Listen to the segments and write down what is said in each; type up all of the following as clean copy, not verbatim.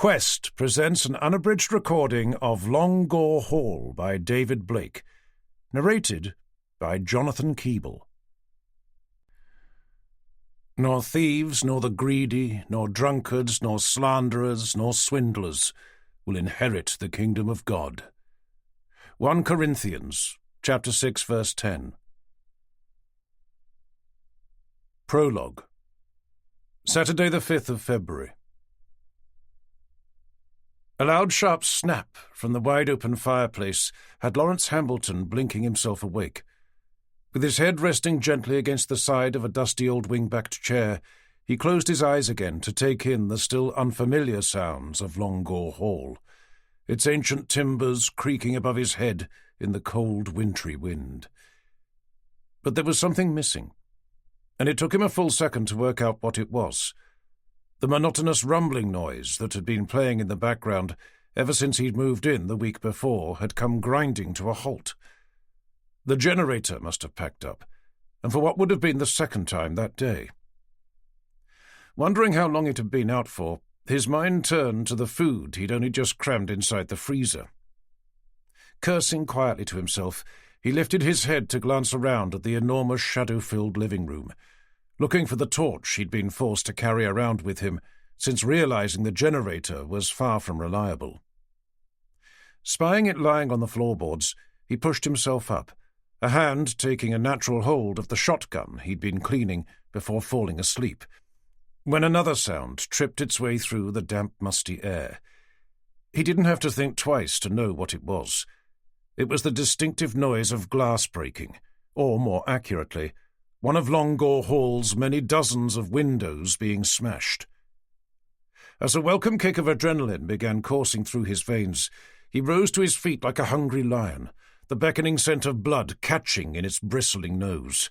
Quest presents an unabridged recording of Long Gore Hall by David Blake, narrated by Jonathan Keeble. Nor thieves, nor the greedy, nor drunkards, nor slanderers, nor swindlers will inherit the kingdom of God. 1 Corinthians, chapter 6, verse 10. Prologue. Saturday the 5th of February. A loud, sharp snap from the wide-open fireplace had Lawrence Hambleton blinking himself awake. With his head resting gently against the side of a dusty old wing-backed chair, he closed his eyes again to take in the still unfamiliar sounds of Long Gore Hall, its ancient timbers creaking above his head in the cold, wintry wind. But there was something missing, and it took him a full second to work out what it was. The monotonous rumbling noise that had been playing in the background ever since he'd moved in the week before had come grinding to a halt. The generator must have packed up, and for what would have been the second time that day. Wondering how long it had been out for, his mind turned to the food he'd only just crammed inside the freezer. Cursing quietly to himself, he lifted his head to glance around at the enormous shadow-filled living room, looking for the torch he'd been forced to carry around with him since realizing the generator was far from reliable. Spying it lying on the floorboards, he pushed himself up, a hand taking a natural hold of the shotgun he'd been cleaning before falling asleep, when another sound tripped its way through the damp, musty air. He didn't have to think twice to know what it was. It was the distinctive noise of glass breaking, or, more accurately, one of Long Gore Hall's many dozens of windows being smashed. As a welcome kick of adrenaline began coursing through his veins, he rose to his feet like a hungry lion, the beckoning scent of blood catching in its bristling nose.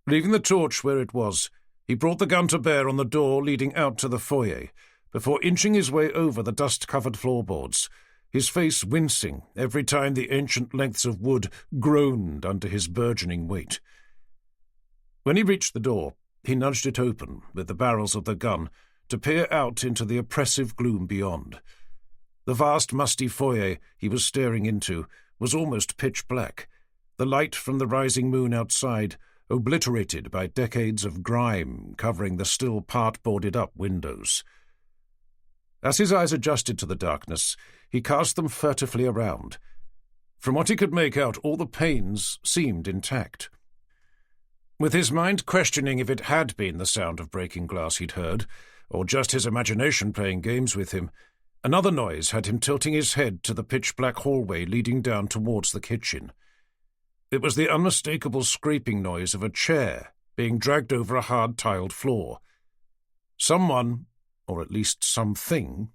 Leaving the torch where it was, he brought the gun to bear on the door leading out to the foyer, before inching his way over the dust-covered floorboards, his face wincing every time the ancient lengths of wood groaned under his burgeoning weight. When he reached the door, he nudged it open with the barrels of the gun to peer out into the oppressive gloom beyond. The vast, musty foyer he was staring into was almost pitch black, the light from the rising moon outside obliterated by decades of grime covering the still part-boarded-up windows. As his eyes adjusted to the darkness, he cast them furtively around. From what he could make out, all the panes seemed intact. With his mind questioning if it had been the sound of breaking glass he'd heard, or just his imagination playing games with him, another noise had him tilting his head to the pitch-black hallway leading down towards the kitchen. It was the unmistakable scraping noise of a chair being dragged over a hard-tiled floor. Someone, or at least something,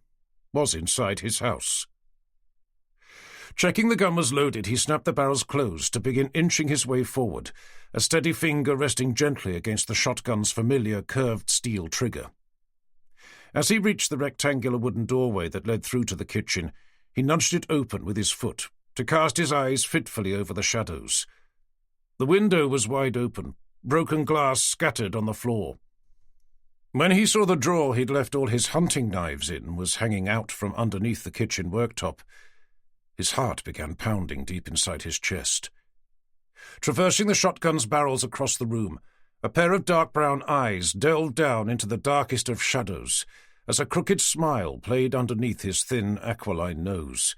was inside his house. Checking the gun was loaded, he snapped the barrels closed to begin inching his way forward, a steady finger resting gently against the shotgun's familiar curved steel trigger. As he reached the rectangular wooden doorway that led through to the kitchen, he nudged it open with his foot to cast his eyes fitfully over the shadows. The window was wide open, broken glass scattered on the floor. When he saw the drawer he'd left all his hunting knives in was hanging out from underneath the kitchen worktop, his heart began pounding deep inside his chest. Traversing the shotgun's barrels across the room, a pair of dark brown eyes delved down into the darkest of shadows as a crooked smile played underneath his thin, aquiline nose.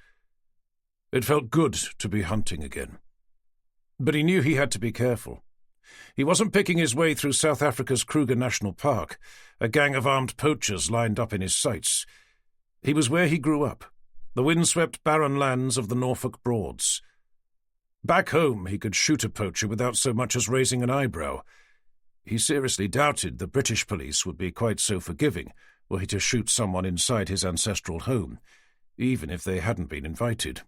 It felt good to be hunting again. But he knew he had to be careful. He wasn't picking his way through South Africa's Kruger National Park, a gang of armed poachers lined up in his sights. He was where he grew up, the windswept barren lands of the Norfolk Broads. Back home he could shoot a poacher without so much as raising an eyebrow. He seriously doubted the British police would be quite so forgiving were he to shoot someone inside his ancestral home, even if they hadn't been invited.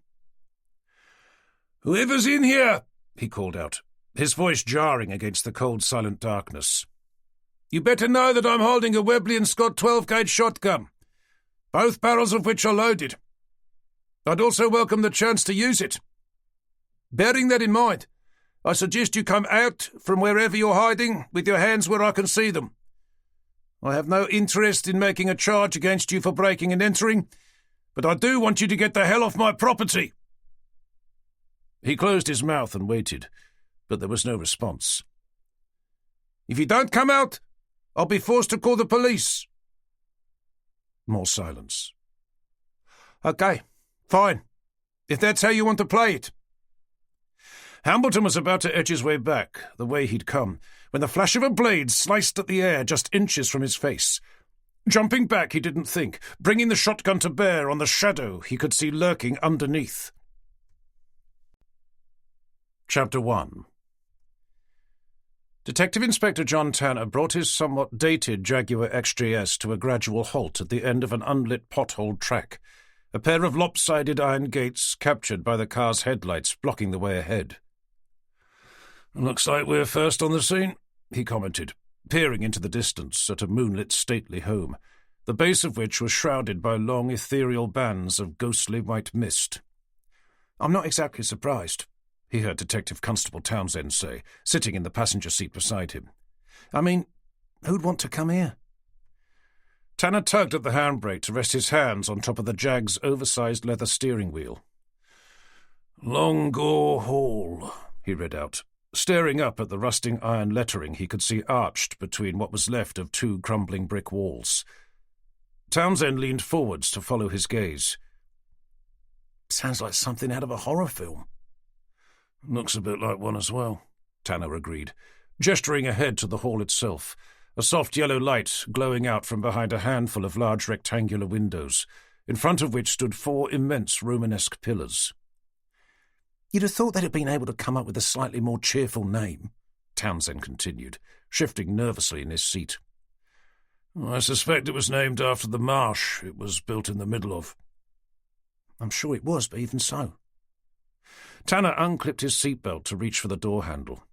"Whoever's in here," he called out, his voice jarring against the cold, silent darkness. "You better know that I'm holding a Webley & Scott 12-gauge shotgun, both barrels of which are loaded. I'd also welcome the chance to use it. Bearing that in mind, I suggest you come out from wherever you're hiding with your hands where I can see them. I have no interest in making a charge against you for breaking and entering, but I do want you to get the hell off my property." He closed his mouth and waited, but there was no response. "If you don't come out, I'll be forced to call the police." More silence. "Okay, fine, if that's how you want to play it." Hambleton was about to edge his way back, the way he'd come, when the flash of a blade sliced at the air just inches from his face. Jumping back, he didn't think, bringing the shotgun to bear on the shadow he could see lurking underneath. Chapter 1. Detective Inspector John Tanner brought his somewhat dated Jaguar XJS to a gradual halt at the end of an unlit potholed track, a pair of lopsided iron gates captured by the car's headlights blocking the way ahead. "Looks like we're first on the scene," he commented, peering into the distance at a moonlit stately home, the base of which was shrouded by long ethereal bands of ghostly white mist. "I'm not exactly surprised," he heard Detective Constable Townsend say, sitting in the passenger seat beside him. "I mean, who'd want to come here?" Tanner tugged at the handbrake to rest his hands on top of the Jag's oversized leather steering wheel. "Longore Hall," he read out, staring up at the rusting iron lettering he could see arched between what was left of two crumbling brick walls. Townsend leaned forwards to follow his gaze. "Sounds like something out of a horror film." "Looks a bit like one as well," Tanner agreed, gesturing ahead to the hall itself, a soft yellow light glowing out from behind a handful of large rectangular windows, in front of which stood four immense Romanesque pillars. "You'd have thought they'd have been able to come up with a slightly more cheerful name," Townsend continued, shifting nervously in his seat. "I suspect it was named after the marsh it was built in the middle of." "I'm sure it was, but even so." Tanner unclipped his seatbelt to reach for the door handle.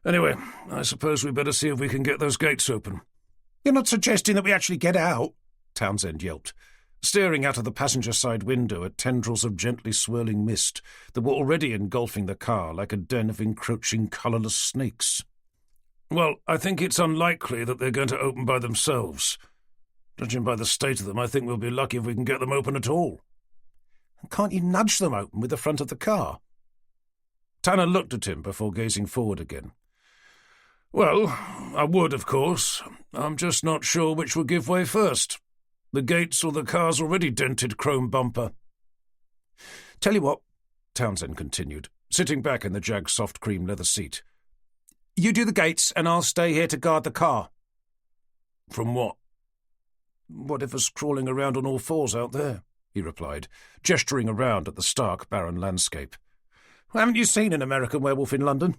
"Anyway, I suppose we better see if we can get those gates open." "You're not suggesting that we actually get out?" Townsend yelped, staring out of the passenger side window at tendrils of gently swirling mist that were already engulfing the car like a den of encroaching colourless snakes. "Well, I think it's unlikely that they're going to open by themselves. Judging by the state of them, I think we'll be lucky if we can get them open at all." "Can't you nudge them open with the front of the car?" Tanner looked at him before gazing forward again. "Well, I would, of course. I'm just not sure which would give way first. The gates or the car's already dented chrome bumper." "Tell you what," Townsend continued, sitting back in the Jag's soft cream leather seat. "You do the gates and I'll stay here to guard the car." "From what?" "Whatever's crawling around on all fours out there," he replied, gesturing around at the stark, barren landscape. "Haven't you seen an American Werewolf in London?"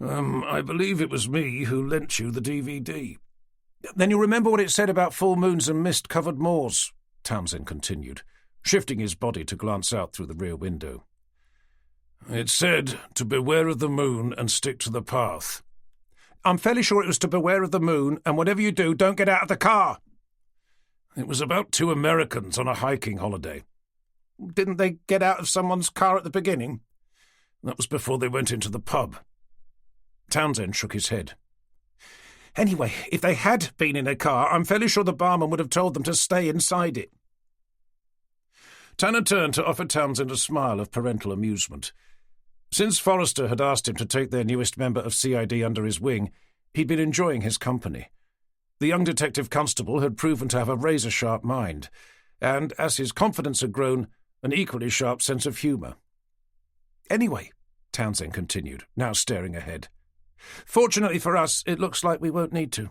I believe it was me who lent you the DVD." "Then you'll remember what it said about full moons and mist-covered moors," Townsend continued, shifting his body to glance out through the rear window. "It said to beware of the moon and stick to the path." "I'm fairly sure it was to beware of the moon, and whatever you do, don't get out of the car." "It was about two Americans on a hiking holiday." "Didn't they get out of someone's car at the beginning?" "That was before they went into the pub." Townsend shook his head. "Anyway, if they had been in a car, I'm fairly sure the barman would have told them to stay inside it." Tanner turned to offer Townsend a smile of parental amusement. Since Forrester had asked him to take their newest member of CID under his wing, he'd been enjoying his company. The young detective constable had proven to have a razor-sharp mind, and, as his confidence had grown, an equally sharp sense of humour. "Anyway," Townsend continued, now staring ahead, "fortunately for us, it looks like we won't need to."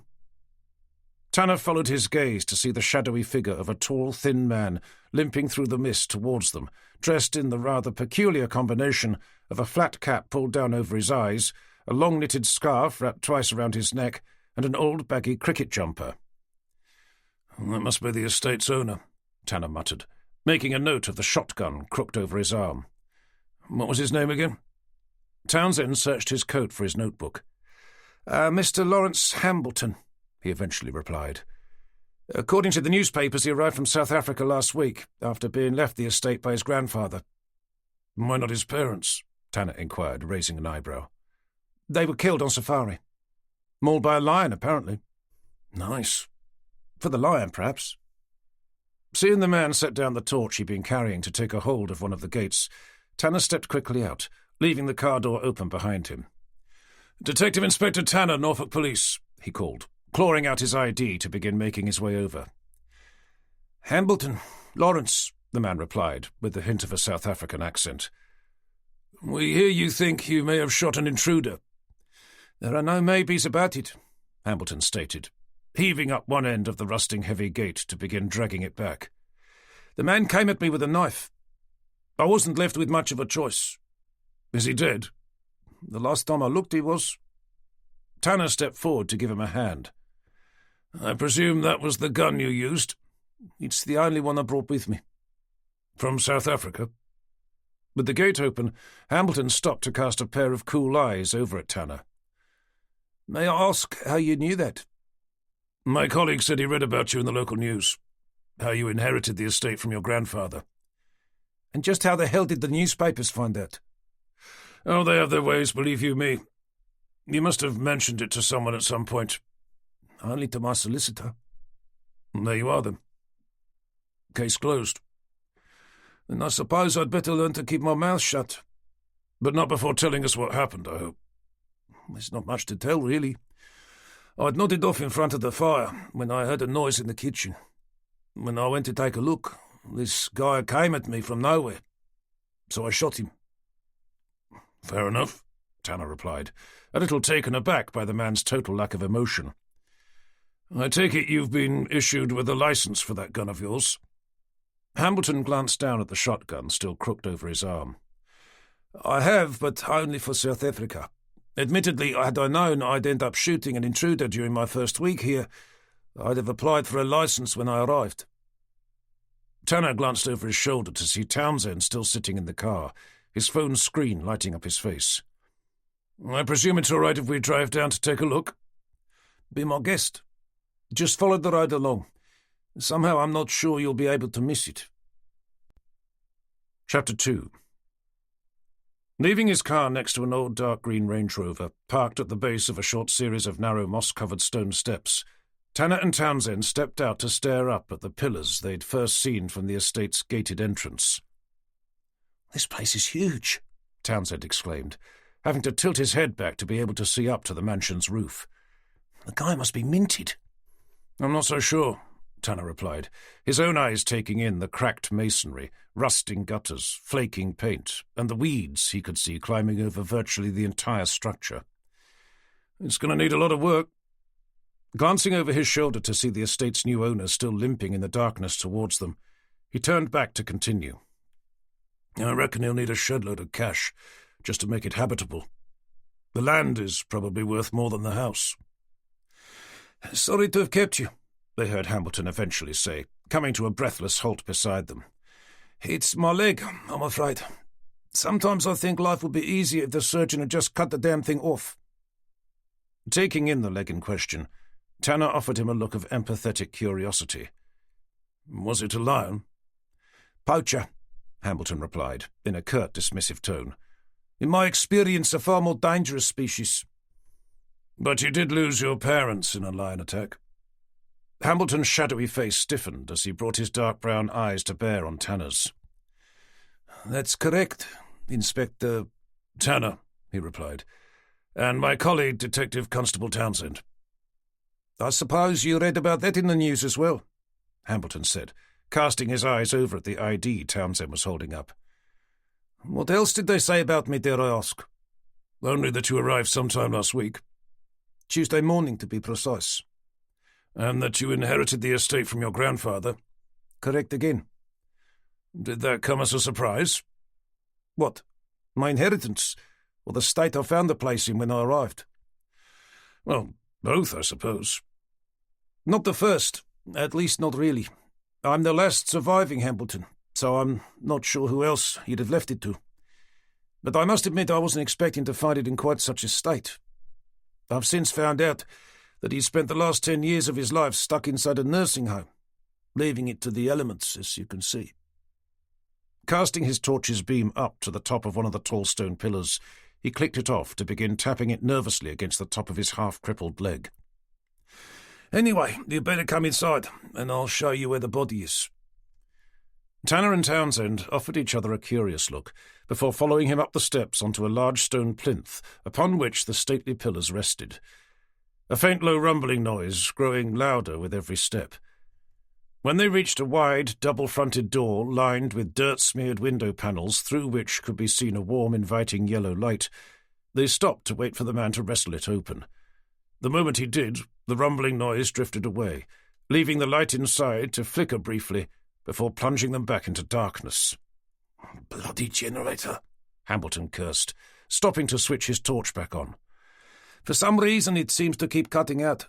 Tanner followed his gaze to see the shadowy figure of a tall, thin man limping through the mist towards them, dressed in the rather peculiar combination of a flat cap pulled down over his eyes, a long knitted scarf wrapped twice around his neck, and an old baggy cricket jumper. "That must be the estate's owner," Tanner muttered, making a note of the shotgun crooked over his arm. "What was his name again?" Townsend searched his coat for his notebook. "Mr. Lawrence Hambleton," he eventually replied. "According to the newspapers, he arrived from South Africa last week, after being left the estate by his grandfather." "Why not his parents?" Tanner inquired, raising an eyebrow. "They were killed on safari. Mauled by a lion, apparently." Nice. For the lion, perhaps. Seeing the man set down the torch he'd been carrying to take a hold of one of the gates, Tanner stepped quickly out, leaving the car door open behind him. "Detective Inspector Tanner, Norfolk Police," he called, clawing out his ID to begin making his way over. "Hambleton, Lawrence," the man replied, with the hint of a South African accent. "We hear you think you may have shot an intruder." "There are no maybes about it," Hambleton stated, heaving up one end of the rusting heavy gate to begin dragging it back. "The man came at me with a knife. I wasn't left with much of a choice." "Is he dead?" "The last time I looked, he was." Tanner stepped forward to give him a hand. "I presume that was the gun you used?" "It's the only one I brought with me." "From South Africa?" With the gate open, Hambleton stopped to cast a pair of cool eyes over at Tanner. "May I ask how you knew that?" "My colleague said he read about you in the local news, how you inherited the estate from your grandfather." "And just how the hell did the newspapers find out?" "Oh, they have their ways, believe you me. You must have mentioned it to someone at some point." "Only to my solicitor." "There you are, then. Case closed." "Then I suppose I'd better learn to keep my mouth shut." "But not before telling us what happened, I hope." "There's not much to tell, really. I'd nodded off in front of the fire when I heard a noise in the kitchen. When I went to take a look, this guy came at me from nowhere. So I shot him." "Fair enough," Tanner replied, a little taken aback by the man's total lack of emotion. "I take it you've been issued with a license for that gun of yours?" Hambleton glanced down at the shotgun still crooked over his arm. "I have, but only for South Africa. Admittedly, had I known I'd end up shooting an intruder during my first week here, I'd have applied for a license when I arrived." Tanner glanced over his shoulder to see Townsend still sitting in the car, his phone screen lighting up his face. "I presume it's all right if we drive down to take a look?" "Be my guest. Just follow the road along. Somehow I'm not sure you'll be able to miss it." Chapter 2. Leaving his car next to an old dark green Range Rover, parked at the base of a short series of narrow moss-covered stone steps, Tanner and Townsend stepped out to stare up at the pillars they'd first seen from the estate's gated entrance. "This place is huge," Townsend exclaimed, having to tilt his head back to be able to see up to the mansion's roof. "The guy must be minted." "I'm not so sure," Tanner replied, his own eyes taking in the cracked masonry, rusting gutters, flaking paint, and the weeds he could see climbing over virtually the entire structure. "It's going to need a lot of work." Glancing over his shoulder to see the estate's new owner still limping in the darkness towards them, he turned back to continue. "I reckon he'll need a shed-load of cash just to make it habitable. The land is probably worth more than the house." "Sorry to have kept you," they heard Hambleton eventually say, coming to a breathless halt beside them. "It's my leg, I'm afraid. Sometimes I think life would be easier if the surgeon had just cut the damn thing off." Taking in the leg in question, Tanner offered him a look of empathetic curiosity. "Was it a lion?" "Poacher," Hambleton replied, in a curt, dismissive tone. "In my experience, a far more dangerous species." "But you did lose your parents in a lion attack." Hambleton's shadowy face stiffened as he brought his dark brown eyes to bear on Tanner's. "That's correct, Inspector Tanner," he replied, "and my colleague, Detective Constable Townsend." "I suppose you read about that in the news as well," Hambleton said, casting his eyes over at the ID Townsend was holding up. "What else did they say about me, dare I ask?" "Only that you arrived sometime last week." "Tuesday morning, to be precise." "And that you inherited the estate from your grandfather." "Correct again." "Did that come as a surprise?" "What? My inheritance, or the state I found the place in when I arrived?" "Well, both, I suppose." "Not the first, at least not really. I'm the last surviving Hambleton, so I'm not sure who else he'd have left it to. But I must admit I wasn't expecting to find it in quite such a state. I've since found out that he spent the last 10 years of his life stuck inside a nursing home, leaving it to the elements, as you can see." Casting his torch's beam up to the top of one of the tall stone pillars, he clicked it off to begin tapping it nervously against the top of his half-crippled leg. Anyway, you better come inside, and I'll show you where the body is." Tanner and Townsend offered each other a curious look before following him up the steps onto a large stone plinth upon which the stately pillars rested. A faint low rumbling noise growing louder with every step. When they reached a wide, double-fronted door lined with dirt-smeared window panels through which could be seen a warm, inviting yellow light, they stopped to wait for the man to wrestle it open. The moment he did, the rumbling noise drifted away, leaving the light inside to flicker briefly before plunging them back into darkness. "Bloody generator," Hambleton cursed, stopping to switch his torch back on. "For some reason it seems to keep cutting out."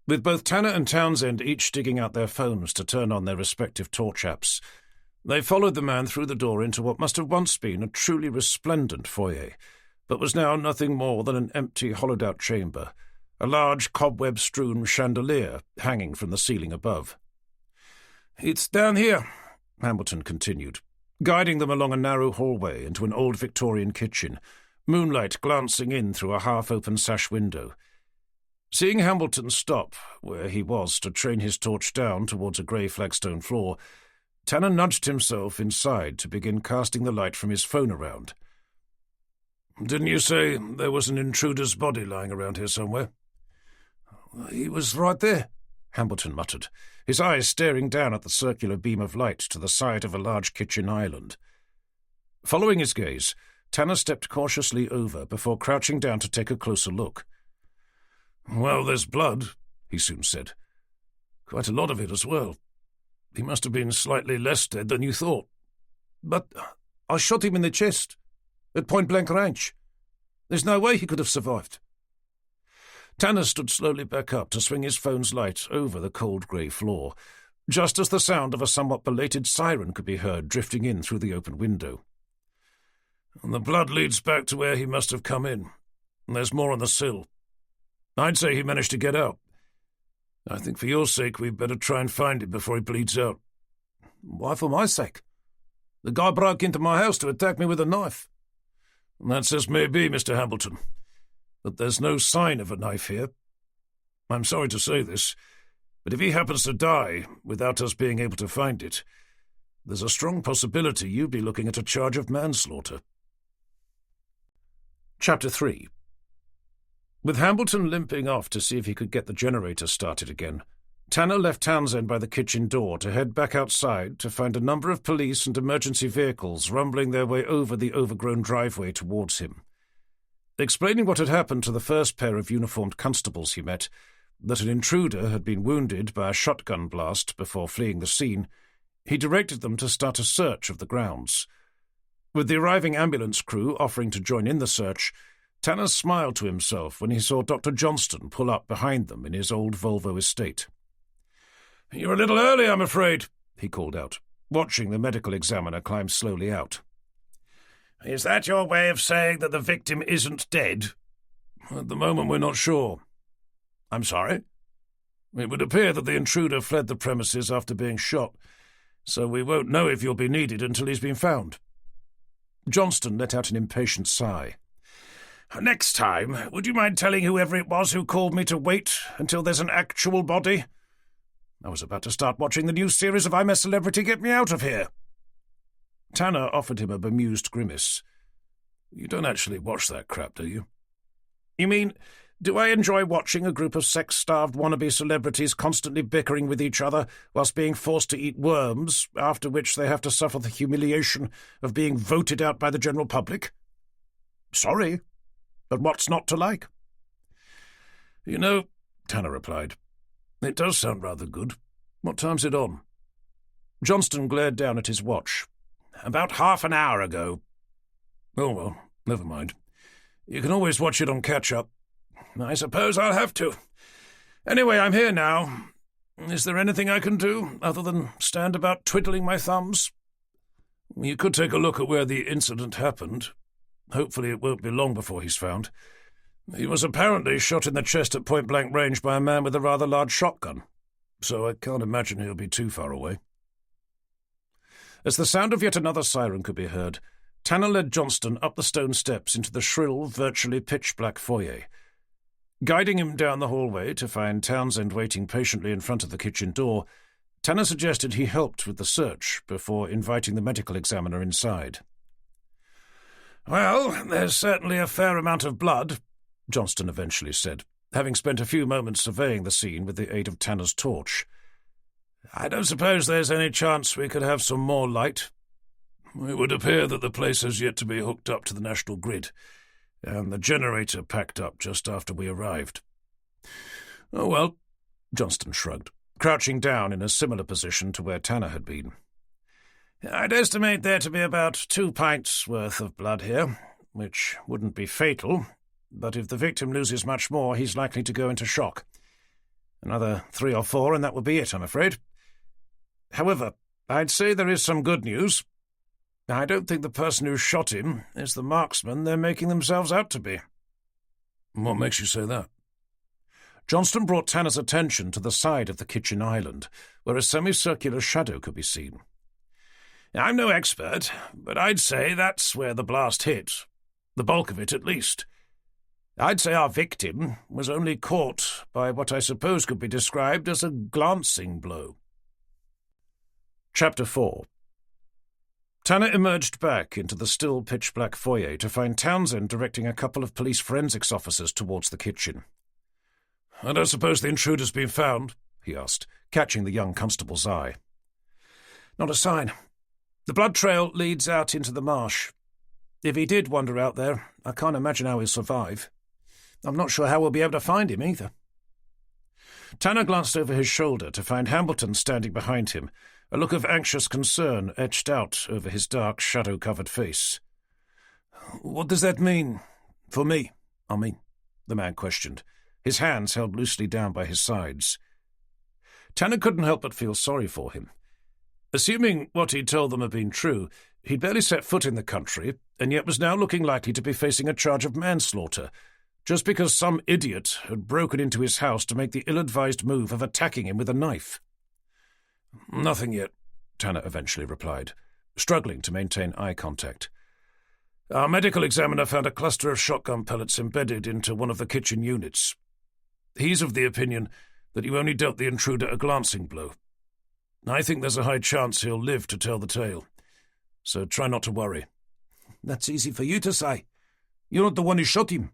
With both Tanner and Townsend each digging out their phones to turn on their respective torch apps, they followed the man through the door into what must have once been a truly resplendent foyer, but was now nothing more than an empty, hollowed-out chamber, a large cobweb-strewn chandelier hanging from the ceiling above. "It's down here," Hambleton continued, guiding them along a narrow hallway into an old Victorian kitchen, moonlight glancing in through a half-open sash window. Seeing Hambleton stop where he was to train his torch down towards a grey flagstone floor, Tanner nudged himself inside to begin casting the light from his phone around. "Didn't you say there was an intruder's body lying around here somewhere?" "He was right there," Hambleton muttered, his eyes staring down at the circular beam of light to the side of a large kitchen island. Following his gaze, Tanner stepped cautiously over before crouching down to take a closer look. "Well, there's blood," he soon said. "Quite a lot of it as well. He must have been slightly less dead than you thought." "But I shot him in the chest, at point-blank range. There's no way he could have survived." Tanner stood slowly back up to swing his phone's light over the cold grey floor, just as the sound of a somewhat belated siren could be heard drifting in through the open window. "And the blood leads back to where he must have come in. And there's more on the sill. I'd say he managed to get out. I think for your sake we'd better try and find him before he bleeds out." "Why for my sake? The guy broke into my house to attack me with a knife." "That's as may be, Mr. Hambleton. But there's no sign of a knife here. I'm sorry to say this, but if he happens to die without us being able to find it, there's a strong possibility you'd be looking at a charge of manslaughter." Chapter 3. With Hambleton limping off to see if he could get the generator started again, Tanner left Townsend by the kitchen door to head back outside to find a number of police and emergency vehicles rumbling their way over the overgrown driveway towards him. Explaining what had happened to the first pair of uniformed constables he met, that an intruder had been wounded by a shotgun blast before fleeing the scene, he directed them to start a search of the grounds. With the arriving ambulance crew offering to join in the search, Tanner smiled to himself when he saw Dr. Johnston pull up behind them in his old Volvo estate. "You're a little early, I'm afraid," he called out, watching the medical examiner climb slowly out. "Is that your way of saying that the victim isn't dead?" "At the moment we're not sure." "I'm sorry?" "It would appear that the intruder fled the premises after being shot, so we won't know if you'll be needed until he's been found." Johnston let out an impatient sigh. "Next time, would you mind telling whoever it was who called me to wait until there's an actual body? I was about to start watching the new series of I'm a Celebrity, Get Me Out of Here." Tanner offered him a bemused grimace. "You don't actually watch that crap, do you?" "You mean, do I enjoy watching a group of sex-starved wannabe celebrities constantly bickering with each other whilst being forced to eat worms, after which they have to suffer the humiliation of being voted out by the general public? Sorry, but what's not to like?" "You know," Tanner replied, "it does sound rather good. What time's it on?" Johnston glared down at his watch. "About half an hour ago." "Oh, well, never mind. You can always watch it on catch-up." "I suppose I'll have to. Anyway, I'm here now. Is there anything I can do, other than stand about twiddling my thumbs?" "You could take a look at where the incident happened. Hopefully it won't be long before he's found. He was apparently shot in the chest at point-blank range by a man with a rather large shotgun, so I can't imagine he'll be too far away." As the sound of yet another siren could be heard, Tanner led Johnston up the stone steps into the shrill, virtually pitch-black foyer. Guiding him down the hallway to find Townsend waiting patiently in front of the kitchen door, Tanner suggested he helped with the search before inviting the medical examiner inside. "Well, there's certainly a fair amount of blood," Johnston eventually said, having spent a few moments surveying the scene with the aid of Tanner's torch. "I don't suppose there's any chance we could have some more light." "It would appear that the place has yet to be hooked up to the national grid, and the generator packed up just after we arrived." "Oh, well," Johnston shrugged, crouching down in a similar position to where Tanner had been. "I'd estimate there to be about 2 pints worth of blood here, which wouldn't be fatal, but if the victim loses much more, he's likely to go into shock. Another 3 or 4, and that would be it, I'm afraid. However, I'd say there is some good news. I don't think the person who shot him is the marksman they're making themselves out to be." "What makes you say that?" Johnston brought Tanner's attention to the side of the kitchen island, where a semicircular shadow could be seen. "I'm no expert, but I'd say that's where the blast hit. The bulk of it, at least. I'd say our victim was only caught by what I suppose could be described as a glancing blow." Chapter 4. Tanner emerged back into the still pitch-black foyer to find Townsend directing a couple of police forensics officers towards the kitchen. "I don't suppose the intruder's been found?" he asked, catching the young constable's eye. "Not a sign. The blood trail leads out into the marsh. If he did wander out there, I can't imagine how he'll survive. I'm not sure how we'll be able to find him, either." Tanner glanced over his shoulder to find Hambleton standing behind him, a look of anxious concern etched out over his dark, shadow-covered face. "What does that mean? For me, I mean?" the man questioned, his hands held loosely down by his sides. Tanner couldn't help but feel sorry for him. Assuming what he'd told them had been true, he'd barely set foot in the country, and yet was now looking likely to be facing a charge of manslaughter, just because some idiot had broken into his house to make the ill-advised move of attacking him with a knife. "Nothing yet," Tanner eventually replied, struggling to maintain eye contact. "Our medical examiner found a cluster of shotgun pellets embedded into one of the kitchen units. He's of the opinion that you only dealt the intruder a glancing blow. I think there's a high chance he'll live to tell the tale, so try not to worry." "That's easy for you to say. You're not the one who shot him."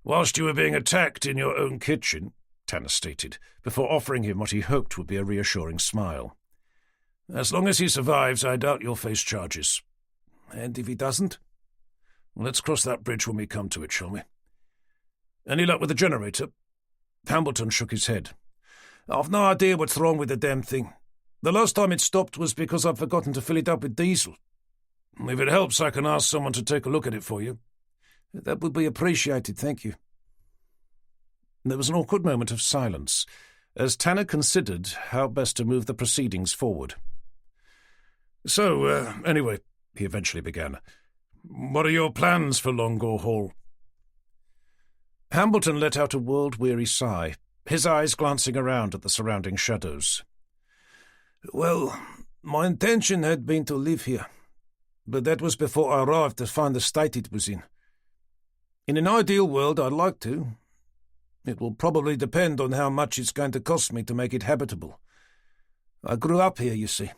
"Whilst you were being attacked in your own kitchen," Tanner stated, before offering him what he hoped would be a reassuring smile. "As long as he survives, I doubt you'll face charges." "And if he doesn't?" "Well, let's cross that bridge when we come to it, shall we? Any luck with the generator?" Hambleton shook his head. "I've no idea what's wrong with the damn thing. The last time it stopped was because I'd forgotten to fill it up with diesel." "If it helps, I can ask someone to take a look at it for you." "That would be appreciated, thank you." There was an awkward moment of silence, as Tanner considered how best to move the proceedings forward. "So, anyway," he eventually began, "what are your plans for Longore Hall?" Hambleton let out a world-weary sigh, his eyes glancing around at the surrounding shadows. "Well, my intention had been to live here, but that was before I arrived to find the state it was in. In an ideal world, I'd like to. It will probably depend on how much it's going to cost me to make it habitable. I grew up here, you see,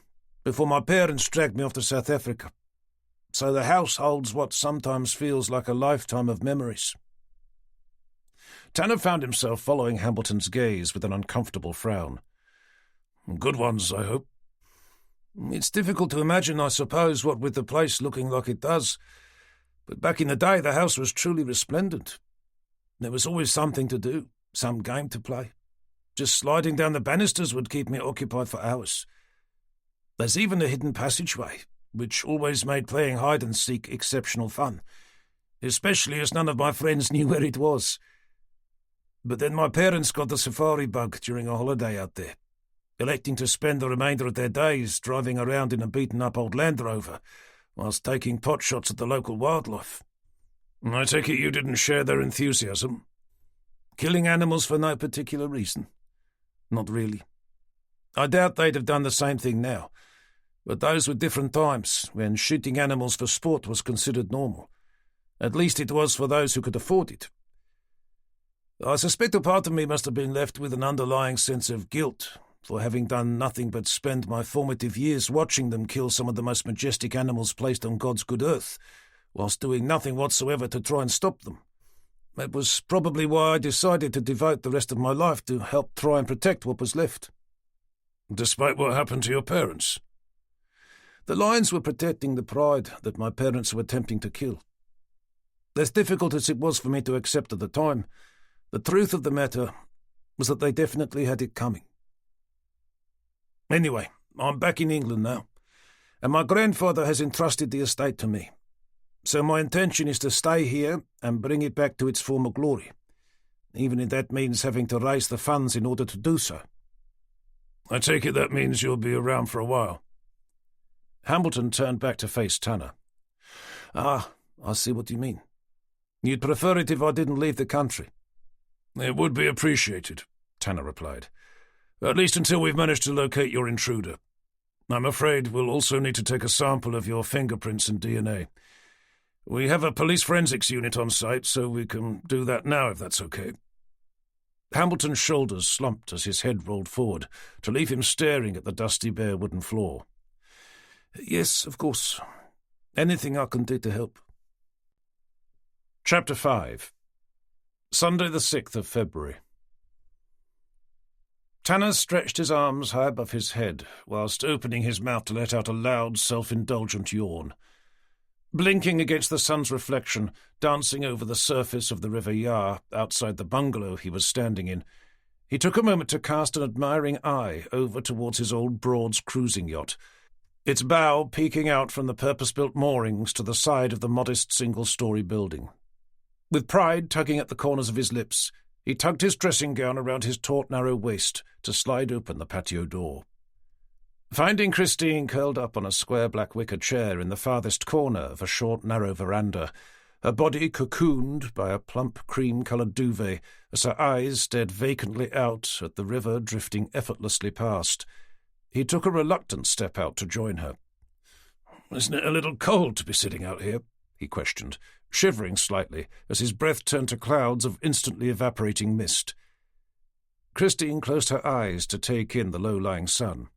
before my parents dragged me off to South Africa, so the house holds what sometimes feels like a lifetime of memories." Tanner found himself following Hambleton's gaze with an uncomfortable frown. "Good ones, I hope." "It's difficult to imagine, I suppose, what with the place looking like it does, but back in the day the house was truly resplendent. There was always something to do, some game to play. Just sliding down the banisters would keep me occupied for hours. There's even a hidden passageway, which always made playing hide-and-seek exceptional fun, especially as none of my friends knew where it was. But then my parents got the safari bug during a holiday out there, electing to spend the remainder of their days driving around in a beaten-up old Land Rover, whilst taking pot shots at the local wildlife. I take it you didn't share their enthusiasm? Killing animals for no particular reason? Not really. I doubt they'd have done the same thing now, but those were different times when shooting animals for sport was considered normal. At least it was for those who could afford it. I suspect a part of me must have been left with an underlying sense of guilt for having done nothing but spend my formative years watching them kill some of the most majestic animals placed on God's good earth, whilst doing nothing whatsoever to try and stop them. That was probably why I decided to devote the rest of my life to help try and protect what was left. Despite what happened to your parents? The lions were protecting the pride that my parents were attempting to kill. As difficult as it was for me to accept at the time, the truth of the matter was that they definitely had it coming. Anyway, I'm back in England now, and my grandfather has entrusted the estate to me. So my intention is to stay here and bring it back to its former glory, even if that means having to raise the funds in order to do so. I take it that means you'll be around for a while. Hambleton turned back to face Tanner. Ah, I see what you mean. You'd prefer it if I didn't leave the country? It would be appreciated, Tanner replied. At least until we've managed to locate your intruder. I'm afraid we'll also need to take a sample of your fingerprints and DNA. We have a police forensics unit on site, so we can do that now if that's okay. Hambleton's shoulders slumped as his head rolled forward, to leave him staring at the dusty bare wooden floor. Yes, of course. Anything I can do to help. Chapter 5. Sunday the 6th of February. Tanner stretched his arms high above his head, whilst opening his mouth to let out a loud, self-indulgent yawn. Blinking against the sun's reflection, dancing over the surface of the River Yar outside the bungalow he was standing in, he took a moment to cast an admiring eye over towards his old Broads cruising yacht, its bow peeking out from the purpose-built moorings to the side of the modest single-story building. With pride tugging at the corners of his lips, he tugged his dressing gown around his taut, narrow waist to slide open the patio door. Finding Christine curled up on a square black wicker chair in the farthest corner of a short, narrow veranda, her body cocooned by a plump cream-coloured duvet as her eyes stared vacantly out at the river drifting effortlessly past, he took a reluctant step out to join her. "Isn't it a little cold to be sitting out here?" he questioned, shivering slightly as his breath turned to clouds of instantly evaporating mist. Christine closed her eyes to take in the low-lying sun.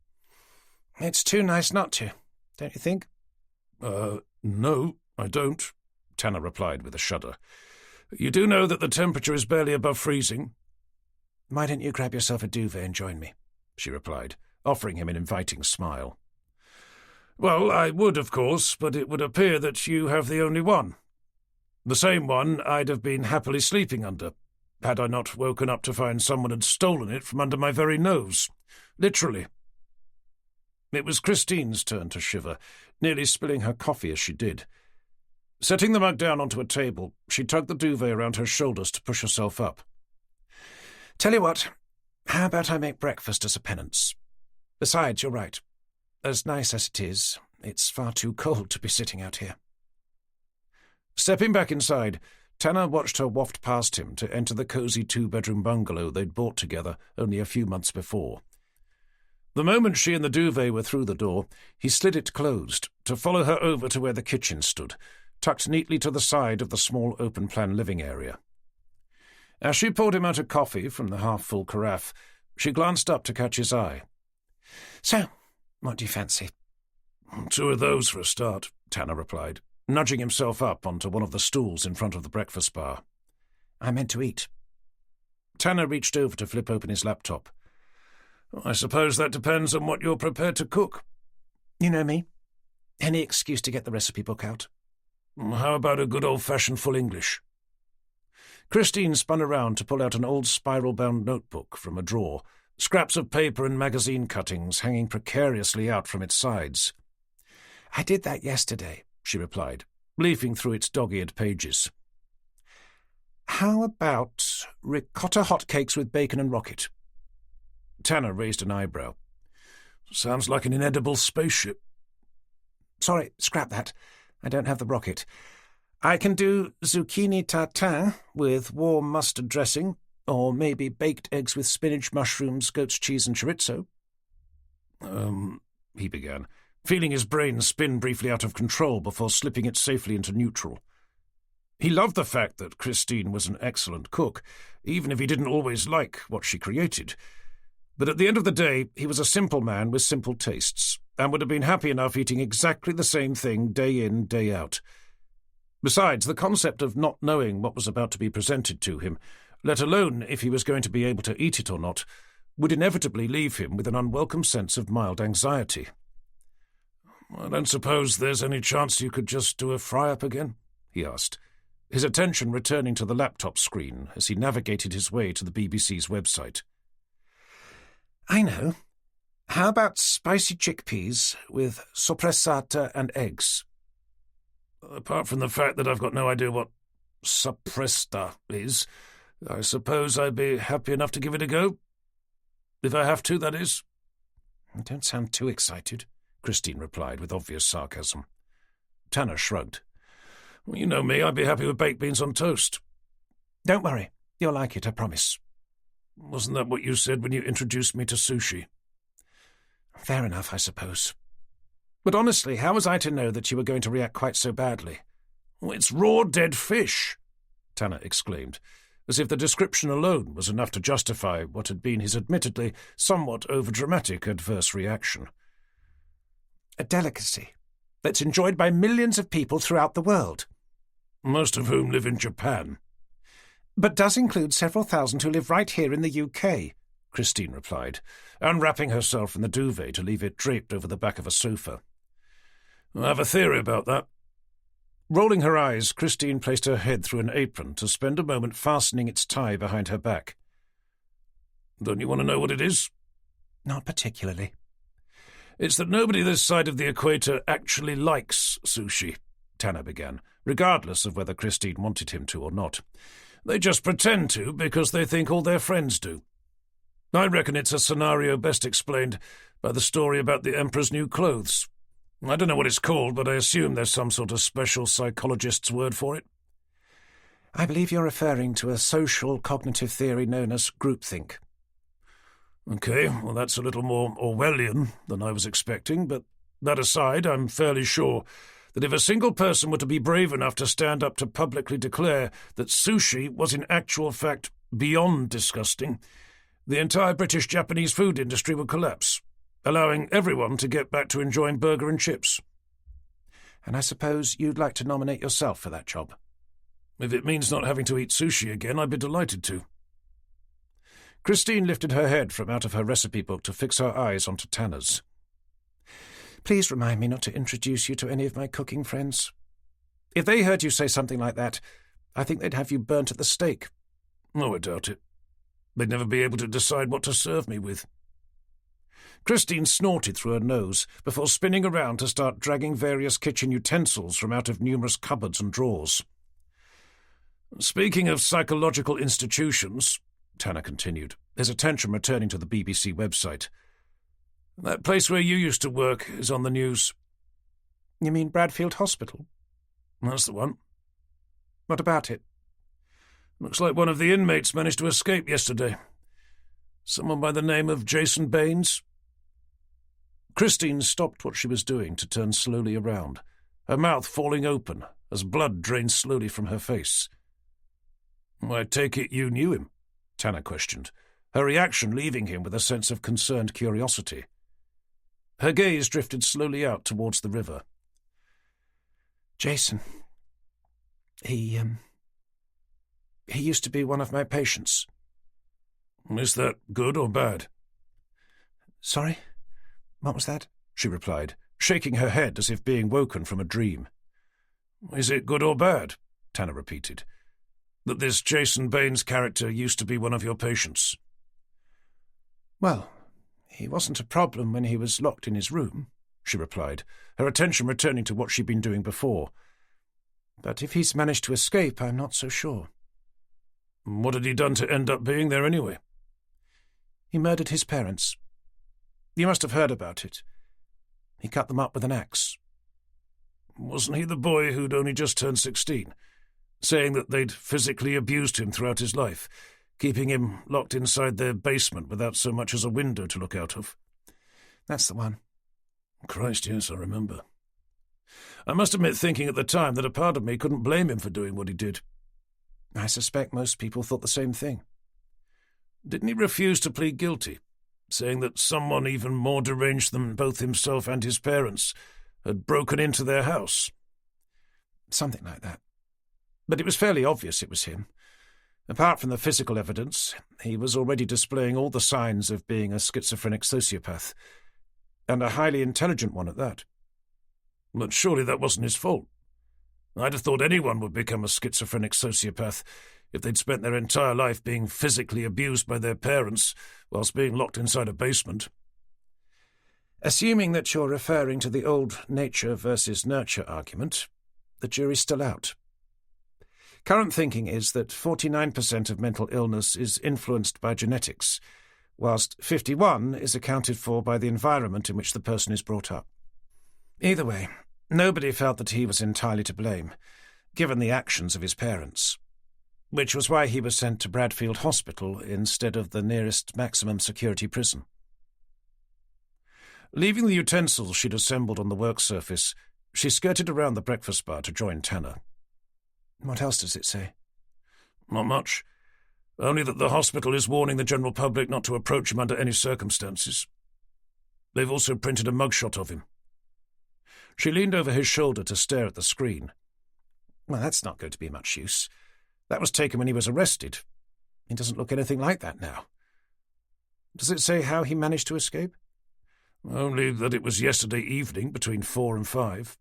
"It's too nice not to, don't you think?" No, I don't," Tanner replied with a shudder. "You do know that the temperature is barely above freezing?" "Why don't you grab yourself a duvet and join me?" she replied, offering him an inviting smile. "Well, I would, of course, but it would appear that you have the only one. The same one I'd have been happily sleeping under, had I not woken up to find someone had stolen it from under my very nose. Literally." It was Christine's turn to shiver, nearly spilling her coffee as she did. Setting the mug down onto a table, she tugged the duvet around her shoulders to push herself up. "Tell you what, how about I make breakfast as a penance? Besides, you're right. As nice as it is, it's far too cold to be sitting out here." Stepping back inside, Tanner watched her waft past him to enter the cosy two-bedroom bungalow they'd bought together only a few months before. The moment she and the duvet were through the door, he slid it closed to follow her over to where the kitchen stood, tucked neatly to the side of the small open-plan living area. As she poured him out a coffee from the half-full carafe, she glanced up to catch his eye. "So, what do you fancy?" "Two of those for a start," Tanner replied, nudging himself up onto one of the stools in front of the breakfast bar. "I meant to eat." Tanner reached over to flip open his laptop. "I suppose that depends on what you're prepared to cook." "You know me. Any excuse to get the recipe book out." "How about a good old-fashioned full English?" Christine spun around to pull out an old spiral-bound notebook from a drawer, scraps of paper and magazine cuttings hanging precariously out from its sides. "I did that yesterday," she replied, leafing through its dog-eared pages. "How about ricotta hotcakes with bacon and rocket?" Tanner raised an eyebrow. "Sounds like an inedible spaceship." "Sorry, scrap that. I don't have the rocket. I can do zucchini tartare with warm mustard dressing, or maybe baked eggs with spinach, mushrooms, goat's cheese and chorizo." He began, feeling his brain spin briefly out of control before slipping it safely into neutral. He loved the fact that Christine was an excellent cook, even if he didn't always like what she created. But at the end of the day, he was a simple man with simple tastes, and would have been happy enough eating exactly the same thing day in, day out. Besides, the concept of not knowing what was about to be presented to him, let alone if he was going to be able to eat it or not, would inevitably leave him with an unwelcome sense of mild anxiety. "I don't suppose there's any chance you could just do a fry-up again?" he asked, his attention returning to the laptop screen as he navigated his way to the BBC's website. "I know. How about spicy chickpeas with soppressata and eggs?" "Apart from the fact that I've got no idea what soppressata is, I suppose I'd be happy enough to give it a go. If I have to, that is." "Don't sound too excited," Christine replied with obvious sarcasm. Tanner shrugged. "Well, you know me, I'd be happy with baked beans on toast." "Don't worry, you'll like it, I promise." "Wasn't that what you said when you introduced me to sushi?" "Fair enough, I suppose. But honestly, how was I to know that you were going to react quite so badly?" "It's raw dead fish," Tanner exclaimed, as if the description alone was enough to justify what had been his admittedly somewhat overdramatic adverse reaction. "A delicacy that's enjoyed by millions of people throughout the world." "Most of whom live in Japan." "But does include several thousand who live right here in the UK, Christine replied, unwrapping herself in the duvet to leave it draped over the back of a sofa. "I have a theory about that." Rolling her eyes, Christine placed her head through an apron to spend a moment fastening its tie behind her back. "Don't you want to know what it is?" "Not particularly." "It's that nobody this side of the equator actually likes sushi," Tanner began, regardless of whether Christine wanted him to or not. "They just pretend to because they think all their friends do. I reckon it's a scenario best explained by the story about the Emperor's new clothes. I don't know what it's called, but I assume there's some sort of special psychologist's word for it." "I believe you're referring to a social cognitive theory known as groupthink." "Okay, well that's a little more Orwellian than I was expecting, but that aside, I'm fairly sure that if a single person were to be brave enough to stand up to publicly declare that sushi was in actual fact beyond disgusting, the entire British-Japanese food industry would collapse, allowing everyone to get back to enjoying burger and chips." "And I suppose you'd like to nominate yourself for that job?" "If it means not having to eat sushi again, I'd be delighted to." Christine lifted her head from out of her recipe book to fix her eyes onto Tanner's. "Please remind me not to introduce you to any of my cooking friends. If they heard you say something like that, I think they'd have you burnt at the stake." "Oh, I doubt it. They'd never be able to decide what to serve me with." Christine snorted through her nose before spinning around to start dragging various kitchen utensils from out of numerous cupboards and drawers. "Speaking of psychological institutions," Tanner continued, his attention returning to the BBC website, "that place where you used to work is on the news." "You mean Bradfield Hospital?" "That's the one." "What about it?" "Looks like one of the inmates managed to escape yesterday. Someone by the name of Jason Baines." Christine stopped what she was doing to turn slowly around, her mouth falling open as blood drained slowly from her face. "I take it you knew him?" Tanner questioned, her reaction leaving him with a sense of concerned curiosity. Her gaze drifted slowly out towards the river. "Jason, he used to be one of my patients." "Is that good or bad?" "Sorry? What was that?" she replied, shaking her head as if being woken from a dream. "Is it good or bad?" Tanner repeated. "That this Jason Baines character used to be one of your patients?" "Well, he wasn't a problem when he was locked in his room," she replied, her attention returning to what she'd been doing before. "But if he's managed to escape, I'm not so sure." "What had he done to end up being there anyway?" "He murdered his parents. You must have heard about it. He cut them up with an axe." "Wasn't he the boy who'd only just turned 16, saying that they'd physically abused him throughout his life, keeping him locked inside their basement without so much as a window to look out of?" "That's the one." "Christ, yes, I remember. I must admit thinking at the time that a part of me couldn't blame him for doing what he did." "I suspect most people thought the same thing." Didn't he refuse to plead guilty, saying that someone even more deranged than both himself and his parents had broken into their house? Something like that. But it was fairly obvious it was him. Apart from the physical evidence, he was already displaying all the signs of being a schizophrenic sociopath, and a highly intelligent one at that. But surely that wasn't his fault. I'd have thought anyone would become a schizophrenic sociopath if they'd spent their entire life being physically abused by their parents whilst being locked inside a basement. Assuming that you're referring to the old nature versus nurture argument, the jury's still out. Current thinking is that 49% of mental illness is influenced by genetics, whilst 51% is accounted for by the environment in which the person is brought up. Either way, nobody felt that he was entirely to blame, given the actions of his parents, which was why he was sent to Bradfield Hospital instead of the nearest maximum security prison. Leaving the utensils she'd assembled on the work surface, she skirted around the breakfast bar to join Tanner. What else does it say? Not much. Only that the hospital is warning the general public not to approach him under any circumstances. They've also printed a mugshot of him. She leaned over his shoulder to stare at the screen. Well, that's not going to be much use. That was taken when he was arrested. He doesn't look anything like that now. Does it say how he managed to escape? Only that it was yesterday evening between 4 and 5.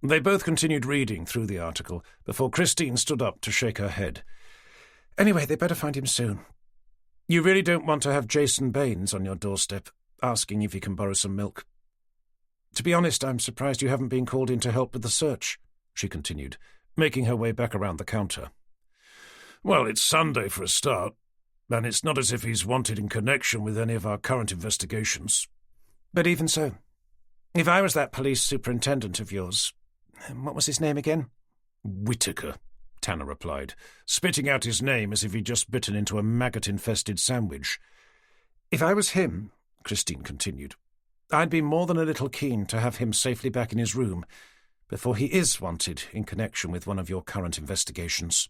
They both continued reading through the article before Christine stood up to shake her head. Anyway, they better find him soon. You really don't want to have Jason Baines on your doorstep, asking if he can borrow some milk. To be honest, I'm surprised you haven't been called in to help with the search, she continued, making her way back around the counter. Well, it's Sunday for a start, and it's not as if he's wanted in connection with any of our current investigations. But even so, if I was that police superintendent of yours, what was his name again? Whitaker, Tanner replied, spitting out his name as if he'd just bitten into a maggot-infested sandwich. If I was him, Christine continued, I'd be more than a little keen to have him safely back in his room before he is wanted in connection with one of your current investigations.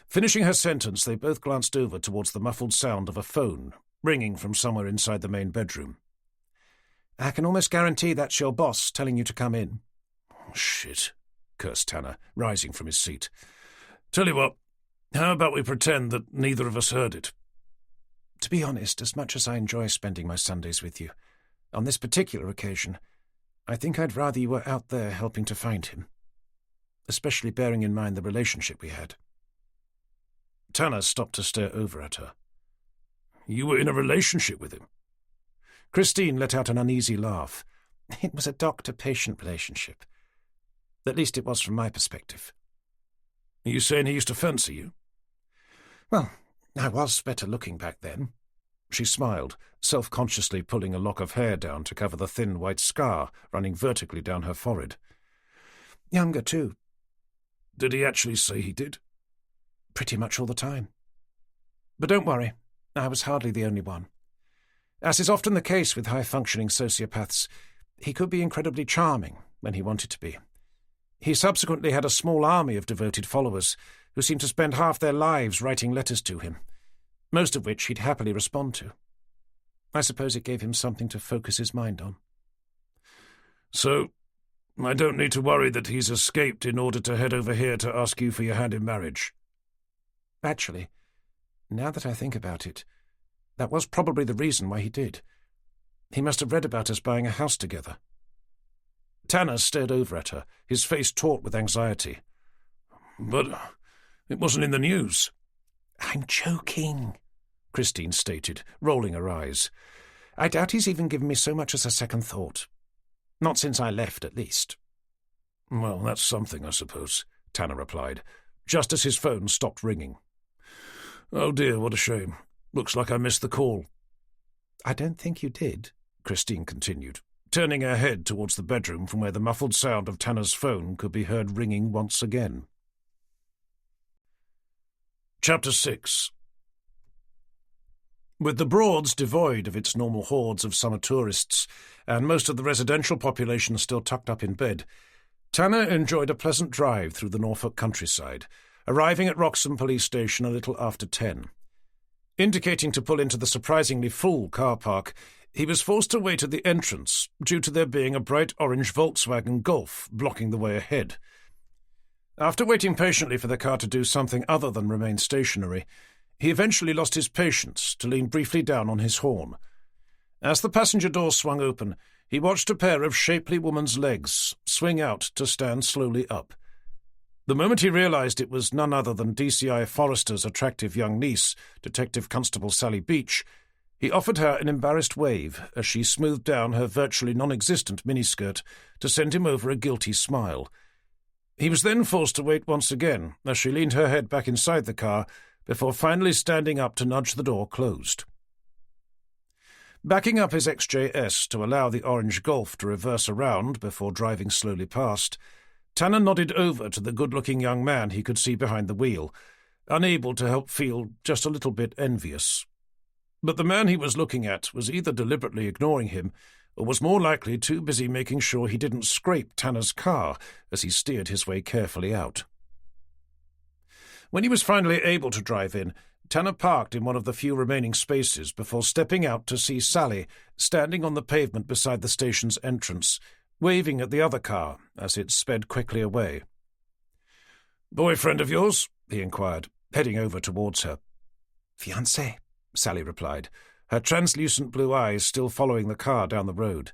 Finishing her sentence, they both glanced over towards the muffled sound of a phone ringing from somewhere inside the main bedroom. I can almost guarantee that's your boss telling you to come in. Oh, shit, cursed Tanner, rising from his seat. Tell you what, how about we pretend that neither of us heard it? To be honest, as much as I enjoy spending my Sundays with you, on this particular occasion, I think I'd rather you were out there helping to find him, especially bearing in mind the relationship we had. Tanner stopped to stare over at her. You were in a relationship with him? Christine let out an uneasy laugh. It was a doctor-patient relationship. At least it was from my perspective. Are you saying he used to fancy you? Well, I was better looking back then. She smiled, self-consciously pulling a lock of hair down to cover the thin white scar running vertically down her forehead. Younger, too. Did he actually say he did? Pretty much all the time. But don't worry, I was hardly the only one. As is often the case with high-functioning sociopaths, he could be incredibly charming when he wanted to be. He subsequently had a small army of devoted followers who seemed to spend half their lives writing letters to him, most of which he'd happily respond to. I suppose it gave him something to focus his mind on. So, I don't need to worry that he's escaped in order to head over here to ask you for your hand in marriage? Actually, now that I think about it, that was probably the reason why he did. He must have read about us buying a house together. Tanner stared over at her, his face taut with anxiety. But it wasn't in the news. I'm joking, Christine stated, rolling her eyes. I doubt he's even given me so much as a second thought. Not since I left, at least. Well, that's something, I suppose, Tanner replied, just as his phone stopped ringing. Oh dear, what a shame. Looks like I missed the call. I don't think you did, Christine continued, turning her head towards the bedroom from where the muffled sound of Tanner's phone could be heard ringing once again. Chapter 6. With the Broads devoid of its normal hordes of summer tourists, and most of the residential population still tucked up in bed, Tanner enjoyed a pleasant drive through the Norfolk countryside, arriving at Wroxham Police Station a little after 10. Indicating to pull into the surprisingly full car park, he was forced to wait at the entrance due to there being a bright orange Volkswagen Golf blocking the way ahead. After waiting patiently for the car to do something other than remain stationary, he eventually lost his patience to lean briefly down on his horn. As the passenger door swung open, he watched a pair of shapely woman's legs swing out to stand slowly up. The moment he realized it was none other than DCI Forrester's attractive young niece, Detective Constable Sally Beach, he offered her an embarrassed wave as she smoothed down her virtually non-existent miniskirt to send him over a guilty smile. He was then forced to wait once again as she leaned her head back inside the car before finally standing up to nudge the door closed. Backing up his XJS to allow the orange Golf to reverse around before driving slowly past, Tanner nodded over to the good-looking young man he could see behind the wheel, unable to help feel just a little bit envious. But the man he was looking at was either deliberately ignoring him or was more likely too busy making sure he didn't scrape Tanner's car as he steered his way carefully out. When he was finally able to drive in, Tanner parked in one of the few remaining spaces before stepping out to see Sally standing on the pavement beside the station's entrance, waving at the other car as it sped quickly away. "Boyfriend of yours?" he inquired, heading over towards her. "Fiancé," Sally replied, her translucent blue eyes still following the car down the road.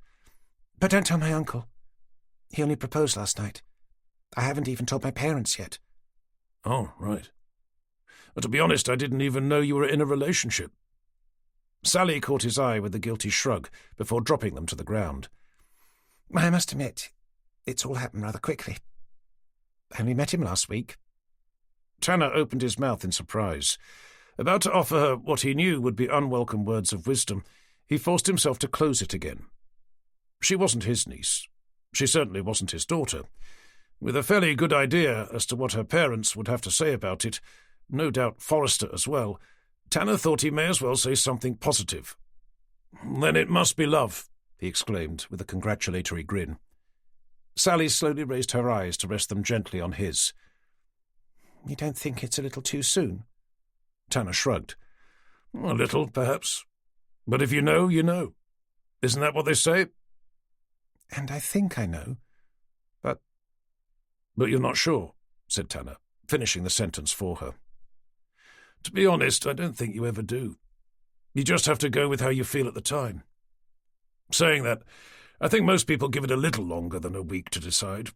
"But don't tell my uncle. He only proposed last night. I haven't even told my parents yet." "Oh, right. But to be honest, I didn't even know you were in a relationship." Sally caught his eye with a guilty shrug before dropping them to the ground. "I must admit, it's all happened rather quickly. I only met him last week." Tanner opened his mouth in surprise. About to offer her what he knew would be unwelcome words of wisdom, he forced himself to close it again. She wasn't his niece. She certainly wasn't his daughter. With a fairly good idea as to what her parents would have to say about it, no doubt Forrester as well, Tanner thought he may as well say something positive. "Then it must be love," he exclaimed with a congratulatory grin. Sally slowly raised her eyes to rest them gently on his. "You don't think it's a little too soon?" Tanner shrugged. "A little, perhaps. But if you know, you know. Isn't that what they say?" "And I think I know. But you're not sure," said Tanner, finishing the sentence for her. "To be honest, I don't think you ever do. You just have to go with how you feel at the time. Saying that, I think most people give it a little longer than a week to decide.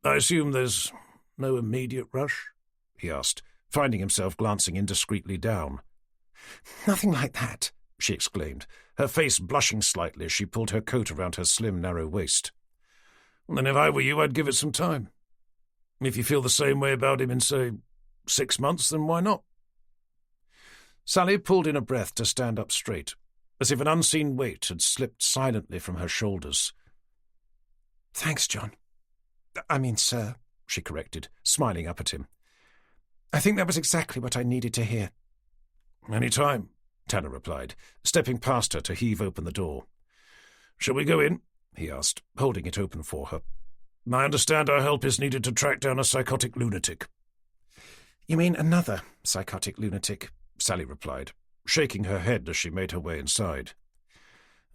I assume there's no immediate rush?" he asked, finding himself glancing indiscreetly down. "Nothing like that," she exclaimed, her face blushing slightly as she pulled her coat around her slim, narrow waist. "Then if I were you, I'd give it some time. If you feel the same way about him in, say, 6 months, then why not?" Sally pulled in a breath to stand up straight, as if an unseen weight had slipped silently from her shoulders. "Thanks, John. I mean, sir," she corrected, smiling up at him. "I think that was exactly what I needed to hear." "Any time," Tanner replied, stepping past her to heave open the door. "Shall we go in?" he asked, holding it open for her. "I understand our help is needed to track down a psychotic lunatic." "You mean another psychotic lunatic?" Sally replied, shaking her head as she made her way inside.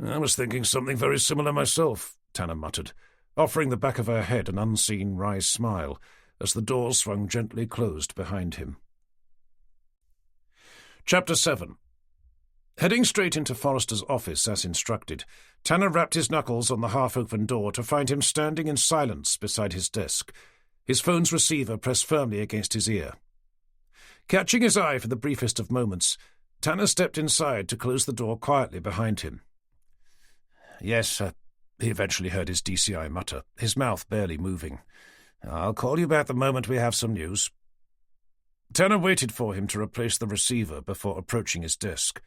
"I was thinking something very similar myself," Tanner muttered, offering the back of her head an unseen wry smile as the door swung gently closed behind him. Chapter 7. Heading straight into Forrester's office as instructed, Tanner rapped his knuckles on the half-open door to find him standing in silence beside his desk, his phone's receiver pressed firmly against his ear. Catching his eye for the briefest of moments, Tanner stepped inside to close the door quietly behind him. "Yes, he eventually heard his DCI mutter, his mouth barely moving. "I'll call you back the moment we have some news." Tanner waited for him to replace the receiver before approaching his desk.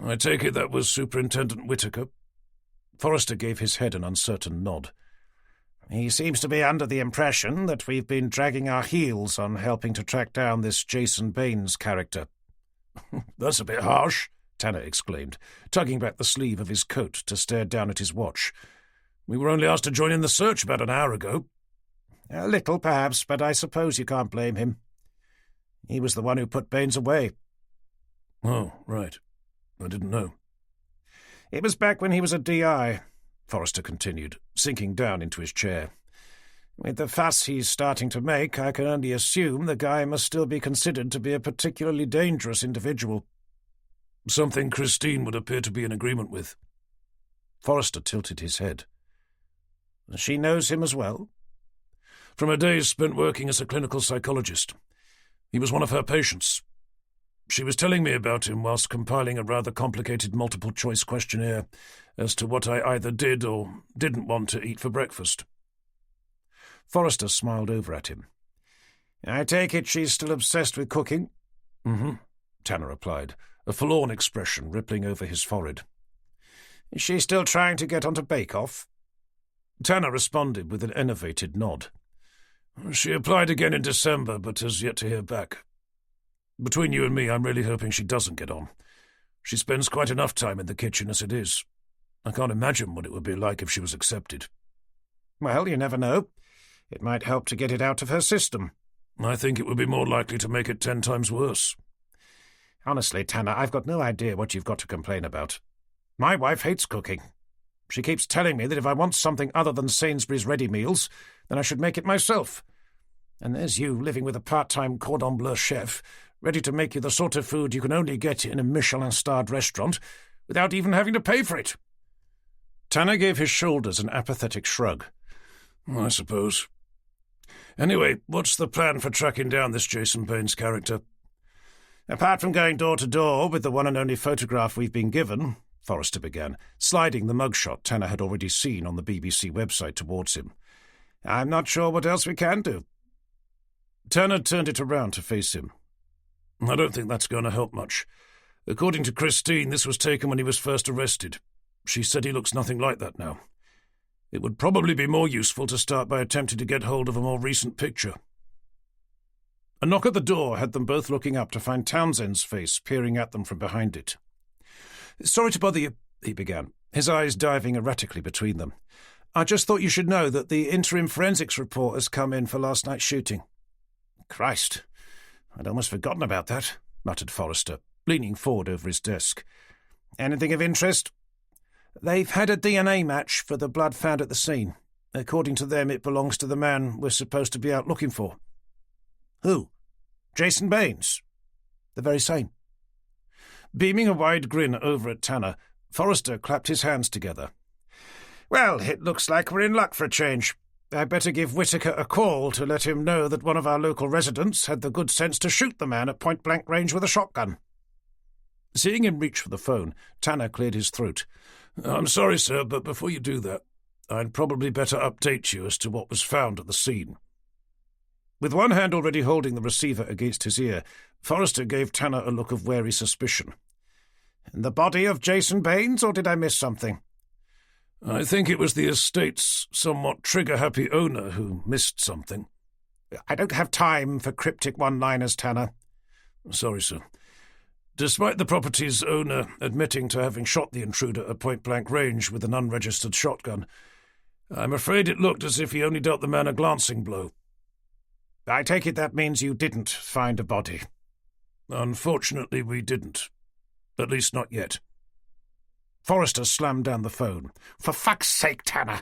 "I take it that was Superintendent Whitaker?" Forrester gave his head an uncertain nod. "He seems to be under the impression that we've been dragging our heels on helping to track down this Jason Baines character." "That's a bit harsh," Tanner exclaimed, tugging back the sleeve of his coat to stare down at his watch. "We were only asked to join in the search about an hour ago." "A little, perhaps, but I suppose you can't blame him. He was the one who put Baines away." Oh, right. I didn't know. It was back when he was a DI, Forrester continued, sinking down into his chair. With the fuss he's starting to make, I can only assume the guy must still be considered to be a particularly dangerous individual. Something Christine would appear to be in agreement with. Forrester tilted his head. She knows him as well? From her days spent working as a clinical psychologist. He was one of her patients. She was telling me about him whilst compiling a rather complicated multiple-choice questionnaire as to what I either did or didn't want to eat for breakfast. Forrester smiled over at him. I take it she's still obsessed with cooking? Mm-hmm, Tanner replied, a forlorn expression rippling over his forehead. Is she still trying to get onto Bake Off? Tanner responded with an enervated nod. She applied again in December, but has yet to hear back. Between you and me, I'm really hoping she doesn't get on. She spends quite enough time in the kitchen as it is. I can't imagine what it would be like if she was accepted. Well, you never know. It might help to get it out of her system. I think it would be more likely to make it 10 times worse. Honestly, Tanner, I've got no idea what you've got to complain about. My wife hates cooking. She keeps telling me that if I want something other than Sainsbury's ready meals, then I should make it myself. And there's you living with a part-time cordon bleu chef, ready to make you the sort of food you can only get in a Michelin-starred restaurant without even having to pay for it. Tanner gave his shoulders an apathetic shrug. I suppose. Anyway, what's the plan for tracking down this Jason Baines character? Apart from going door to door with the one and only photograph we've been given, Forrester began, sliding the mugshot Tanner had already seen on the BBC website towards him. I'm not sure what else we can do. Tanner turned it around to face him. I don't think that's going to help much. According to Christine, this was taken when he was first arrested. She said he looks nothing like that now. It would probably be more useful to start by attempting to get hold of a more recent picture. A knock at the door had them both looking up to find Townsend's face peering at them from behind it. Sorry to bother you, he began, his eyes diving erratically between them. I just thought you should know that the interim forensics report has come in for last night's shooting. Christ, I'd almost forgotten about that, muttered Forrester, leaning forward over his desk. Anything of interest? They've had a DNA match for the blood found at the scene. According to them, it belongs to the man we're supposed to be out looking for. Who? Jason Baines. The very same. Beaming a wide grin over at Tanner, Forrester clapped his hands together. Well, it looks like we're in luck for a change. I'd better give Whitaker a call to let him know that one of our local residents had the good sense to shoot the man at point-blank range with a shotgun. Seeing him reach for the phone, Tanner cleared his throat. I'm sorry, sir, but before you do that, I'd probably better update you as to what was found at the scene. With one hand already holding the receiver against his ear, Forrester gave Tanner a look of wary suspicion. The body of Jason Baines, or did I miss something? I think it was the estate's somewhat trigger-happy owner who missed something. I don't have time for cryptic one-liners, Tanner. Sorry, sir. Despite the property's owner admitting to having shot the intruder at point-blank range with an unregistered shotgun, I'm afraid it looked as if he only dealt the man a glancing blow. I take it that means you didn't find a body. Unfortunately, we didn't. At least not yet. Forrester slammed down the phone. For fuck's sake, Tanner!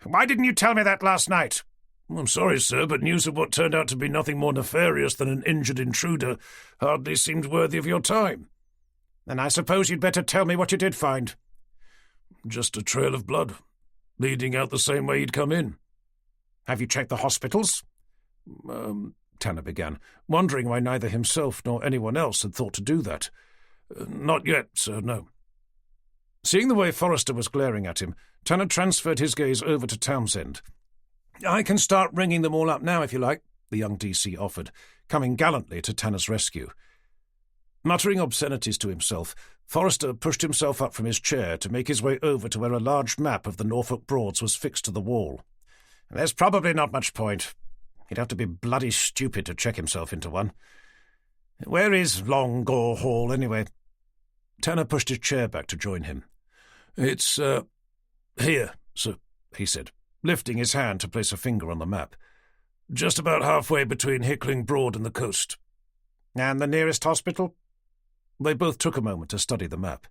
Why didn't you tell me that last night? I'm sorry, sir, but news of what turned out to be nothing more nefarious than an injured intruder hardly seemed worthy of your time. Then I suppose you'd better tell me what you did find. Just a trail of blood, leading out the same way he'd come in. Have you checked the hospitals? Tanner began, wondering why neither himself nor anyone else had thought to do that. Not yet, sir, no. Seeing the way Forrester was glaring at him, Tanner transferred his gaze over to Townsend. I can start ringing them all up now, if you like, the young DC offered, coming gallantly to Tanner's rescue. Muttering obscenities to himself, Forrester pushed himself up from his chair to make his way over to where a large map of the Norfolk Broads was fixed to the wall. There's probably not much point. He'd have to be bloody stupid to check himself into one. Where is Long Gore Hall, anyway? Tanner pushed his chair back to join him. It's, here, sir, he said, lifting his hand to place a finger on the map. Just about halfway between Hickling Broad and the coast. And the nearest hospital? They both took a moment to study the map.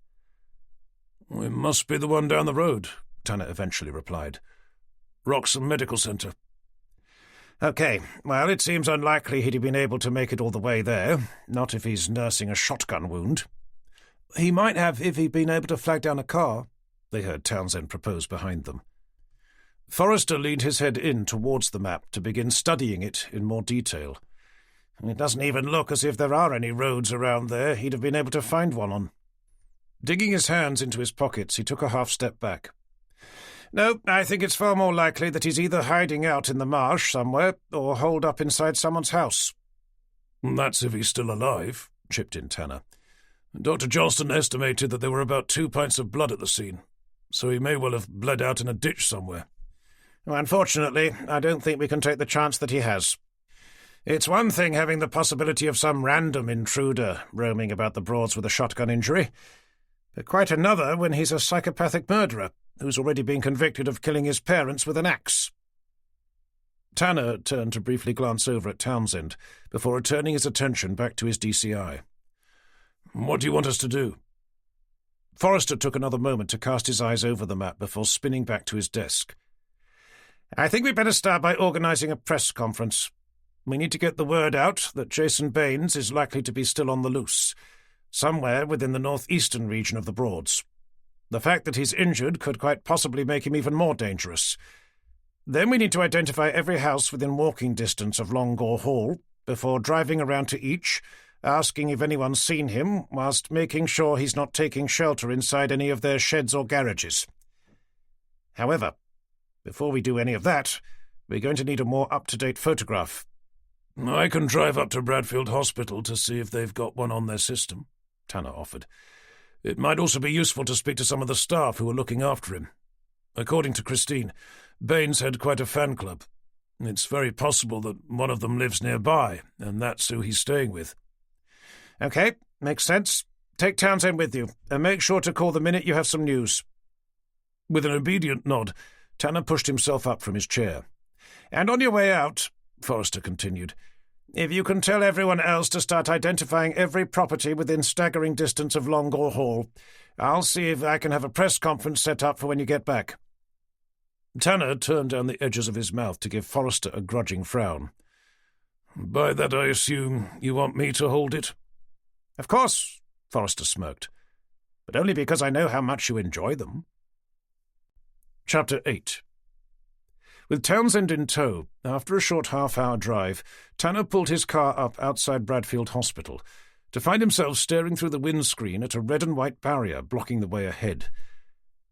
"It must be the one down the road," Tanner eventually replied. "Wroxham Medical Centre." "OK, well, it seems unlikely he'd have been able to make it all the way there, not if he's nursing a shotgun wound." "He might have if he'd been able to flag down a car," they heard Townsend propose behind them. Forrester leaned his head in towards the map to begin studying it in more detail. "It doesn't even look as if there are any roads around there he'd have been able to find one on." Digging his hands into his pockets, he took a half-step back. "No, I think it's far more likely that he's either hiding out in the marsh somewhere or holed up inside someone's house." "That's if he's still alive," chipped in Tanner. "Dr. Johnston estimated that there were about 2 pints of blood at the scene, so he may well have bled out in a ditch somewhere." "Well, unfortunately, I don't think we can take the chance that he has. It's one thing having the possibility of some random intruder roaming about the Broads with a shotgun injury, but quite another when he's a psychopathic murderer who's already been convicted of killing his parents with an axe." Tanner turned to briefly glance over at Townsend before returning his attention back to his DCI. "What do you want us to do?" Forrester took another moment to cast his eyes over the map before spinning back to his desk. "I think we'd better start by organising a press conference. We need to get the word out that Jason Baines is likely to be still on the loose, somewhere within the northeastern region of the Broads. The fact that he's injured could quite possibly make him even more dangerous. Then we need to identify every house within walking distance of Longore Hall before driving around to each, asking if anyone's seen him, whilst making sure he's not taking shelter inside any of their sheds or garages. However, before we do any of that, we're going to need a more up-to-date photograph." "I can drive up to Bradfield Hospital to see if they've got one on their system," Tanner offered. "It might also be useful to speak to some of the staff who are looking after him. According to Christine, Baines had quite a fan club. It's very possible that one of them lives nearby, and that's who he's staying with." "OK, makes sense. Take Townsend with you, and make sure to call the minute you have some news." With an obedient nod, Tanner pushed himself up from his chair. "And on your way out," Forrester continued, "if you can tell everyone else to start identifying every property within staggering distance of Longore Hall, I'll see if I can have a press conference set up for when you get back." Tanner turned down the edges of his mouth to give Forrester a grudging frown. "By that I assume you want me to hold it?" "Of course," Forrester smirked, "but only because I know how much you enjoy them." Chapter 8. With Townsend in tow, after a short half-hour drive, Tanner pulled his car up outside Bradfield Hospital to find himself staring through the windscreen at a red and white barrier blocking the way ahead.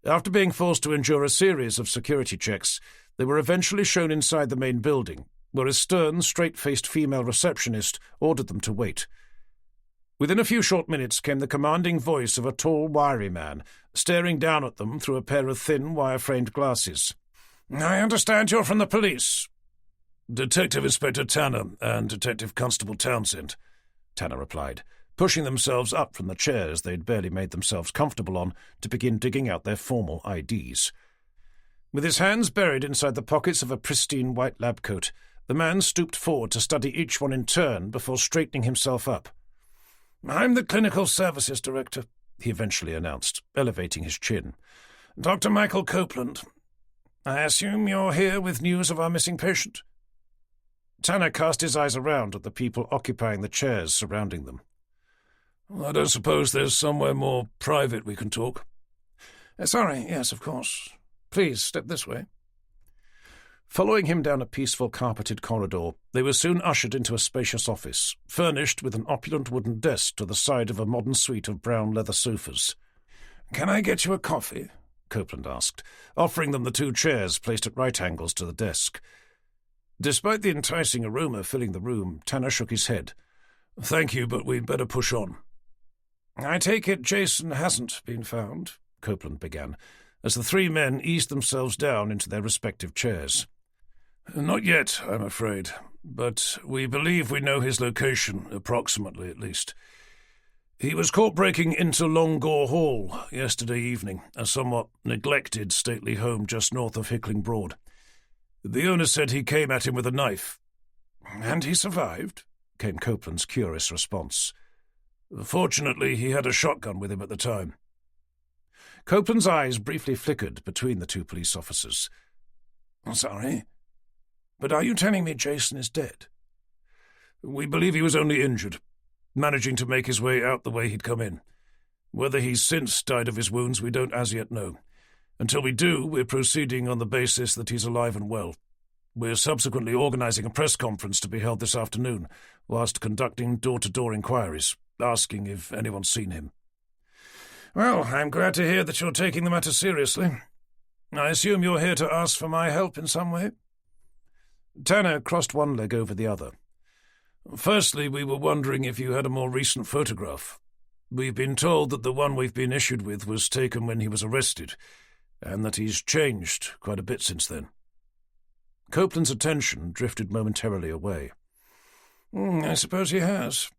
After being forced to endure a series of security checks, they were eventually shown inside the main building, where a stern, straight-faced female receptionist ordered them to wait. Within a few short minutes came the commanding voice of a tall, wiry man, staring down at them through a pair of thin, wire-framed glasses. "I understand you're from the police." "Detective Inspector Tanner and Detective Constable Townsend," Tanner replied, pushing themselves up from the chairs they'd barely made themselves comfortable on to begin digging out their formal IDs. With his hands buried inside the pockets of a pristine white lab coat, the man stooped forward to study each one in turn before straightening himself up. "I'm the Clinical Services Director," he eventually announced, elevating his chin. "Dr. Michael Copeland. I assume you're here with news of our missing patient?" Tanner cast his eyes around at the people occupying the chairs surrounding them. "I don't suppose there's somewhere more private we can talk?" "Sorry, yes, of course. Please, step this way." Following him down a peaceful carpeted corridor, they were soon ushered into a spacious office, furnished with an opulent wooden desk to the side of a modern suite of brown leather sofas. "Can I get you a coffee?" Copeland asked, offering them the 2 chairs placed at right angles to the desk. Despite the enticing aroma filling the room, Tanner shook his head. "Thank you, but we'd better push on." "I take it Jason hasn't been found," Copeland began, as the 3 men eased themselves down into their respective chairs. "Not yet, I'm afraid, but we believe we know his location, approximately at least. He was caught breaking into Longore Hall yesterday evening, a somewhat neglected stately home just north of Hickling Broad. The owner said he came at him with a knife." "And he survived?" came Copeland's curious response. Fortunately, he had a shotgun with him at the time. Copeland's eyes briefly flickered between the two police officers. Sorry, but are you telling me Jason is dead? We believe he was only injured, managing to make his way out the way he'd come in. Whether he's since died of his wounds, we don't as yet know. Until we do, we're proceeding on the basis that he's alive and well. We're subsequently organising a press conference to be held this afternoon, whilst conducting door-to-door inquiries, asking if anyone's seen him. Well, I'm glad to hear that you're taking the matter seriously. I assume you're here to ask for my help in some way? Tanner crossed one leg over the other. Firstly, we were wondering if you had a more recent photograph. We've been told that the one we've been issued with was taken when he was arrested, and that he's changed quite a bit since then. Copeland's attention drifted momentarily away. I suppose he has.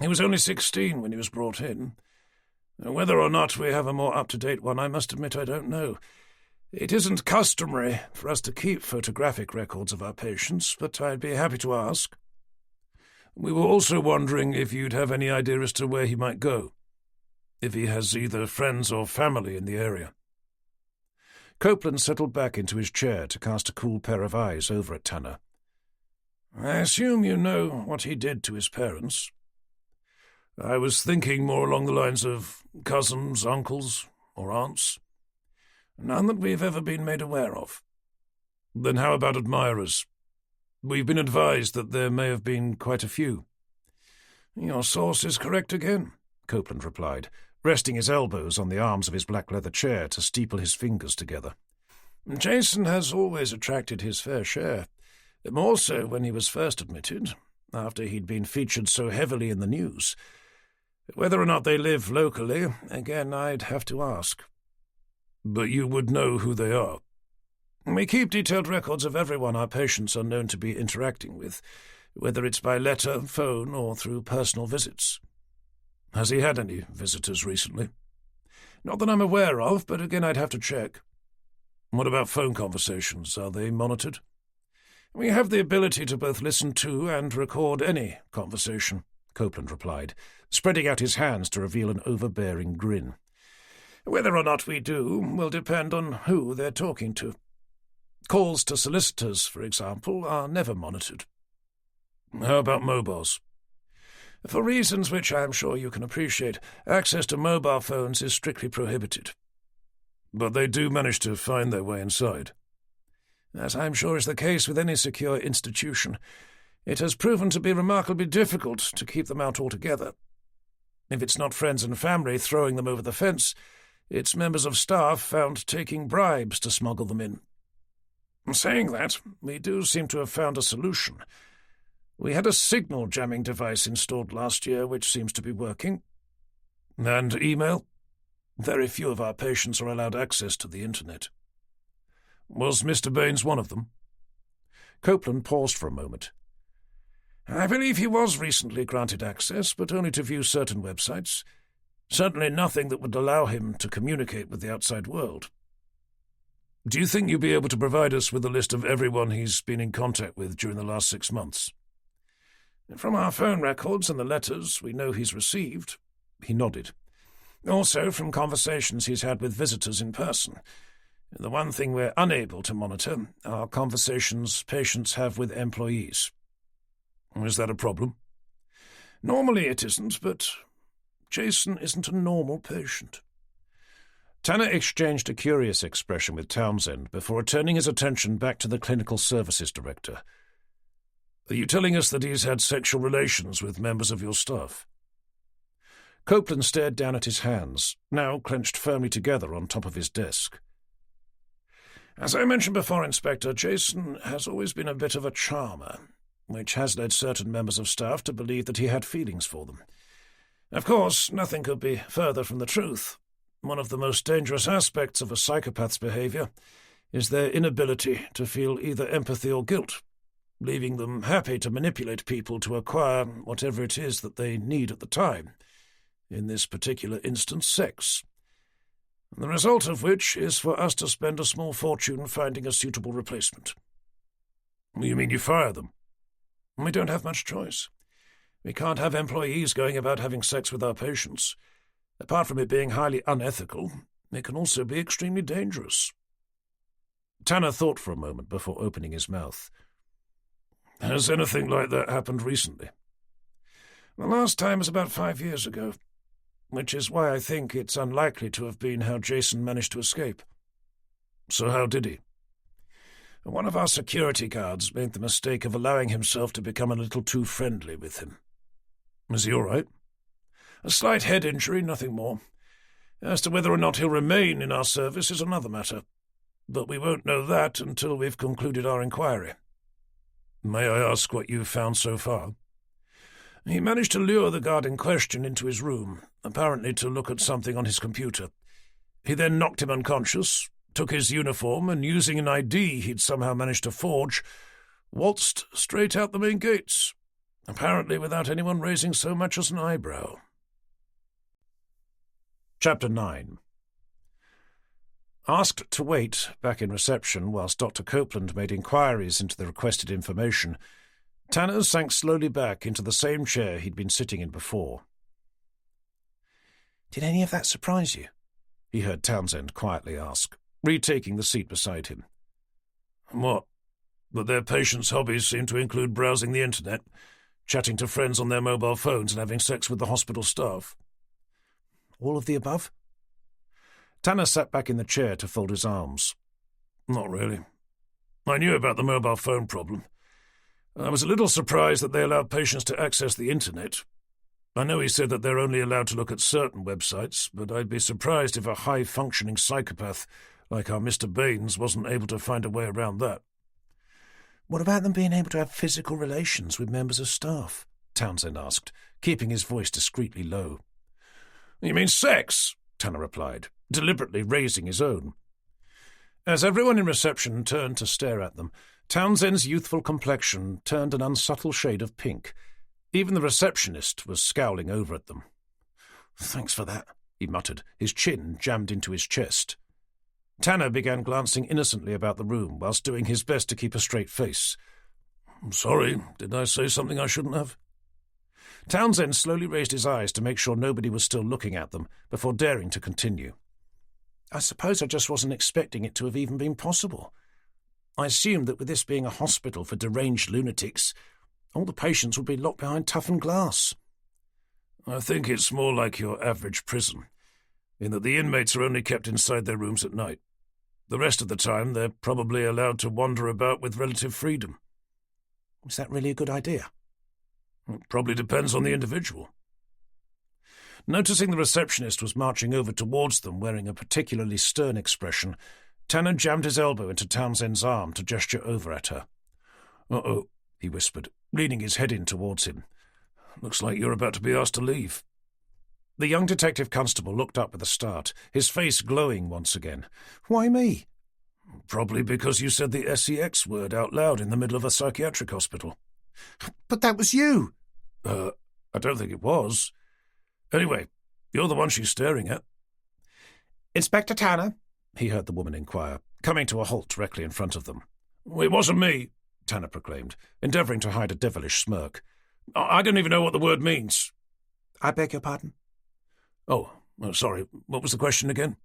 He was only 16 when he was brought in. Whether or not we have a more up-to-date one, I must admit I don't know. It isn't customary for us to keep photographic records of our patients, but I'd be happy to ask. We were also wondering if you'd have any idea as to where he might go, if he has either friends or family in the area. Copeland settled back into his chair to cast a cool pair of eyes over at Tanner. I assume you know what he did to his parents. I was thinking more along the lines of cousins, uncles, or aunts. None that we've ever been made aware of. Then how about admirers? We've been advised that there may have been quite a few. Your source is correct again, Copeland replied, resting his elbows on the arms of his black leather chair to steeple his fingers together. Jason has always attracted his fair share, more so when he was first admitted, after he'd been featured so heavily in the news. Whether or not they live locally, again, I'd have to ask. But you would know who they are? We keep detailed records of everyone our patients are known to be interacting with, whether it's by letter, phone, or through personal visits. Has he had any visitors recently? Not that I'm aware of, but again I'd have to check. What about phone conversations? Are they monitored? We have the ability to both listen to and record any conversation, Copeland replied, spreading out his hands to reveal an overbearing grin. Whether or not we do will depend on who they're talking to. Calls to solicitors, for example, are never monitored. How about mobiles? For reasons which I am sure you can appreciate, access to mobile phones is strictly prohibited. But they do manage to find their way inside. As I'm sure is the case with any secure institution, it has proven to be remarkably difficult to keep them out altogether. If it's not friends and family throwing them over the fence, it's members of staff found taking bribes to smuggle them in. Saying that, we do seem to have found a solution. We had a signal jamming device installed last year which seems to be working. And email? Very few of our patients are allowed access to the internet. Was Mr. Baines one of them? Copeland paused for a moment. I believe he was recently granted access, but only to view certain websites. Certainly nothing that would allow him to communicate with the outside world. Do you think you'll be able to provide us with a list of everyone he's been in contact with during the last 6 months? From our phone records and the letters we know he's received. He nodded. Also from conversations he's had with visitors in person. The one thing we're unable to monitor are conversations patients have with employees. Is that a problem? Normally it isn't, but Jason isn't a normal patient. Tanner exchanged a curious expression with Townsend before turning his attention back to the clinical services director. Are you telling us that he's had sexual relations with members of your staff? Copeland stared down at his hands, now clenched firmly together on top of his desk. As I mentioned before, Inspector, Jason has always been a bit of a charmer, which has led certain members of staff to believe that he had feelings for them. Of course, nothing could be further from the truth. One of the most dangerous aspects of a psychopath's behavior is their inability to feel either empathy or guilt, leaving them happy to manipulate people to acquire whatever it is that they need at the time, in this particular instance, sex. The result of which is for us to spend a small fortune finding a suitable replacement. You mean you fire them? We don't have much choice. We can't have employees going about having sex with our patients. Apart from it being highly unethical, it can also be extremely dangerous." Tanner thought for a moment before opening his mouth. "Has anything like that happened recently?" "The last time was about 5 years ago, which is why I think it's unlikely to have been how Jason managed to escape." "So how did he?" "One of our security guards made the mistake of allowing himself to become a little too friendly with him." "Is he all right?" "A slight head injury, nothing more. As to whether or not he'll remain in our service is another matter, but we won't know that until we've concluded our inquiry." "May I ask what you've found so far?" "He managed to lure the guard in question into his room, apparently to look at something on his computer. He then knocked him unconscious, took his uniform, and using an ID he'd somehow managed to forge, waltzed straight out the main gates, apparently without anyone raising so much as an eyebrow." Chapter 9. Asked to wait back in reception whilst Dr. Copeland made inquiries into the requested information, Tanner sank slowly back into the same chair he'd been sitting in before. "Did any of that surprise you?" he heard Townsend quietly ask, retaking the seat beside him. "What? That their patients' hobbies seem to include browsing the internet, chatting to friends on their mobile phones, and having sex with the hospital staff?" "All of the above?" Tanner sat back in the chair to fold his arms. "Not really. I knew about the mobile phone problem. I was a little surprised that they allowed patients to access the internet. I know he said that they're only allowed to look at certain websites, but I'd be surprised if a high-functioning psychopath like our Mr. Baines wasn't able to find a way around that." "What about them being able to have physical relations with members of staff?" Townsend asked, keeping his voice discreetly low. "You mean sex?" Tanner replied, deliberately raising his own. As everyone in reception turned to stare at them, Townsend's youthful complexion turned an unsubtle shade of pink. Even the receptionist was scowling over at them. "Thanks for that," he muttered, his chin jammed into his chest. Tanner began glancing innocently about the room whilst doing his best to keep a straight face. "Sorry, did I say something I shouldn't have?" Townsend slowly raised his eyes to make sure nobody was still looking at them before daring to continue. "I suppose I just wasn't expecting it to have even been possible. I assumed that with this being a hospital for deranged lunatics, all the patients would be locked behind toughened glass." "I think it's more like your average prison, in that the inmates are only kept inside their rooms at night. The rest of the time they're probably allowed to wander about with relative freedom." "Is that really a good idea?" "It probably depends on the individual." Noticing the receptionist was marching over towards them wearing a particularly stern expression, Tanner jammed his elbow into Townsend's arm to gesture over at her. "Uh-oh," he whispered, leaning his head in towards him. "Looks like you're about to be asked to leave." The young detective constable looked up with a start, his face glowing once again. "Why me?" "Probably because you said the SEX word out loud in the middle of a psychiatric hospital." "But that was you!" I don't think it was. Anyway, you're the one she's staring at." "Inspector Tanner?" he heard the woman inquire, coming to a halt directly in front of them. "It wasn't me," Tanner proclaimed, endeavouring to hide a devilish smirk. "I don't even know what the word means." "I beg your pardon?" Oh, sorry. What was the question again?"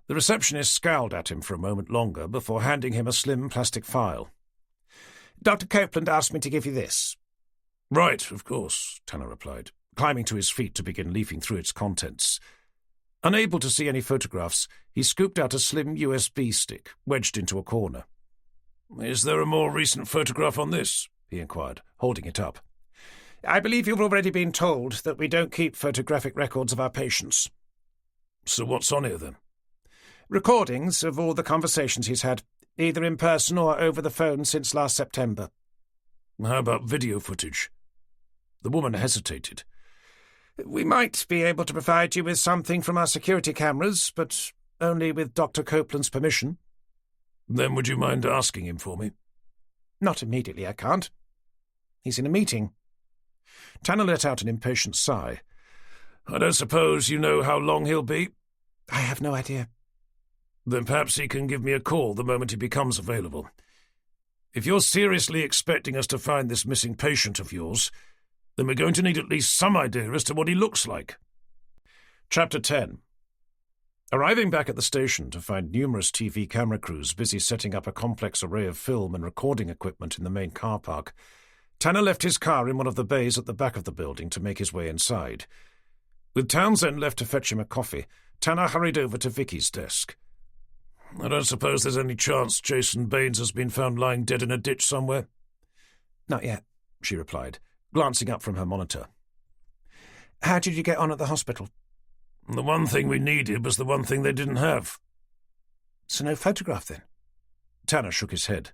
The receptionist scowled at him for a moment longer before handing him a slim plastic file. "Dr. Copeland asked me to give you this." "Right, of course," Tanner replied, climbing to his feet to begin leafing through its contents. Unable to see any photographs, he scooped out a slim USB stick, wedged into a corner. "Is there a more recent photograph on this?" he inquired, holding it up. "I believe you've already been told that we don't keep photographic records of our patients." "So what's on here, then?" "Recordings of all the conversations he's had, either in person or over the phone since last September." "How about video footage?" The woman hesitated. "We might be able to provide you with something from our security cameras, but only with Dr. Copeland's permission." "Then would you mind asking him for me?" "Not immediately, I can't. He's in a meeting." Tanner let out an impatient sigh. "I don't suppose you know how long he'll be?" "I have no idea." "Then perhaps he can give me a call the moment he becomes available. If you're seriously expecting us to find this missing patient of yours, then we're going to need at least some idea as to what he looks like. Chapter 10. Arriving back at the station to find numerous TV camera crews busy setting up a complex array of film and recording equipment in the main car park, Tanner left his car in one of the bays at the back of the building to make his way inside. With Townsend left to fetch him a coffee, Tanner hurried over to Vicky's desk. I don't suppose there's any chance Jason Baines has been found lying dead in a ditch somewhere? Not yet, she replied, glancing up from her monitor. How did you get on at the hospital? The one thing we needed was the one thing they didn't have. So no photograph, then? Tanner shook his head.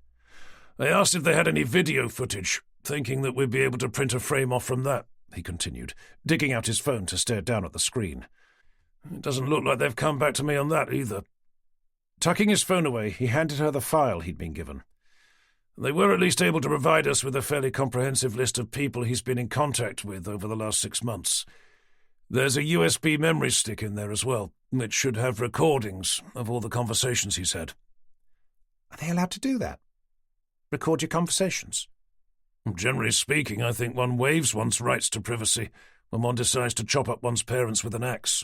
I asked if they had any video footage, thinking that we'd be able to print a frame off from that, he continued, digging out his phone to stare down at the screen. It doesn't look like they've come back to me on that either. Tucking his phone away, he handed her the file he'd been given. They were at least able to provide us with a fairly comprehensive list of people he's been in contact with over the last 6 months. There's a USB memory stick in there as well, which should have recordings of all the conversations he's had. Are they allowed to do that? Record your conversations? Generally speaking, I think one waives one's rights to privacy when one decides to chop up one's parents with an axe.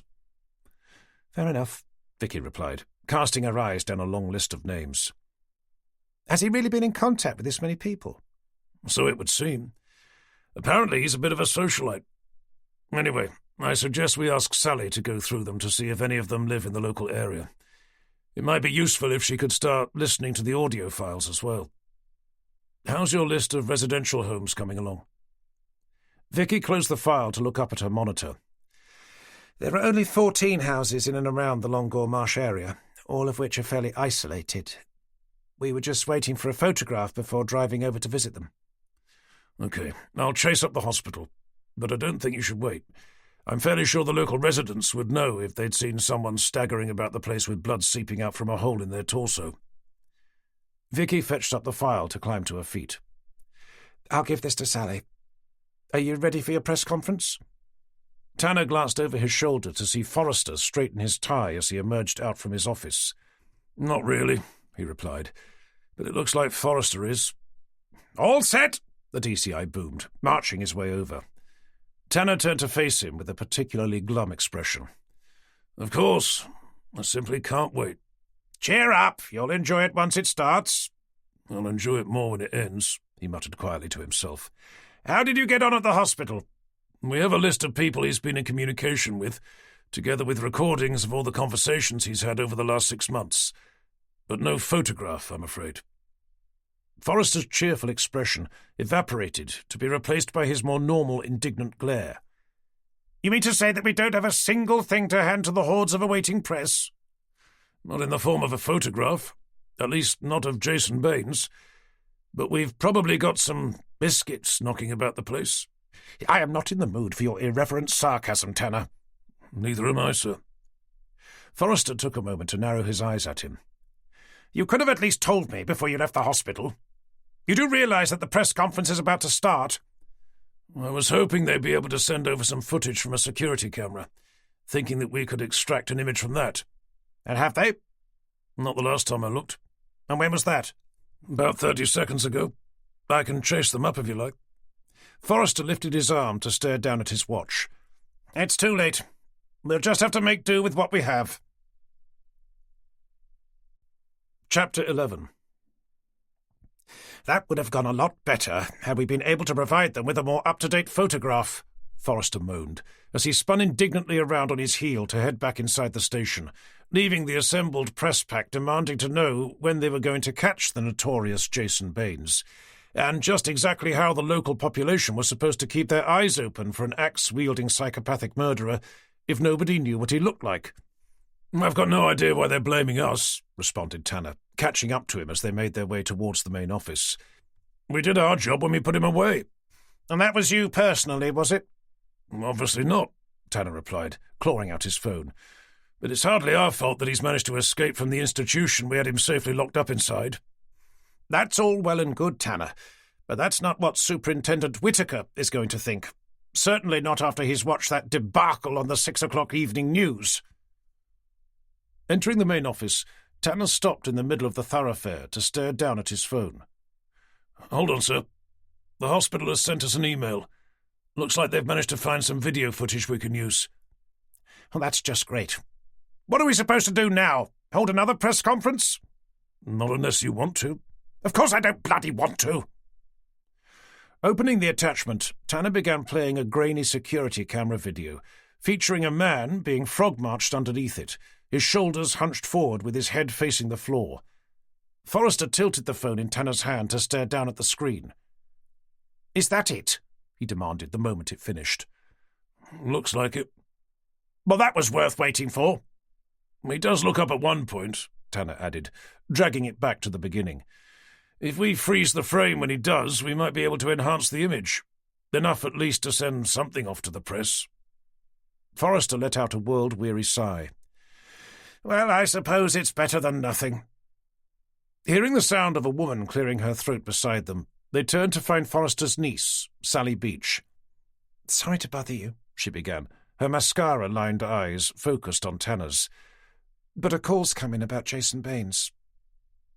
Fair enough, Vicky replied, casting her eyes down a long list of names. Has he really been in contact with this many people? So it would seem. Apparently he's a bit of a socialite. Anyway, I suggest we ask Sally to go through them to see if any of them live in the local area. It might be useful if she could start listening to the audio files as well. How's your list of residential homes coming along? Vicky closed the file to look up at her monitor. There are only 14 houses in and around the Longore Marsh area, all of which are fairly isolated. We were just waiting for a photograph before driving over to visit them. Okay, I'll chase up the hospital, but I don't think you should wait. I'm fairly sure the local residents would know if they'd seen someone staggering about the place with blood seeping out from a hole in their torso. Vicky fetched up the file to climb to her feet. I'll give this to Sally. Are you ready for your press conference? Tanner glanced over his shoulder to see Forrester straighten his tie as he emerged out from his office. Not really, he replied, but it looks like Forrester is. All set, the DCI boomed, marching his way over. Tanner turned to face him with a particularly glum expression. Of course. I simply can't wait. Cheer up. You'll enjoy it once it starts. I'll enjoy it more when it ends, he muttered quietly to himself. How did you get on at the hospital? We have a list of people he's been in communication with, together with recordings of all the conversations he's had over the last 6 months. But no photograph, I'm afraid. Forrester's cheerful expression evaporated to be replaced by his more normal, indignant glare. You mean to say that we don't have a single thing to hand to the hordes of awaiting press? Not in the form of a photograph, at least not of Jason Baines. But we've probably got some biscuits knocking about the place. I am not in the mood for your irreverent sarcasm, Tanner. Neither am I, sir. Forrester took a moment to narrow his eyes at him. You could have at least told me before you left the hospital. You do realize that the press conference is about to start? I was hoping they'd be able to send over some footage from a security camera, thinking that we could extract an image from that. And have they? Not the last time I looked. And when was that? About 30 seconds ago. I can chase them up if you like. Forrester lifted his arm to stare down at his watch. It's too late. We'll just have to make do with what we have. Chapter 11. That would have gone a lot better had we been able to provide them with a more up-to-date photograph, Forrester moaned, as he spun indignantly around on his heel to head back inside the station, leaving the assembled press pack demanding to know when they were going to catch the notorious Jason Baines, and just exactly how the local population was supposed to keep their eyes open for an axe-wielding psychopathic murderer if nobody knew what he looked like. I've got no idea why they're blaming us, responded Tanner, catching up to him as they made their way towards the main office. We did our job when we put him away. And that was you personally, was it? Obviously not, Tanner replied, clawing out his phone. But it's hardly our fault that he's managed to escape from the institution we had him safely locked up inside. That's all well and good, Tanner, but that's not what Superintendent Whitaker is going to think. Certainly not after he's watched that debacle on the 6 o'clock evening news. Entering the main office, Tanner stopped in the middle of the thoroughfare to stare down at his phone. Hold on, sir. The hospital has sent us an email. Looks like they've managed to find some video footage we can use. Well, that's just great. What are we supposed to do now? Hold another press conference? Not unless you want to. Of course I don't bloody want to. Opening the attachment, Tanner began playing a grainy security camera video, featuring a man being frog-marched underneath it, his shoulders hunched forward with his head facing the floor. Forrester tilted the phone in Tanner's hand to stare down at the screen. "Is that it?" he demanded the moment it finished. Looks like it. Well, that was worth waiting for. He does look up at one point, Tanner added, dragging it back to the beginning. If we freeze the frame when he does, we might be able to enhance the image. Enough at least to send something off to the press. Forrester let out a world-weary sigh. Well, I suppose it's better than nothing. Hearing the sound of a woman clearing her throat beside them, they turned to find Forrester's niece, Sally Beach. "Sorry to bother you," she began, her mascara-lined eyes focused on Tanner's. "But a call's come in about Jason Baines."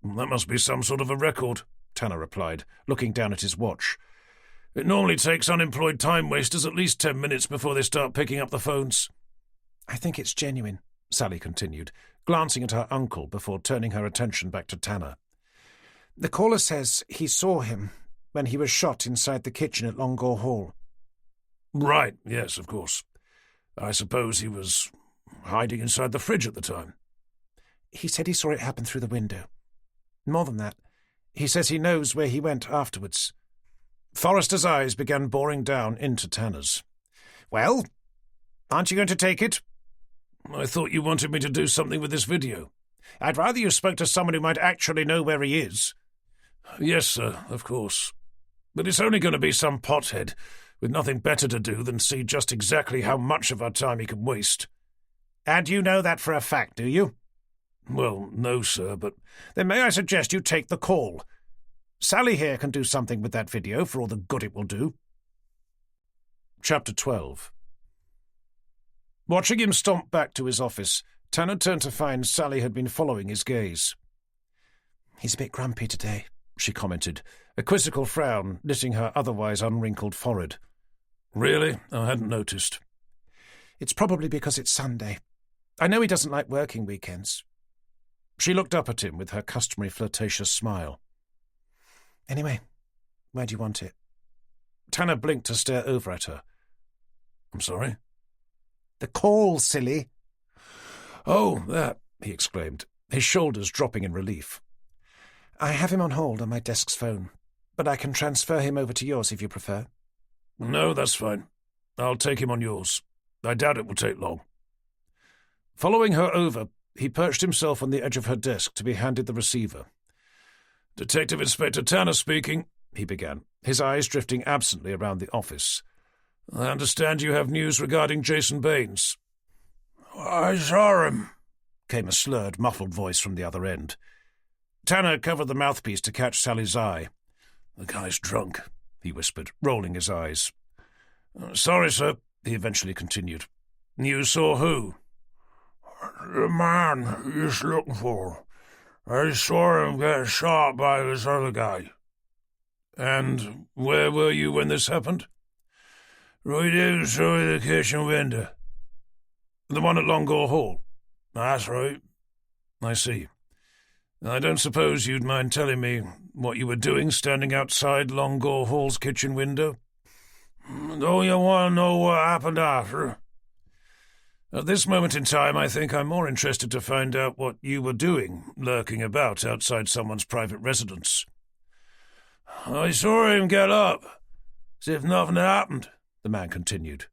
"That must be some sort of a record," Tanner replied, looking down at his watch. "It normally takes unemployed time wasters at least 10 minutes before they start picking up the phones." "I think it's genuine," Sally continued, glancing at her uncle before turning her attention back to Tanner. "The caller says he saw him when he was shot inside the kitchen at Longore Hall." "Right, yes, of course. I suppose he was hiding inside the fridge at the time." "He said he saw it happen through the window. More than that, he says he knows where he went afterwards." Forrester's eyes began boring down into Tanner's. "Well, aren't you going to take it?" "I thought you wanted me to do something with this video." "I'd rather you spoke to someone who might actually know where he is." "Yes, sir, of course. But it's only going to be some pothead with nothing better to do than see just exactly how much of our time he can waste." "And you know that for a fact, do you?" "Well, no, sir, but—" "Then may I suggest you take the call? Sally here can do something with that video for all the good it will do." Chapter 12. Watching him stomp back to his office, Tanner turned to find Sally had been following his gaze. "He's a bit grumpy today," she commented, a quizzical frown knitting her otherwise unwrinkled forehead. "Really? I hadn't noticed." "It's probably because it's Sunday. I know he doesn't like working weekends." She looked up at him with her customary flirtatious smile. "Anyway, where do you want it?" Tanner blinked to stare over at her. "I'm sorry?" "The call, silly." "Oh, that," he exclaimed, his shoulders dropping in relief. "I have him on hold on my desk's phone, but I can transfer him over to yours if you prefer." "No, that's fine. I'll take him on yours. I doubt it will take long." Following her over, he perched himself on the edge of her desk to be handed the receiver. "Detective Inspector Tanner speaking," he began, his eyes drifting absently around the office. "I understand you have news regarding Jason Baines." "I saw him," came a slurred, muffled voice from the other end. Tanner covered the mouthpiece to catch Sally's eye. "The guy's drunk," he whispered, rolling his eyes. "Sorry, sir," he eventually continued. "You saw who?" "The man he's looking for. I saw him get shot by this other guy." "And where were you when this happened?" "Right out through the kitchen window." "The one at Longore Hall?" "That's right." "I see. I don't suppose you'd mind telling me what you were doing standing outside Longore Hall's kitchen window?" "Don't you want to know what happened after?" "At this moment in time, I think I'm more interested to find out what you were doing, lurking about outside someone's private residence." "I saw him get up, as if nothing had happened," the man continued.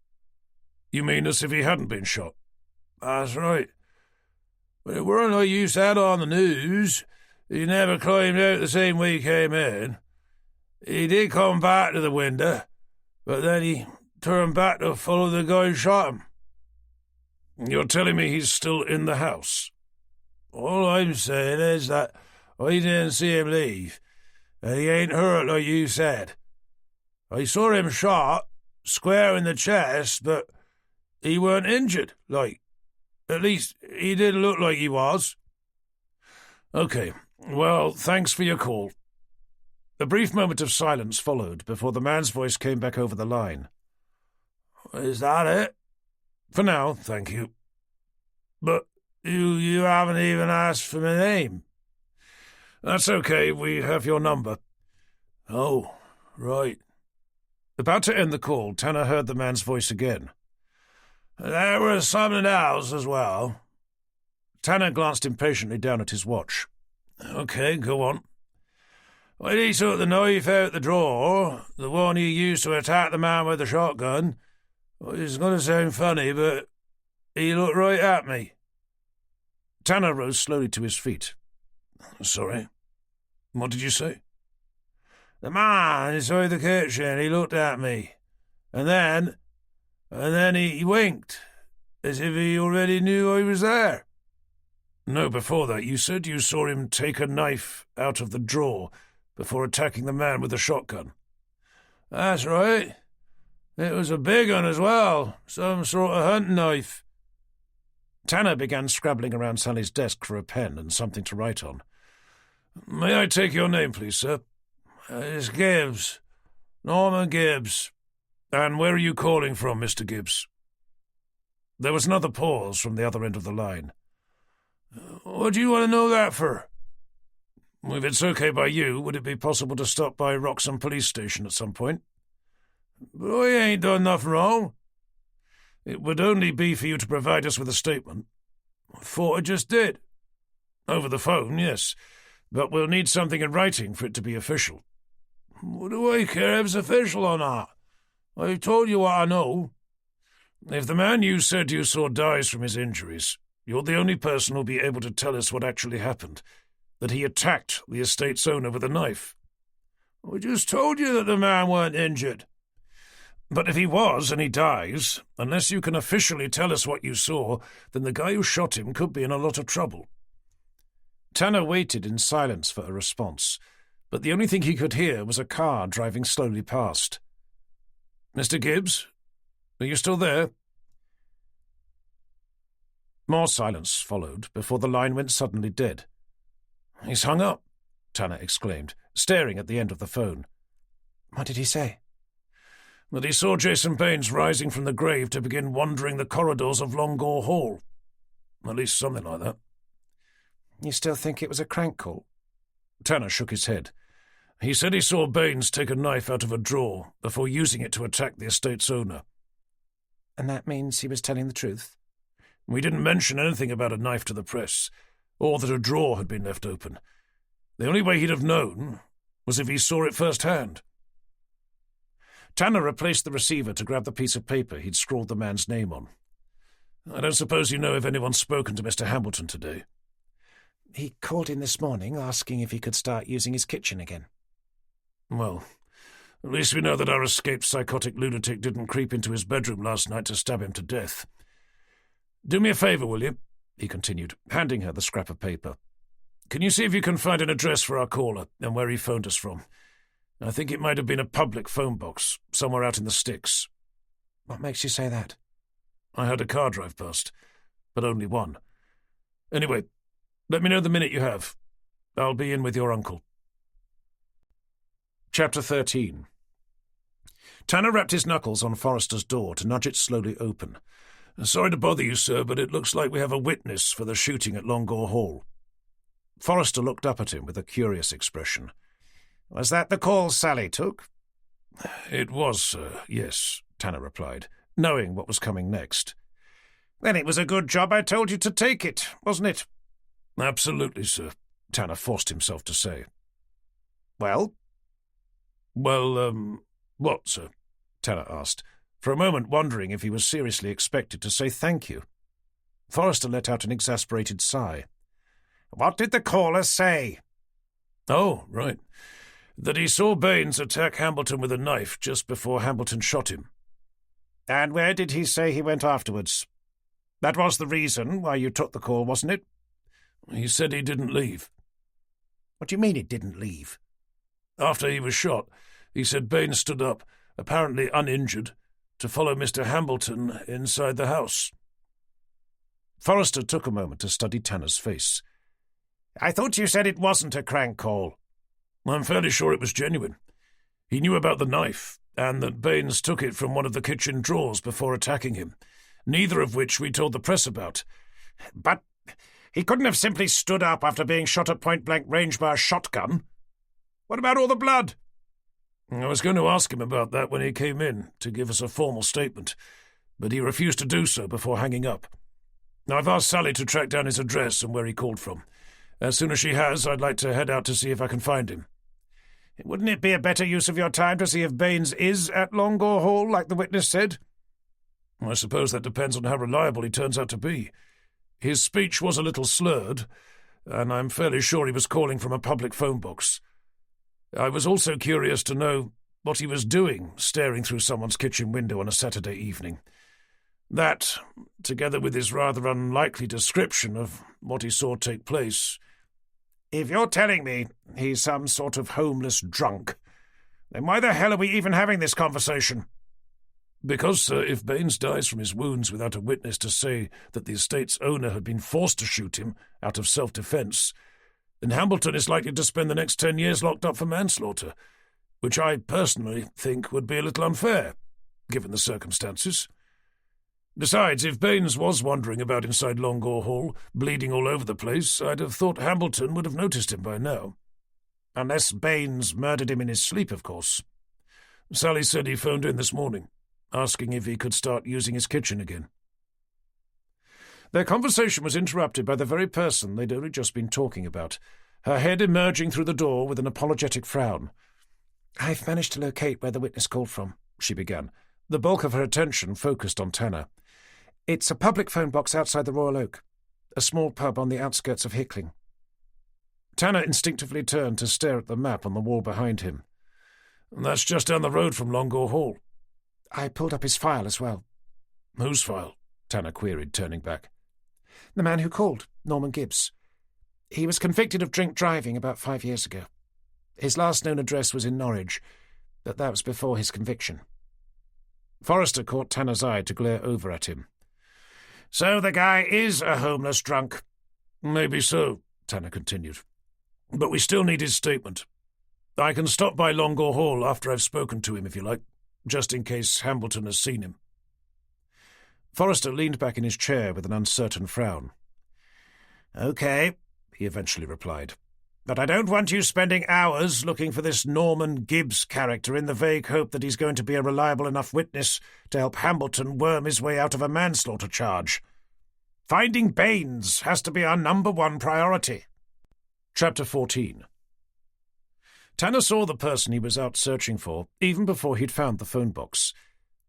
"You mean as if he hadn't been shot?" "That's right. But it weren't like you said on the news. He never climbed out the same way he came in. He did come back to the window, but then he turned back to follow the guy who shot him." "You're telling me he's still in the house?" "All I'm saying is that I didn't see him leave, and he ain't hurt like you said. I saw him shot, square in the chest, but he weren't injured, like. At least, he didn't look like he was." "Okay. Well, thanks for your call." A brief moment of silence followed before the man's voice came back over the line. Is that it? For now, thank you. But you haven't even asked for my name. That's okay, we have your number. Oh, right. About to end the call, Tanner heard the man's voice again. There was something else as well. Tanner glanced impatiently down at his watch. Okay, go on. When he took the knife out the drawer, the one he used to attack the man with the shotgun, it's going to sound funny, but he looked right at me. Tanner rose slowly to his feet. Sorry, what did you say? The man inside the kitchen, he looked at me, and then he winked, as if he already knew I was there. No, before that, you said you saw him take a knife out of the drawer before attacking the man with the shotgun. That's right. It was a big one as well, some sort of hunting knife. Tanner began scrabbling around Sally's desk for a pen and something to write on. May I take your name, please, sir? It's Gibbs. Norman Gibbs. And where are you calling from, Mr. Gibbs? There was another pause from the other end of the line. What do you want to know that for? If it's okay by you, would it be possible to stop by Wroxham Police Station at some point? But I ain't done nothing wrong. It would only be for you to provide us with a statement. I thought I just did. Over the phone, yes, but we'll need something in writing for it to be official. What do I care if it's official or not? I've told you what I know. If the man you said you saw dies from his injuries, you're the only person who'll be able to tell us what actually happened, that he attacked the estate's owner with a knife. I just told you that the man weren't injured. But if he was and he dies, unless you can officially tell us what you saw, then the guy who shot him could be in a lot of trouble. Tanner waited in silence for a response, but the only thing he could hear was a car driving slowly past. Mr. Gibbs, are you still there? More silence followed before the line went suddenly dead. He's hung up, Tanner exclaimed, staring at the end of the phone. What did he say? That he saw Jason Baines rising from the grave to begin wandering the corridors of Longore Hall. At least something like that. You still think it was a crank call? Tanner shook his head. He said he saw Baines take a knife out of a drawer before using it to attack the estate's owner. And that means he was telling the truth? We didn't mention anything about a knife to the press, or that a drawer had been left open. The only way he'd have known was if he saw it firsthand. Tanner replaced the receiver to grab the piece of paper he'd scrawled the man's name on. I don't suppose you know if anyone's spoken to Mr. Hambleton today. He called in this morning asking if he could start using his kitchen again. Well, at least we know that our escaped psychotic lunatic didn't creep into his bedroom last night to stab him to death. Do me a favour, will you? He continued, handing her the scrap of paper. Can you see if you can find an address for our caller and where he phoned us from? I think it might have been a public phone box, somewhere out in the sticks. What makes you say that? I had a car drive past, but only one. Anyway, let me know the minute you have. I'll be in with your uncle. Chapter 13. Tanner rapped his knuckles on Forrester's door to nudge it slowly open. Sorry to bother you, sir, but it looks like we have a witness for the shooting at Longore Hall. Forrester looked up at him with a curious expression. Was that the call Sally took? It was, sir, yes, Tanner replied, knowing what was coming next. Then it was a good job I told you to take it, wasn't it? Absolutely, sir, Tanner forced himself to say. Well? Well, what, sir? Tanner asked, for a moment wondering if he was seriously expected to say thank you. Forrester let out an exasperated sigh. What did the caller say? Oh, right. That he saw Baines attack Hambleton with a knife just before Hambleton shot him. And where did he say he went afterwards? That was the reason why you took the call, wasn't it? He said he didn't leave. What do you mean he didn't leave? After he was shot, he said Baines stood up, apparently uninjured, to follow Mr. Hambleton inside the house. Forrester took a moment to study Tanner's face. I thought you said it wasn't a crank call. I'm fairly sure it was genuine. He knew about the knife, and that Baines took it from one of the kitchen drawers before attacking him, neither of which we told the press about. But he couldn't have simply stood up after being shot at point-blank range by a shotgun. What about all the blood? I was going to ask him about that when he came in to give us a formal statement, but he refused to do so before hanging up. I've asked Sally to track down his address and where he called from. As soon as she has, I'd like to head out to see if I can find him. Wouldn't it be a better use of your time to see if Baines is at Longore Hall, like the witness said? I suppose that depends on how reliable he turns out to be. His speech was a little slurred, and I'm fairly sure he was calling from a public phone box. I was also curious to know what he was doing, staring through someone's kitchen window on a Saturday evening. That, together with his rather unlikely description of what he saw take place. If you're telling me he's some sort of homeless drunk, then why the hell are we even having this conversation? Because, sir, if Baines dies from his wounds without a witness to say that the estate's owner had been forced to shoot him out of self-defence, then Hambleton is likely to spend the next 10 years locked up for manslaughter, which I personally think would be a little unfair, given the circumstances. Besides, if Baines was wandering about inside Longore Hall, bleeding all over the place, I'd have thought Hambleton would have noticed him by now. Unless Baines murdered him in his sleep, of course. Sally said he phoned in this morning, asking if he could start using his kitchen again. Their conversation was interrupted by the very person they'd only just been talking about, her head emerging through the door with an apologetic frown. "I've managed to locate where the witness called from," she began, the bulk of her attention focused on Tanner. "It's a public phone box outside the Royal Oak, a small pub on the outskirts of Hickling." Tanner instinctively turned to stare at the map on the wall behind him. "That's just down the road from Longore Hall." "I pulled up his file as well." "Whose file?" Tanner queried, turning back. "The man who called, Norman Gibbs. He was convicted of drink driving about 5 years ago. His last known address was in Norwich, but that was before his conviction." Forrester caught Tanner's eye to glare over at him. "So the guy is a homeless drunk?" "Maybe so," Tanner continued. "But we still need his statement. I can stop by Longore Hall after I've spoken to him, if you like, just in case Hambleton has seen him." Forrester leaned back in his chair with an uncertain frown. "OK," he eventually replied. "But I don't want you spending hours looking for this Norman Gibbs character in the vague hope that he's going to be a reliable enough witness to help Hambleton worm his way out of a manslaughter charge. Finding Baines has to be our #1 priority." Chapter 14. Tanner saw the person he was out searching for even before he'd found the phone box.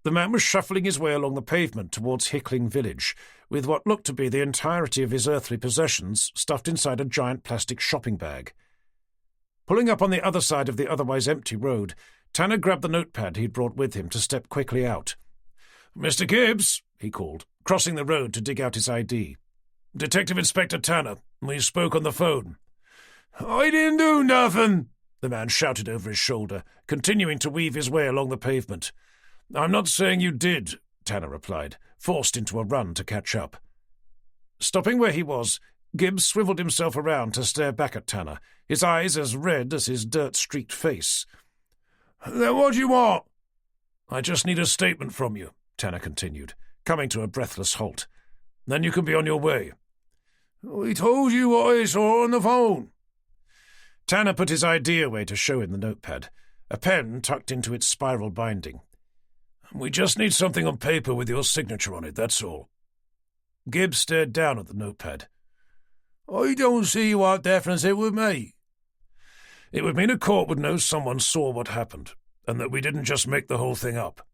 The man was shuffling his way along the pavement towards Hickling village, with what looked to be the entirety of his earthly possessions stuffed inside a giant plastic shopping bag. Pulling up on the other side of the otherwise empty road, Tanner grabbed the notepad he'd brought with him to step quickly out. "Mr. Gibbs," he called, crossing the road to dig out his ID. "Detective Inspector Tanner. We spoke on the phone." "I didn't do nothing," the man shouted over his shoulder, continuing to weave his way along the pavement. "I'm not saying you did," Tanner replied, forced into a run to catch up. Stopping where he was, Gibbs swiveled himself around to stare back at Tanner, his eyes as red as his dirt-streaked face. "Then what do you want?" "I just need a statement from you," Tanner continued, coming to a breathless halt. "Then you can be on your way." "We told you what I saw on the phone." Tanner put his ID away to show him the notepad, a pen tucked into its spiral binding. "We just need something on paper with your signature on it, that's all." Gibbs stared down at the notepad. "I don't see what difference it would make." "It would mean a court would know someone saw what happened, and that we didn't just make the whole thing up."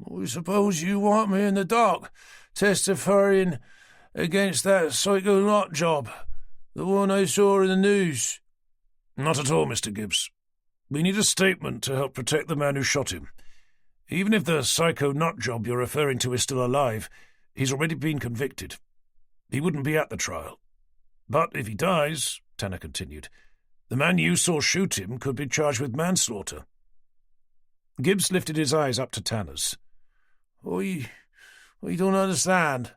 "I suppose you want me in the dock, testifying against that psycho nut job, the one I saw in the news." "Not at all, Mr. Gibbs. We need a statement to help protect the man who shot him. Even if the psycho nut job you're referring to is still alive, he's already been convicted. He wouldn't be at the trial. But if he dies," Tanner continued, "the man you saw shoot him could be charged with manslaughter." Gibbs lifted his eyes up to Tanner's. I don't understand."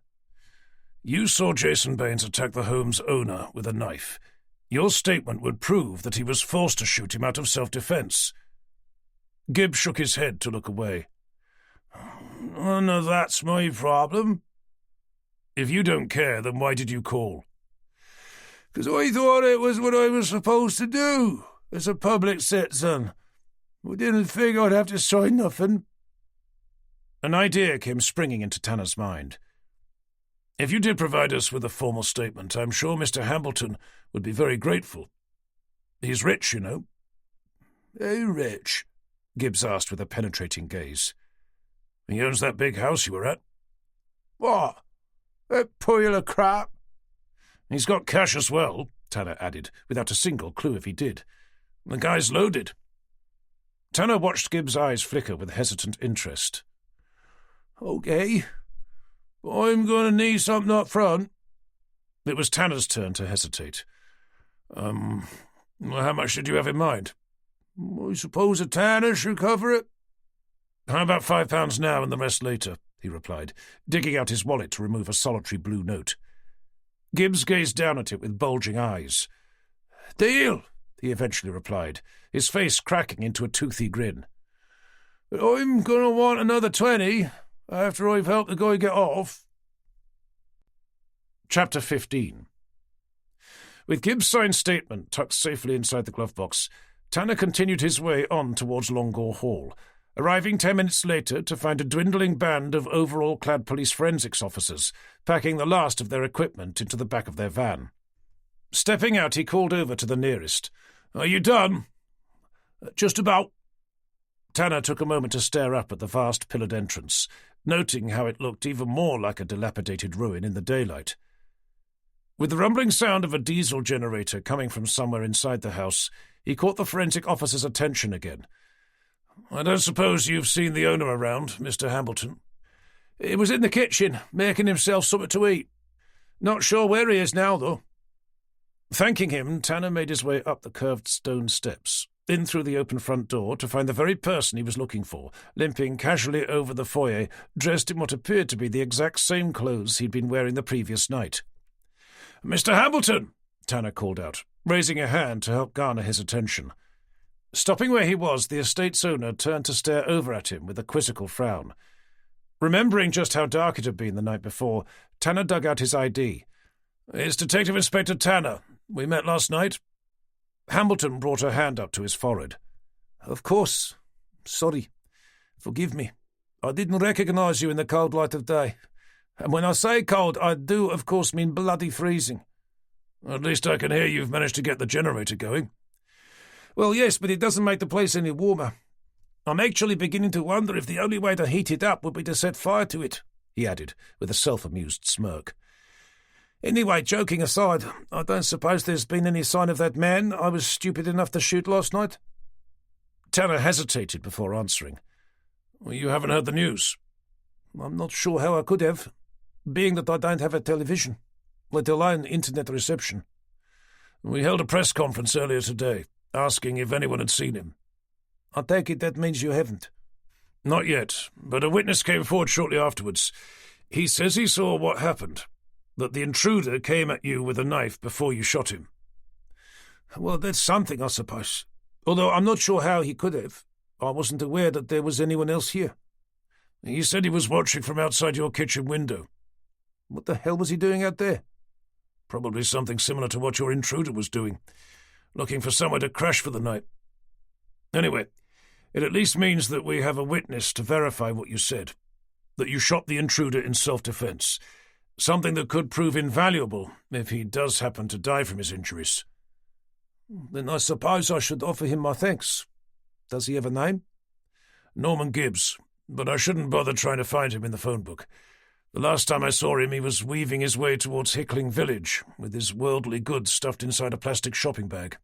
"You saw Jason Baines attack the home's owner with a knife. Your statement would prove that he was forced to shoot him out of self-defence." Gibbs shook his head to look away. No, that's my problem. If you don't care, then why did you call? Because I thought it was what I was supposed to do, as a public citizen. I didn't think I'd have to sign nothing. An idea came springing into Tanner's mind. If you did provide us with a formal statement, I'm sure Mr. Hambleton would be very grateful. He's rich, you know. How rich? Gibbs asked with a penetrating gaze. He owns that big house you were at. What? That pile of crap? He's got cash as well, Tanner added, without a single clue if he did. The guy's loaded. Tanner watched Gibbs' eyes flicker with hesitant interest. Okay, but I'm going to need something up front. It was Tanner's turn to hesitate. Well, how much did you have in mind? I suppose a tanner should cover it. How about £5 now and the rest later, he replied, digging out his wallet to remove a solitary blue note. Gibbs gazed down at it with bulging eyes. Deal, he eventually replied, his face cracking into a toothy grin. But I'm going to want another 20 after I've helped the guy get off. Chapter 15. With Gibbs' signed statement tucked safely inside the glove box, Tanner continued his way on towards Longore Hall, arriving 10 minutes later to find a dwindling band of overall-clad police forensics officers packing the last of their equipment into the back of their van. Stepping out, he called over to the nearest. Are you done? Just about. Tanner took a moment to stare up at the vast pillared entrance, noting how it looked even more like a dilapidated ruin in the daylight. With the rumbling sound of a diesel generator coming from somewhere inside the house, he caught the forensic officer's attention again. I don't suppose you've seen the owner around, Mr. Hambleton? He was in the kitchen, making himself something to eat. Not sure where he is now, though. Thanking him, Tanner made his way up the curved stone steps, in through the open front door to find the very person he was looking for, limping casually over the foyer, dressed in what appeared to be the exact same clothes he'd been wearing the previous night. "Mr. Hambleton!" Tanner called out, raising a hand to help garner his attention. Stopping where he was, the estate's owner turned to stare over at him with a quizzical frown. Remembering just how dark it had been the night before, Tanner dug out his ID. "It's Detective Inspector Tanner. We met last night." Hambleton brought a hand up to his forehead. Of course. Sorry. Forgive me. I didn't recognize you in the cold light of day. And when I say cold, I do, of course, mean bloody freezing. At least I can hear you've managed to get the generator going. Well, yes, but it doesn't make the place any warmer. I'm actually beginning to wonder if the only way to heat it up would be to set fire to it, he added, with a self-amused smirk. Anyway, joking aside, I don't suppose there's been any sign of that man I was stupid enough to shoot last night? Tanner hesitated before answering. Well, you haven't heard the news? I'm not sure how I could have, being that I don't have a television, let alone internet reception. We held a press conference earlier today, asking if anyone had seen him. I take it that means you haven't. Not yet, but a witness came forward shortly afterwards. He says he saw what happened, that the intruder came at you with a knife before you shot him. Well, that's something, I suppose. Although I'm not sure how he could have. I wasn't aware that there was anyone else here. He said he was watching from outside your kitchen window. What the hell was he doing out there? Probably something similar to what your intruder was doing, looking for somewhere to crash for the night. Anyway, it at least means that we have a witness to verify what you said, that you shot the intruder in self-defense, something that could prove invaluable if he does happen to die from his injuries. Then I suppose I should offer him my thanks. Does he have a name? Norman Gibbs, but I shouldn't bother trying to find him in the phone book. The last time I saw him, he was weaving his way towards Hickling Village, with his worldly goods stuffed inside a plastic shopping bag.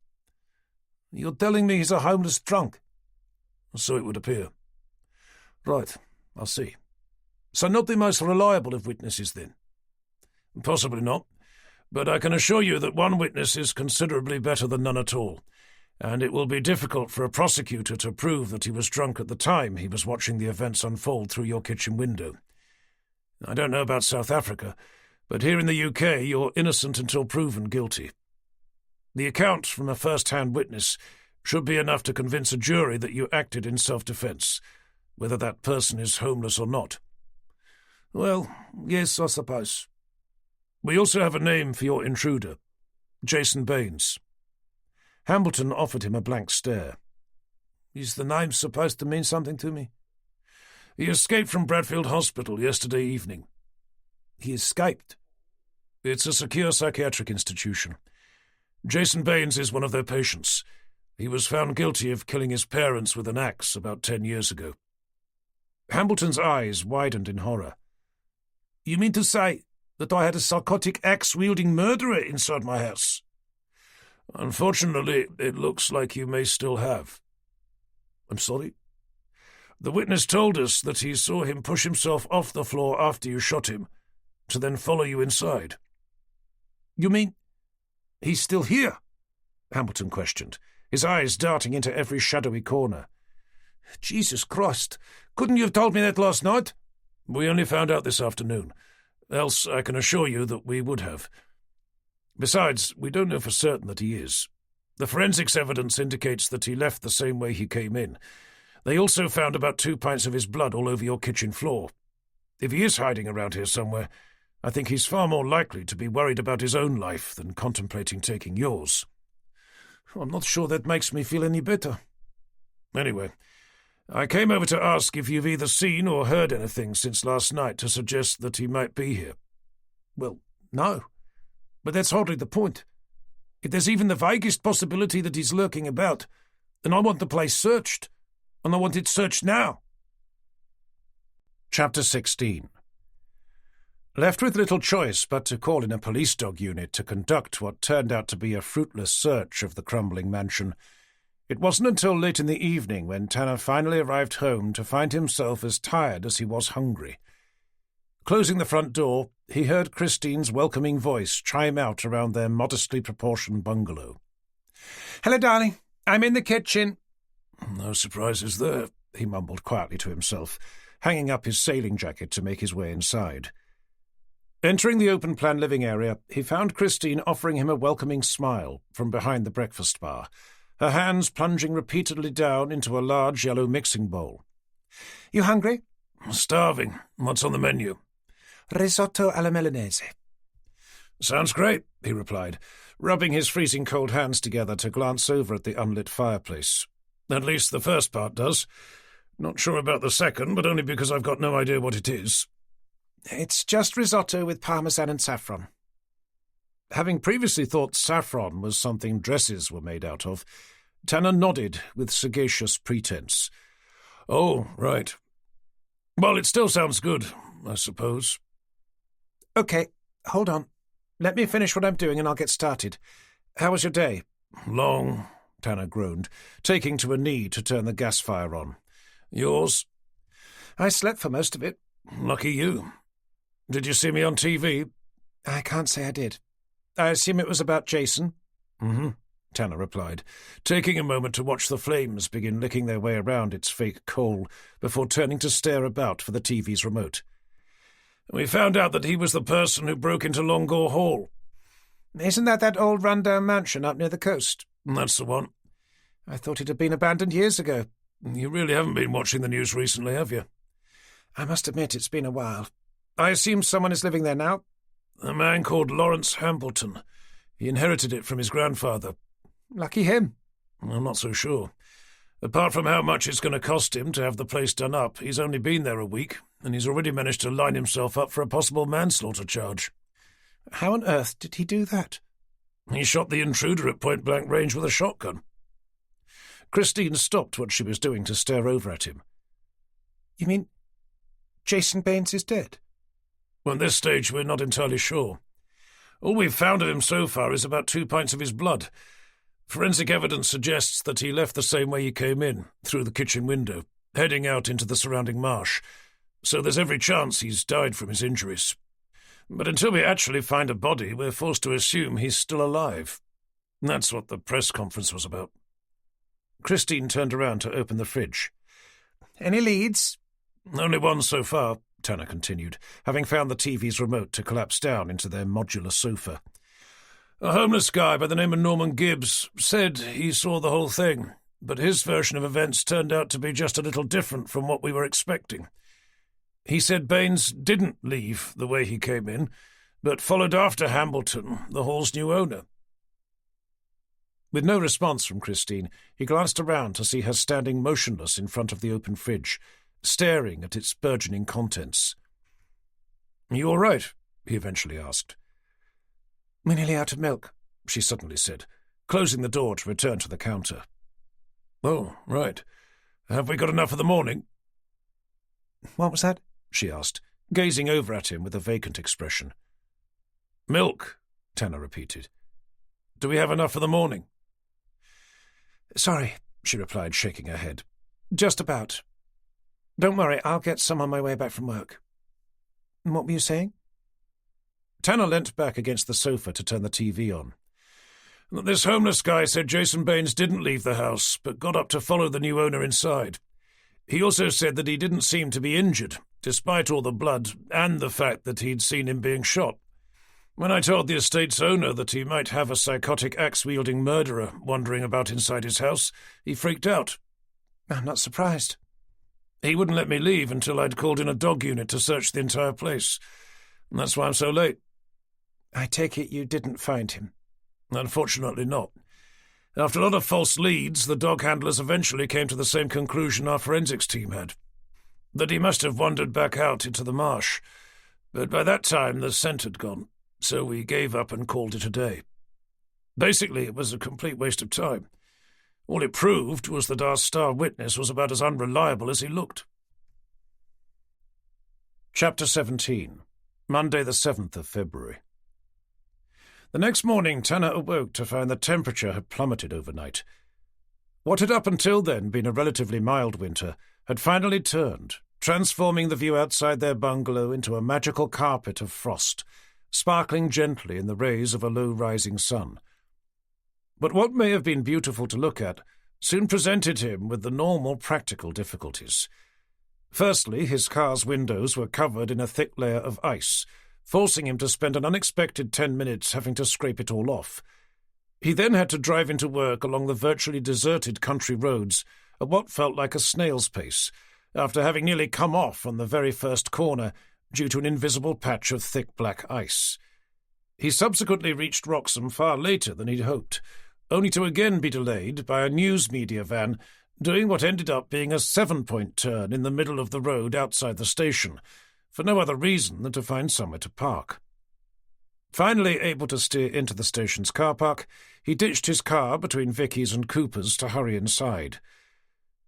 You're telling me he's a homeless drunk? So it would appear. Right, I'll see. So not the most reliable of witnesses, then? Possibly not, but I can assure you that one witness is considerably better than none at all, and it will be difficult for a prosecutor to prove that he was drunk at the time he was watching the events unfold through your kitchen window. I don't know about South Africa, but here in the UK you're innocent until proven guilty. The account from a first-hand witness Should be enough to convince a jury that you acted in self-defense, whether that person is homeless or not. Well, yes, I suppose. We also have a name for your intruder, Jason Baines. Hambleton offered him a blank stare. Is the name supposed to mean something to me? He escaped from Bradfield Hospital yesterday evening. He escaped? It's a secure psychiatric institution. Jason Baines is one of their patients. He was found guilty of killing his parents with an axe about 10 years ago. Hambleton's eyes widened in horror. You mean to say that I had a psychotic axe-wielding murderer inside my house? Unfortunately, it looks like you may still have. I'm sorry? The witness told us that he saw him push himself off the floor after you shot him, to then follow you inside. You mean he's still here? Hambleton questioned, his eyes darting into every shadowy corner. Jesus Christ! Couldn't you have told me that last night? We only found out this afternoon. Else I can assure you that we would have. Besides, we don't know for certain that he is. The forensics evidence indicates that he left the same way he came in. They also found about 2 pints of his blood all over your kitchen floor. If he is hiding around here somewhere, I think he's far more likely to be worried about his own life than contemplating taking yours. I'm not sure that makes me feel any better. Anyway, I came over to ask if you've either seen or heard anything since last night to suggest that he might be here. Well, no. But that's hardly the point. If there's even the vaguest possibility that he's lurking about, then I want the place searched. And I want it searched now. Chapter 16. Left with little choice but to call in a police dog unit to conduct what turned out to be a fruitless search of the Crumbling mansion, it wasn't until late in the evening when Tanner finally arrived home to find himself as tired as he was hungry. Closing the front door, he heard Christine's welcoming voice chime out around their modestly proportioned bungalow. "Hello, darling. I'm in the kitchen." "No surprises there," he mumbled quietly to himself, hanging up his sailing jacket to make his way inside. Entering the open-plan living area, he found Christine offering him a welcoming smile from behind the breakfast bar, her hands plunging repeatedly down into a large yellow mixing bowl. "You hungry?" "Starving. What's on the menu?" "Risotto alla Milanese." "Sounds great," he replied, rubbing his freezing cold hands together to glance over at the unlit fireplace. "At least the first part does. Not sure about the second, but only because I've got no idea what it is." "It's just risotto with parmesan and saffron." Having previously thought saffron was something dresses were made out of, Tanner nodded with sagacious pretense. "Oh, right. Well, it still sounds good, I suppose." "Okay, hold on. Let me finish what I'm doing and I'll get started. How was your day?" "Long," Tanner groaned, taking to a knee to turn the gas fire on. "Yours?" "I slept for most of it." "Lucky you. Did you see me on TV?" "I can't say I did. I assume it was about Jason?" "Mm-hmm," Tanner replied, taking a moment to watch the flames begin licking their way around its fake coal before turning to stare about for the TV's remote. "We found out that he was the person who broke into Longore Hall." "Isn't that old run-down mansion up near the coast?" "That's the one." "I thought it had been abandoned years ago." "You really haven't been watching the news recently, have you?" "I must admit it's been a while. I assume someone is living there now?" "A man called Lawrence Hambleton. He inherited it from his grandfather." "Lucky him." "I'm not so sure. Apart from how much it's going to cost him to have the place done up, he's only been there a week, and he's already managed to line himself up for a possible manslaughter charge." "How on earth did he do that?" "He shot the intruder at point-blank range with a shotgun." Christine stopped what she was doing to stare over at him. "You mean Jason Baines is dead?" "Well, at this stage, we're not entirely sure. All we've found of him so far is about 2 pints of his blood. Forensic evidence suggests that he left the same way he came in, through the kitchen window, heading out into the surrounding marsh, so there's every chance he's died from his injuries. But until we actually find a body, we're forced to assume he's still alive. That's what the press conference was about." Christine turned around to open the fridge. "Any leads?" "Only one so far," Tanner continued, having found the TV's remote to collapse down into their modular sofa. A homeless guy by the name of Norman Gibbs said he saw the whole thing, but his version of events turned out to be just a little different from what we were expecting. He said Baines didn't leave the way he came in, but followed after Hambleton, the hall's new owner. With no response from Christine, he glanced around to see her standing motionless in front of the open fridge, staring at its burgeoning contents. "You all right?" he eventually asked. "We're nearly out of milk," she suddenly said, closing the door to return to the counter. "Oh, right. Have we got enough for the morning?" "What was that?" she asked, gazing over at him with a vacant expression. "Milk," Tanner repeated. "Do we have enough for the morning?" "Sorry," she replied, shaking her head. "Just about. Don't worry, I'll get some on my way back from work. What were you saying?" Tanner leant back against the sofa to turn the TV on. "This homeless guy said Jason Baines didn't leave the house, but got up to follow the new owner inside. He also said that he didn't seem to be injured, despite all the blood and the fact that he'd seen him being shot. When I told the estate's owner that he might have a psychotic axe-wielding murderer wandering about inside his house, he freaked out. I'm not surprised. He wouldn't let me leave until I'd called in a dog unit to search the entire place. And that's why I'm so late." "I take it you didn't find him?" "Unfortunately not. After a lot of false leads, the dog handlers eventually came to the same conclusion our forensics team had, that he must have wandered back out into the marsh. But by that time the scent had gone, so we gave up and called it a day. Basically, it was a complete waste of time. All it proved was that our star witness was about as unreliable as he looked." Chapter 17. Monday the 7th of February. The next morning, Tanner awoke to find the temperature had plummeted overnight. What had up until then been a relatively mild winter had finally turned, transforming the view outside their bungalow into a magical carpet of frost, sparkling gently in the rays of a low-rising sun. But what may have been beautiful to look at soon presented him with the normal practical difficulties. Firstly, his car's windows were covered in a thick layer of ice, forcing him to spend an unexpected 10 minutes having to scrape it all off. He then had to drive into work along the virtually deserted country roads at what felt like a snail's pace, after having nearly come off on the very first corner due to an invisible patch of thick black ice. He subsequently reached Wroxham far later than he'd hoped, only to again be delayed by a news media van doing what ended up being a 7-point turn in the middle of the road outside the station, for no other reason than to find somewhere to park. Finally able to steer into the station's car park, he ditched his car between Vicky's and Cooper's to hurry inside.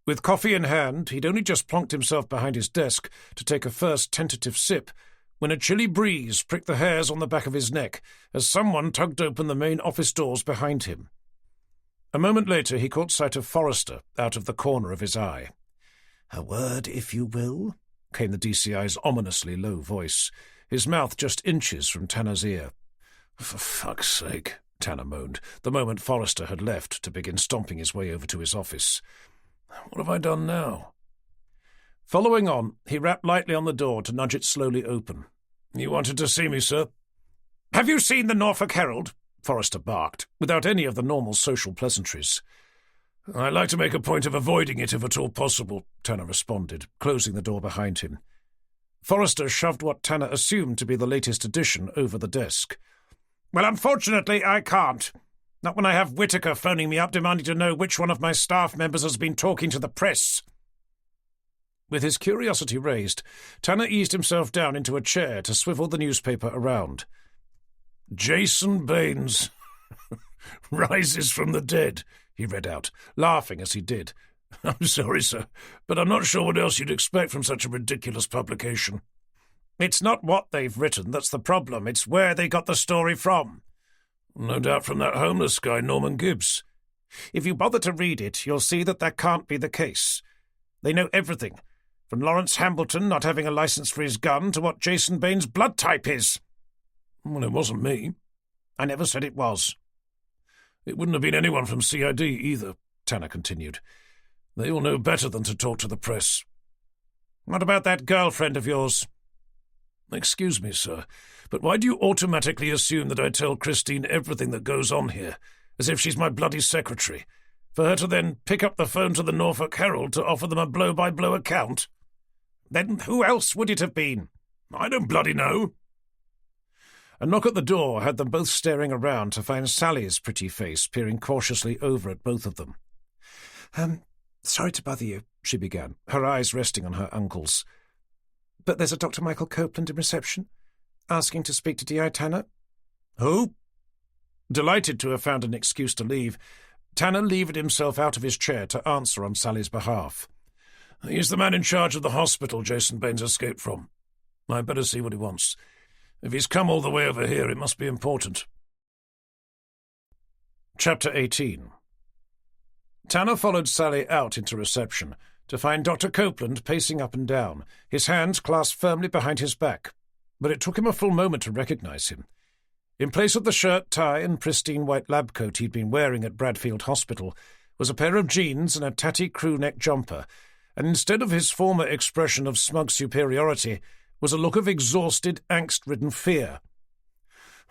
With coffee in hand, he'd only just plonked himself behind his desk to take a first tentative sip when a chilly breeze pricked the hairs on the back of his neck as someone tugged open the main office doors behind him. A moment later he caught sight of Forrester out of the corner of his eye. "A word, if you will?" came the DCI's ominously low voice, his mouth just inches from Tanner's ear. "For fuck's sake," Tanner moaned, the moment Forrester had left to begin stomping his way over to his office. "What have I done now?" Following on, he rapped lightly on the door to nudge it slowly open. "You wanted to see me, sir?" "Have you seen the Norfolk Herald?" Forrester barked, without any of the normal social pleasantries. "I like to make a point of avoiding it if at all possible," Tanner responded, closing the door behind him. Forrester shoved what Tanner assumed to be the latest edition over the desk. "Well, unfortunately, I can't. Not when I have Whitaker phoning me up demanding to know which one of my staff members has been talking to the press." With his curiosity raised, Tanner eased himself down into a chair to swivel the newspaper around. "Jason Baines rises from the dead," he read out, laughing as he did. "I'm sorry, sir, but I'm not sure what else you'd expect from such a ridiculous publication." "It's not what they've written that's the problem. It's where they got the story from." "No doubt from that homeless guy, Norman Gibbs." "If you bother to read it, you'll see that can't be the case. They know everything, from Lawrence Hambleton not having a license for his gun to what Jason Baines' blood type is." "Well, it wasn't me." "I never said it was." "It wouldn't have been anyone from CID either," Tanner continued. "They all know better than to talk to the press." "What about that girlfriend of yours?" Excuse me, sir, but why do you automatically assume that I tell Christine everything that goes on here, as if she's my bloody secretary, for her to then pick up the phone to the Norfolk Herald to offer them a blow-by-blow account? Then who else would it have been? I don't bloody know. A knock at the door had them both staring around to find Sally's pretty face peering cautiously over at both of them. Sorry to bother you, she began, her eyes resting on her uncle's. But there's a Dr. Michael Copeland in reception, asking to speak to D.I. Tanner. Who? Delighted to have found an excuse to leave, Tanner levered himself out of his chair to answer on Sally's behalf. He's the man in charge of the hospital Jason Baines escaped from. I'd better see what he wants. If he's come all the way over here, it must be important. Chapter 18. Tanner followed Sally out into reception to find Dr. Copeland pacing up and down, his hands clasped firmly behind his back, but it took him a full moment to recognize him. In place of the shirt, tie, and pristine white lab coat he'd been wearing at Bradfield Hospital was a pair of jeans and a tatty crew-neck jumper, and instead of his former expression of smug superiority was a look of exhausted, angst-ridden fear.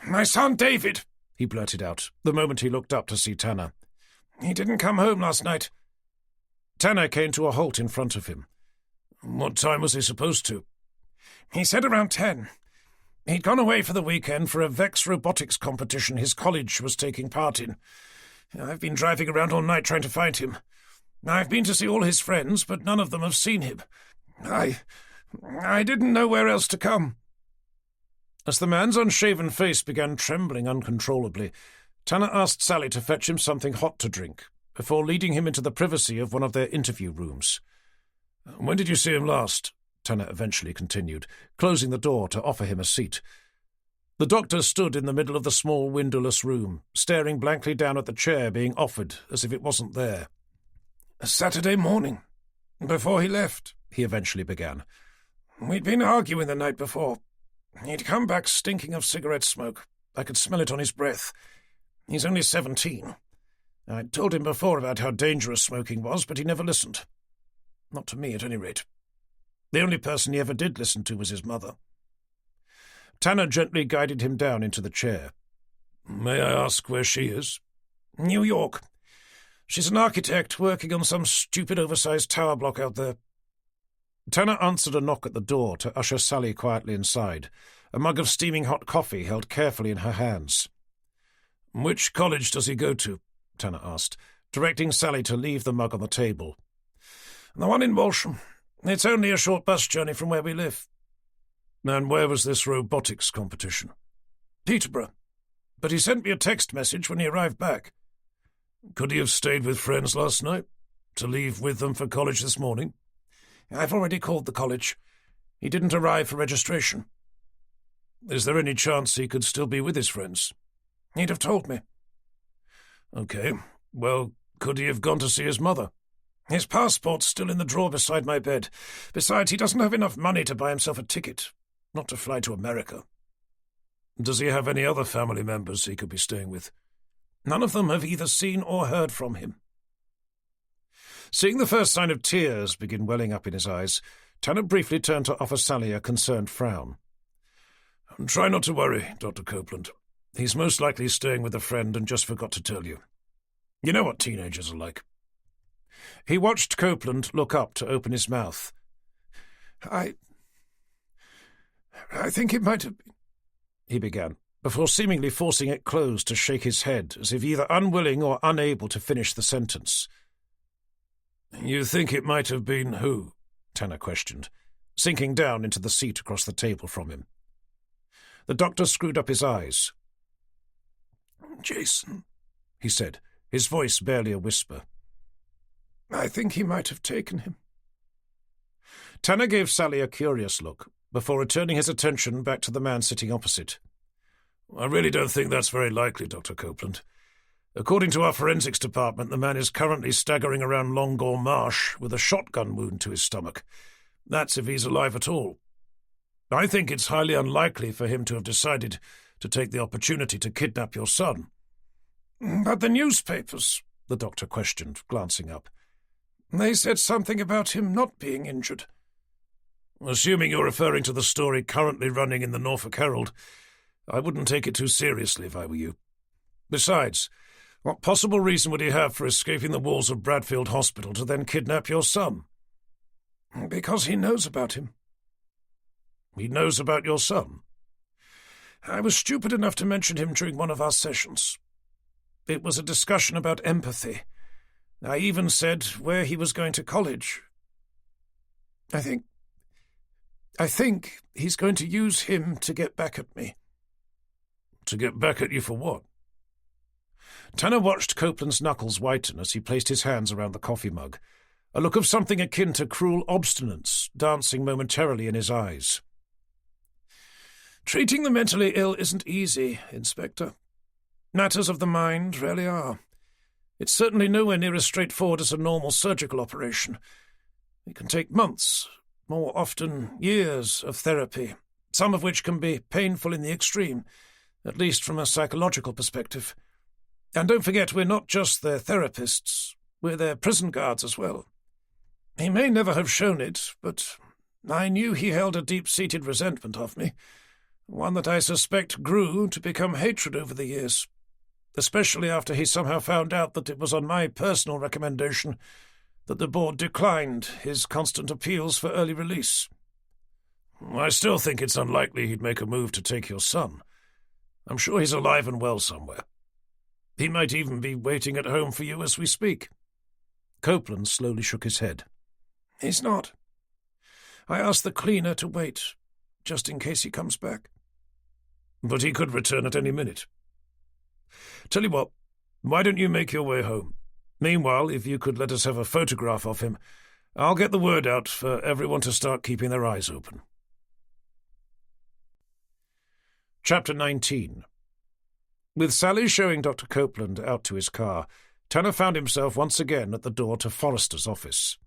"My son David," he blurted out, the moment he looked up to see Tanner. "He didn't come home last night." Tanner came to a halt in front of him. "What time was he supposed to?" "He said around 10. He'd gone away for the weekend for a Vex robotics competition his college was taking part in. I've been driving around all night trying to find him. I've been to see all his friends, but none of them have seen him. I didn't know where else to come." As the man's unshaven face began trembling uncontrollably, Tanner asked Sally to fetch him something hot to drink, before leading him into the privacy of one of their interview rooms. "When did you see him last?" Tanner eventually continued, closing the door to offer him a seat. The doctor stood in the middle of the small windowless room, staring blankly down at the chair being offered as if it wasn't there. "Saturday morning, before he left," he eventually began. "We'd been arguing the night before. He'd come back stinking of cigarette smoke. I could smell it on his breath. He's only 17. I'd told him before about how dangerous smoking was, but he never listened. Not to me, at any rate. The only person he ever did listen to was his mother." Tanner gently guided him down into the chair. "May I ask where she is?" "New York. She's an architect working on some stupid oversized tower block out there." Tanner answered a knock at the door to usher Sally quietly inside, a mug of steaming hot coffee held carefully in her hands. "Which college does he go to?" Tanner asked, directing Sally to leave the mug on the table. "The one in Walsham. It's only a short bus journey from where we live." "And where was this robotics competition?" "Peterborough. But he sent me a text message when he arrived back." "Could he have stayed with friends last night, to leave with them for college this morning?" "I've already called the college. He didn't arrive for registration." "Is there any chance he could still be with his friends?" "He'd have told me." "Okay. Well, could he have gone to see his mother?" "His passport's still in the drawer beside my bed. Besides, he doesn't have enough money to buy himself a ticket, not to fly to America." "Does he have any other family members he could be staying with?" "None of them have either seen or heard from him." Seeing the first sign of tears begin welling up in his eyes, Tanner briefly turned to offer Sally a concerned frown. "Try not to worry, Dr. Copeland. He's most likely staying with a friend and just forgot to tell you. You know what teenagers are like." He watched Copeland look up to open his mouth. I think it might have been," he began, before seemingly forcing it closed to shake his head, as if either unwilling or unable to finish the sentence. "You think it might have been who?" Tanner questioned, sinking down into the seat across the table from him. The doctor screwed up his eyes. "Jason," he said, his voice barely a whisper. "I think he might have taken him." Tanner gave Sally a curious look, before returning his attention back to the man sitting opposite. "I really don't think that's very likely, Dr. Copeland. According to our forensics department, the man is currently staggering around Longore Marsh with a shotgun wound to his stomach. That's if he's alive at all. I think it's highly unlikely for him to have decided to take the opportunity to kidnap your son." "But the newspapers," the doctor questioned, glancing up. "They said something about him not being injured." Assuming you're referring to the story currently running in the Norfolk Herald, I wouldn't take it too seriously if I were you. Besides, what possible reason would he have for escaping the walls of Bradfield Hospital to then kidnap your son? Because he knows about him. He knows about your son? I was stupid enough to mention him during one of our sessions. It was a discussion about empathy. I even said where he was going to college. I think he's going to use him to get back at me. To get back at you for what? Tanner watched Copeland's knuckles whiten as he placed his hands around the coffee mug, a look of something akin to cruel obstinance dancing momentarily in his eyes. Treating the mentally ill isn't easy, Inspector. Matters of the mind rarely are. It's certainly nowhere near as straightforward as a normal surgical operation. It can take months, more often years of therapy, some of which can be painful in the extreme, at least from a psychological perspective. And don't forget, we're not just their therapists, we're their prison guards as well. He may never have shown it, but I knew he held a deep-seated resentment of me, one that I suspect grew to become hatred over the years, especially after he somehow found out that it was on my personal recommendation that the board declined his constant appeals for early release. I still think it's unlikely he'd make a move to take your son. I'm sure he's alive and well somewhere. He might even be waiting at home for you as we speak. Copeland slowly shook his head. He's not. I asked the cleaner to wait, just in case he comes back. But he could return at any minute. Tell you what, why don't you make your way home? Meanwhile, if you could let us have a photograph of him, I'll get the word out for everyone to start keeping their eyes open. Chapter 19. With Sally showing Dr. Copeland out to his car, Tanner found himself once again at the door to Forrester's office.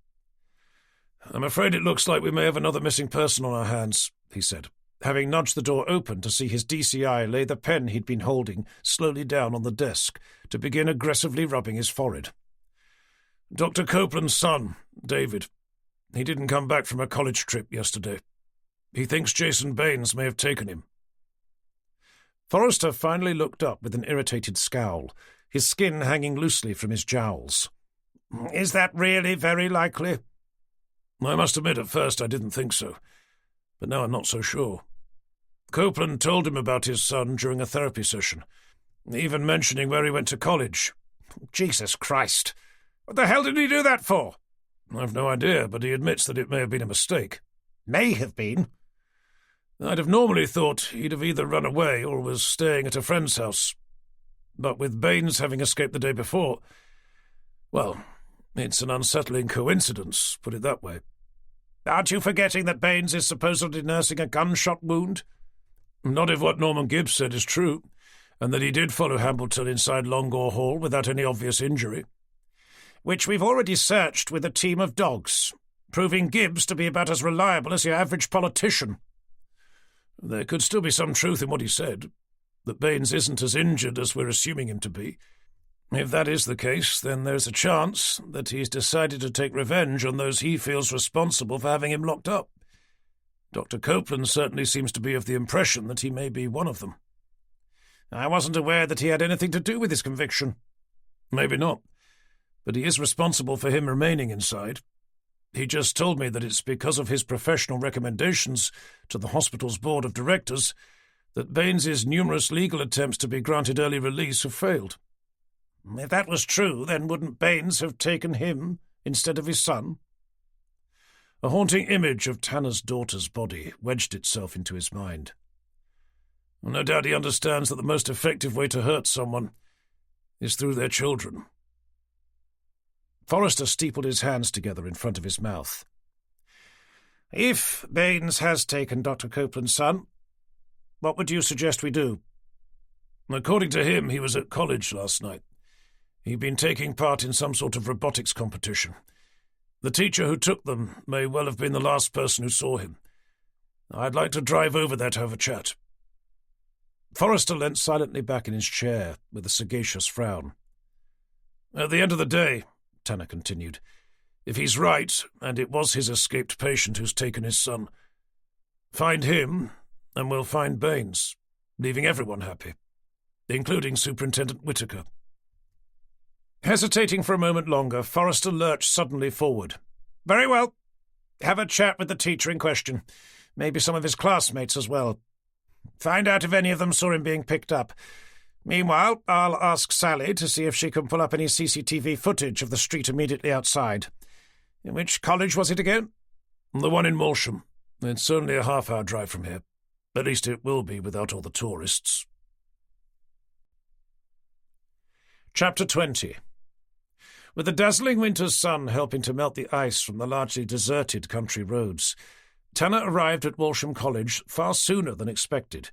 "I'm afraid it looks like we may have another missing person on our hands," he said, having nudged the door open to see his DCI lay the pen he'd been holding slowly down on the desk to begin aggressively rubbing his forehead. "Dr. Copeland's son, David. He didn't come back from a college trip yesterday. He thinks Jason Baines may have taken him." Forrester finally looked up with an irritated scowl, his skin hanging loosely from his jowls. "Is that really very likely?" "I must admit at first I didn't think so, but now I'm not so sure. Copeland told him about his son during a therapy session, even mentioning where he went to college." "Jesus Christ! What the hell did he do that for?" "I've no idea, but he admits that it may have been a mistake." "May have been?" "I'd have normally thought he'd have either run away or was staying at a friend's house. But with Baines having escaped the day before, well, it's an unsettling coincidence, put it that way." "Aren't you forgetting that Baines is supposedly nursing a gunshot wound?" "Not if what Norman Gibbs said is true, and that he did follow Hambleton inside Longore Hall without any obvious injury." "Which we've already searched with a team of dogs, proving Gibbs to be about as reliable as your average politician." "There could still be some truth in what he said, that Baines isn't as injured as we're assuming him to be. If that is the case, then there's a chance that he's decided to take revenge on those he feels responsible for having him locked up. Dr. Copeland certainly seems to be of the impression that he may be one of them." "I wasn't aware that he had anything to do with his conviction." "Maybe not, but he is responsible for him remaining inside. He just told me that it's because of his professional recommendations to the hospital's board of directors that Baines's numerous legal attempts to be granted early release have failed." "If that was true, then wouldn't Baines have taken him instead of his son?" A haunting image of Tanner's daughter's body wedged itself into his mind. "No doubt he understands that the most effective way to hurt someone is through their children." Forrester steepled his hands together in front of his mouth. "If Baines has taken Dr. Copeland's son, what would you suggest we do?" "According to him, he was at college last night. He'd been taking part in some sort of robotics competition. The teacher who took them may well have been the last person who saw him. I'd like to drive over there to have a chat." Forrester leant silently back in his chair with a sagacious frown. "At the end of the day," Tanner continued, "if he's right, and it was his escaped patient who's taken his son, Find him, and we'll find Baines, leaving everyone happy, including Superintendent Whitaker." Hesitating for a moment longer, Forrester lurched suddenly forward. "Very well. Have a chat with the teacher in question. Maybe some of his classmates as well. Find out if any of them saw him being picked up. Meanwhile, I'll ask Sally to see if she can pull up any CCTV footage of the street immediately outside. In which college was it again?" "The one in Walsham. It's only a half-hour drive from here. At least it will be without all the tourists." Chapter 20. With the dazzling winter's sun helping to melt the ice from the largely deserted country roads, Tanner arrived at Walsham College far sooner than expected,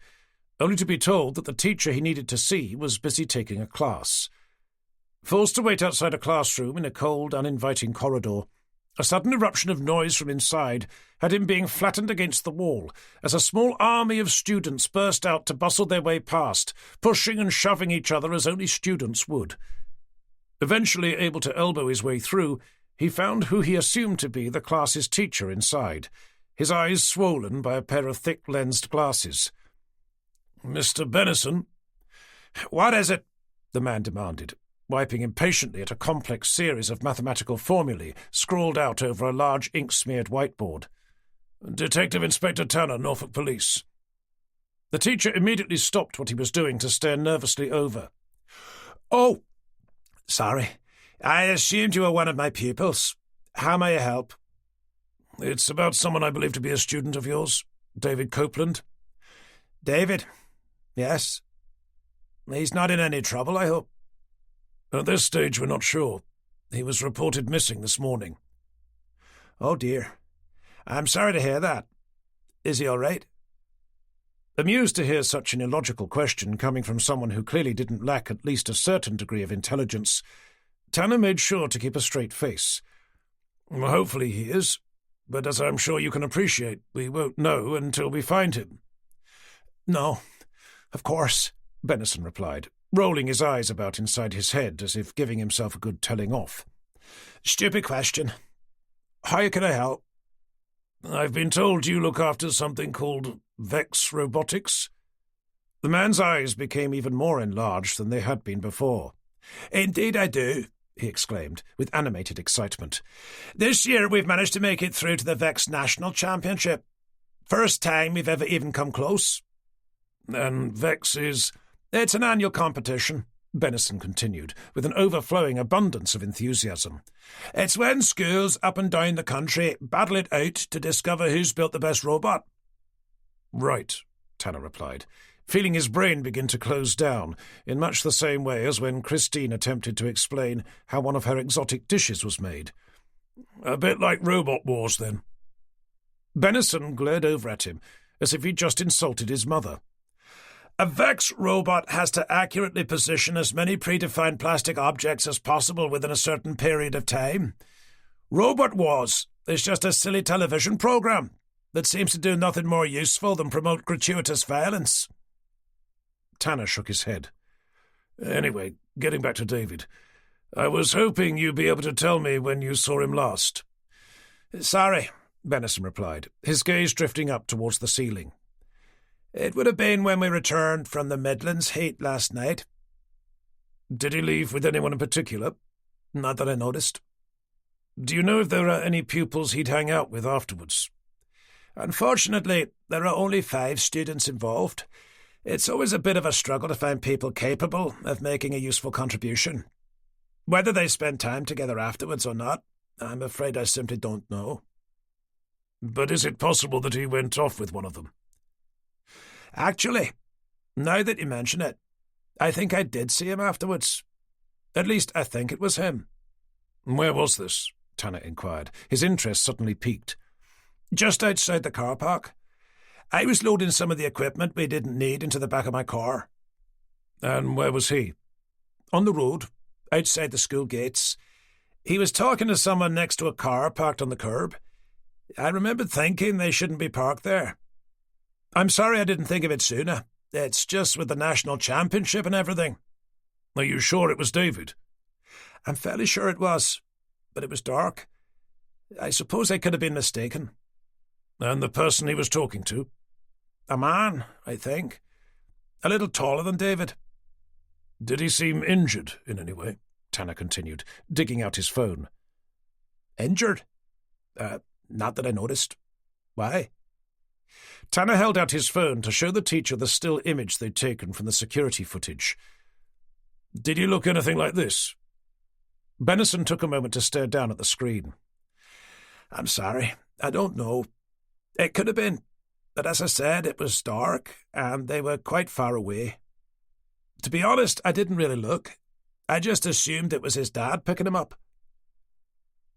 only to be told that the teacher he needed to see was busy taking a class. Forced to wait outside a classroom in a cold, uninviting corridor, a sudden eruption of noise from inside had him being flattened against the wall as a small army of students burst out to bustle their way past, pushing and shoving each other as only students would. Eventually able to elbow his way through, he found who he assumed to be the class's teacher inside, his eyes swollen by a pair of thick-lensed glasses. "Mr. Benison?" "What is it?" the man demanded, wiping impatiently at a complex series of mathematical formulae scrawled out over a large ink-smeared whiteboard. "Detective Inspector Tanner, Norfolk Police." The teacher immediately stopped what he was doing to stare nervously over. "Oh, sorry. I assumed you were one of my pupils. How may I help?" "It's about someone I believe to be a student of yours, David Copeland." "David? Yes. He's not in any trouble, I hope?" "At this stage, we're not sure. He was reported missing this morning." "Oh, dear. I'm sorry to hear that. Is he all right?" Amused to hear such an illogical question coming from someone who clearly didn't lack at least a certain degree of intelligence, Tanner made sure to keep a straight face. "Well, hopefully he is, but as I'm sure you can appreciate, we won't know until we find him." "No, of course," Benison replied, rolling his eyes about inside his head as if giving himself a good telling off. "Stupid question. How can I help?" "I've been told you look after something called Vex Robotics." The man's eyes became even more enlarged than they had been before. "Indeed I do," he exclaimed, with animated excitement. "This year we've managed to make it through to the Vex National Championship. First time we've ever even come close." "And Vex is—" "It's an annual competition," Benison continued, with an overflowing abundance of enthusiasm. "It's when schools up and down the country battle it out to discover who's built the best robot." "Right," Tanner replied, feeling his brain begin to close down in much the same way as when Christine attempted to explain how one of her exotic dishes was made. "A bit like Robot Wars, then." Benison glared over at him as if he'd just insulted his mother. "A Vex robot has to accurately position as many predefined plastic objects as possible within a certain period of time. Robot Wars is just a silly television program that seems to do nothing more useful than promote gratuitous violence." Tanner shook his head. "Anyway, getting back to David, I was hoping you'd be able to tell me when you saw him last." "Sorry," Benison replied, his gaze drifting up towards the ceiling. "It would have been when we returned from the Midlands heat last night." "Did he leave with anyone in particular?" "Not that I noticed." "Do you know if there are any pupils he'd hang out with afterwards?" "Unfortunately, there are only 5 students involved. It's always a bit of a struggle to find people capable of making a useful contribution. Whether they spend time together afterwards or not, I'm afraid I simply don't know." "But is it possible that he went off with one of them?" "Actually, now that you mention it, I think I did see him afterwards. At least I think it was him." "Where was this?" Tanner inquired, his interest suddenly piqued. "Just outside the car park. I was loading some of the equipment we didn't need into the back of my car." "And where was he?" "On the road, outside the school gates. He was talking to someone next to a car parked on the curb. I remembered thinking they shouldn't be parked there. I'm sorry I didn't think of it sooner. It's just with the national championship and everything." "Are you sure it was David?" "I'm fairly sure it was, but it was dark. I suppose I could have been mistaken." And the person he was talking to? A man, I think. A little taller than David. Did he seem injured in any way? Tanner continued, digging out his phone. Injured? Not that I noticed. Why? Tanner held out his phone to show the teacher the still image they'd taken from the security footage. Did he look anything like this? Benison took a moment to stare down at the screen. I'm sorry, I don't know. It could have been, but as I said, it was dark, and they were quite far away. To be honest, I didn't really look. I just assumed it was his dad picking him up.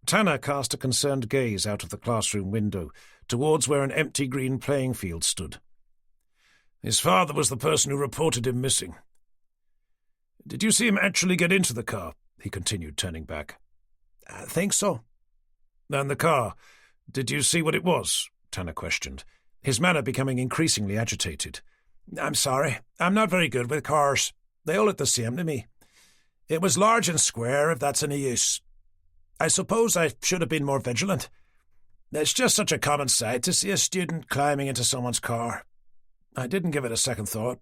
Tanner cast a concerned gaze out of the classroom window, towards where an empty green playing field stood. His father was the person who reported him missing. Did you see him actually get into the car? He continued, turning back. I think so. And the car, did you see what it was? Tanner questioned, his manner becoming increasingly agitated. I'm sorry, I'm not very good with cars. They all look the same to me. It was large and square, if that's any use. I suppose I should have been more vigilant. It's just such a common sight to see a student climbing into someone's car. I didn't give it a second thought.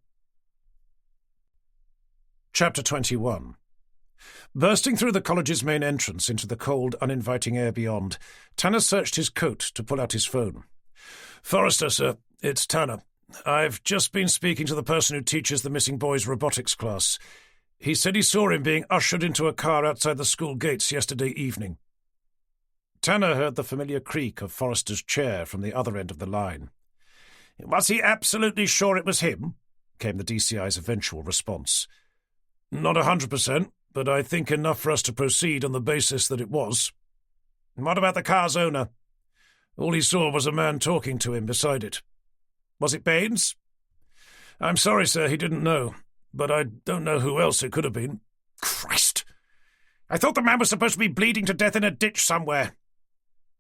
Chapter 21. Bursting through the college's main entrance into the cold, uninviting air beyond, Tanner searched his coat to pull out his phone. Forrester, sir. It's Tanner. I've just been speaking to the person who teaches the missing boy's robotics class. He said he saw him being ushered into a car outside the school gates yesterday evening. Tanner heard the familiar creak of Forrester's chair from the other end of the line. Was he absolutely sure it was him? Came the DCI's eventual response. Not 100%, but I think enough for us to proceed on the basis that it was. What about the car's owner? All he saw was a man talking to him beside it. Was it Baines? I'm sorry, sir, he didn't know, but I don't know who else it could have been. Christ! I thought the man was supposed to be bleeding to death in a ditch somewhere.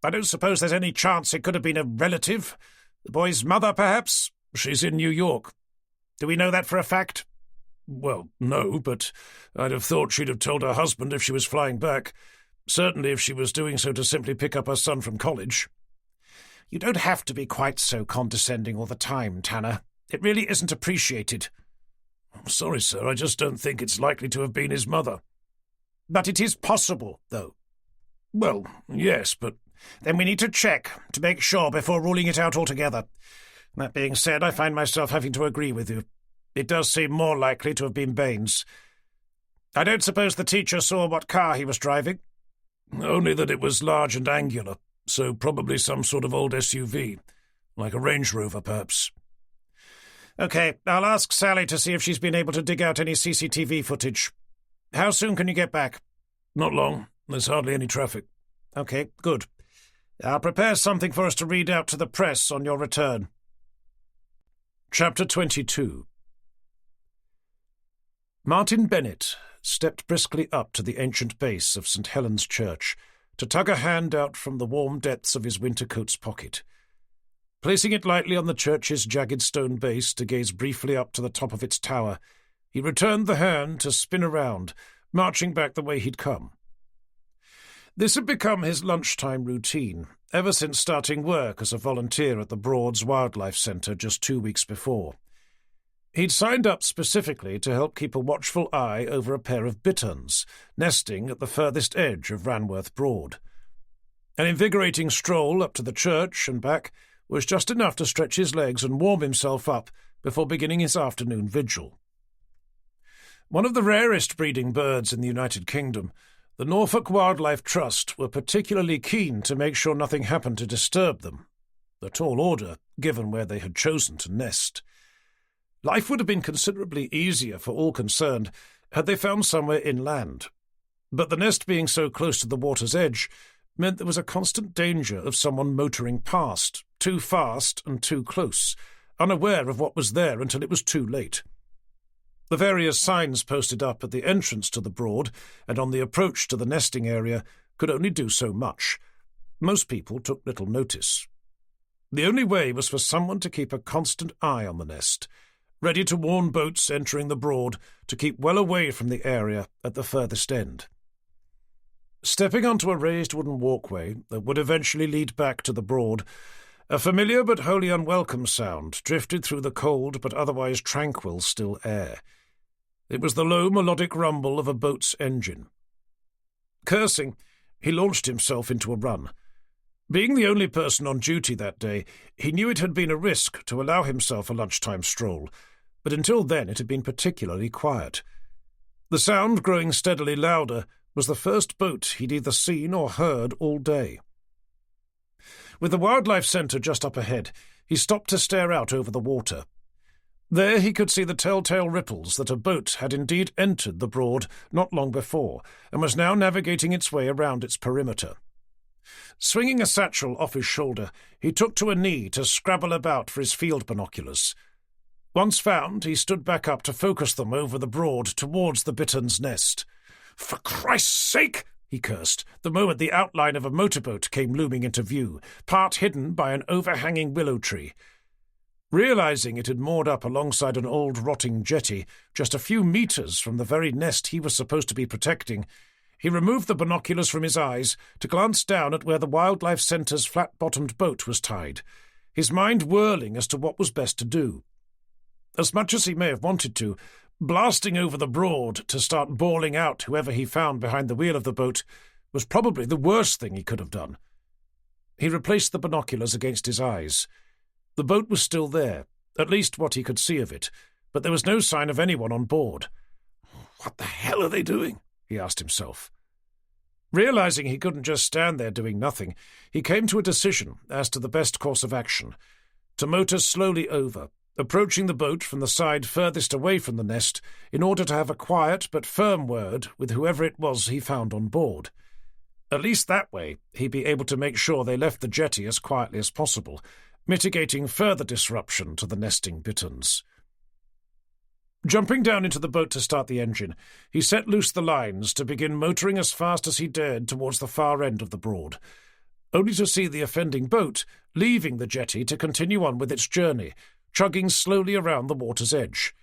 I don't suppose there's any chance it could have been a relative? The boy's mother, perhaps? She's in New York. Do we know that for a fact? Well, no, but I'd have thought she'd have told her husband if she was flying back. Certainly if she was doing so to simply pick up her son from college. You don't have to be quite so condescending all the time, Tanner. It really isn't appreciated. I'm sorry, sir, I just don't think it's likely to have been his mother. But it is possible, though. Well, yes, but... Then we need to check, to make sure before ruling it out altogether. That being said, I find myself having to agree with you. It does seem more likely to have been Baines. I don't suppose the teacher saw what car he was driving? Only that it was large and angular, so probably some sort of old SUV, like a Range Rover, perhaps. OK, I'll ask Sally to see if she's been able to dig out any CCTV footage. How soon can you get back? Not long. There's hardly any traffic. OK, good. I'll prepare something for us to read out to the press on your return. Chapter 22. Martin Bennett stepped briskly up to the ancient base of St. Helen's Church to tug a hand out from the warm depths of his winter coat's pocket. Placing it lightly on the church's jagged stone base to gaze briefly up to the top of its tower, he returned the hand to spin around, marching back the way he'd come. This had become his lunchtime routine, ever since starting work as a volunteer at the Broads Wildlife Centre just 2 weeks before. He'd signed up specifically to help keep a watchful eye over a pair of bitterns, nesting at the furthest edge of Ranworth Broad. An invigorating stroll up to the church and back was just enough to stretch his legs and warm himself up before beginning his afternoon vigil. One of the rarest breeding birds in the United Kingdom, the Norfolk Wildlife Trust were particularly keen to make sure nothing happened to disturb them, a tall order given where they had chosen to nest. Life would have been considerably easier for all concerned had they found somewhere inland, but the nest being so close to the water's edge meant there was a constant danger of someone motoring past, too fast and too close, unaware of what was there until it was too late. The various signs posted up at the entrance to the Broad and on the approach to the nesting area could only do so much. Most people took little notice. The only way was for someone to keep a constant eye on the nest, ready to warn boats entering the Broad to keep well away from the area at the furthest end. Stepping onto a raised wooden walkway that would eventually lead back to the Broad, A familiar but wholly unwelcome sound drifted through the cold but otherwise tranquil still air. It was the low melodic rumble of a boat's engine. Cursing, he launched himself into a run. Being the only person on duty that day, he knew it had been a risk to allow himself a lunchtime stroll, but until then it had been particularly quiet. The sound, growing steadily louder, was the first boat he'd either seen or heard all day. With the wildlife centre just up ahead, he stopped to stare out over the water. There he could see the telltale ripples that a boat had indeed entered the Broad not long before, and was now navigating its way around its perimeter. Swinging a satchel off his shoulder, he took to a knee to scrabble about for his field binoculars. Once found, he stood back up to focus them over the Broad towards the bitterns' nest. "For Christ's sake!" he cursed, the moment the outline of a motorboat came looming into view, part hidden by an overhanging willow tree. Realizing it had moored up alongside an old rotting jetty, just a few meters from the very nest he was supposed to be protecting, he removed the binoculars from his eyes to glance down at where the Wildlife Centre's flat-bottomed boat was tied, his mind whirling as to what was best to do. As much as he may have wanted to, blasting over the Broad to start bawling out whoever he found behind the wheel of the boat was probably the worst thing he could have done. He replaced the binoculars against his eyes. The boat was still there, at least what he could see of it, but there was no sign of anyone on board. "What the hell are they doing?" he asked himself. Realizing he couldn't just stand there doing nothing, he came to a decision as to the best course of action: to motor slowly over, approaching the boat from the side furthest away from the nest in order to have a quiet but firm word with whoever it was he found on board. At least that way he'd be able to make sure they left the jetty as quietly as possible, mitigating further disruption to the nesting bitterns. Jumping down into the boat to start the engine, he set loose the lines to begin motoring as fast as he dared towards the far end of the Broad, only to see the offending boat leaving the jetty to continue on with its journey, chugging slowly around the water's edge.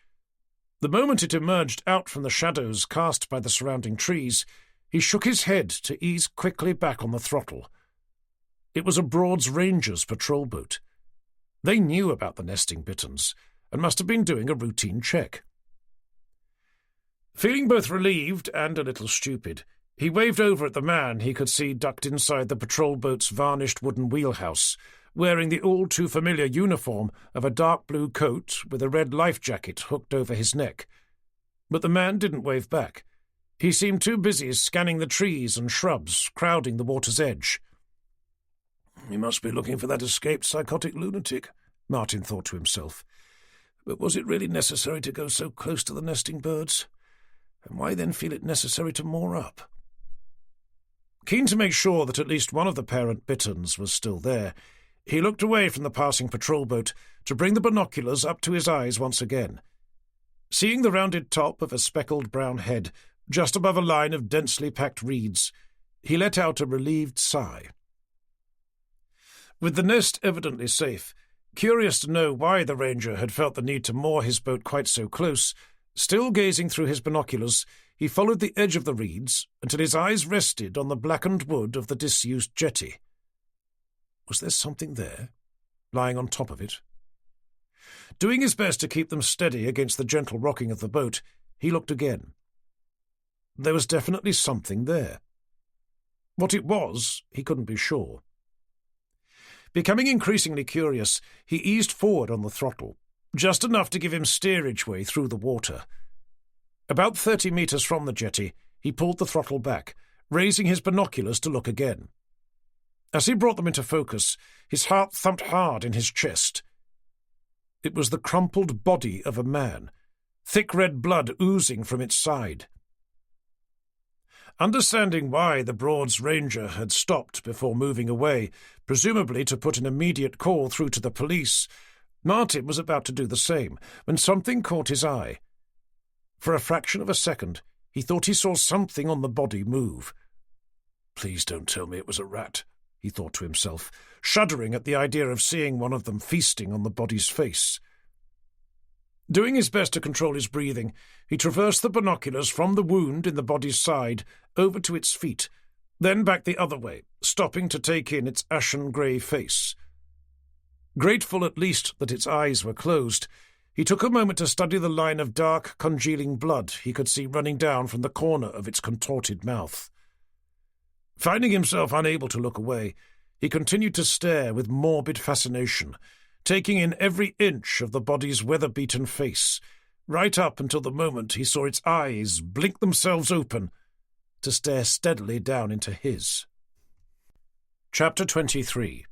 The moment it emerged out from the shadows cast by the surrounding trees, he shook his head to ease quickly back on the throttle. It was a Broad's Rangers patrol boat. They knew about the nesting bitterns, and must have been doing a routine check. Feeling both relieved and a little stupid, he waved over at the man he could see ducked inside the patrol boat's varnished wooden wheelhouse, wearing the all-too-familiar uniform of a dark blue coat with a red life jacket hooked over his neck. But the man didn't wave back. He seemed too busy scanning the trees and shrubs crowding the water's edge. "He must be looking for that escaped psychotic lunatic," Martin thought to himself. But was it really necessary to go so close to the nesting birds? And why then feel it necessary to moor up? Keen to make sure that at least one of the parent bitterns was still there, he looked away from the passing patrol boat to bring the binoculars up to his eyes once again. Seeing the rounded top of a speckled brown head just above a line of densely packed reeds, he let out a relieved sigh. With the nest evidently safe, curious to know why the ranger had felt the need to moor his boat quite so close, still gazing through his binoculars, he followed the edge of the reeds until his eyes rested on the blackened wood of the disused jetty. Was there something there, lying on top of it? Doing his best to keep them steady against the gentle rocking of the boat, he looked again. There was definitely something there. What it was, he couldn't be sure. Becoming increasingly curious, he eased forward on the throttle, just enough to give him steerage way through the water. About 30 meters from the jetty, he pulled the throttle back, raising his binoculars to look again. As he brought them into focus, his heart thumped hard in his chest. It was the crumpled body of a man, thick red blood oozing from its side. Understanding why the Broads Ranger had stopped before moving away, presumably to put an immediate call through to the police, Martin was about to do the same when something caught his eye. For a fraction of a second, he thought he saw something on the body move. "Please don't tell me it was a rat," he thought to himself, shuddering at the idea of seeing one of them feasting on the body's face. Doing his best to control his breathing, he traversed the binoculars from the wound in the body's side over to its feet, then back the other way, stopping to take in its ashen grey face. Grateful at least that its eyes were closed, he took a moment to study the line of dark, congealing blood he could see running down from the corner of its contorted mouth. Finding himself unable to look away, he continued to stare with morbid fascination, taking in every inch of the body's weather-beaten face, right up until the moment he saw its eyes blink themselves open to stare steadily down into his. Chapter 23.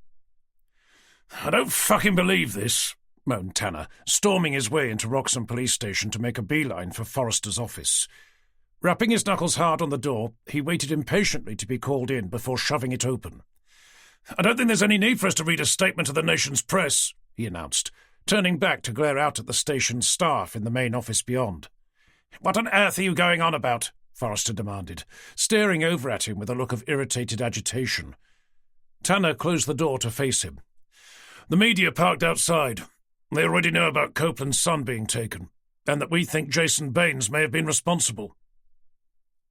"I don't fucking believe this," moaned Tanner, storming his way into Wroxham Police Station to make a beeline for Forrester's office. Rapping his knuckles hard on the door, he waited impatiently to be called in before shoving it open. "I don't think there's any need for us to read a statement to the nation's press," he announced, turning back to glare out at the station's staff in the main office beyond. "What on earth are you going on about?" Forrester demanded, staring over at him with a look of irritated agitation. Tanner closed the door to face him. "The media parked outside. They already know about Copeland's son being taken, and that we think Jason Baines may have been responsible."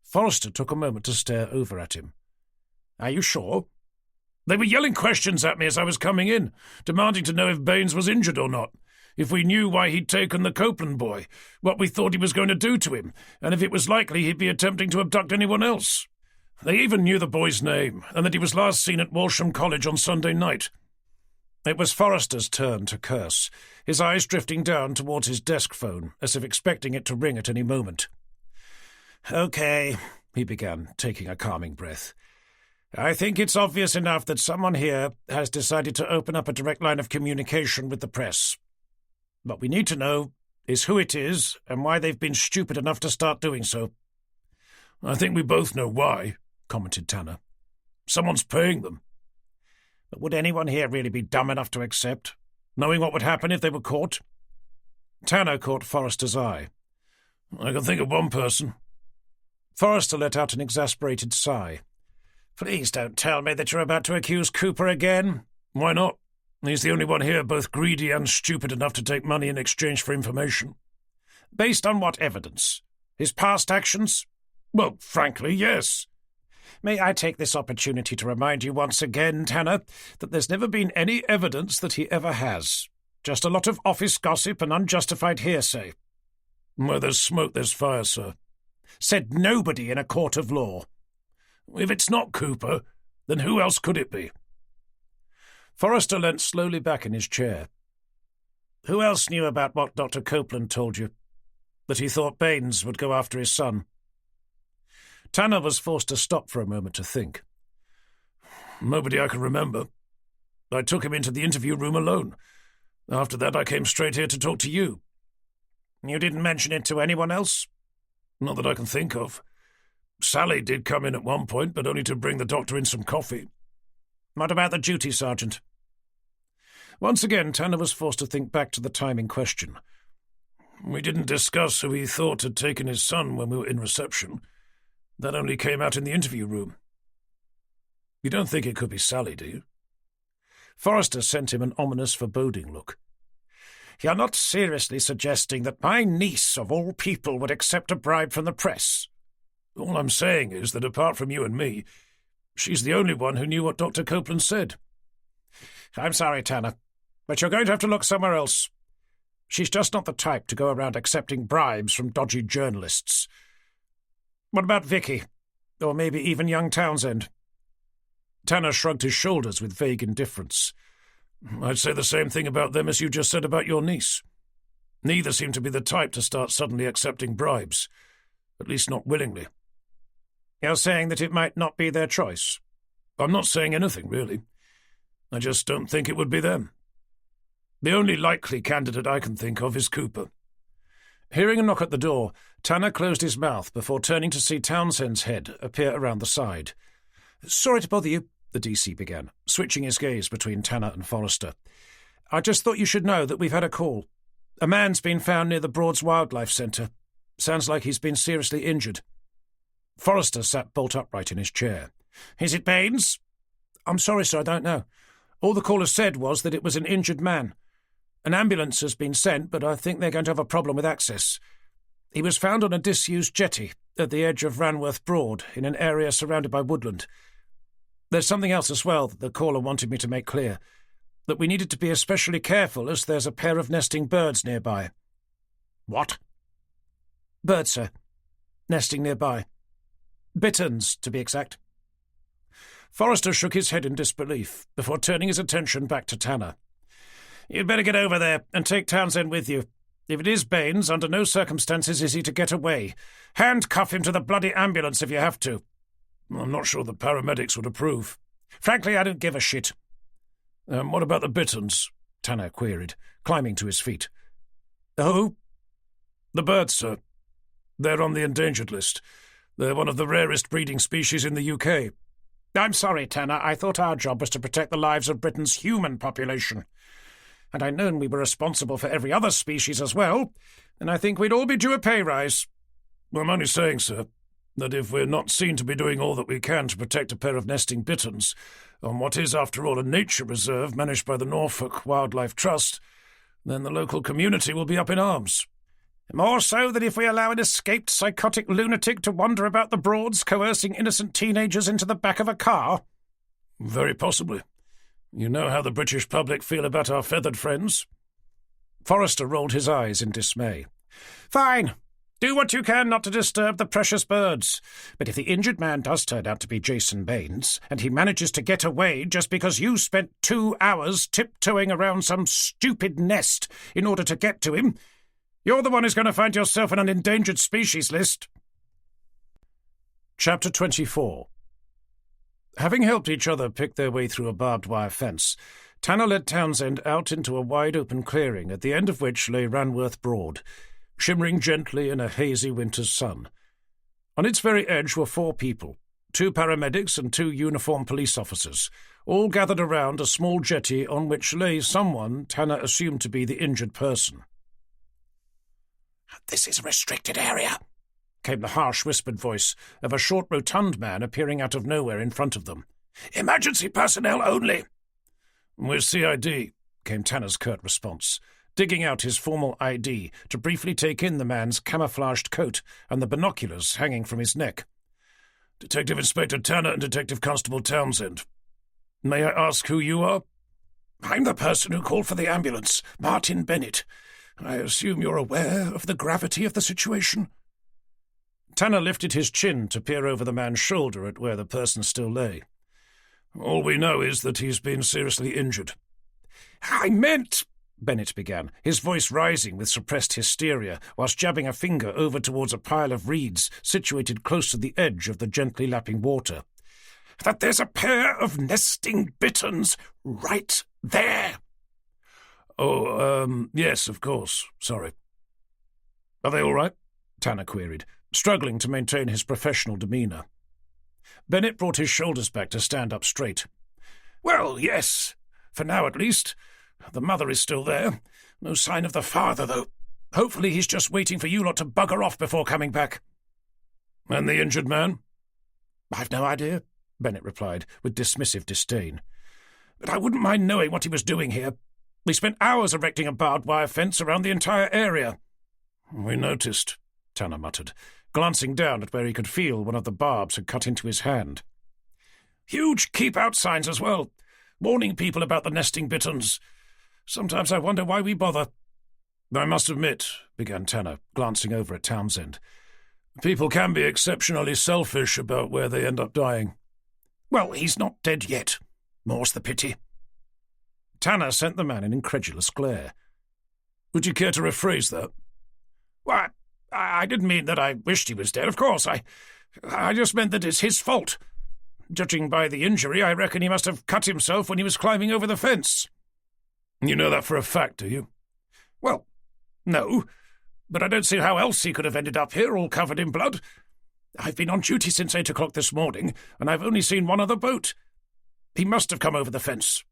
Forrester took a moment to stare over at him. "Are you sure?" "They were yelling questions at me as I was coming in, demanding to know if Baines was injured or not, if we knew why he'd taken the Copeland boy, what we thought he was going to do to him, and if it was likely he'd be attempting to abduct anyone else. They even knew the boy's name, and that he was last seen at Walsham College on Sunday night." It was Forrester's turn to curse, his eyes drifting down towards his desk phone, as if expecting it to ring at any moment. "Okay," he began, taking a calming breath. "I think it's obvious enough that someone here has decided to open up a direct line of communication with the press. What we need to know is who it is and why they've been stupid enough to start doing so." "I think we both know why," commented Tanner. "Someone's paying them." "But would anyone here really be dumb enough to accept, knowing what would happen if they were caught?" Tanner caught Forrester's eye. "I can think of one person." Forrester let out an exasperated sigh. "Please don't tell me that you're about to accuse Cooper again." "Why not? He's the only one here both greedy and stupid enough to take money in exchange for information." "Based on what evidence? His past actions?" "Well, frankly, yes." "May I take this opportunity to remind you once again, Tanner, that there's never been any evidence that he ever has. Just a lot of office gossip and unjustified hearsay." "Where there's smoke, there's fire, sir." "Said nobody in a court of law." "If it's not Cooper, then who else could it be?" Forrester leant slowly back in his chair. "Who else knew about what Dr. Copeland told you? That he thought Baines would go after his son?" Tanner was forced to stop for a moment to think. "Nobody I can remember. I took him into the interview room alone. After that I came straight here to talk to you." "You didn't mention it to anyone else?" "Not that I can think of. Sally did come in at one point, but only to bring the doctor in some coffee." "What about the duty sergeant?" Once again, Tanner was forced to think back to the time in question. "We didn't discuss who he thought had taken his son when we were in reception. That only came out in the interview room." "You don't think it could be Sally, do you?" Forrester sent him an ominous, foreboding look. "You're not seriously suggesting that my niece, of all people, would accept a bribe from the press?" "All I'm saying is that apart from you and me, she's the only one who knew what Dr. Copeland said." "I'm sorry, Tanner, but you're going to have to look somewhere else. She's just not the type to go around accepting bribes from dodgy journalists. What about Vicky? Or maybe even young Townsend?" Tanner shrugged his shoulders with vague indifference. "I'd say the same thing about them as you just said about your niece. Neither seem to be the type to start suddenly accepting bribes, at least not willingly." "You're saying that it might not be their choice?" "I'm not saying anything, really. I just don't think it would be them. The only likely candidate I can think of is Cooper." Hearing a knock at the door, Tanner closed his mouth before turning to see Townsend's head appear around the side. "Sorry to bother you," the DC began, switching his gaze between Tanner and Forrester. "I just thought you should know that we've had a call. A man's been found near the Broads Wildlife Centre. Sounds like he's been seriously injured." Forrester sat bolt upright in his chair. "Is it Baines?" "I'm sorry, sir, I don't know. All the caller said was that it was an injured man. An ambulance has been sent, but I think they're going to have a problem with access. He was found on a disused jetty at the edge of Ranworth Broad in an area surrounded by woodland. There's something else as well that the caller wanted me to make clear. that we needed to be especially careful as there's a pair of nesting birds nearby. What? Birds, sir. Nesting nearby. Bitterns, to be exact. Forrester shook his head in disbelief before turning his attention back to Tanner. You'd better get over there and take Townsend with you. If it is Baines, under no circumstances is he to get away. Handcuff him to the bloody ambulance if you have to. I'm not sure the paramedics would approve. Frankly, I don't give a shit. What about the Bitterns? Tanner queried, climbing to his feet. Who? The birds, sir. They're on the endangered list. They're one of the rarest breeding species in the UK. I'm sorry, Tanner. I thought our job was to protect the lives of Britain's human population. And I'd known we were responsible for every other species as well, and I think we'd all be due a pay rise. I'm only saying, sir, that if we're not seen to be doing all that we can to protect a pair of nesting bitterns on what is, after all, a nature reserve managed by the Norfolk Wildlife Trust, then the local community will be up in arms. More so than if we allow an escaped psychotic lunatic to wander about the Broads, coercing innocent teenagers into the back of a car? Very possibly. You know how the British public feel about our feathered friends? Forrester rolled his eyes in dismay. Fine. Do what you can not to disturb the precious birds. But if the injured man does turn out to be Jason Baines, and he manages to get away just because you spent 2 hours tiptoeing around some stupid nest in order to get to him, you're the one who's going to find yourself on an endangered species list. Chapter 24. Having helped each other pick their way through a barbed wire fence, Tanner led Townsend out into a wide-open clearing, at the end of which lay Ranworth Broad, shimmering gently in a hazy winter's sun. On its very edge were 4 people, 2 paramedics and 2 uniformed police officers, all gathered around a small jetty on which lay someone Tanner assumed to be the injured person. "This is a restricted area," came the harsh, whispered voice of a short, rotund man appearing out of nowhere in front of them. "Emergency personnel only." "We're CID," came Tanner's curt response, digging out his formal ID to briefly take in the man's camouflaged coat and the binoculars hanging from his neck. "Detective Inspector Tanner and Detective Constable Townsend. May I ask who you are?" "I'm the person who called for the ambulance, Martin Bennett. I assume you're aware of the gravity of the situation?" Tanner lifted his chin to peer over the man's shoulder at where the person still lay. "All we know is that he's been seriously injured." "I meant—" Bennett began, his voice rising with suppressed hysteria, whilst jabbing a finger over towards a pile of reeds situated close to the edge of the gently lapping water. "that there's a pair of nesting bitterns right there." "Oh, yes, of course. Sorry." "Are they all right?" Tanner queried, struggling to maintain his professional demeanour. Bennett brought his shoulders back to stand up straight. "Well, yes. For now, at least. The mother is still there. No sign of the father, though. Hopefully he's just waiting for you lot to bugger off before coming back." "And the injured man?" "I've no idea," Bennett replied, with dismissive disdain. "But I wouldn't mind knowing what he was doing here. We spent hours erecting a barbed wire fence around the entire area." "We noticed," Tanner muttered, glancing down at where he could feel one of the barbs had cut into his hand. "Huge keep-out signs as well, warning people about the nesting bitterns. Sometimes I wonder why we bother." "I must admit," began Tanner, glancing over at Townsend, "people can be exceptionally selfish about where they end up dying." "Well, he's not dead yet. More's the pity." Tanner sent the man an incredulous glare. "Would you care to rephrase that?" "Why, I didn't mean that I wished he was dead, of course. I just meant that it's his fault. Judging by the injury, I reckon he must have cut himself when he was climbing over the fence." "You know that for a fact, do you?" "Well, no, but I don't see how else he could have ended up here all covered in blood. I've been on duty since 8 o'clock this morning, and I've only seen one other boat. He must have come over the fence."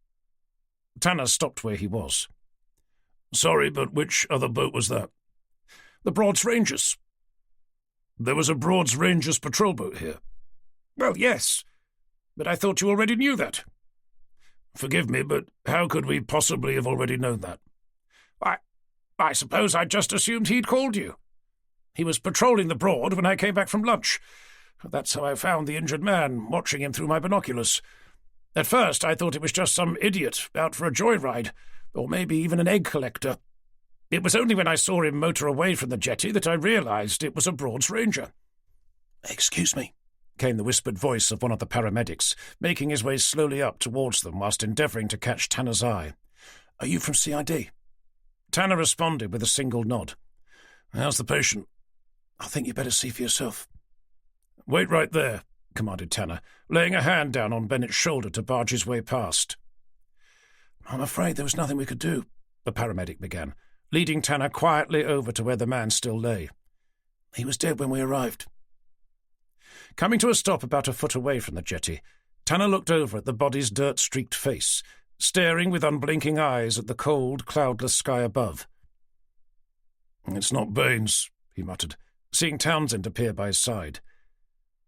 Tanner stopped where he was. "Sorry, but which other boat was that?" "The Broads Rangers." "There was a Broads Rangers patrol boat here?" "Well, yes, but I thought you already knew that." "Forgive me, but how could we possibly have already known that?" I suppose I just assumed he'd called you. He was patrolling the Broad when I came back from lunch. That's how I found the injured man, watching him through my binoculars. At first I thought it was just some idiot out for a joyride, or maybe even an egg collector. It was only when I saw him motor away from the jetty that I realised it was a Broads Ranger. "Excuse me," came the whispered voice of one of the paramedics, making his way slowly up towards them whilst endeavouring to catch Tanner's eye. "Are you from CID?" Tanner responded with a single nod. "How's the patient?" "I think you better see for yourself." "Wait right there," commanded Tanner, laying a hand down on Bennett's shoulder to barge his way past. "I'm afraid there was nothing we could do," the paramedic began, leading Tanner quietly over to where the man still lay. "He was dead when we arrived." Coming to a stop about a foot away from the jetty, Tanner looked over at the body's dirt-streaked face, staring with unblinking eyes at the cold, cloudless sky above. "It's not Baines," he muttered, seeing Townsend appear by his side.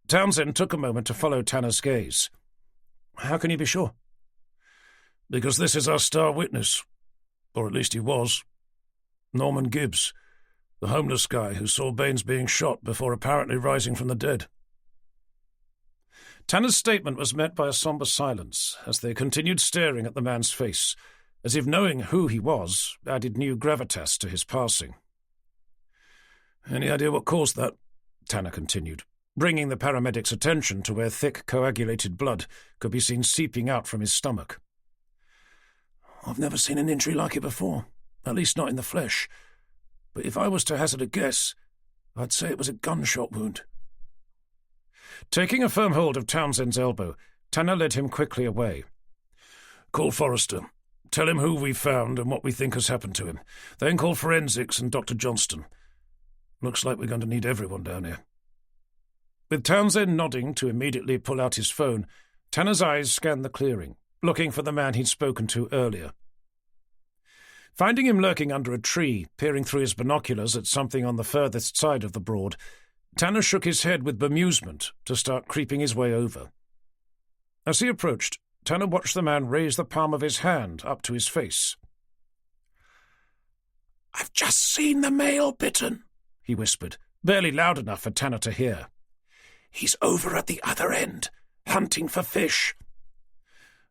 Townsend took a moment to follow Tanner's gaze. "How can you be sure?" "Because this is our star witness. Or at least he was. Norman Gibbs, the homeless guy who saw Baines being shot before apparently rising from the dead." Tanner's statement was met by a sombre silence as they continued staring at the man's face, as if knowing who he was added new gravitas to his passing. "Any idea what caused that?" Tanner continued, bringing the paramedic's attention to where thick, coagulated blood could be seen seeping out from his stomach. "I've never seen an injury like it before, at least not in the flesh. But if I was to hazard a guess, I'd say it was a gunshot wound." Taking a firm hold of Townsend's elbow, Tanner led him quickly away. "Call Forrester. Tell him who we found and what we think has happened to him. Then call forensics and Dr. Johnston. Looks like we're going to need everyone down here." With Townsend nodding to immediately pull out his phone, Tanner's eyes scanned the clearing, looking for the man he'd spoken to earlier. Finding him lurking under a tree, peering through his binoculars at something on the furthest side of the Broad, Tanner shook his head with bemusement to start creeping his way over. As he approached, Tanner watched the man raise the palm of his hand up to his face. "I've just seen the male bitten," he whispered, barely loud enough for Tanner to hear. "He's over at the other end, hunting for fish."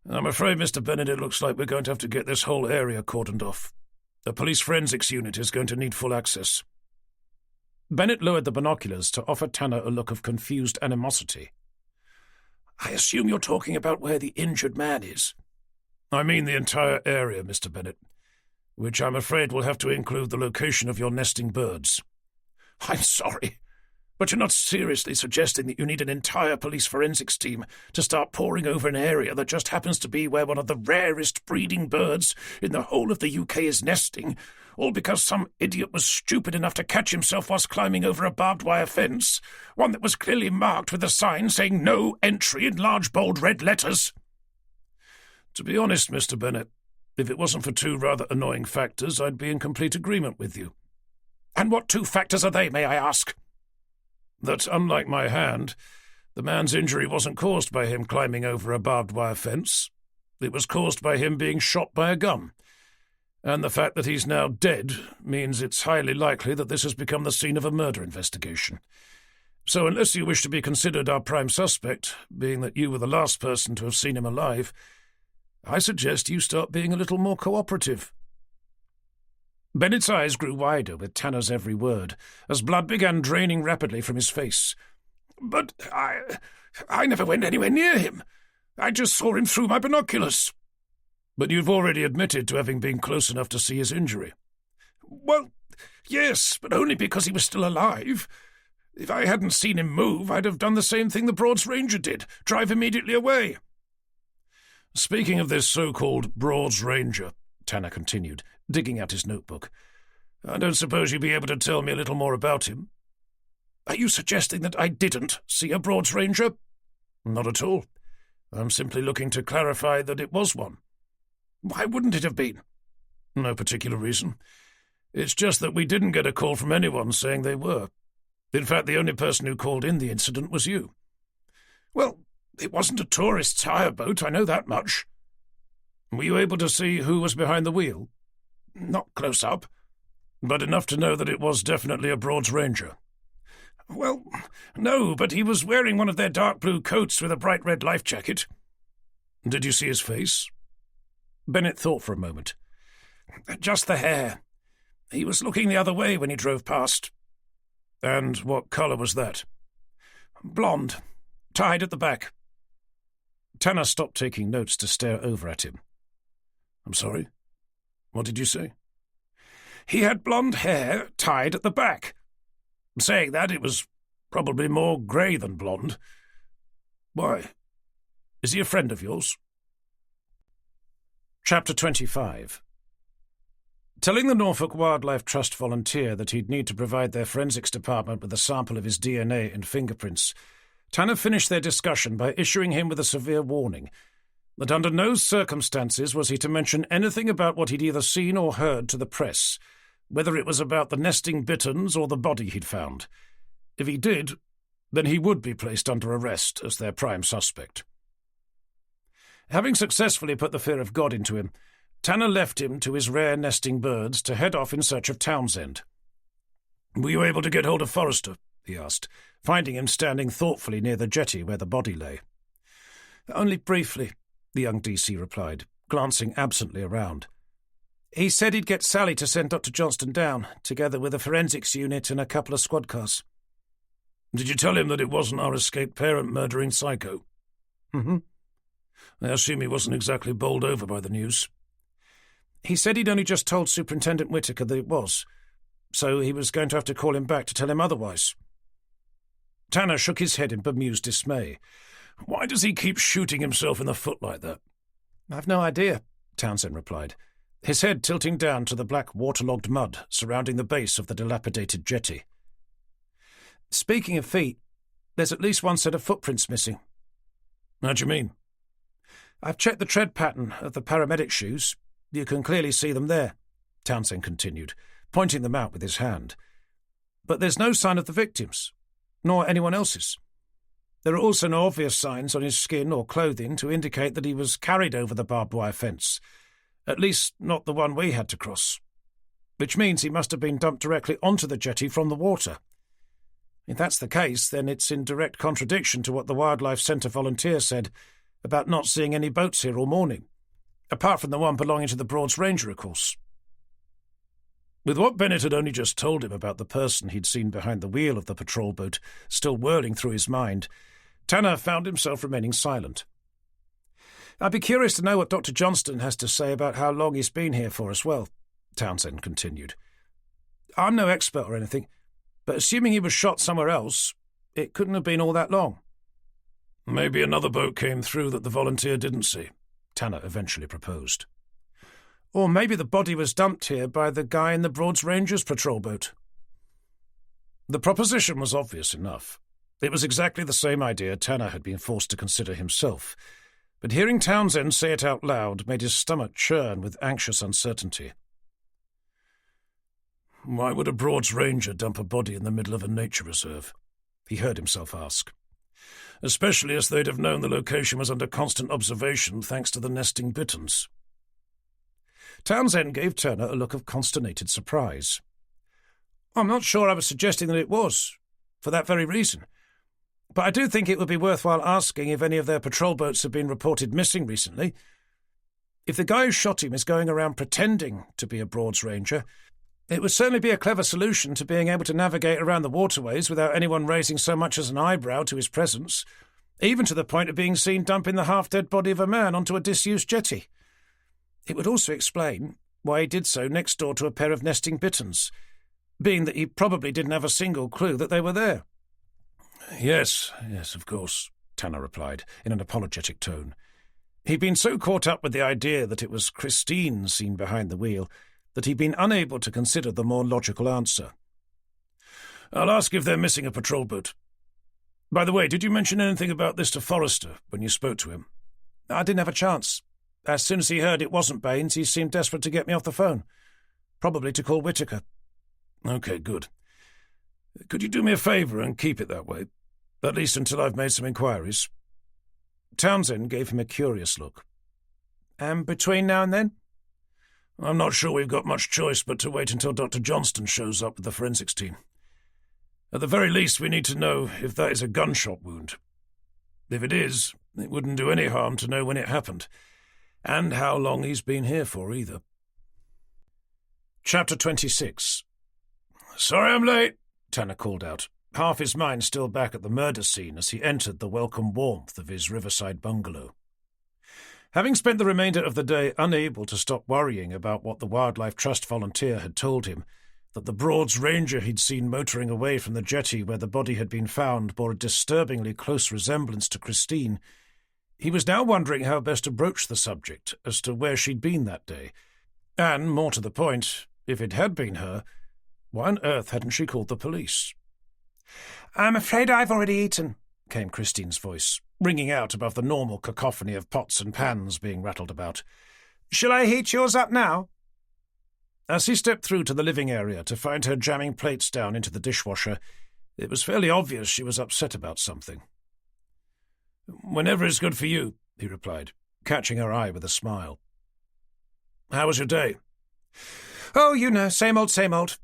"I'm afraid, Mr. Bennett, it looks like we're going to have to get this whole area cordoned off. The police forensics unit is going to need full access." Bennett lowered the binoculars to offer Tanner a look of confused animosity. "I assume you're talking about where the injured man is?" "I mean the entire area, Mr. Bennett, which I'm afraid will have to include the location of your nesting birds." "I'm sorry, but you're not seriously suggesting that you need an entire police forensics team to start poring over an area that just happens to be where one of the rarest breeding birds in the whole of the UK is nesting, all because some idiot was stupid enough to catch himself whilst climbing over a barbed wire fence, one that was clearly marked with a sign saying no entry in large bold red letters?" "To be honest, Mr. Bennett, if it wasn't for two rather annoying factors, I'd be in complete agreement with you." "And what two factors are they, may I ask?" "That, unlike my hand, the man's injury wasn't caused by him climbing over a barbed wire fence. It was caused by him being shot by a gun. And the fact that he's now dead means it's highly likely that this has become the scene of a murder investigation. So unless you wish to be considered our prime suspect, being that you were the last person to have seen him alive, I suggest you start being a little more cooperative." Bennett's eyes grew wider with Tanner's every word, as blood began draining rapidly from his face. "But I never went anywhere near him. I just saw him through my binoculars." "But you've already admitted to having been close enough to see his injury." "Well, yes, but only because he was still alive. If I hadn't seen him move, I'd have done the same thing the Broads Ranger did, drive immediately away." "Speaking of this so-called Broads Ranger," Tanner continued, digging out his notebook, "I don't suppose you'd be able to tell me a little more about him?" "Are you suggesting that I didn't see a Broads Ranger?" "Not at all. I'm simply looking to clarify that it was one." "Why wouldn't it have been?" "No particular reason. It's just that we didn't get a call from anyone saying they were. In fact, the only person who called in the incident was you." "Well, it wasn't a tourist's hire boat, I know that much." "Were you able to see who was behind the wheel?" "Not close up." "But enough to know that it was definitely a Broads Ranger?" "Well, no, but he was wearing one of their dark blue coats with a bright red life jacket." Did you see his face? Bennett thought for a moment. Just the hair. He was looking the other way when he drove past. And what colour was that? Blonde. Tied at the back. Tanner stopped taking notes to stare over at him. I'm sorry? What did you say? He had blonde hair tied at the back. Saying that, it was probably more grey than blonde. Why? Is he a friend of yours? Chapter 25. Telling the Norfolk Wildlife Trust volunteer that he'd need to provide their forensics department with a sample of his DNA and fingerprints, Tanner finished their discussion by issuing him with a severe warning that under no circumstances was he to mention anything about what he'd either seen or heard to the press, whether it was about the nesting bitterns or the body he'd found. If he did, then he would be placed under arrest as their prime suspect. Having successfully put the fear of God into him, Tanner left him to his rare nesting birds to head off in search of Townsend. "Were you able to get hold of Forrester?" he asked, finding him standing thoughtfully near the jetty where the body lay. "Only briefly," the young DC replied, glancing absently around. "He said he'd get Sally to send Dr. Johnston down, together with a forensics unit and a couple of squad cars." "Did you tell him that it wasn't our escaped parent murdering psycho?" "Mm-hmm." "I assume he wasn't exactly bowled over by the news." "He said he'd only just told Superintendent Whitaker that it was, so he was going to have to call him back to tell him otherwise." Tanner shook his head in bemused dismay. "Why does he keep shooting himself in the foot like that?" "I've no idea," Townsend replied, his head tilting down to the black waterlogged mud surrounding the base of the dilapidated jetty. "Speaking of feet, there's at least one set of footprints missing." "How do you mean?" "I've checked the tread pattern of the paramedic shoes. You can clearly see them there," Townsend continued, pointing them out with his hand. "But there's no sign of the victims, nor anyone else's. There are also no obvious signs on his skin or clothing to indicate that he was carried over the barbed wire fence, at least not the one we had to cross, which means he must have been dumped directly onto the jetty from the water. If that's the case, then it's in direct contradiction to what the Wildlife Centre volunteer said about not seeing any boats here all morning, apart from the one belonging to the Broads Ranger, of course." With what Bennett had only just told him about the person he'd seen behind the wheel of the patrol boat still whirling through his mind, Tanner found himself remaining silent. "I'd be curious to know what Dr. Johnston has to say about how long he's been here for as well," Townsend continued. "I'm no expert or anything, but assuming he was shot somewhere else, it couldn't have been all that long." "Maybe another boat came through that the volunteer didn't see," Tanner eventually proposed. "Or maybe the body was dumped here by the guy in the Broads Rangers patrol boat." The proposition was obvious enough. It was exactly the same idea Tanner had been forced to consider himself, but hearing Townsend say it out loud made his stomach churn with anxious uncertainty. "Why would a Broads Ranger dump a body in the middle of a nature reserve?" he heard himself ask. "Especially as they'd have known the location was under constant observation thanks to the nesting bitterns." Townsend gave Turner a look of consternated surprise. "I'm not sure I was suggesting that it was, for that very reason. But I do think it would be worthwhile asking if any of their patrol boats have been reported missing recently. If the guy who shot him is going around pretending to be a Broads Ranger, it would certainly be a clever solution to being able to navigate around the waterways without anyone raising so much as an eyebrow to his presence, even to the point of being seen dumping the half-dead body of a man onto a disused jetty. It would also explain why he did so next door to a pair of nesting bitterns, being that he probably didn't have a single clue that they were there." Yes, of course," Tanner replied, in an apologetic tone. He'd been so caught up with the idea that it was Christine seen behind the wheel that he'd been unable to consider the more logical answer. "I'll ask if they're missing a patrol boat. By the way, did you mention anything about this to Forrester when you spoke to him?" "I didn't have a chance. As soon as he heard it wasn't Baines, he seemed desperate to get me off the phone. Probably to call Whitaker." "Okay, good. Could you do me a favour and keep it that way, at least until I've made some inquiries?" Townsend gave him a curious look. "And between now and then?" "I'm not sure we've got much choice but to wait until Dr. Johnston shows up with the forensics team. At the very least, we need to know if that is a gunshot wound. If it is, It wouldn't do any harm to know when it happened, and how long he's been here for, either. Chapter 26. "Sorry I'm late," Tanner called out, half his mind still back at the murder scene as he entered the welcome warmth of his riverside bungalow. Having spent the remainder of the day unable to stop worrying about what the Wildlife Trust volunteer had told him, that the Broads ranger he'd seen motoring away from the jetty where the body had been found bore a disturbingly close resemblance to Christine, he was now wondering how best to broach the subject as to where she'd been that day, and, more to the point, if it had been her, why on earth hadn't she called the police? "I'm afraid I've already eaten," came Christine's voice, ringing out above the normal cacophony of pots and pans being rattled about. "Shall I heat yours up now?" As he stepped through to the living area to find her jamming plates down into the dishwasher, it was fairly obvious she was upset about something. "Whenever is good for you," he replied, catching her eye with a smile. "How was your day?" "Oh, you know, same old, same old.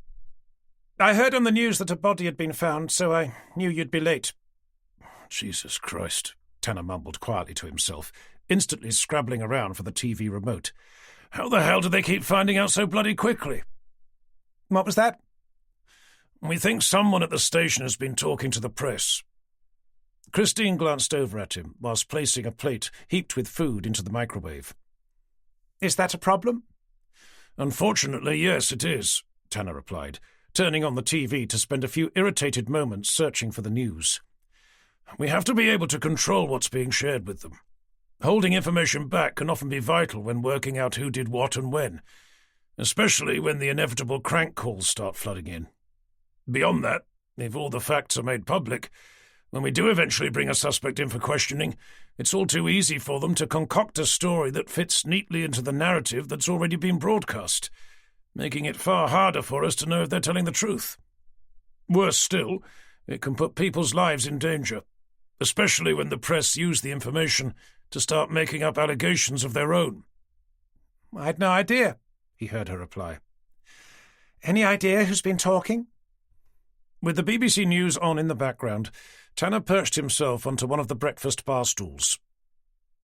I heard on the news that a body had been found, so I knew you'd be late." "Jesus Christ," Tanner mumbled quietly to himself, instantly scrabbling around for the TV remote. "How the hell do they keep finding out so bloody quickly?" "What was that?" "We think someone at the station has been talking to the press." Christine glanced over at him whilst placing a plate heaped with food into the microwave. "Is that a problem?" "Unfortunately, yes, it is," Tanner replied, turning on the TV to spend a few irritated moments searching for the news. "We have to be able to control what's being shared with them. Holding information back can often be vital when working out who did what and when, especially when the inevitable crank calls start flooding in. Beyond that, if all the facts are made public, when we do eventually bring a suspect in for questioning, it's all too easy for them to concoct a story that fits neatly into the narrative that's already been broadcast, making it far harder for us to know if they're telling the truth. Worse still, it can put people's lives in danger, especially when the press use the information to start making up allegations of their own." "I had no idea," he heard her reply. "Any idea who's been talking?" With the BBC News on in the background, Tanner perched himself onto one of the breakfast bar stools.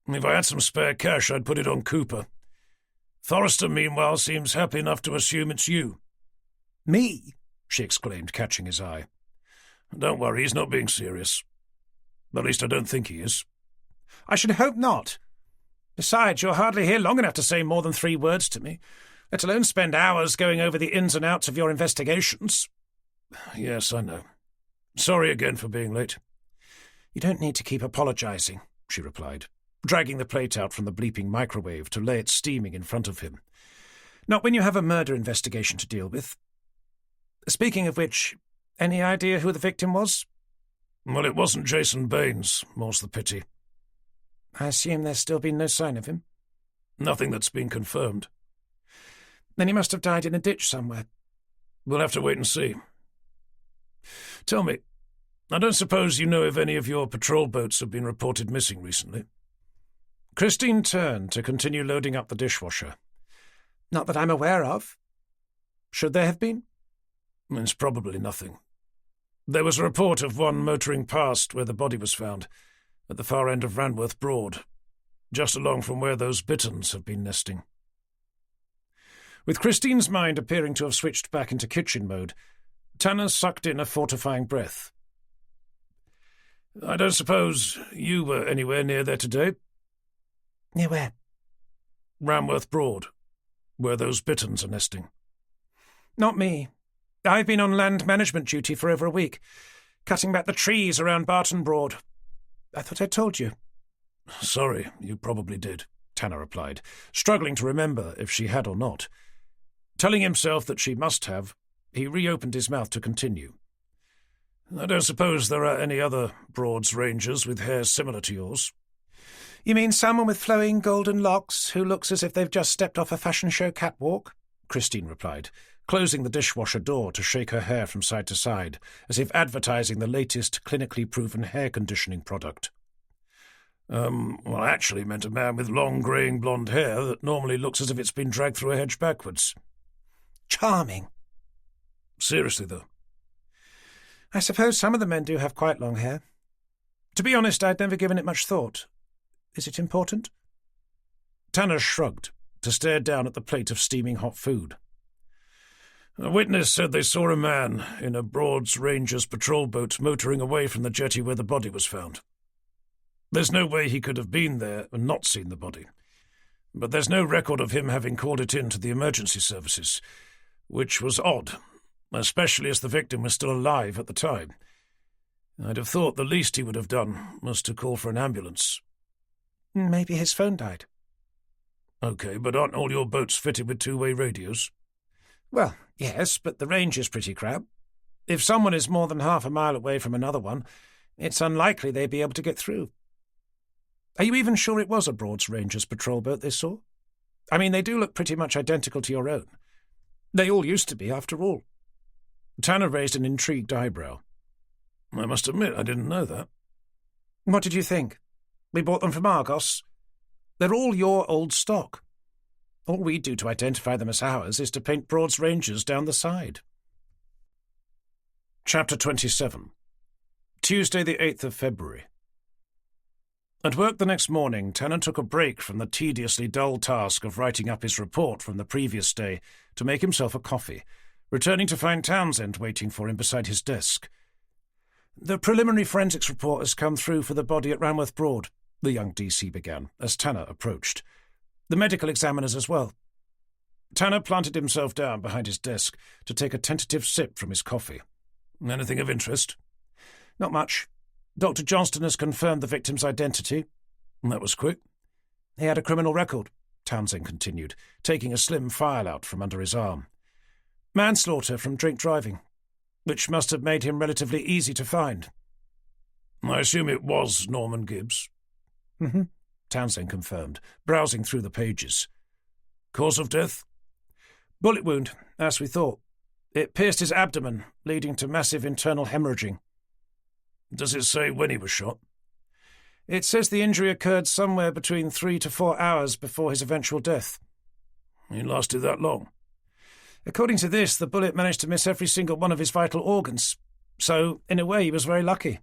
"If I had some spare cash, I'd put it on Cooper. Forrester, meanwhile, seems happy enough to assume it's you." "Me?" she exclaimed, catching his eye. "Don't worry, he's not being serious. At least I don't think he is." "I should hope not. Besides, you're hardly here long enough to say more than 3 words to me, let alone spend hours going over the ins and outs of your investigations." "Yes, I know. Sorry again for being late." "You don't need to keep apologizing," she replied, dragging the plate out from the bleeping microwave to lay it steaming in front of him. "Not when you have a murder investigation to deal with. Speaking of which, any idea who the victim was?" "Well, it wasn't Jason Baines, more's the pity." "I assume there's still been no sign of him?" "Nothing that's been confirmed." "Then he must have died in a ditch somewhere." "We'll have to wait and see. Tell me, I don't suppose you know if any of your patrol boats have been reported missing recently?" Christine turned to continue loading up the dishwasher. "Not that I'm aware of. Should there have been?" "It's probably nothing. There was a report of one motoring past where the body was found, at the far end of Ranworth Broad, just along from where those bitterns have been nesting." With Christine's mind appearing to have switched back into kitchen mode, Tanner sucked in a fortifying breath. "I don't suppose you were anywhere near there today?" "Near where?" "Ranworth Broad, where those bitterns are nesting." "Not me. I've been on land management duty for over a week, cutting back the trees around Barton Broad. I thought I told you." "Sorry, you probably did," Tanner replied, struggling to remember if she had or not. Telling himself that she must have, he reopened his mouth to continue. "I don't suppose there are any other Broads rangers with hair similar to yours?" "You mean someone with flowing golden locks who looks as if they've just stepped off a fashion show catwalk?" Christine replied, closing the dishwasher door to shake her hair from side to side, as if advertising the latest clinically proven hair conditioning product. Well, I actually meant a man with long greying blonde hair that normally looks as if it's been dragged through a hedge backwards." "Charming." "Seriously, though?" "I suppose some of the men do have quite long hair. To be honest, I'd never given it much thought. Is it important?" Tanner shrugged to stare down at the plate of steaming hot food. "A witness said they saw a man in a Broads Rangers patrol boat motoring away from the jetty where the body was found. There's no way he could have been there and not seen the body. But there's no record of him having called it in to the emergency services, which was odd, especially as the victim was still alive at the time. I'd have thought the least he would have done was to call for an ambulance." "Maybe his phone died." "OK, but aren't all your boats fitted with two-way radios?" "Well, yes, but the range is pretty crap. If someone is more than half a mile away from another one, it's unlikely they'd be able to get through." "Are you even sure it was a Broads Rangers patrol boat they saw? I mean, they do look pretty much identical to your own. They all used to be, after all." Tanner raised an intrigued eyebrow. "I must admit I didn't know that." "What did you think? We bought them from Argos. They're all your old stock. All we do to identify them as ours is to paint Broads Rangers down the side." Chapter 27. Tuesday the 8th of February. At work the next morning, Tanner took a break from the tediously dull task of writing up his report from the previous day to make himself a coffee, returning to find Townsend waiting for him beside his desk. "The preliminary forensics report has come through for the body at Ranworth Broad," the young DC began, as Tanner approached. "The medical examiners as well." Tanner planted himself down behind his desk to take a tentative sip from his coffee. "Anything of interest?" "Not much. Dr. Johnston has confirmed the victim's identity." "That was quick." "He had a criminal record," Townsend continued, taking a slim file out from under his arm. "Manslaughter from drink driving, which must have made him relatively easy to find." "I assume it was Norman Gibbs." "Mm-hmm," Townsend confirmed, browsing through the pages. "Cause of death?" "Bullet wound, as we thought. It pierced his abdomen, leading to massive internal hemorrhaging." "Does it say when he was shot?" "It says the injury occurred somewhere between 3 to 4 hours before his eventual death." "He lasted that long?" "According to this, the bullet managed to miss every single one of his vital organs. So, in a way, he was very lucky."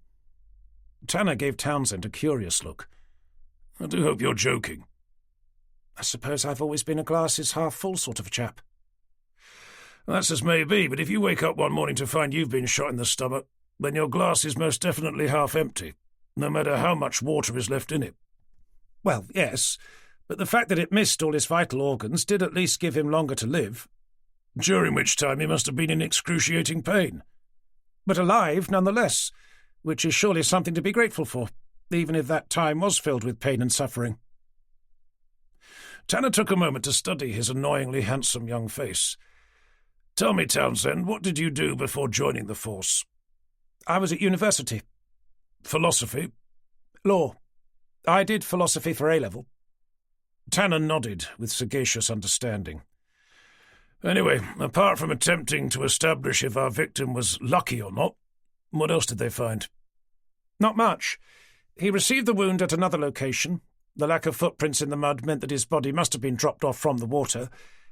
Tanner gave Townsend a curious look. "I do hope you're joking." "I suppose I've always been a glass-is-half-full sort of a chap." "That's as may be, but if you wake up one morning to find you've been shot in the stomach, then your glass is most definitely half empty, no matter how much water is left in it." "Well, yes, but the fact that it missed all his vital organs did at least give him longer to live." "During which time he must have been in excruciating pain." "But alive, nonetheless, which is surely something to be grateful for, even if that time was filled with pain and suffering." Tanner took a moment to study his annoyingly handsome young face. "Tell me, Townsend, what did you do before joining the force?" "I was at university." "Philosophy?" "Law. I did philosophy for A-level." Tanner nodded with sagacious understanding. "Anyway, apart from attempting to establish if our victim was lucky or not, what else did they find?" "Not much. He received the wound at another location. The lack of footprints in the mud meant that his body must have been dropped off from the water,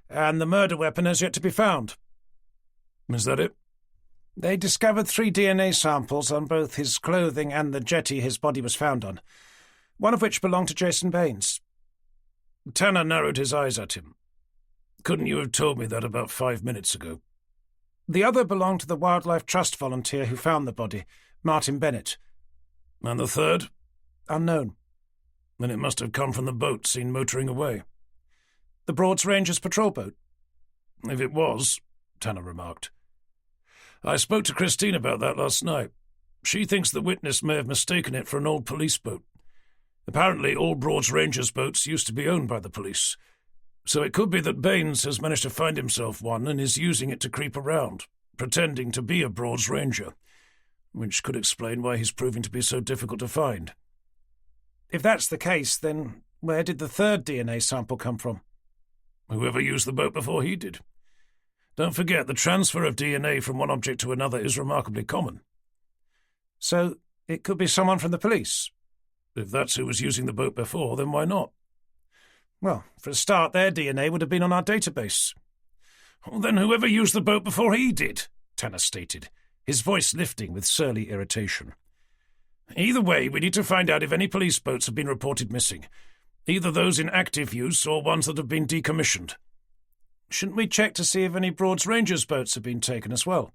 and the murder weapon has yet to be found." "Is that it?" "They discovered 3 DNA samples on both his clothing and the jetty his body was found on, one of which belonged to Jason Baines." Tanner narrowed his eyes at him. "Couldn't you have told me that about 5 minutes ago?" "The other belonged to the Wildlife Trust volunteer who found the body, Martin Bennett." "And the third?" "Unknown." "Then it must have come from the boat seen motoring away." "The Broads Rangers patrol boat." "If it was," Tanner remarked. "I spoke to Christine about that last night. She thinks the witness may have mistaken it for an old police boat. Apparently all Broads Rangers boats used to be owned by the police, so it could be that Baines has managed to find himself one and is using it to creep around, pretending to be a Broads Ranger, which could explain why he's proving to be so difficult to find." "If that's the case, then where did the third DNA sample come from?" "Whoever used the boat before he did. Don't forget, the transfer of DNA from one object to another is remarkably common." "So it could be someone from the police?" "If that's who was using the boat before, then why not?" "Well, for a start, their DNA would have been on our database." "Well, then whoever used the boat before he did," Tanner stated, his voice lifting with surly irritation. Either way, we need to find out if any police boats have been reported missing. Either those in active use or ones that have been decommissioned. Shouldn't we check to see if any Broads Rangers boats have been taken as well?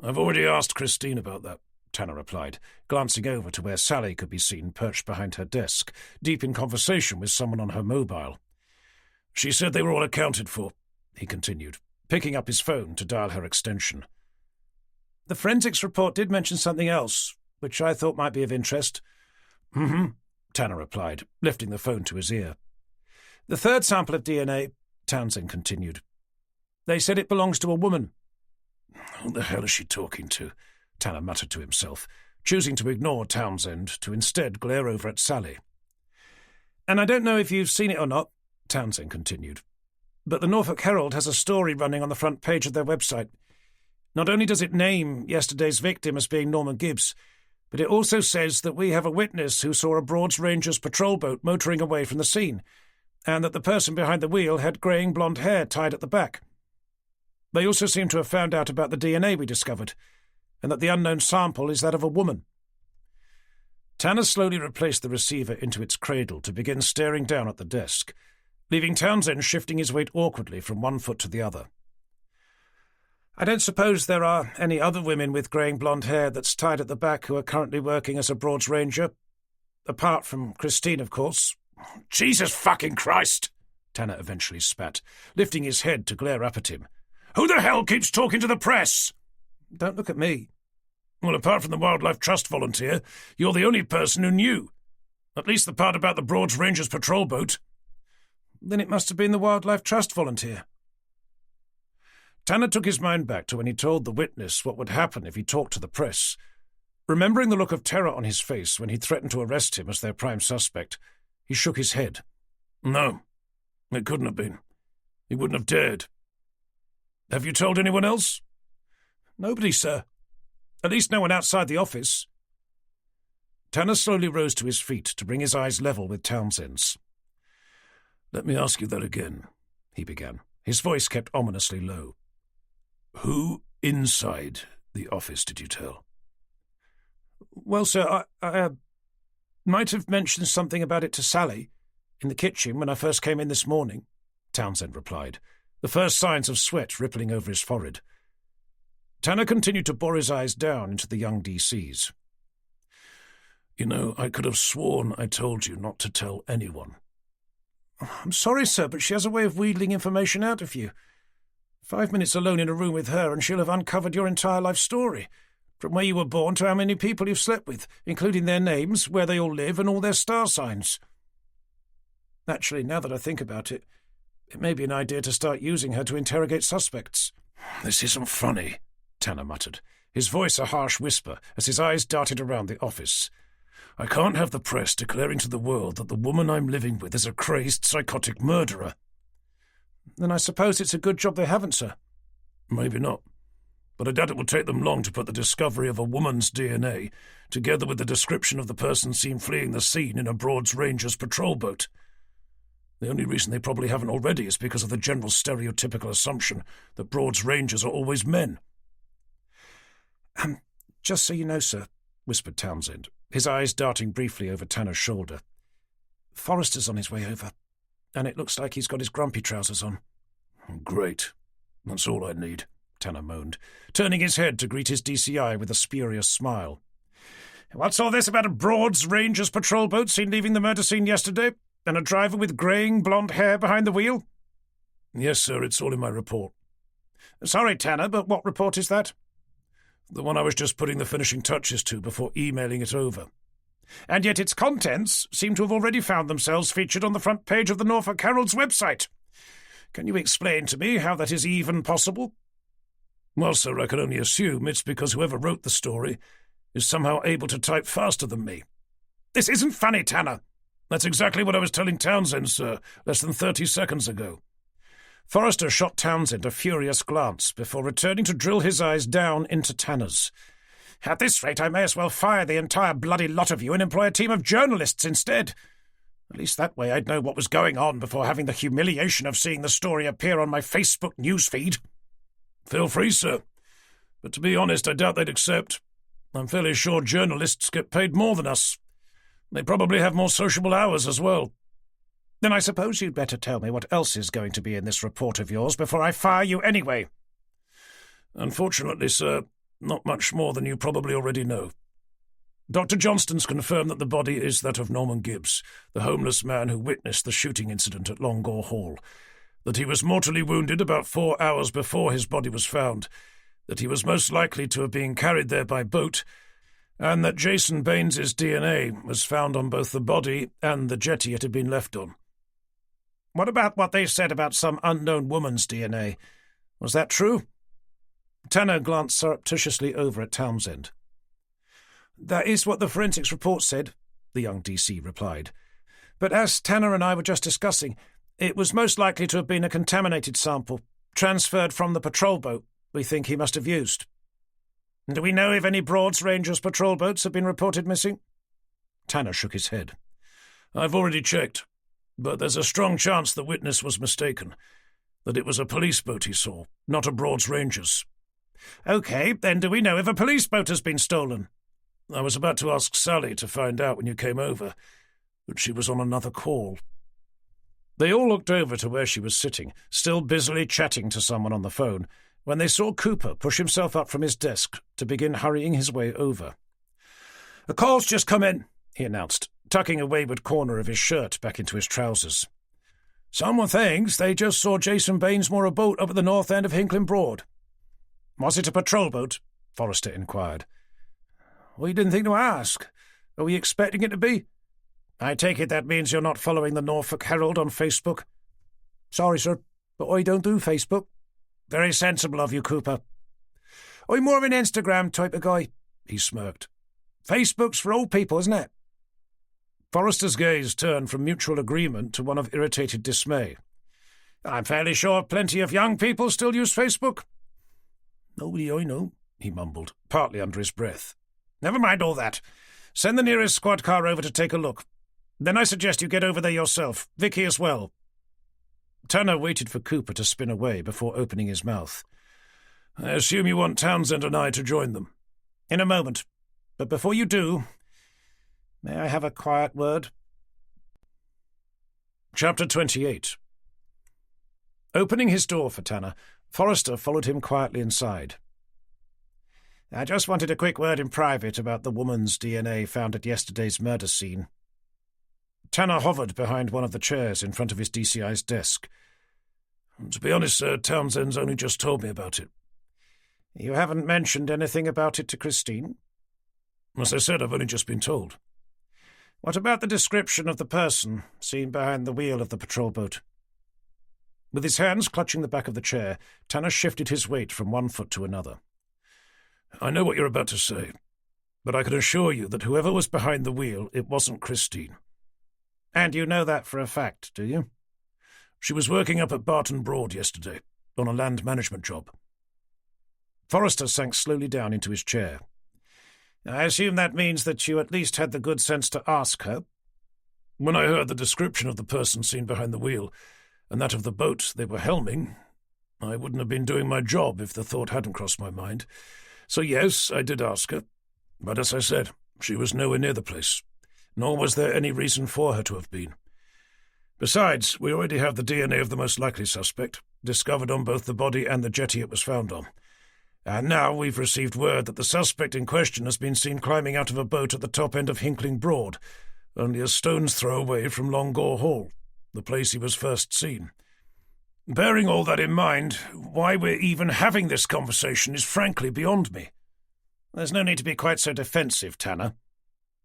I've already asked Christine about that, Tanner replied, glancing over to where Sally could be seen perched behind her desk, deep in conversation with someone on her mobile. She said they were all accounted for, he continued, picking up his phone to dial her extension. The forensics report did mention something else, which I thought might be of interest. Mm-hmm, Tanner replied, lifting the phone to his ear. The third sample of DNA, Townsend continued. They said it belongs to a woman. Who the hell is she talking to? Tanner muttered to himself, choosing to ignore Townsend to instead glare over at Sally. And I don't know if you've seen it or not, Townsend continued, but the Norfolk Herald has a story running on the front page of their website. Not only does it name yesterday's victim as being Norman Gibbs, but it also says that we have a witness who saw a Broads Rangers patrol boat motoring away from the scene, and that the person behind the wheel had greying blonde hair tied at the back. They also seem to have found out about the DNA we discovered, and that the unknown sample is that of a woman. Tanner slowly replaced the receiver into its cradle to begin staring down at the desk, leaving Townsend shifting his weight awkwardly from one foot to the other. I don't suppose there are any other women with greying blonde hair that's tied at the back who are currently working as a Broads Ranger? Apart from Christine, of course. Jesus fucking Christ! Tanner eventually spat, lifting his head to glare up at him. Who the hell keeps talking to the press? Don't look at me. Well, apart from the Wildlife Trust volunteer, you're the only person who knew. At least the part about the Broads Rangers patrol boat. Then it must have been the Wildlife Trust volunteer. Tanner took his mind back to when he told the witness what would happen if he talked to the press. Remembering the look of terror on his face when he threatened to arrest him as their prime suspect, he shook his head. No, it couldn't have been. He wouldn't have dared. Have you told anyone else? Nobody, sir. At least no one outside the office. Tanner slowly rose to his feet to bring his eyes level with Townsend's. Let me ask you that again, he began. His voice kept ominously low. Who inside the office did you tell? Well, sir, I might have mentioned something about it to Sally in the kitchen when I first came in this morning, Townsend replied, the first signs of sweat rippling over his forehead. Tanner continued to bore his eyes down into the young DC's. You know, I could have sworn I told you not to tell anyone. I'm sorry, sir, but she has a way of wheedling information out of you. 5 minutes alone in a room with her and she'll have uncovered your entire life story, from where you were born to how many people you've slept with, including their names, where they all live, and all their star signs. Actually, now that I think about it, it may be an idea to start using her to interrogate suspects. This isn't funny, Tanner muttered, his voice a harsh whisper as his eyes darted around the office. I can't have the press declaring to the world that the woman I'm living with is a crazed, psychotic murderer. Then I suppose it's a good job they haven't, sir. Maybe not. But I doubt it will take them long to put the discovery of a woman's DNA together with the description of the person seen fleeing the scene in a Broads Rangers patrol boat. The only reason they probably haven't already is because of the general stereotypical assumption that Broads Rangers are always men. Just so you know, sir, whispered Townsend, his eyes darting briefly over Tanner's shoulder. Forrester's on his way over, and it looks like he's got his grumpy trousers on. Great. That's all I need, Tanner moaned, turning his head to greet his DCI with a spurious smile. What's all this about a Broads Rangers patrol boat seen leaving the murder scene yesterday, and a driver with greying blonde hair behind the wheel? Yes, sir, it's all in my report. Sorry, Tanner, but what report is that? The one I was just putting the finishing touches to before emailing it over. And yet its contents seem to have already found themselves featured on the front page of the Norfolk Herald's website. Can you explain to me how that is even possible? Well, sir, I can only assume it's because whoever wrote the story is somehow able to type faster than me. This isn't funny, Tanner. That's exactly what I was telling Townsend, sir, less than 30 seconds ago. Forrester shot Townsend a furious glance before returning to drill his eyes down into Tanner's. At this rate, I may as well fire the entire bloody lot of you and employ a team of journalists instead. At least that way I'd know what was going on before having the humiliation of seeing the story appear on my Facebook newsfeed. Feel free, sir. But to be honest, I doubt they'd accept. I'm fairly sure journalists get paid more than us. They probably have more sociable hours as well. Then I suppose you'd better tell me what else is going to be in this report of yours before I fire you anyway. Unfortunately, sir, not much more than you probably already know. Dr. Johnston's confirmed that the body is that of Norman Gibbs, the homeless man who witnessed the shooting incident at Longore Hall, that he was mortally wounded about 4 hours before his body was found, that he was most likely to have been carried there by boat, and that Jason Baines's DNA was found on both the body and the jetty it had been left on. What about what they said about some unknown woman's DNA? Was that true? Tanner glanced surreptitiously over at Townsend. That is what the forensics report said, the young DC replied. But as Tanner and I were just discussing, it was most likely to have been a contaminated sample, transferred from the patrol boat we think he must have used. Do we know if any Broads Rangers patrol boats have been reported missing? Tanner shook his head. I've already checked, but there's a strong chance the witness was mistaken, that it was a police boat he saw, not a Broads Rangers. OK, then do we know if a police boat has been stolen? I was about to ask Sally to find out when you came over, but she was on another call. They all looked over to where she was sitting, still busily chatting to someone on the phone, when they saw Cooper push himself up from his desk to begin hurrying his way over. "A call's just come in," he announced, tucking a wayward corner of his shirt back into his trousers. "Someone thinks they just saw Jason Baines moor a boat up at the north end of Hincklin Broad." "Was it a patrol boat?" Forrester inquired. "We didn't think to ask. Are we expecting it to be? I take it that means you're not following the Norfolk Herald on Facebook?" "Sorry, sir, but I don't do Facebook." "Very sensible of you, Cooper." "I'm more of an Instagram type of guy," he smirked. "Facebook's for old people, isn't it?" Forrester's gaze turned from mutual agreement to one of irritated dismay. "I'm fairly sure plenty of young people still use Facebook." "Nobody I know," he mumbled, partly under his breath. "Never mind all that. Send the nearest squad car over to take a look. Then I suggest you get over there yourself, Vicky as well." Tanner waited for Cooper to spin away before opening his mouth. "I assume you want Townsend and I to join them?" "In a moment. But before you do, may I have a quiet word?" Chapter 28. Opening his door for Tanner, Forrester followed him quietly inside. "I just wanted a quick word in private about the woman's DNA found at yesterday's murder scene." Tanner hovered behind one of the chairs in front of his DCI's desk. "To be honest, sir, Townsend's only just told me about it." "You haven't mentioned anything about it to Christine?" "As I said, I've only just been told." "What about the description of the person seen behind the wheel of the patrol boat?" With his hands clutching the back of the chair, Tanner shifted his weight from one foot to another. "I know what you're about to say, but I can assure you that whoever was behind the wheel, it wasn't Christine." "And you know that for a fact, do you?" "She was working up at Barton Broad yesterday, on a land management job." Forrester sank slowly down into his chair. "I assume that means that you at least had the good sense to ask her?" "When I heard the description of the person seen behind the wheel, and that of the boat they were helming, I wouldn't have been doing my job if the thought hadn't crossed my mind. So yes, I did ask her, but as I said, she was nowhere near the place, nor was there any reason for her to have been. Besides, we already have the DNA of the most likely suspect, discovered on both the body and the jetty it was found on. And now we've received word that the suspect in question has been seen climbing out of a boat at the top end of Hincklin Broad, only a stone's throw away from Longore Hall, the place he was first seen. Bearing all that in mind, why we're even having this conversation is frankly beyond me." "There's no need to be quite so defensive, Tanner."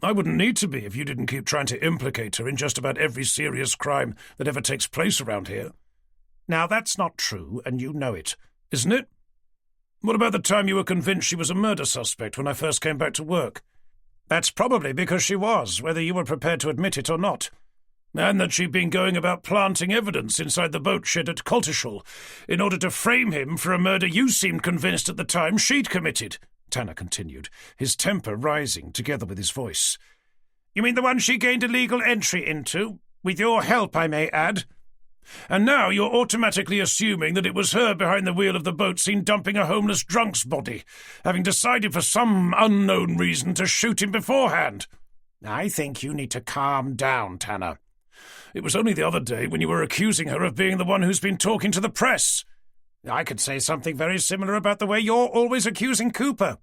"I wouldn't need to be if you didn't keep trying to implicate her in just about every serious crime that ever takes place around here." "Now that's not true, and you know it." "Isn't it? What about the time you were convinced she was a murder suspect when I first came back to work?" "That's probably because she was, whether you were prepared to admit it or not." "And that she'd been going about planting evidence inside the boat shed at Coltishall in order to frame him for a murder you seemed convinced at the time she'd committed," Tanner continued, his temper rising together with his voice. "You mean the one she gained illegal entry into? With your help, I may add." And now you're automatically assuming that it was her behind the wheel of the boat seen dumping a homeless drunk's body, having decided for some unknown reason to shoot him beforehand. I think you need to calm down, Tanner. It was only the other day when you were accusing her of being the one who's been talking to the press. I could say something very similar about the way you're always accusing Cooper.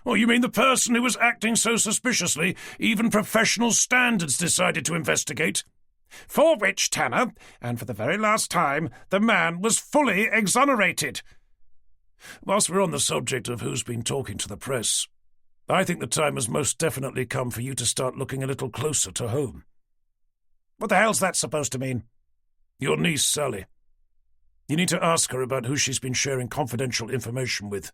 Or you mean the person who was acting so suspiciously, even professional standards decided to investigate? For which, Tanner, and for the very last time, the man was fully exonerated. Whilst we're on the subject of who's been talking to the press, I think the time has most definitely come for you to start looking a little closer to home. What the hell's that supposed to mean? Your niece, Sally. You need to ask her about who she's been sharing confidential information with.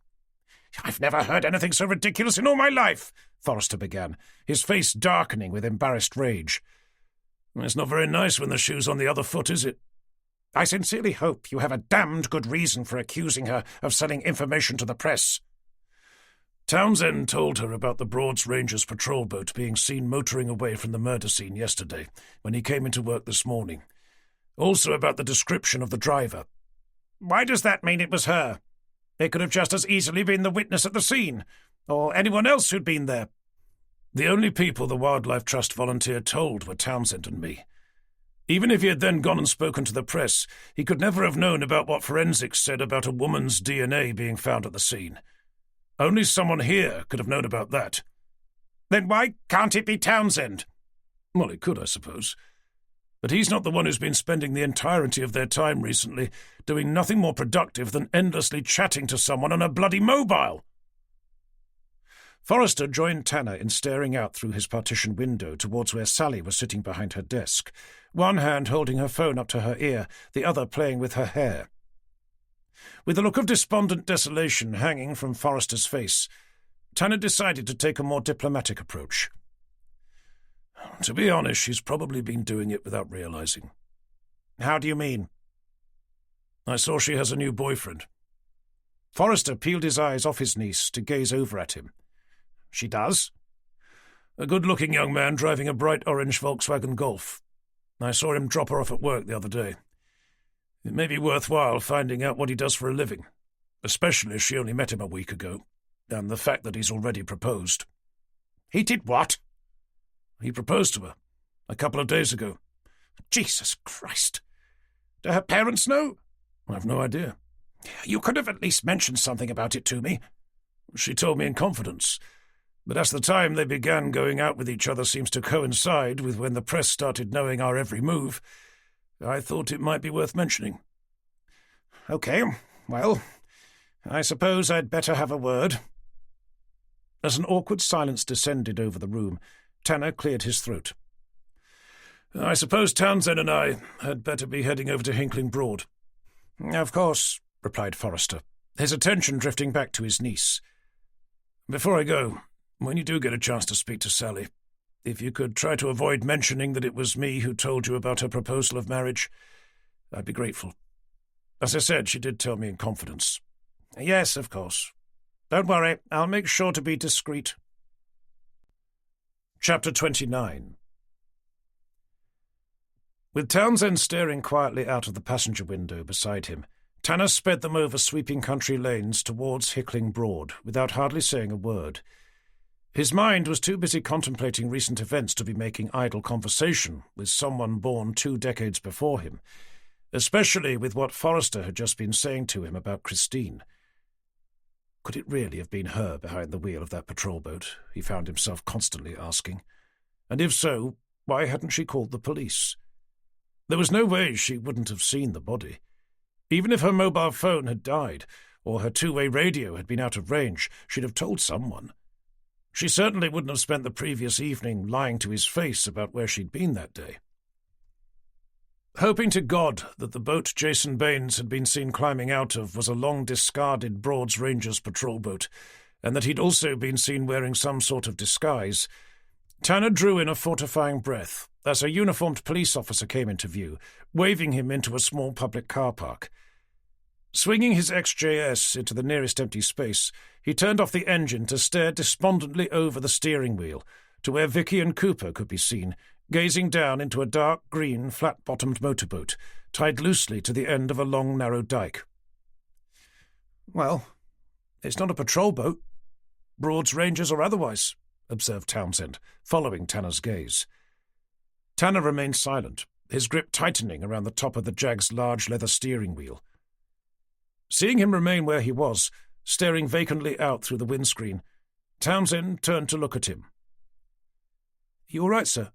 I've never heard anything so ridiculous in all my life, Forrester began, his face darkening with embarrassed rage. It's not very nice when the shoe's on the other foot, is it? I sincerely hope you have a damned good reason for accusing her of selling information to the press. Townsend told her about the Broads Rangers patrol boat being seen motoring away from the murder scene yesterday when he came into work this morning. Also about the description of the driver. Why does that mean it was her? It could have just as easily been the witness at the scene, or anyone else who'd been there. The only people the Wildlife Trust volunteer told were Townsend and me. Even if he had then gone and spoken to the press, he could never have known about what forensics said about a woman's DNA being found at the scene. Only someone here could have known about that. Then why can't it be Townsend? Well, it could, I suppose. But he's not the one who's been spending the entirety of their time recently doing nothing more productive than endlessly chatting to someone on a bloody mobile. Forrester joined Tanner in staring out through his partition window towards where Sally was sitting behind her desk, one hand holding her phone up to her ear, the other playing with her hair. With a look of despondent desolation hanging from Forrester's face, Tanner decided to take a more diplomatic approach. To be honest, she's probably been doing it without realizing. How do you mean? I saw she has a new boyfriend. Forrester peeled his eyes off his niece to gaze over at him. She does? A good-looking young man driving a bright orange Volkswagen Golf. I saw him drop her off at work the other day. It may be worthwhile finding out what he does for a living, especially as she only met him a week ago, and the fact that he's already proposed. He did what? He proposed to her a couple of days ago. Jesus Christ! Do her parents know? I've no idea. You could have at least mentioned something about it to me. She told me in confidence, but as the time they began going out with each other seems to coincide with when the press started knowing our every move, I thought it might be worth mentioning. Okay, well, I suppose I'd better have a word. As an awkward silence descended over the room, Tanner cleared his throat. I suppose Townsend and I had better be heading over to Hinkling Broad. Of course, replied Forrester, his attention drifting back to his niece. Before I go, when you do get a chance to speak to Sally, if you could try to avoid mentioning that it was me who told you about her proposal of marriage, I'd be grateful. As I said, she did tell me in confidence. Yes, of course. Don't worry, I'll make sure to be discreet. Chapter 29. With Townsend staring quietly out of the passenger window beside him, Tanner sped them over sweeping country lanes towards Hickling Broad, without hardly saying a word. His mind was too busy contemplating recent events to be making idle conversation with someone born 2 decades before him, especially with what Forrester had just been saying to him about Christine. Could it really have been her behind the wheel of that patrol boat, he found himself constantly asking? And if so, why hadn't she called the police? There was no way she wouldn't have seen the body. Even if her mobile phone had died, or her 2-way radio had been out of range, she'd have told someone. She certainly wouldn't have spent the previous evening lying to his face about where she'd been that day. Hoping to God that the boat Jason Baines had been seen climbing out of was a long-discarded Broads Rangers patrol boat, and that he'd also been seen wearing some sort of disguise, Tanner drew in a fortifying breath as a uniformed police officer came into view, waving him into a small public car park. Swinging his XJS into the nearest empty space, he turned off the engine to stare despondently over the steering wheel to where Vicky and Cooper could be seen, gazing down into a dark green, flat-bottomed motorboat, tied loosely to the end of a long, narrow dyke. "Well, it's not a patrol boat, Broads Rangers or otherwise," observed Townsend, following Tanner's gaze. Tanner remained silent, his grip tightening around the top of the Jag's large leather steering wheel. Seeing him remain where he was, staring vacantly out through the windscreen, Townsend turned to look at him. "You all right, sir?"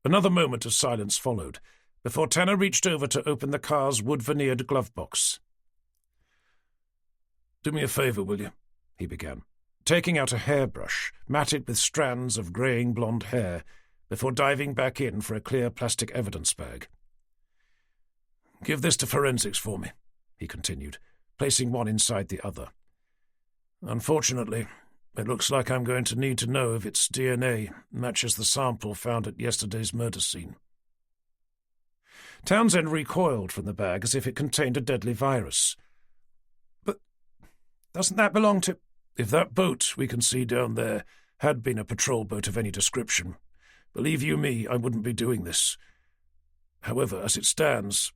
Another moment of silence followed, before Tanner reached over to open the car's wood-veneered glove box. "Do me a favour, will you?" he began, taking out a hairbrush, matted with strands of greying blonde hair, before diving back in for a clear plastic evidence bag. "Give this to forensics for me," he continued, placing one inside the other. "Unfortunately, it looks like I'm going to need to know if its DNA matches the sample found at yesterday's murder scene." Townsend recoiled from the bag as if it contained a deadly virus. "But doesn't that belong to—" "If that boat we can see down there had been a patrol boat of any description, believe you me, I wouldn't be doing this. However, as it stands,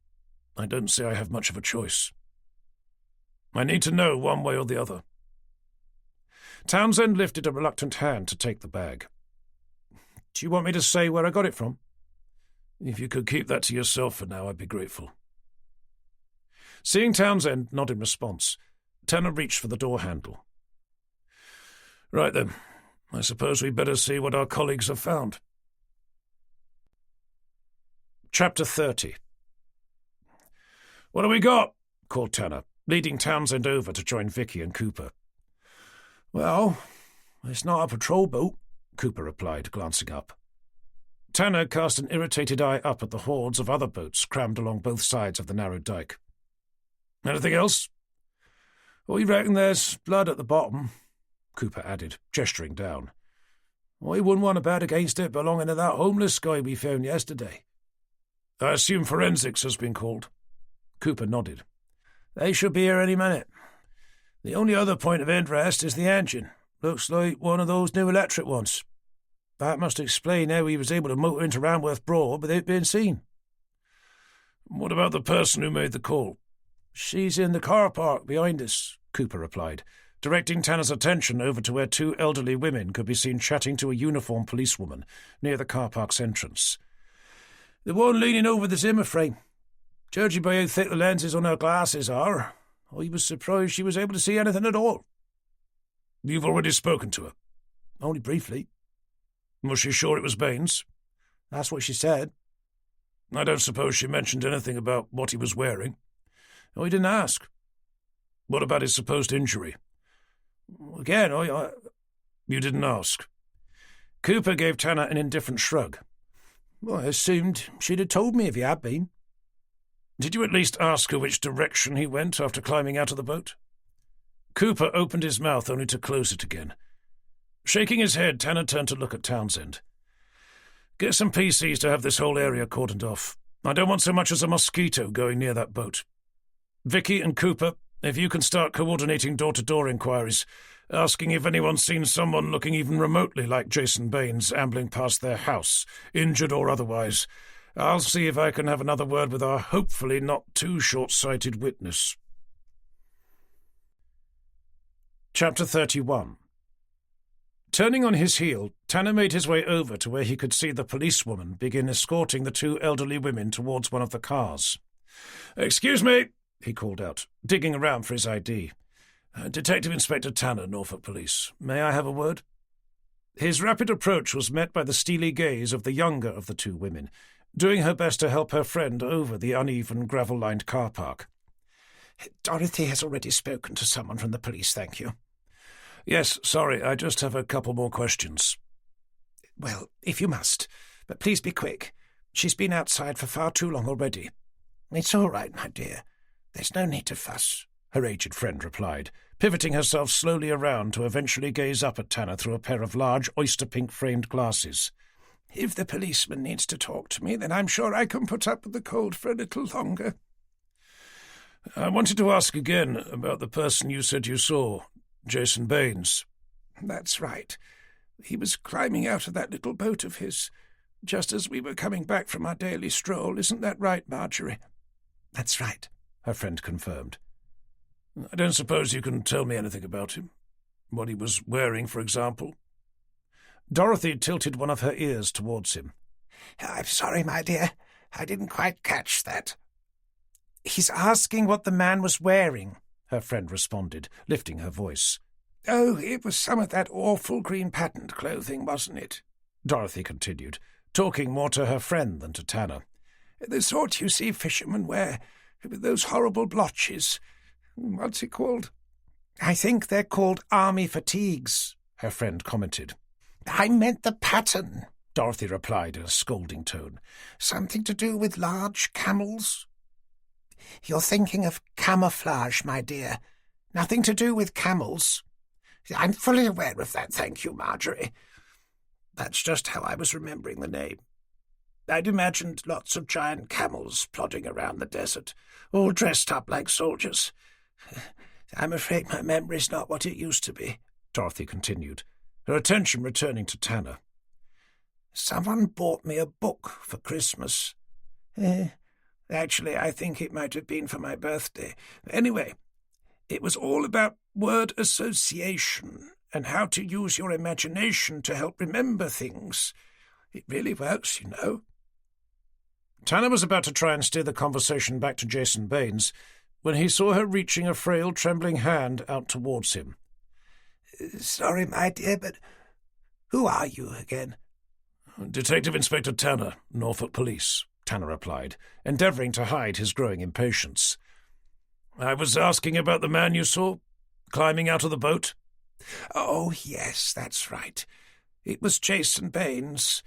I don't say I have much of a choice. I need to know one way or the other." Townsend lifted a reluctant hand to take the bag. "Do you want me to say where I got it from?" "If you could keep that to yourself for now, I'd be grateful." Seeing Townsend nod in response, Tanner reached for the door handle. "Right then, I suppose we'd better see what our colleagues have found." Chapter 30. "What have we got?" called Tanner, leading Townsend over to join Vicky and Cooper. "Well, it's not a patrol boat," Cooper replied, glancing up. Tanner cast an irritated eye up at the hordes of other boats crammed along both sides of the narrow dyke. "Anything else?" "We reckon there's blood at the bottom," Cooper added, gesturing down. "I wouldn't want to bet against it belonging to that homeless guy we found yesterday." "I assume forensics has been called." Cooper nodded. "They should be here any minute. The only other point of interest is the engine. Looks like one of those new electric ones. That must explain how he was able to motor into Ranworth Broad without being seen." "What about the person who made the call?" "She's in the car park behind us," Cooper replied, directing Tanner's attention over to where two elderly women could be seen chatting to a uniformed policewoman near the car park's entrance. "The one leaning over the Zimmer frame. Judging by how thick the lenses on her glasses are, I was surprised she was able to see anything at all." "You've already spoken to her?" "Only briefly." "Was she sure it was Baines?" "That's what she said." "I don't suppose she mentioned anything about what he was wearing?" "I didn't ask." "What about his supposed injury?" "Again, I... You didn't ask?" Cooper gave Tanner an indifferent shrug. "I assumed she'd have told me if he had been." "Did you at least ask her which direction he went after climbing out of the boat?" Cooper opened his mouth only to close it again. Shaking his head, Tanner turned to look at Townsend. "Get some PCs to have this whole area cordoned off. I don't want so much as a mosquito going near that boat. Vicky and Cooper, if you can start coordinating door-to-door inquiries, asking if anyone's seen someone looking even remotely like Jason Baines ambling past their house, injured or otherwise, I'll see if I can have another word with our hopefully not too short-sighted witness." Chapter 31. Turning on his heel, Tanner made his way over to where he could see the policewoman begin escorting the two elderly women towards one of the cars. "Excuse me," he called out, digging around for his ID. "Detective Inspector Tanner, Norfolk Police. May I have a word?" His rapid approach was met by the steely gaze of the younger of the two women, doing her best to help her friend over the uneven, gravel-lined car park. "Dorothy has already spoken to someone from the police, thank you." "Yes, sorry, I just have a couple more questions." "Well, if you must, but please be quick. She's been outside for far too long already." "It's all right, my dear. There's no need to fuss," her aged friend replied, pivoting herself slowly around to eventually gaze up at Tanner through a pair of large oyster-pink framed glasses. "If the policeman needs to talk to me, then I'm sure I can put up with the cold for a little longer." "I wanted to ask again about the person you said you saw, Jason Baines." "That's right. He was climbing out of that little boat of his. Just as we were coming back from our daily stroll, isn't that right, Marjorie?" "That's right," her friend confirmed. "I don't suppose you can tell me anything about him? What he was wearing, for example?" Dorothy tilted one of her ears towards him. "I'm sorry, my dear. I didn't quite catch that." "He's asking what the man was wearing," her friend responded, lifting her voice. "Oh, it was some of that awful green patterned clothing, wasn't it?" Dorothy continued, talking more to her friend than to Tanner. "The sort you see fishermen wear, with those horrible blotches. What's it called?" "I think they're called army fatigues," her friend commented. "I meant the pattern," Dorothy replied in a scolding tone. "Something to do with large camels?" "You're thinking of camouflage, my dear. Nothing to do with camels." "I'm fully aware of that, thank you, Marjorie. That's just how I was remembering the name. I'd imagined lots of giant camels plodding around the desert, all dressed up like soldiers. I'm afraid my memory's not what it used to be," Dorothy continued, her attention returning to Tanner. "Someone bought me a book for Christmas. Actually, I think it might have been for my birthday. Anyway, it was all about word association and how to use your imagination to help remember things. It really works, you know." Tanner was about to try and steer the conversation back to Jason Baines when he saw her reaching a frail, trembling hand out towards him. "Sorry, my dear, but who are you again?" "Detective Inspector Tanner, Norfolk Police," Tanner replied, endeavouring to hide his growing impatience. "I was asking about the man you saw, climbing out of the boat." "Oh, yes, that's right. It was Jason Baines.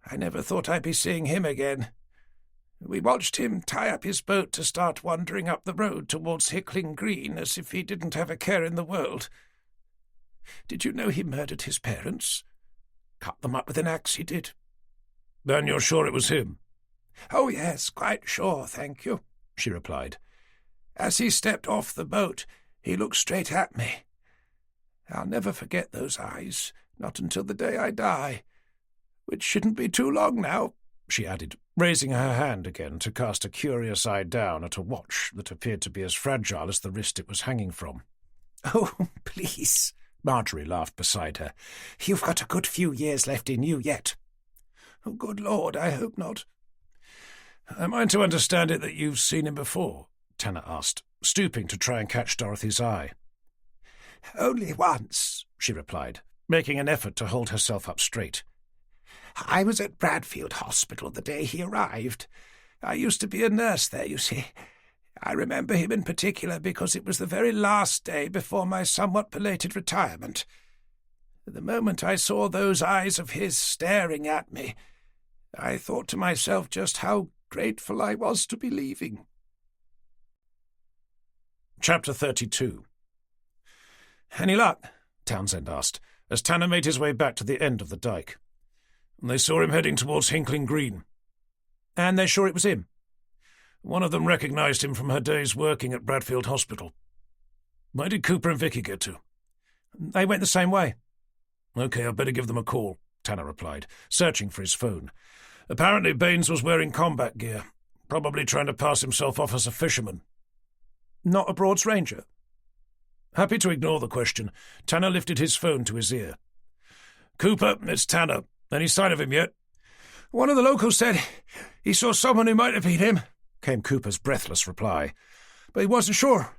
I never thought I'd be seeing him again. We watched him tie up his boat to start wandering up the road towards Hickling Green as if he didn't have a care in the world. Did you know he murdered his parents? Cut them up with an axe, he did." "Then you're sure it was him?" "Oh, yes, quite sure, thank you," she replied. "As he stepped off the boat, he looked straight at me. I'll never forget those eyes, not until the day I die, which shouldn't be too long now," she added, raising her hand again to cast a curious eye down at a watch that appeared to be as fragile as the wrist it was hanging from. "Oh, please," Marjorie laughed beside her. "You've got a good few years left in you yet." "Oh, good Lord, I hope not." "Am I to understand it that you've seen him before?" Tanner asked, stooping to try and catch Dorothy's eye. "Only once," she replied, making an effort to hold herself up straight. "I was at Bradfield Hospital the day he arrived. I used to be a nurse there, you see. I remember him in particular because it was the very last day before my somewhat belated retirement. The moment I saw those eyes of his staring at me, I thought to myself just how grateful I was to be leaving." Chapter 32. "Any luck?" Townsend asked, as Tanner made his way back to the end of the dyke. "They saw him heading towards Hickling Green." "And they're sure it was him?" "One of them recognised him from her days working at Bradfield Hospital." "Where did Cooper and Vicky get to?" "They went the same way." "OK, I'd better give them a call," Tanner replied, searching for his phone. "Apparently Baines was wearing combat gear, probably trying to pass himself off as a fisherman." "Not a Broads Ranger?" Happy to ignore the question, Tanner lifted his phone to his ear. "Cooper, it's Tanner. Any sign of him yet?" "One of the locals said he saw someone who might have been him," came Cooper's breathless reply. "But he wasn't sure.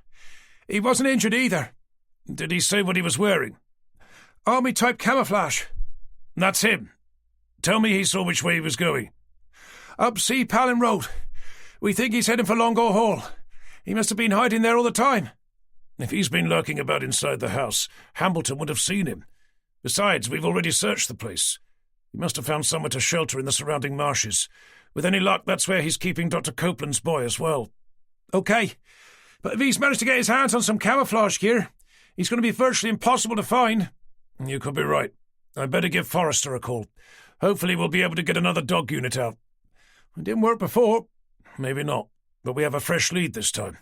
He wasn't injured either." "Did he say what he was wearing?" "Army-type camouflage." "That's him. Tell me he saw which way he was going." "Up Sea Palin Road. We think he's heading for Longo Hall. He must have been hiding there all the time." "If he's been lurking about inside the house, Hambleton would have seen him. Besides, we've already searched the place. He must have found somewhere to shelter in the surrounding marshes. With any luck, that's where he's keeping Dr. Copeland's boy as well." "OK, but if he's managed to get his hands on some camouflage gear, he's going to be virtually impossible to find." "You could be right. I'd better give Forrester a call. Hopefully we'll be able to get another dog unit out." "It didn't work before." "Maybe not, but we have a fresh lead this time.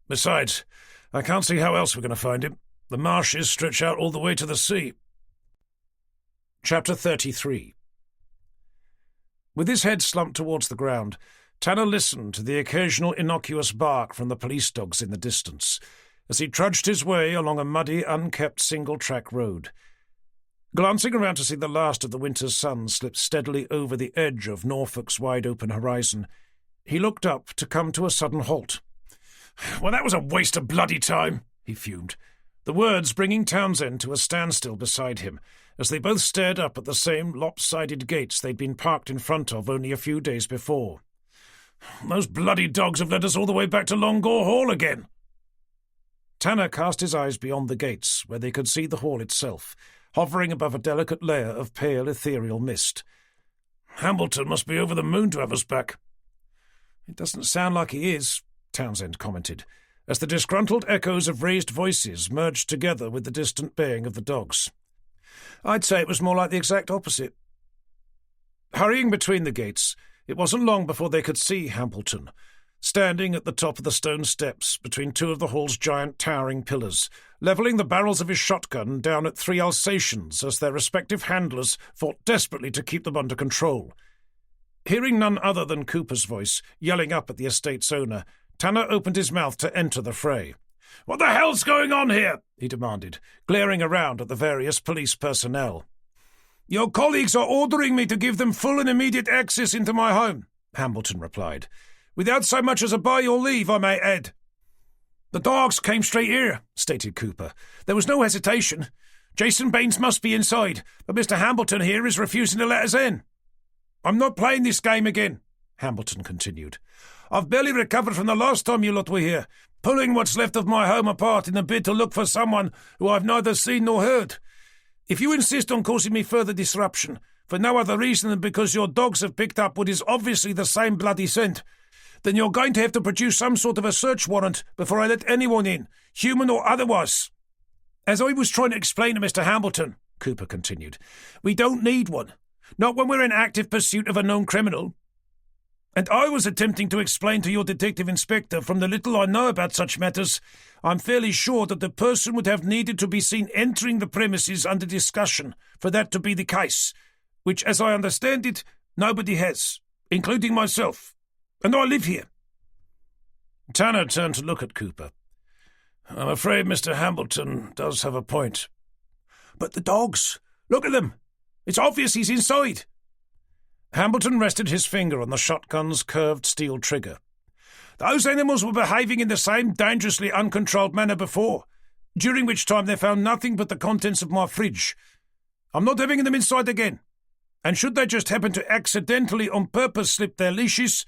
Besides, I can't see how else we're going to find him. The marshes stretch out all the way to the sea." Chapter 33. With his head slumped towards the ground, Tanner listened to the occasional innocuous bark from the police dogs in the distance, as he trudged his way along a muddy, unkept single-track road. Glancing around to see the last of the winter's sun slip steadily over the edge of Norfolk's wide-open horizon, he looked up to come to a sudden halt. "Well, that was a waste of bloody time," he fumed, the words bringing Townsend to a standstill beside him, as they both stared up at the same lopsided gates they'd been parked in front of only a few days before. "Those bloody dogs have led us all the way back to Longore Hall again." Tanner cast his eyes beyond the gates, where they could see the hall itself, hovering above a delicate layer of pale ethereal mist. "Hambleton must be over the moon to have us back." "It doesn't sound like he is," Townsend commented, as the disgruntled echoes of raised voices merged together with the distant baying of the dogs. "I'd say it was more like the exact opposite." Hurrying between the gates, it wasn't long before they could see Hambleton, standing at the top of the stone steps between two of the hall's giant towering pillars, levelling the barrels of his shotgun down at three Alsatians as their respective handlers fought desperately to keep them under control. Hearing none other than Cooper's voice yelling up at the estate's owner, Tanner opened his mouth to enter the fray. "What the hell's going on here?" he demanded, glaring around at the various police personnel. "Your colleagues are ordering me to give them full and immediate access into my home," Hambleton replied. "Without so much as a by your leave, I may add." "The dogs came straight here," stated Cooper. "There was no hesitation. Jason Baines must be inside, but Mr. Hambleton here is refusing to let us in." "I'm not playing this game again," Hambleton continued. "I've barely recovered from the last time you lot were here, pulling what's left of my home apart in a bid to look for someone who I've neither seen nor heard. If you insist on causing me further disruption, for no other reason than because your dogs have picked up what is obviously the same bloody scent, then you're going to have to produce some sort of a search warrant before I let anyone in, human or otherwise." "As I was trying to explain to Mr. Hambleton," Cooper continued, "we don't need one. Not when we're in active pursuit of a known criminal." "And I was attempting to explain to your detective inspector from the little I know about such matters, I'm fairly sure that the person would have needed to be seen entering the premises under discussion for that to be the case, which, as I understand it, nobody has, including myself. And I live here." Tanner turned to look at Cooper. "I'm afraid Mr. Hambleton does have a point." "But the dogs! Look at them! It's obvious he's inside." Hambleton rested his finger on the shotgun's curved steel trigger. "Those animals were behaving in the same dangerously uncontrolled manner before, during which time they found nothing but the contents of my fridge. I'm not having them inside again, and should they just happen to accidentally on purpose slip their leashes,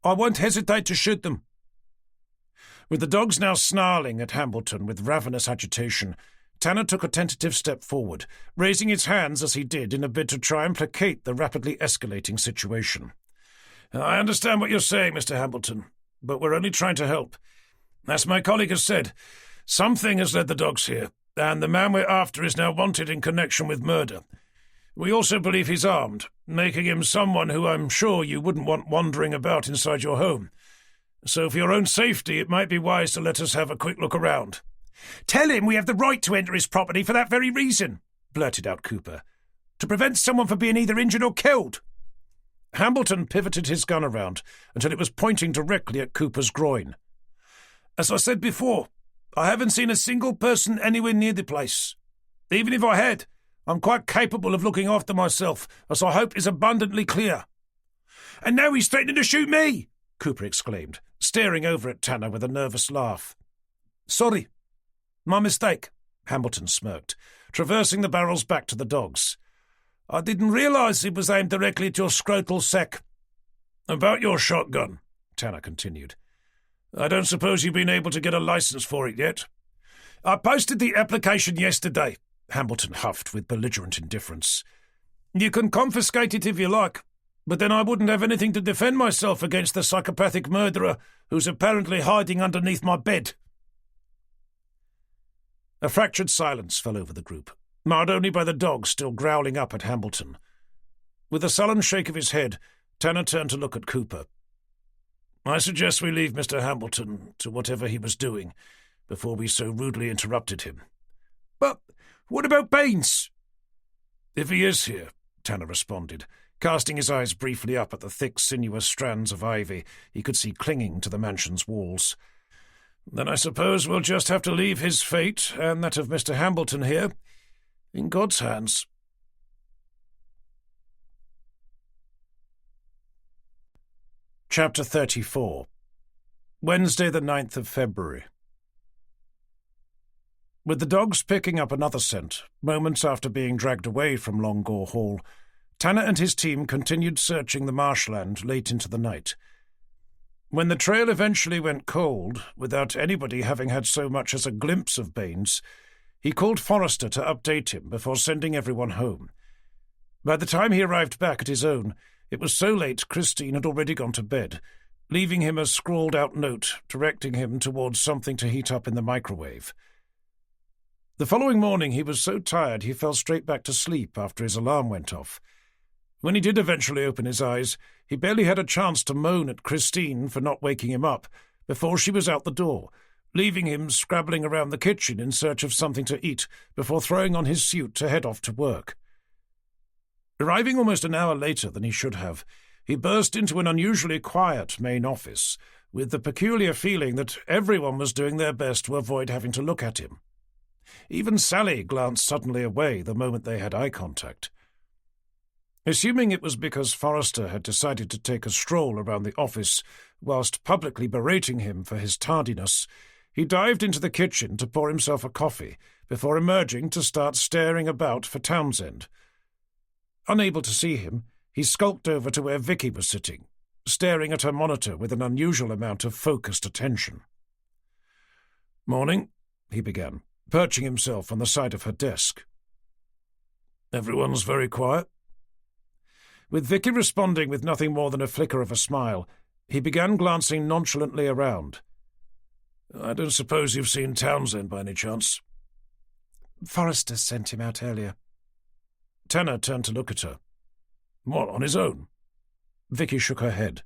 I won't hesitate to shoot them." With the dogs now snarling at Hambleton with ravenous agitation, Tanner took a tentative step forward, raising his hands as he did in a bid to try and placate the rapidly escalating situation. "I understand what you're saying, Mr. Hambleton, but we're only trying to help. As my colleague has said, something has led the dogs here, and the man we're after is now wanted in connection with murder. We also believe he's armed, making him someone who I'm sure you wouldn't want wandering about inside your home. So for your own safety, it might be wise to let us have a quick look around." "Tell him we have the right to enter his property for that very reason," blurted out Cooper. "To prevent someone from being either injured or killed." Hambleton pivoted his gun around until it was pointing directly at Cooper's groin. "As I said before, I haven't seen a single person anywhere near the place. Even if I had, I'm quite capable of looking after myself, as I hope is abundantly clear." "And now he's threatening to shoot me!" Cooper exclaimed, staring over at Tanner with a nervous laugh. "Sorry. My mistake," Hambleton smirked, traversing the barrels back to the dogs. "I didn't realize it was aimed directly at your scrotal sac." "About your shotgun," Tanner continued. "I don't suppose you've been able to get a license for it yet?" "I posted the application yesterday," Hambleton huffed with belligerent indifference. "You can confiscate it if you like, but then I wouldn't have anything to defend myself against the psychopathic murderer who's apparently hiding underneath my bed." A fractured silence fell over the group, marred only by the dogs still growling up at Hambleton. With a sullen shake of his head, Tanner turned to look at Cooper. "I suggest we leave Mr. Hambleton to whatever he was doing before we so rudely interrupted him." "But what about Baines?" "If he is here," Tanner responded, Casting his eyes briefly up at the thick, sinuous strands of ivy he could see clinging to the mansion's walls. "Then I suppose we'll just have to leave his fate, and that of Mr. Hambleton here, in God's hands." Chapter 34. Wednesday the 9th of February. With the dogs picking up another scent, moments after being dragged away from Longore Hall, Tanner and his team continued searching the marshland late into the night. When the trail eventually went cold, without anybody having had so much as a glimpse of Baines, he called Forrester to update him before sending everyone home. By the time he arrived back at his own, it was so late Christine had already gone to bed, leaving him a scrawled-out note directing him towards something to heat up in the microwave. The following morning he was so tired he fell straight back to sleep after his alarm went off. When he did eventually open his eyes, he barely had a chance to moan at Christine for not waking him up before she was out the door, leaving him scrabbling around the kitchen in search of something to eat before throwing on his suit to head off to work. Arriving almost an hour later than he should have, he burst into an unusually quiet main office, with the peculiar feeling that everyone was doing their best to avoid having to look at him. Even Sally glanced suddenly away the moment they had eye contact. Assuming it was because Forrester had decided to take a stroll around the office whilst publicly berating him for his tardiness, he dived into the kitchen to pour himself a coffee before emerging to start staring about for Townsend. Unable to see him, he skulked over to where Vicky was sitting, staring at her monitor with an unusual amount of focused attention. "Morning," he began, perching himself on the side of her desk. "Everyone's very quiet." With Vicky responding with nothing more than a flicker of a smile, he began glancing nonchalantly around. "I don't suppose you've seen Townsend by any chance?" "Forrester sent him out earlier." Tanner turned to look at her. "What, on his own?" Vicky shook her head.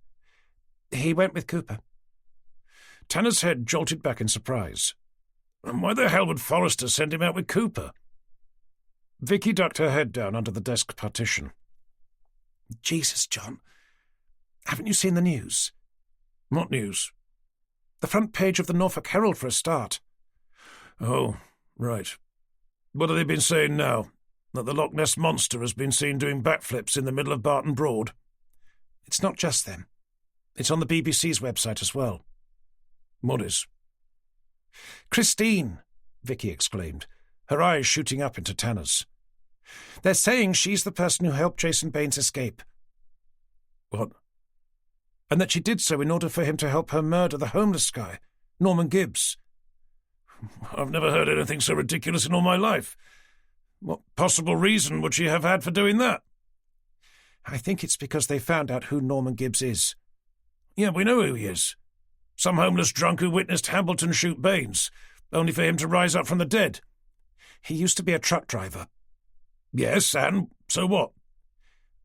"He went with Cooper." Tanner's head jolted back in surprise. "And why the hell would Forrester send him out with Cooper?" Vicky ducked her head down under the desk partition. "Jesus, John. Haven't you seen the news?" "What news?" "The front page of the Norfolk Herald for a start." "Oh, right. What have they been saying now? That the Loch Ness Monster has been seen doing backflips in the middle of Barton Broad?" "It's not just them. It's on the BBC's website as well." "What is?" "Christine!" Vicky exclaimed, her eyes shooting up into Tanner's. "They're saying she's the person who helped Jason Baines escape." "What?" "And that she did so in order for him to help her murder the homeless guy, Norman Gibbs." "I've never heard anything so ridiculous in all my life. What possible reason would she have had for doing that?" "I think it's because they found out who Norman Gibbs is." "Yeah, we know who he is. Some homeless drunk who witnessed Hambleton shoot Baines, only for him to rise up from the dead." "He used to be a truck driver." "Yes, and so what?"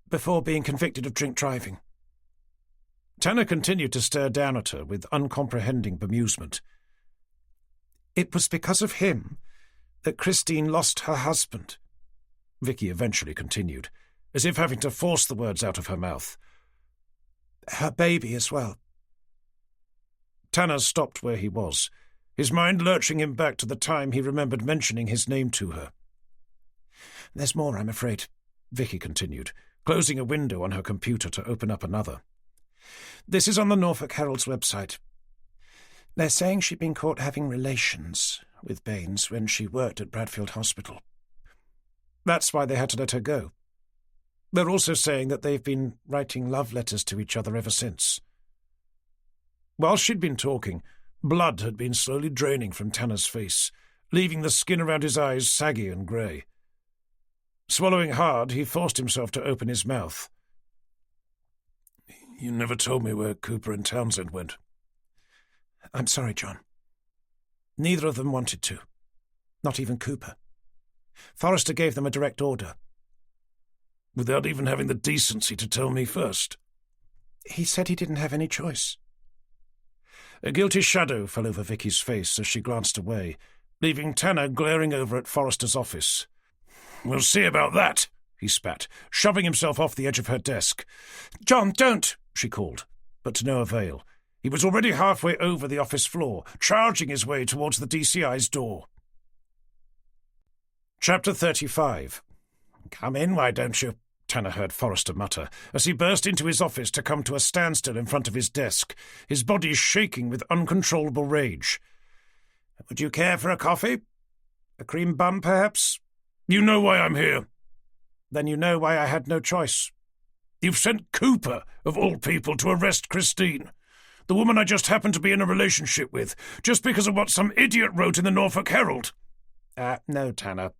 "Before being convicted of drink driving." Tanner continued to stare down at her with uncomprehending bemusement. "It was because of him that Christine lost her husband," Vicky eventually continued, as if having to force the words out of her mouth. "Her baby as well." Tanner stopped where he was, his mind lurching him back to the time he remembered mentioning his name to her. "There's more, I'm afraid," Vicky continued, closing a window on her computer to open up another. "This is on the Norfolk Herald's website. They're saying she'd been caught having relations with Baines when she worked at Bradfield Hospital. That's why they had to let her go. They're also saying that they've been writing love letters to each other ever since." While she'd been talking, blood had been slowly draining from Tanner's face, leaving the skin around his eyes saggy and grey. Swallowing hard, he forced himself to open his mouth. "You never told me where Cooper and Townsend went." "I'm sorry, John. Neither of them wanted to. Not even Cooper. Forrester gave them a direct order." "Without even having the decency to tell me first?" "He said he didn't have any choice." A guilty shadow fell over Vicky's face as she glanced away, leaving Tanner glaring over at Forrester's office. "We'll see about that," he spat, shoving himself off the edge of her desk. "John, don't!" she called, but to no avail. He was already halfway over the office floor, charging his way towards the DCI's door. Chapter 35. "Come in, why don't you?" Tanner heard Forrester mutter, as he burst into his office to come to a standstill in front of his desk, his body shaking with uncontrollable rage. "Would you care for a coffee? A cream bun, perhaps?" "You know why I'm here." "Then you know why I had no choice." "You've sent Cooper, of all people, to arrest Christine, the woman I just happened to be in a relationship with, just because of what some idiot wrote in the Norfolk Herald." No, Tanner.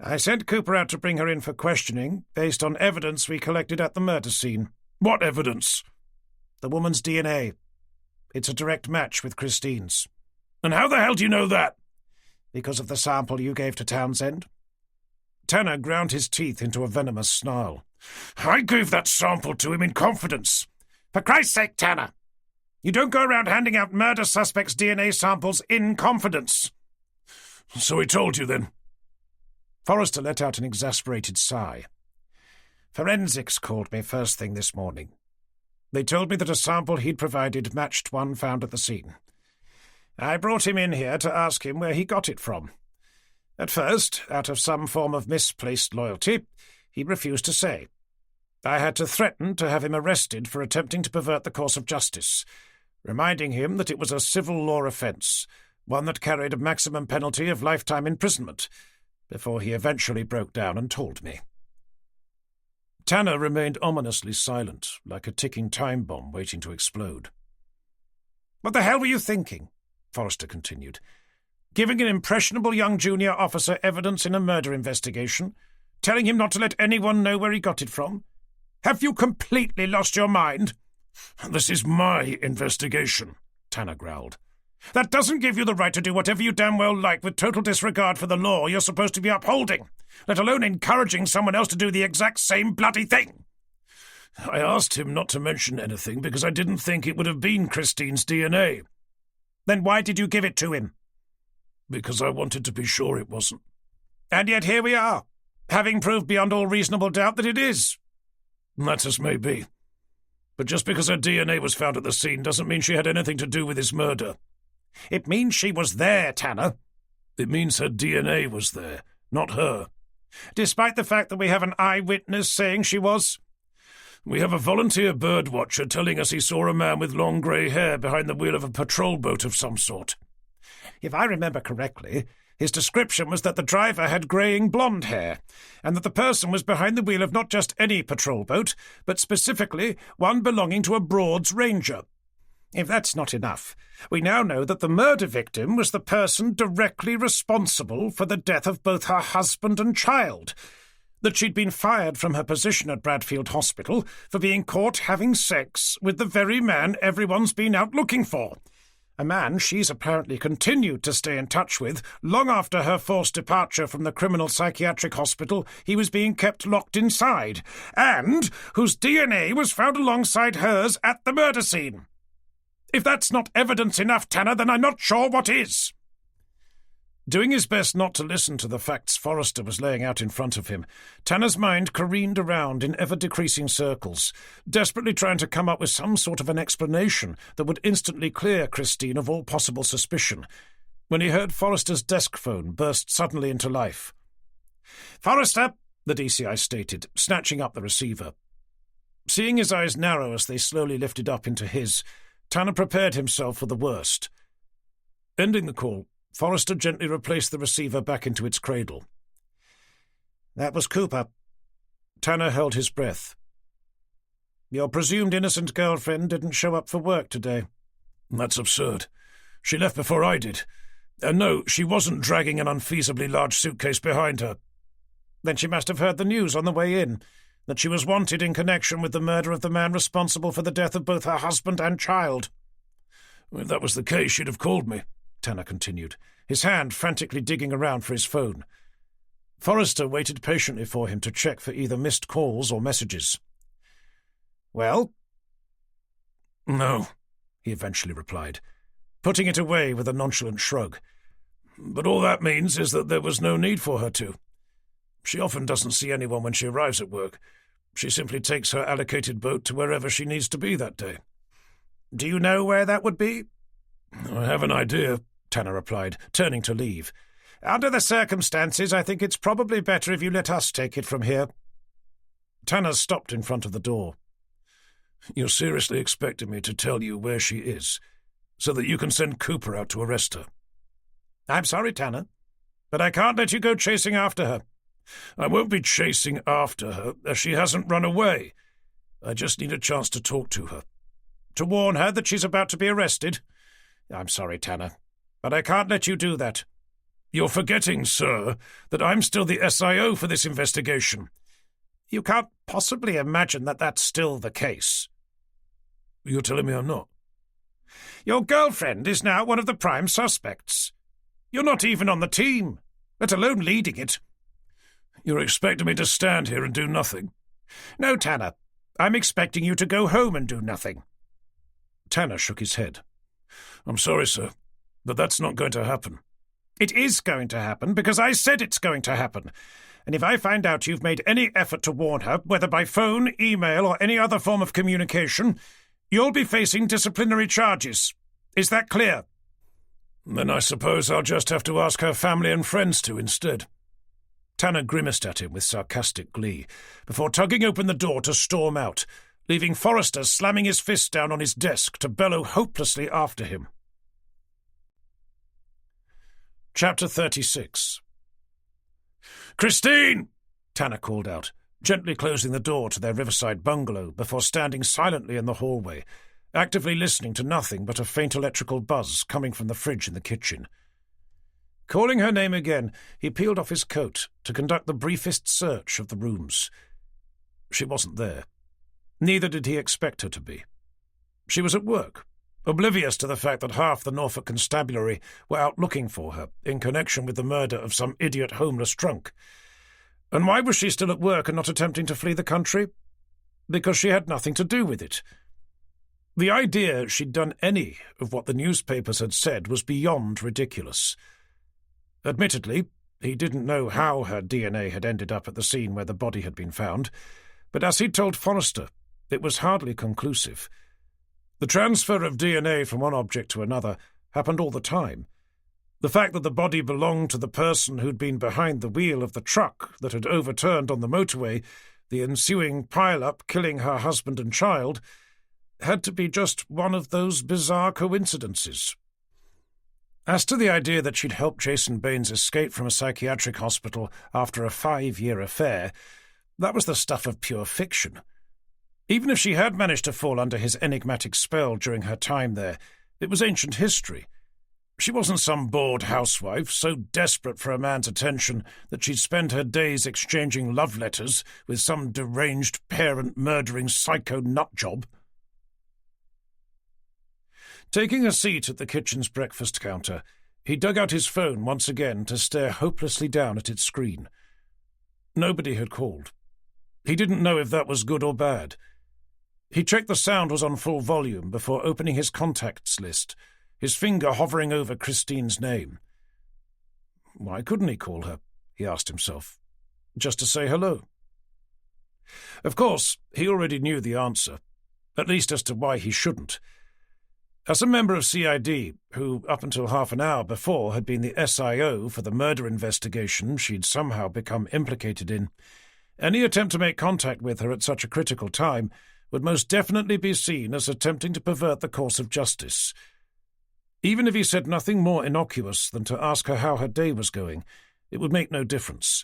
I sent Cooper out to bring her in for questioning, based on evidence we collected at the murder scene." "What evidence?" "The woman's DNA. It's a direct match with Christine's." "And how the hell do you know that?" "Because of the sample you gave to Townsend." Tanner ground his teeth into a venomous snarl. "I gave that sample to him in confidence." "For Christ's sake, Tanner! You don't go around handing out murder suspects' DNA samples in confidence." "So he told you, then?" Forrester let out an exasperated sigh. "Forensics called me first thing this morning. They told me that a sample he'd provided matched one found at the scene. I brought him in here to ask him where he got it from. At first, out of some form of misplaced loyalty, he refused to say. I had to threaten to have him arrested for attempting to pervert the course of justice, reminding him that it was a civil law offence, one that carried a maximum penalty of lifetime imprisonment, before he eventually broke down and told me." Tanner remained ominously silent, like a ticking time bomb waiting to explode. "What the hell were you thinking?" Forrester continued. "Giving an impressionable young junior officer evidence in a murder investigation? Telling him not to let anyone know where he got it from? Have you completely lost your mind?" "This is my investigation," Tanner growled. "That doesn't give you the right to do whatever you damn well like with total disregard for the law you're supposed to be upholding, let alone encouraging someone else to do the exact same bloody thing." "I asked him not to mention anything because I didn't think it would have been Christine's DNA." "Then why did you give it to him?" "Because I wanted to be sure it wasn't." "And yet here we are, having proved beyond all reasonable doubt that it is." "That's as may be. But just because her DNA was found at the scene doesn't mean she had anything to do with his murder." "It means she was there, Tanner." "It means her DNA was there, not her." "Despite the fact that we have an eyewitness saying she was?" "We have a volunteer birdwatcher telling us he saw a man with long grey hair behind the wheel of a patrol boat of some sort." "If I remember correctly, his description was that the driver had greying blonde hair, and that the person was behind the wheel of not just any patrol boat, but specifically one belonging to a Broads ranger. If that's not enough, we now know that the murder victim was the person directly responsible for the death of both her husband and child, that she'd been fired from her position at Bradfield Hospital for being caught having sex with the very man everyone's been out looking for, a man she's apparently continued to stay in touch with long after her forced departure from the criminal psychiatric hospital he was being kept locked inside, and whose DNA was found alongside hers at the murder scene. If that's not evidence enough, Tanner, then I'm not sure what is." Doing his best not to listen to the facts Forrester was laying out in front of him, Tanner's mind careened around in ever-decreasing circles, desperately trying to come up with some sort of an explanation that would instantly clear Christine of all possible suspicion, when he heard Forrester's desk phone burst suddenly into life. "Forrester," the DCI stated, snatching up the receiver. Seeing his eyes narrow as they slowly lifted up into his, Tanner prepared himself for the worst. Ending the call, Forrester gently replaced the receiver back into its cradle. "That was Cooper." Tanner held his breath. "Your presumed innocent girlfriend didn't show up for work today." "That's absurd. She left before I did. No, she wasn't dragging an unfeasibly large suitcase behind her." "Then she must have heard the news on the way in, that she was wanted in connection with the murder of the man responsible for the death of both her husband and child." "If that was the case, she'd have called me," Tanner continued, his hand frantically digging around for his phone. Forrester waited patiently for him to check for either missed calls or messages. "Well?" "No," he eventually replied, putting it away with a nonchalant shrug. "But all that means is that there was no need for her to." She often doesn't see anyone when she arrives at work. She simply takes her allocated boat to wherever she needs to be that day. Do you know where that would be? I have an idea, Tanner replied, turning to leave. Under the circumstances, I think it's probably better if you let us take it from here. Tanner stopped in front of the door. You're seriously expecting me to tell you where she is, so that you can send Cooper out to arrest her? I'm sorry, Tanner, but I can't let you go chasing after her. I won't be chasing after her, as she hasn't run away. I just need a chance to talk to her. To warn her that she's about to be arrested? I'm sorry, Tanner, but I can't let you do that. You're forgetting, sir, that I'm still the SIO for this investigation. You can't possibly imagine that that's still the case. You're telling me I'm not? Your girlfriend is now one of the prime suspects. You're not even on the team, let alone leading it. You're expecting me to stand here and do nothing? No, Tanner. I'm expecting you to go home and do nothing. Tanner shook his head. I'm sorry, sir, but that's not going to happen. It is going to happen because I said it's going to happen. And if I find out you've made any effort to warn her, whether by phone, email, or any other form of communication, you'll be facing disciplinary charges. Is that clear? Then I suppose I'll just have to ask her family and friends to instead. Tanner grimaced at him with sarcastic glee, before tugging open the door to storm out, leaving Forrester slamming his fist down on his desk to bellow hopelessly after him. Chapter 36. "Christine!" Tanner called out, gently closing the door to their riverside bungalow before standing silently in the hallway, actively listening to nothing but a faint electrical buzz coming from the fridge in the kitchen. Calling her name again, he peeled off his coat to conduct the briefest search of the rooms. She wasn't there. Neither did he expect her to be. She was at work, oblivious to the fact that half the Norfolk constabulary were out looking for her in connection with the murder of some idiot homeless drunk. And why was she still at work and not attempting to flee the country? Because she had nothing to do with it. The idea she'd done any of what the newspapers had said was beyond ridiculous. Admittedly, he didn't know how her DNA had ended up at the scene where the body had been found, but as he'd told Forrester, it was hardly conclusive. The transfer of DNA from one object to another happened all the time. The fact that the body belonged to the person who'd been behind the wheel of the truck that had overturned on the motorway, the ensuing pile-up killing her husband and child, had to be just one of those bizarre coincidences. As to the idea that she'd helped Jason Baines escape from a psychiatric hospital after a 5-year affair, that was the stuff of pure fiction. Even if she had managed to fall under his enigmatic spell during her time there, it was ancient history. She wasn't some bored housewife so desperate for a man's attention that she'd spend her days exchanging love letters with some deranged parent-murdering psycho nutjob. Taking a seat at the kitchen's breakfast counter, he dug out his phone once again to stare hopelessly down at its screen. Nobody had called. He didn't know if that was good or bad. He checked the sound was on full volume before opening his contacts list, his finger hovering over Christine's name. Why couldn't he call her, he asked himself, just to say hello? Of course, he already knew the answer, at least as to why he shouldn't. As a member of CID, who up until half an hour before had been the SIO for the murder investigation she'd somehow become implicated in, any attempt to make contact with her at such a critical time would most definitely be seen as attempting to pervert the course of justice. Even if he said nothing more innocuous than to ask her how her day was going, it would make no difference.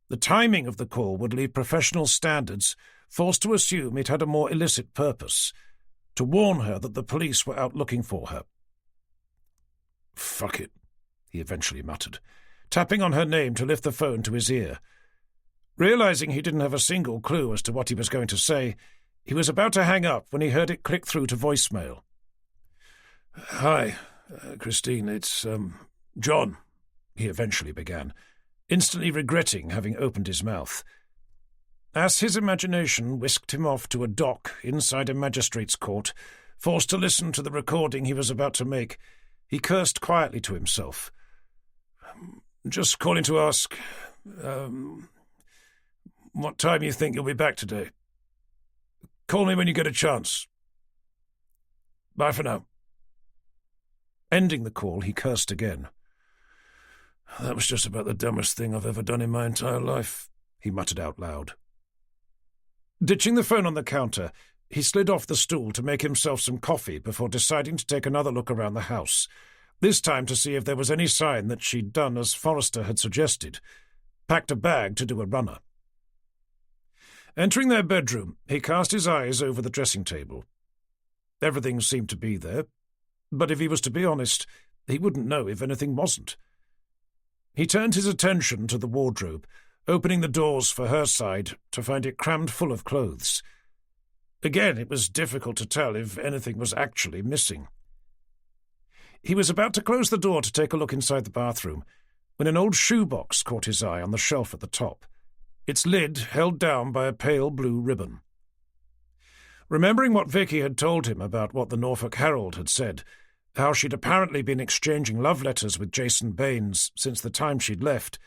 The timing of the call would leave professional standards forced to assume it had a more illicit purpose, to warn her that the police were out looking for her. "Fuck it," he eventually muttered, tapping on her name to lift the phone to his ear. Realizing he didn't have a single clue as to what he was going to say, he was about to hang up when he heard it click through to voicemail. "Hi, Christine, it's, John," he eventually began, instantly regretting having opened his mouth. As his imagination whisked him off to a dock inside a magistrate's court, forced to listen to the recording he was about to make, he cursed quietly to himself. "Just calling to ask, What time you think you'll be back today? Call me when you get a chance. Bye for now." Ending the call, he cursed again. "That was just about the dumbest thing I've ever done in my entire life," he muttered out loud. Ditching the phone on the counter, he slid off the stool to make himself some coffee before deciding to take another look around the house, this time to see if there was any sign that she'd done as Forrester had suggested, packed a bag to do a runner. Entering their bedroom, he cast his eyes over the dressing table. Everything seemed to be there, but if he was to be honest, he wouldn't know if anything wasn't. He turned his attention to the wardrobe, opening the doors for her side to find it crammed full of clothes. Again, it was difficult to tell if anything was actually missing. He was about to close the door to take a look inside the bathroom when an old shoebox caught his eye on the shelf at the top, its lid held down by a pale blue ribbon. Remembering what Vicky had told him about what the Norfolk Herald had said, how she'd apparently been exchanging love letters with Jason Baines since the time she'd left,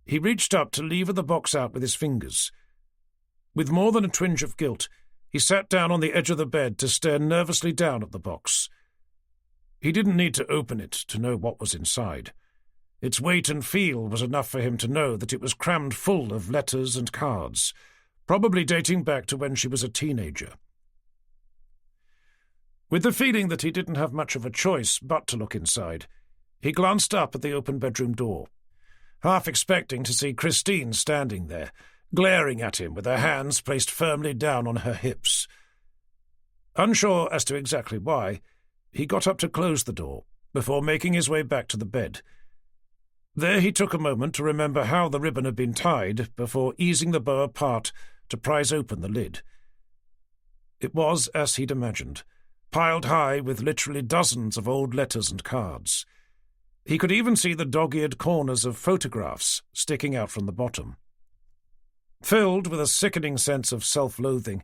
he reached up to lever the box out with his fingers. With more than a twinge of guilt, he sat down on the edge of the bed to stare nervously down at the box. He didn't need to open it to know what was inside. Its weight and feel was enough for him to know that it was crammed full of letters and cards, probably dating back to when she was a teenager. With the feeling that he didn't have much of a choice but to look inside, he glanced up at the open bedroom door, half expecting to see Christine standing there, glaring at him with her hands placed firmly down on her hips. Unsure as to exactly why, he got up to close the door before making his way back to the bed. There he took a moment to remember how the ribbon had been tied before easing the bow apart to prise open the lid. It was as he'd imagined, piled high with literally dozens of old letters and cards. He could even see the dog-eared corners of photographs sticking out from the bottom. Filled with a sickening sense of self-loathing,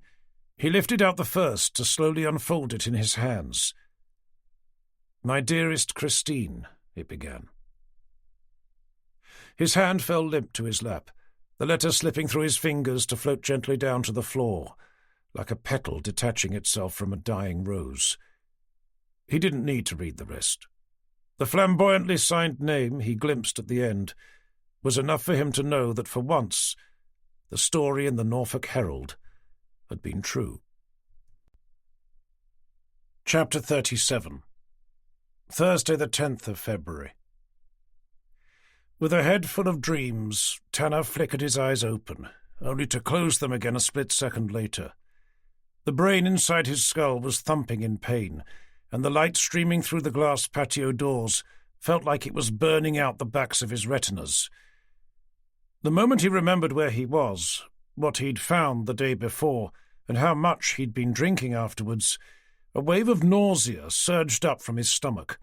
he lifted out the first to slowly unfold it in his hands. "My dearest Christine," it began. His hand fell limp to his lap, the letter slipping through his fingers to float gently down to the floor, like a petal detaching itself from a dying rose. He didn't need to read the rest. The flamboyantly signed name he glimpsed at the end was enough for him to know that for once the story in the Norfolk Herald had been true. Chapter 37. Thursday the 10th of February. With a head full of dreams, Tanner flickered his eyes open, only to close them again a split second later. The brain inside his skull was thumping in pain, and the light streaming through the glass patio doors felt like it was burning out the backs of his retinas. The moment he remembered where he was, what he'd found the day before, and how much he'd been drinking afterwards, a wave of nausea surged up from his stomach.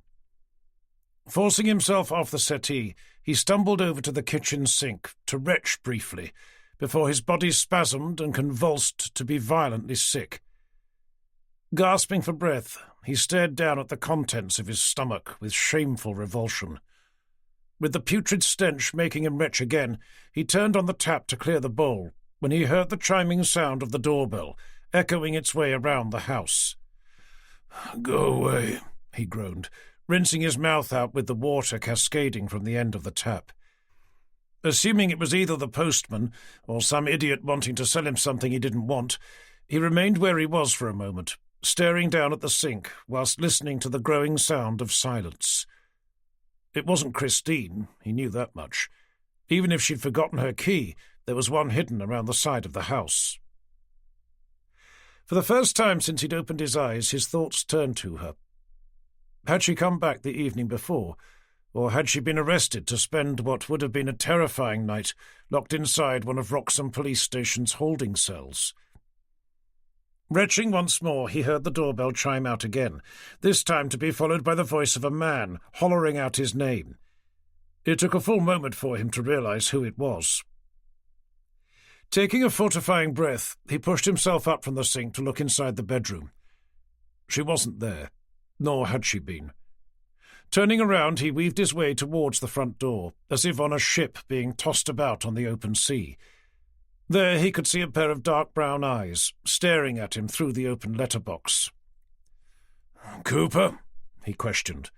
Forcing himself off the settee, he stumbled over to the kitchen sink to retch briefly, before his body spasmed and convulsed to be violently sick. Gasping for breath, he stared down at the contents of his stomach with shameful revulsion. With the putrid stench making him retch again, he turned on the tap to clear the bowl, when he heard the chiming sound of the doorbell, echoing its way around the house. "Go away," he groaned, rinsing his mouth out with the water cascading from the end of the tap. Assuming it was either the postman or some idiot wanting to sell him something he didn't want, he remained where he was for a moment, staring down at the sink whilst listening to the growing sound of silence. It wasn't Christine, he knew that much. Even if she'd forgotten her key, there was one hidden around the side of the house. For the first time since he'd opened his eyes, his thoughts turned to her. Had she come back the evening before, or had she been arrested to spend what would have been a terrifying night locked inside one of Wroxham Police Station's holding cells? Retching once more, he heard the doorbell chime out again, this time to be followed by the voice of a man hollering out his name. It took a full moment for him to realize who it was. Taking a fortifying breath, he pushed himself up from the sink to look inside the bedroom. She wasn't there, nor had she been. Turning around, he weaved his way towards the front door, as if on a ship being tossed about on the open sea. There he could see a pair of dark brown eyes staring at him through the open letterbox. "Cooper?" he questioned.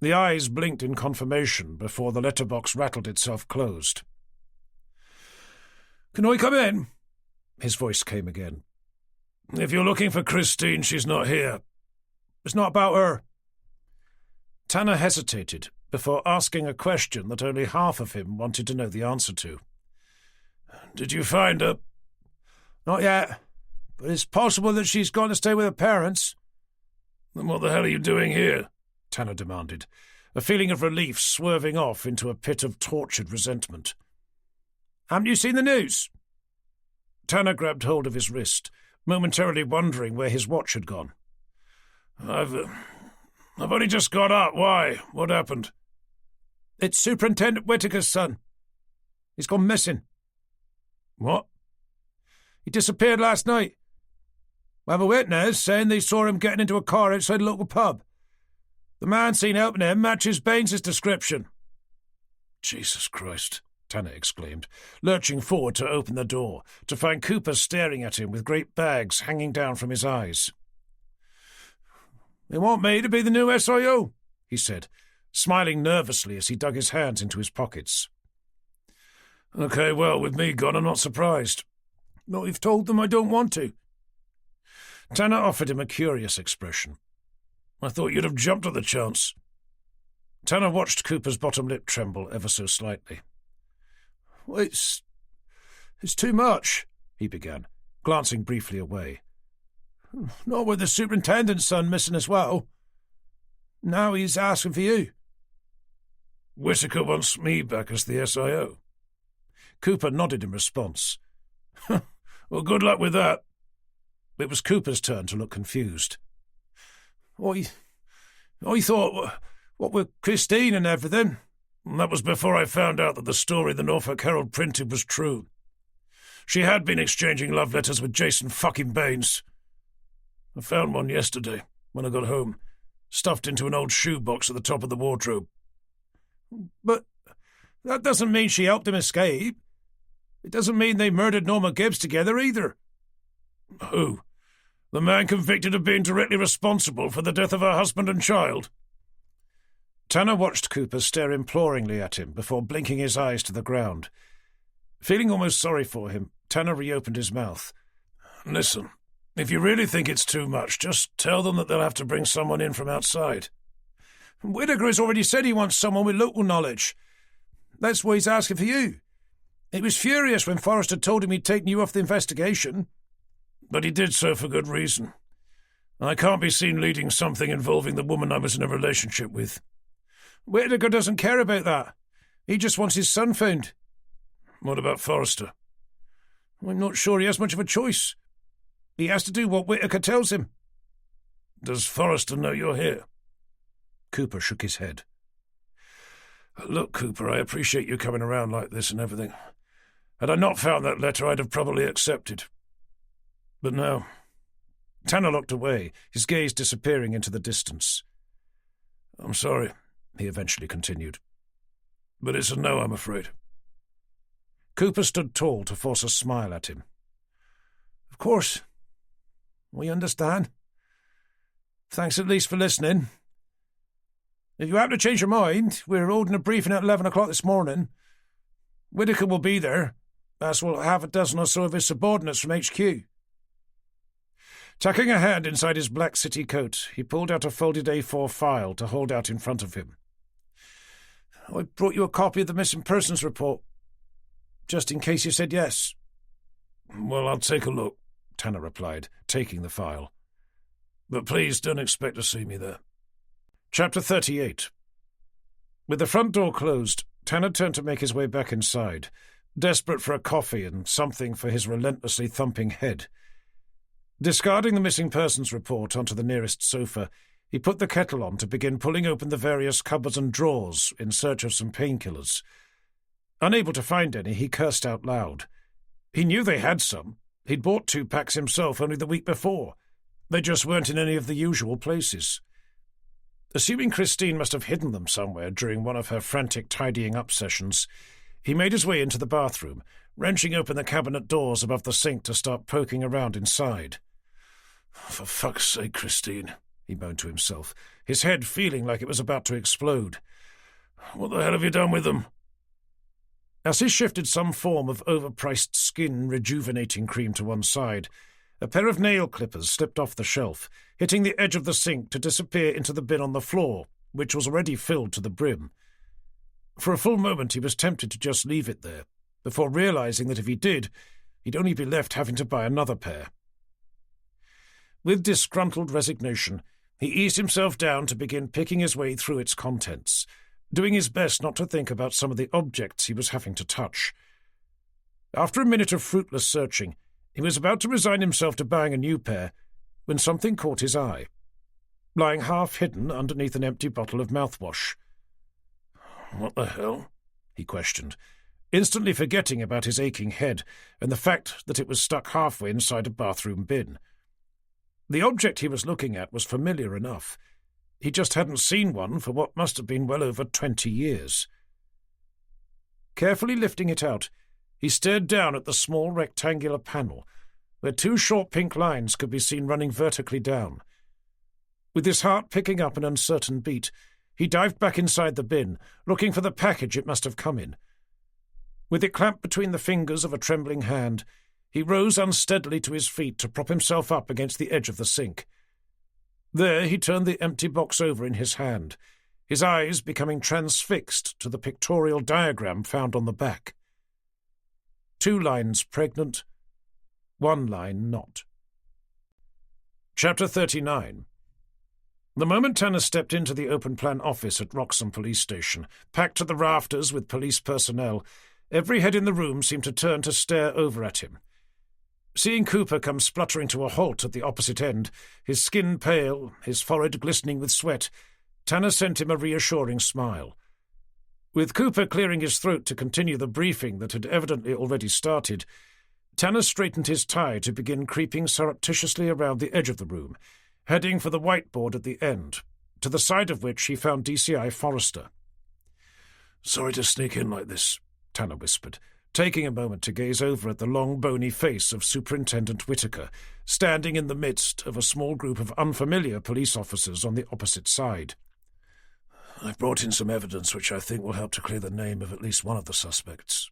The eyes blinked in confirmation before the letterbox rattled itself closed. "Can I come in?" His voice came again. "If you're looking for Christine, she's not here." "It's not about her." Tanner hesitated before asking a question that only half of him wanted to know the answer to. "Did you find her?" "Not yet, but it's possible that she's gone to stay with her parents." "Then what the hell are you doing here?" Tanner demanded, a feeling of relief swerving off into a pit of tortured resentment. "Haven't you seen the news?" Tanner grabbed hold of his wrist, momentarily wondering where his watch had gone. I've only just got up. Why? What happened?" "It's Superintendent Whitaker's son. He's gone missing." "What?" "He disappeared last night. We have a witness saying they saw him getting into a car outside a local pub. The man seen helping him matches Baines's description." "Jesus Christ," Tanner exclaimed, lurching forward to open the door, to find Cooper staring at him with great bags hanging down from his eyes. "They want me to be the new SIO," he said, smiling nervously as he dug his hands into his pockets. "Okay, well, with me gone, I'm not surprised." "But we've told them I don't want to." Tanner offered him a curious expression. "I thought you'd have jumped at the chance." Tanner watched Cooper's bottom lip tremble ever so slightly. It's too much," he began, glancing briefly away. "Not with the superintendent's son missing as well. Now he's asking for you." "Whitaker wants me back as the SIO." Cooper nodded in response. "Well, good luck with that." It was Cooper's turn to look confused. I thought, what with Christine and everything?" "That was before I found out that the story the Norfolk Herald printed was true. She had been exchanging love letters with Jason fucking Baines. I found one yesterday, when I got home, stuffed into an old shoebox at the top of the wardrobe." "But that doesn't mean she helped him escape. It doesn't mean they murdered Norma Gibbs together either." "Who? The man convicted of being directly responsible for the death of her husband and child?" Tanner watched Cooper stare imploringly at him before blinking his eyes to the ground. Feeling almost sorry for him, Tanner reopened his mouth. "Listen, if you really think it's too much, just tell them that they'll have to bring someone in from outside." "Whitaker has already said he wants someone with local knowledge. That's why he's asking for you. He was furious when Forrester told him he'd taken you off the investigation." "But he did so for good reason. I can't be seen leading something involving the woman I was in a relationship with." "Whitaker doesn't care about that. He just wants his son found." "What about Forrester?" "I'm not sure he has much of a choice. He has to do what Whitaker tells him." "Does Forrester know you're here?" Cooper shook his head. "Look, Cooper, I appreciate you coming around like this and everything. Had I not found that letter, I'd have probably accepted. But no." Tanner looked away, his gaze disappearing into the distance. "I'm sorry," he eventually continued. "But it's a no, I'm afraid." Cooper stood tall to force a smile at him. "Of course. We understand. Thanks at least for listening. If you happen to change your mind, we're holding a briefing at 11 o'clock this morning. Whitaker will be there, as will half a dozen or so of his subordinates from HQ." Tucking a hand inside his black city coat, he pulled out a folded A4 file to hold out in front of him. "I brought you a copy of the missing persons report, just in case you said yes." "Well, I'll take a look," Tanner replied, taking the file. "But please don't expect to see me there." Chapter 38. With the front door closed, Tanner turned to make his way back inside, desperate for a coffee and something for his relentlessly thumping head. Discarding the missing persons report onto the nearest sofa, he put the kettle on to begin pulling open the various cupboards and drawers in search of some painkillers. Unable to find any, he cursed out loud. He knew they had some. He'd bought 2 packs himself only the week before. They just weren't in any of the usual places. Assuming Christine must have hidden them somewhere during one of her frantic tidying-up sessions, he made his way into the bathroom, wrenching open the cabinet doors above the sink to start poking around inside. "For fuck's sake, Christine," he moaned to himself, his head feeling like it was about to explode. "What the hell have you done with them?" As he shifted some form of overpriced skin rejuvenating cream to one side, a pair of nail clippers slipped off the shelf, hitting the edge of the sink to disappear into the bin on the floor, which was already filled to the brim. For a full moment he was tempted to just leave it there, before realizing that if he did, he'd only be left having to buy another pair. With disgruntled resignation, he eased himself down to begin picking his way through its contents, doing his best not to think about some of the objects he was having to touch. After a minute of fruitless searching, he was about to resign himself to buying a new pair when something caught his eye, lying half hidden underneath an empty bottle of mouthwash. "What the hell?" he questioned, instantly forgetting about his aching head and the fact that it was stuck halfway inside a bathroom bin. The object he was looking at was familiar enough. He just hadn't seen one for what must have been well over 20 years. Carefully lifting it out, he stared down at the small rectangular panel, where two short pink lines could be seen running vertically down. With his heart picking up an uncertain beat, he dived back inside the bin, looking for the package it must have come in. With it clamped between the fingers of a trembling hand, he rose unsteadily to his feet to prop himself up against the edge of the sink. There he turned the empty box over in his hand, his eyes becoming transfixed to the pictorial diagram found on the back. 2 lines pregnant, 1 line not. Chapter 39. The moment Tanner stepped into the open-plan office at Wroxham Police Station, packed to the rafters with police personnel, every head in the room seemed to turn to stare over at him. Seeing Cooper come spluttering to a halt at the opposite end, his skin pale, his forehead glistening with sweat, Tanner sent him a reassuring smile. With Cooper clearing his throat to continue the briefing that had evidently already started, Tanner straightened his tie to begin creeping surreptitiously around the edge of the room, heading for the whiteboard at the end, to the side of which he found DCI Forrester. "Sorry to sneak in like this," Tanner whispered, taking a moment to gaze over at the long, bony face of Superintendent Whitaker, standing in the midst of a small group of unfamiliar police officers on the opposite side. "I've brought in some evidence which I think will help to clear the name of at least one of the suspects."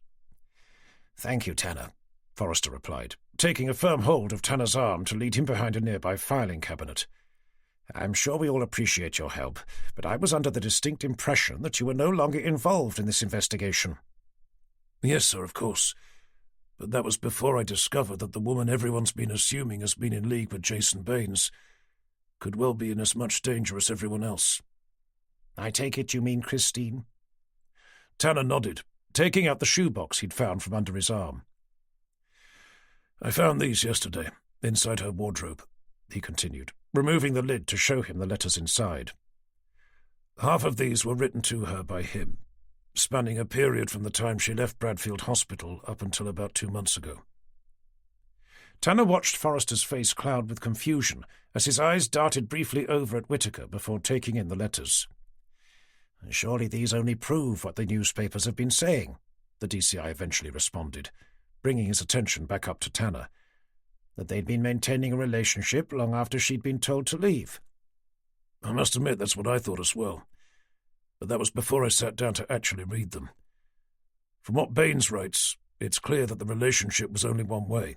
"Thank you, Tanner," Forrester replied, taking a firm hold of Tanner's arm to lead him behind a nearby filing cabinet. "I'm sure we all appreciate your help, but I was under the distinct impression that you were no longer involved in this investigation." "Yes, sir, of course. But that was before I discovered that the woman everyone's been assuming has been in league with Jason Baines could well be in as much danger as everyone else." "I take it you mean Christine?" Tanner nodded, taking out the shoebox he'd found from under his arm. "I found these yesterday, inside her wardrobe," he continued, removing the lid to show him the letters inside. "Half of these were written to her by him, spanning a period from the time she left Bradfield Hospital up until about 2 months ago." Tanner watched Forrester's face cloud with confusion as his eyes darted briefly over at Whitaker before taking in the letters. "Surely these only prove what the newspapers have been saying," the DCI eventually responded, bringing his attention back up to Tanner. "That they'd been maintaining a relationship long after she'd been told to leave." "I must admit that's what I thought as well. But that was before I sat down to actually read them. From what Baines writes, it's clear that the relationship was only one way.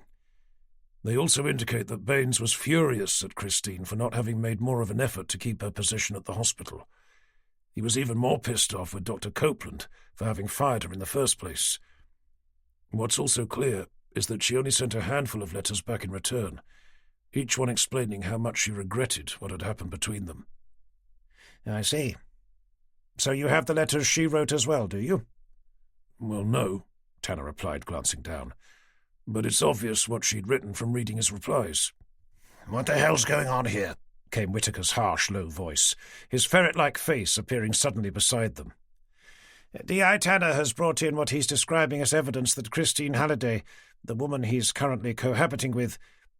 They also indicate that Baines was furious at Christine for not having made more of an effort to keep her position at the hospital. He was even more pissed off with Dr. Copeland for having fired her in the first place. What's also clear is that she only sent a handful of letters back in return, each one explaining how much she regretted what had happened between them." "I see. So you have the letters she wrote as well, do you?" "Well, no," Tanner replied, glancing down. "But it's obvious what she'd written from reading his replies." "What the hell's going on here?" came Whitaker's harsh, low voice, his ferret-like face appearing suddenly beside them. "D.I. Tanner has brought in what he's describing as evidence that Christine Halliday, the woman he's currently cohabiting with,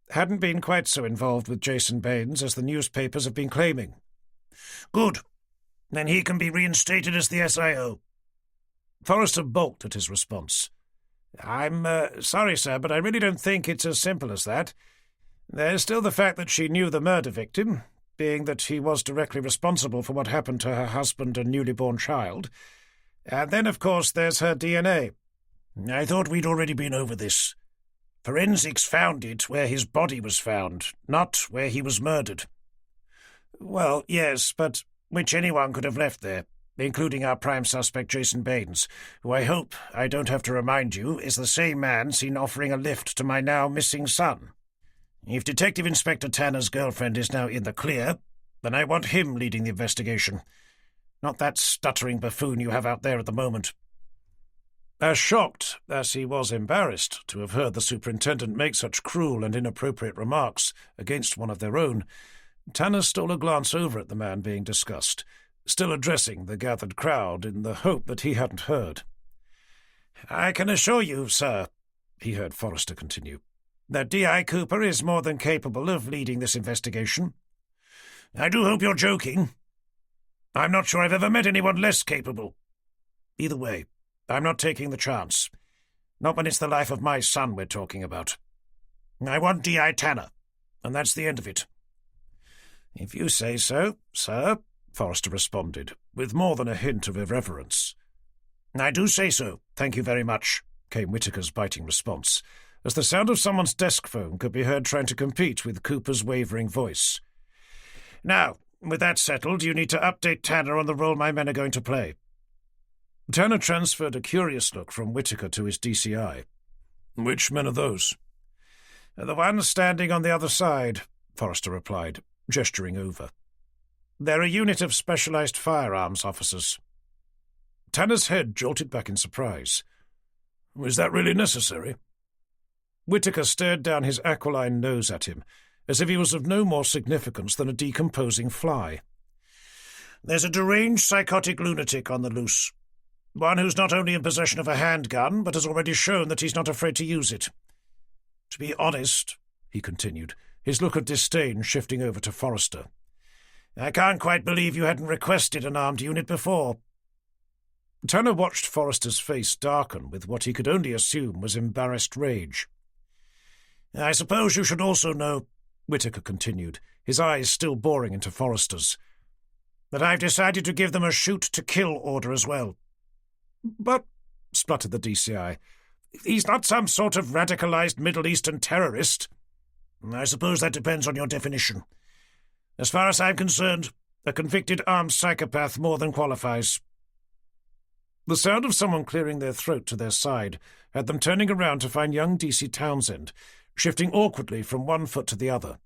hadn't been quite so involved with Jason Baines as the newspapers have been claiming." "Good. Then he can be reinstated as the SIO." Forrester balked at his response. I'm sorry, sir, but I really don't think it's as simple as that. There's still the fact that she knew the murder victim, being that he was directly responsible for what happened to her husband and newly born child. And then, of course, there's her DNA. I thought we'd already been over this. Forensics found it where his body was found, not where he was murdered. Well, yes, but which anyone could have left there, including our prime suspect Jason Baines, who I hope I don't have to remind you is the same man seen offering a lift to my now missing son. If Detective Inspector Tanner's girlfriend is now in the clear, then I want him leading the investigation, not that stuttering buffoon you have out there at the moment. As shocked as he was embarrassed to have heard the superintendent make such cruel and inappropriate remarks against one of their own, Tanner stole a glance over at the man being discussed, still addressing the gathered crowd in the hope that he hadn't heard. I can assure you, sir, he heard Forrester continue, that D.I. Cooper is more than capable of leading this investigation. I do hope you're joking. I'm not sure I've ever met anyone less capable. Either way, I'm not taking the chance. Not when it's the life of my son we're talking about. I want D.I. Tanner, and that's the end of it. If you say so, sir, Forrester responded, with more than a hint of irreverence. I do say so, thank you very much, came Whitaker's biting response, as the sound of someone's desk phone could be heard trying to compete with Cooper's wavering voice. Now, with that settled, you need to update Tanner on the role my men are going to play. Tanner transferred a curious look from Whitaker to his DCI. Which men are those? The ones standing on the other side, Forrester replied, gesturing over. They're a unit of specialized firearms officers. Tanner's head jolted back in surprise. Is that really necessary? Whitaker stared down his aquiline nose at him, as if he was of no more significance than a decomposing fly. There's a deranged psychotic lunatic on the loose. One who's not only in possession of a handgun, but has already shown that he's not afraid to use it. To be honest, he continued, his look of disdain shifting over to Forrester, I can't quite believe you hadn't requested an armed unit before. Tanner watched Forrester's face darken with what he could only assume was embarrassed rage. I suppose you should also know, Whitaker continued, his eyes still boring into Forrester's, that I've decided to give them a shoot-to-kill order as well. But, spluttered the DCI, he's not some sort of radicalized Middle Eastern terrorist. I suppose that depends on your definition. As far as I'm concerned, a convicted armed psychopath more than qualifies. The sound of someone clearing their throat to their side had them turning around to find young D.C. Townsend, shifting awkwardly from one foot to the other.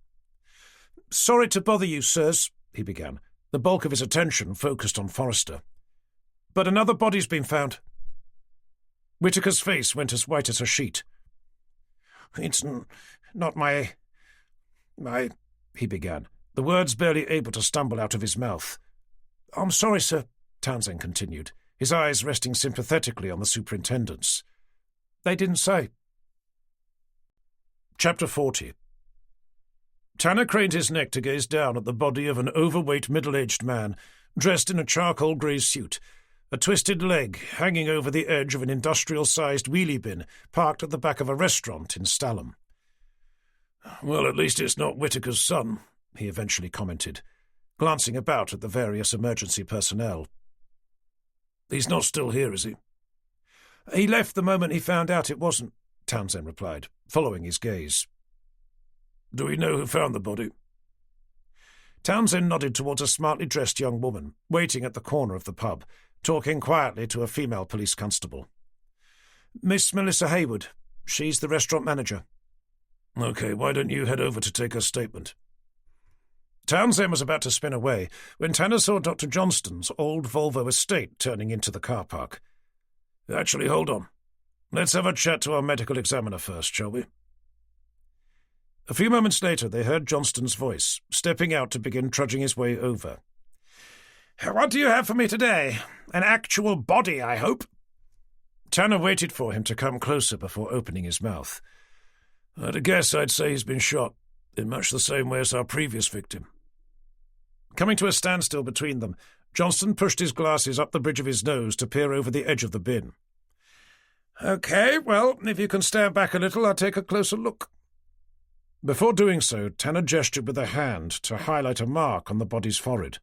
Sorry to bother you, sirs, he began, the bulk of his attention focused on Forrester. But another body's been found. Whitaker's face went as white as a sheet. It's not my... he began, the words barely able to stumble out of his mouth. I'm sorry, sir, Townsend continued, his eyes resting sympathetically on the superintendent's. They didn't say. Chapter 40. Tanner craned his neck to gaze down at the body of an overweight middle-aged man, dressed in a charcoal grey suit, a twisted leg hanging over the edge of an industrial-sized wheelie bin parked at the back of a restaurant in Stalham. Well, at least it's not Whitaker's son, he eventually commented, glancing about at the various emergency personnel. He's not still here, is he? He left the moment he found out it wasn't, Townsend replied, following his gaze. Do we know who found the body? Townsend nodded towards a smartly dressed young woman, waiting at the corner of the pub, talking quietly to a female police constable. Miss Melissa Hayward. She's the restaurant manager. Okay, why don't you head over to take her statement? Townsend was about to spin away when Tanner saw Dr. Johnston's old Volvo estate turning into the car park. Actually, hold on. Let's have a chat to our medical examiner first, shall we? A few moments later, they heard Johnston's voice, stepping out to begin trudging his way over. What do you have for me today? An actual body, I hope? Tanner waited for him to come closer before opening his mouth. At a guess, I'd say he's been shot, in much the same way as our previous victim. Coming to a standstill between them, Johnston pushed his glasses up the bridge of his nose to peer over the edge of the bin. Okay, well, if you can stand back a little, I'll take a closer look. Before doing so, Tanner gestured with a hand to highlight a mark on the body's forehead.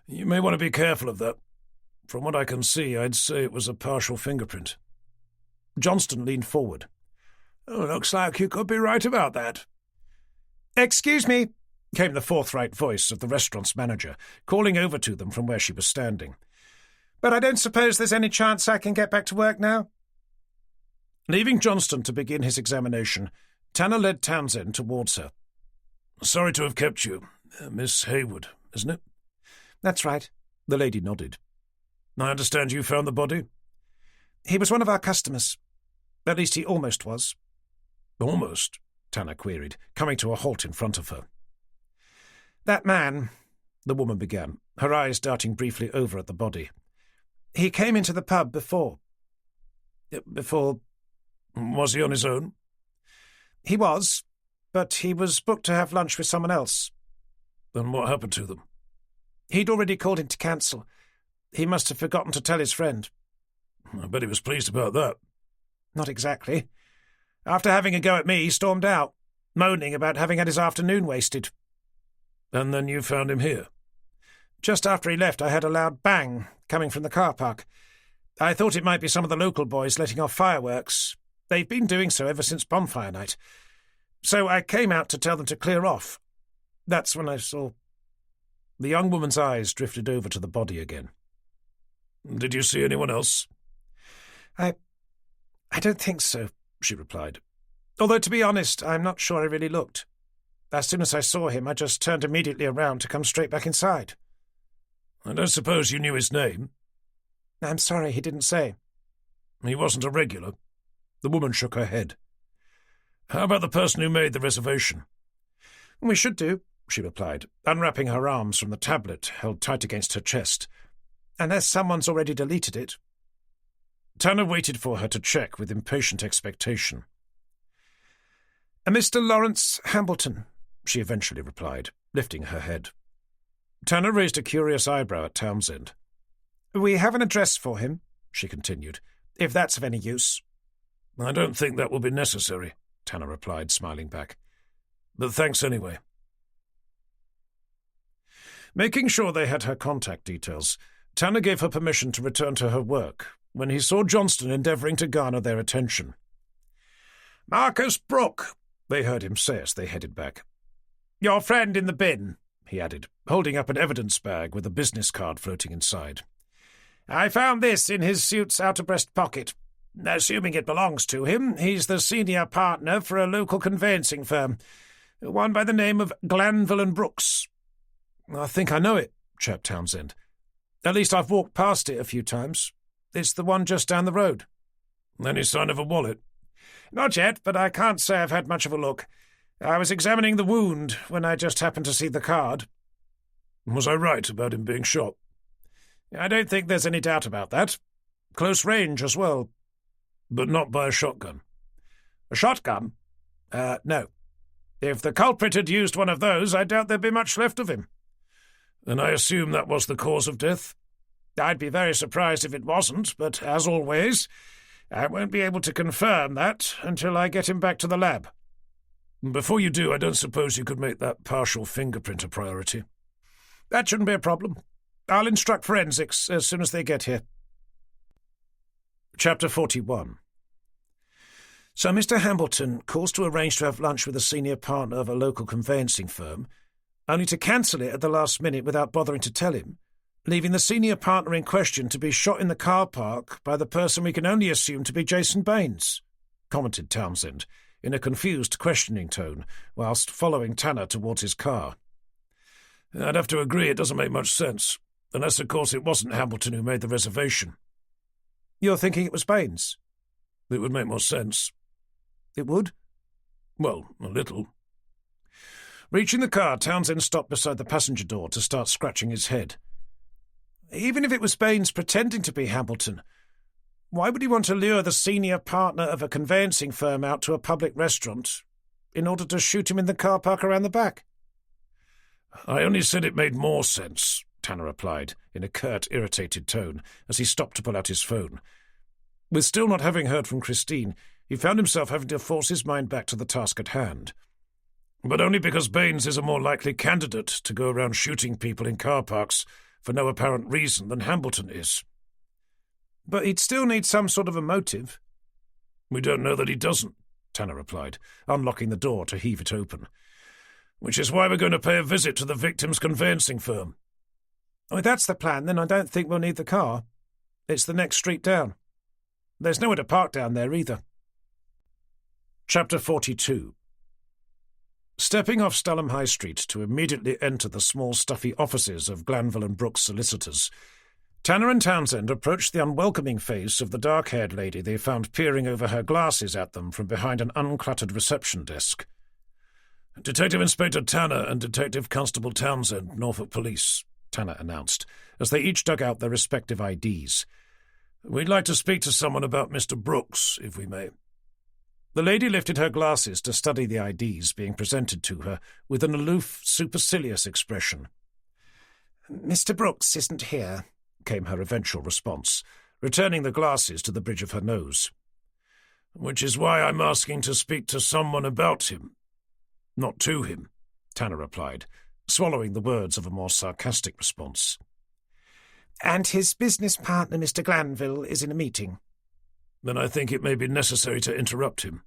You may want to be careful of that. From what I can see, I'd say it was a partial fingerprint. Johnston leaned forward. Looks like you could be right about that. "Excuse me," came the forthright voice of the restaurant's manager, calling over to them from where she was standing. "but I don't suppose there's any chance I can get back to work now?" Leaving Johnston to begin his examination, Tanner led Townsend towards her. "Sorry to have kept you. Miss Hayward, isn't it?" "That's right." The lady nodded. "I understand you found the body?" "He was one of our customers. At least he almost was." "Almost?" Tanner queried, coming to a halt in front of her. "That man," the woman began, her eyes darting briefly over at the body. "He came into the pub before. Was he on his own?" "He was, but he was booked to have lunch with someone else." "Then what happened to them?" "He'd already called in to cancel. He must have forgotten to tell his friend." "I bet he was pleased about that." "Not exactly. After having a go at me, he stormed out, moaning about having had his afternoon wasted." "And then you found him here?" "Just after he left, I heard a loud bang coming from the car park. I thought it might be some of the local boys letting off fireworks. They've been doing so ever since bonfire night. So I came out to tell them to clear off. That's when I saw—" The young woman's eyes drifted over to the body again. "Did you see anyone else?" I don't think so," she replied. "Although, to be honest, I'm not sure I really looked. As soon as I saw him, I just turned immediately around to come straight back inside." "I don't suppose you knew his name?" "I'm sorry, he didn't say." "He wasn't a regular?" The woman shook her head. "How about the person who made the reservation?" "We should do," she replied, unwrapping her arms from the tablet held tight against her chest. "Unless someone's already deleted it." Tanner waited for her to check with impatient expectation. "A Mr. Lawrence Hambleton," she eventually replied, lifting her head. Tanner raised a curious eyebrow at Townsend. "We have an address for him," she continued, "if that's of any use." "I don't think that will be necessary," Tanner replied, smiling back. "But thanks anyway." Making sure they had her contact details, Tanner gave her permission to return to her work when he saw Johnston endeavouring to garner their attention. "Marcus Brooke," they heard him say as they headed back. "Your friend in the bin," he added, holding up an evidence bag with a business card floating inside. "I found this in his suit's outer breast pocket. Assuming it belongs to him, he's the senior partner for a local conveyancing firm, one by the name of Glanville and Brooks." "I think I know it," chirped Townsend. "At least I've walked past it a few times. It's the one just down the road." "Any sign of a wallet?" "Not yet, but I can't say I've had much of a look. I was examining the wound when I just happened to see the card." "Was I right about him being shot?" "I don't think there's any doubt about that. Close range as well." "But not by a shotgun?" "A shotgun? No. If the culprit had used one of those, I doubt there'd be much left of him." "And I assume that was the cause of death?" "I'd be very surprised if it wasn't, but as always, I won't be able to confirm that until I get him back to the lab." "Before you do, I don't suppose you could make that partial fingerprint a priority?" "That shouldn't be a problem. I'll instruct forensics as soon as they get here." Chapter 41. So Mr. Hambleton calls to arrange to have lunch with a senior partner of a local conveyancing firm, only to cancel it at the last minute without bothering to tell him, leaving the senior partner in question to be shot in the car park by the person we can only assume to be Jason Baines, commented Townsend, in a confused, questioning tone, whilst following Tanner towards his car. "I'd have to agree it doesn't make much sense, unless, of course, it wasn't Hambleton who made the reservation." "You're thinking it was Baines?" "It would make more sense." "It would?" "Well, a little." Reaching the car, Townsend stopped beside the passenger door to start scratching his head. "Even if it was Baines pretending to be Hambleton, why would he want to lure the senior partner of a conveyancing firm out to a public restaurant in order to shoot him in the car park around the back?" "I only said it made more sense," Tanner replied, in a curt, irritated tone, as he stopped to pull out his phone. With still not having heard from Christine, he found himself having to force his mind back to the task at hand. But only because Baines is a more likely candidate to go around shooting people in car parks for no apparent reason than Hambleton is. But he'd still need some sort of a motive. We don't know that he doesn't, Tanner replied, unlocking the door to heave it open. Which is why we're going to pay a visit to the victim's conveyancing firm. If that's the plan, then I don't think we'll need the car. It's the next street down. There's nowhere to park down there either. Chapter 42. Stepping off Stalham High Street to immediately enter the small stuffy offices of Glanville and Brooks solicitors, Tanner and Townsend approached the unwelcoming face of the dark-haired lady they found peering over her glasses at them from behind an uncluttered reception desk. Detective Inspector Tanner and Detective Constable Townsend, Norfolk Police, Tanner announced, as they each dug out their respective IDs. We'd like to speak to someone about Mr. Brooks, if we may. The lady lifted her glasses to study the IDs being presented to her with an aloof, supercilious expression. "Mr. Brooks isn't here," came her eventual response, returning the glasses to the bridge of her nose. "Which is why I'm asking to speak to someone about him. Not to him," Tanner replied, swallowing the words of a more sarcastic response. "And his business partner, Mr. Glanville, is in a meeting." "Then I think it may be necessary to interrupt him."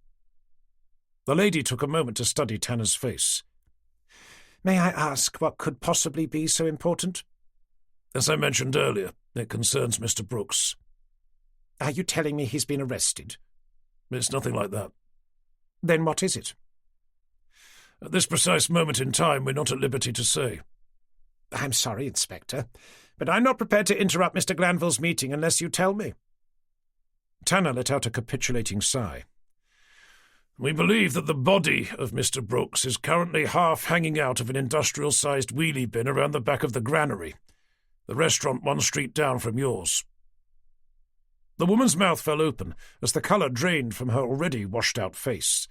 The lady took a moment to study Tanner's face. "May I ask what could possibly be so important?" "As I mentioned earlier, it concerns Mr. Brooks." "Are you telling me he's been arrested?" "It's nothing like that." "Then what is it?" "At this precise moment in time, we're not at liberty to say." "I'm sorry, Inspector, but I'm not prepared to interrupt Mr. Glanville's meeting unless you tell me." Tanner let out a capitulating sigh. "We believe that the body of Mr. Brooks is currently half hanging out of an industrial-sized wheelie bin around the back of the Granary, the restaurant one street down from yours." The woman's mouth fell open as the colour drained from her already washed-out face.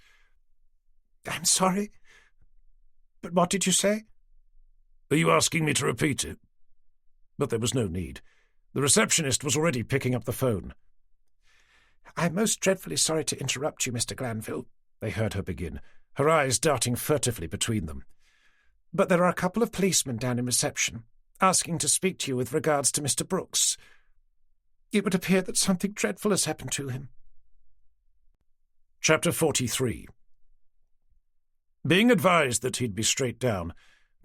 "I'm sorry, but what did you say?" "Are you asking me to repeat it?" But there was no need. The receptionist was already picking up the phone. "I'm most dreadfully sorry to interrupt you, Mr. Glanville," they heard her begin, her eyes darting furtively between them. "But there are a couple of policemen down in reception, asking to speak to you with regards to Mr. Brooks. It would appear that something dreadful has happened to him." Chapter 43. Being advised that he'd be straight down,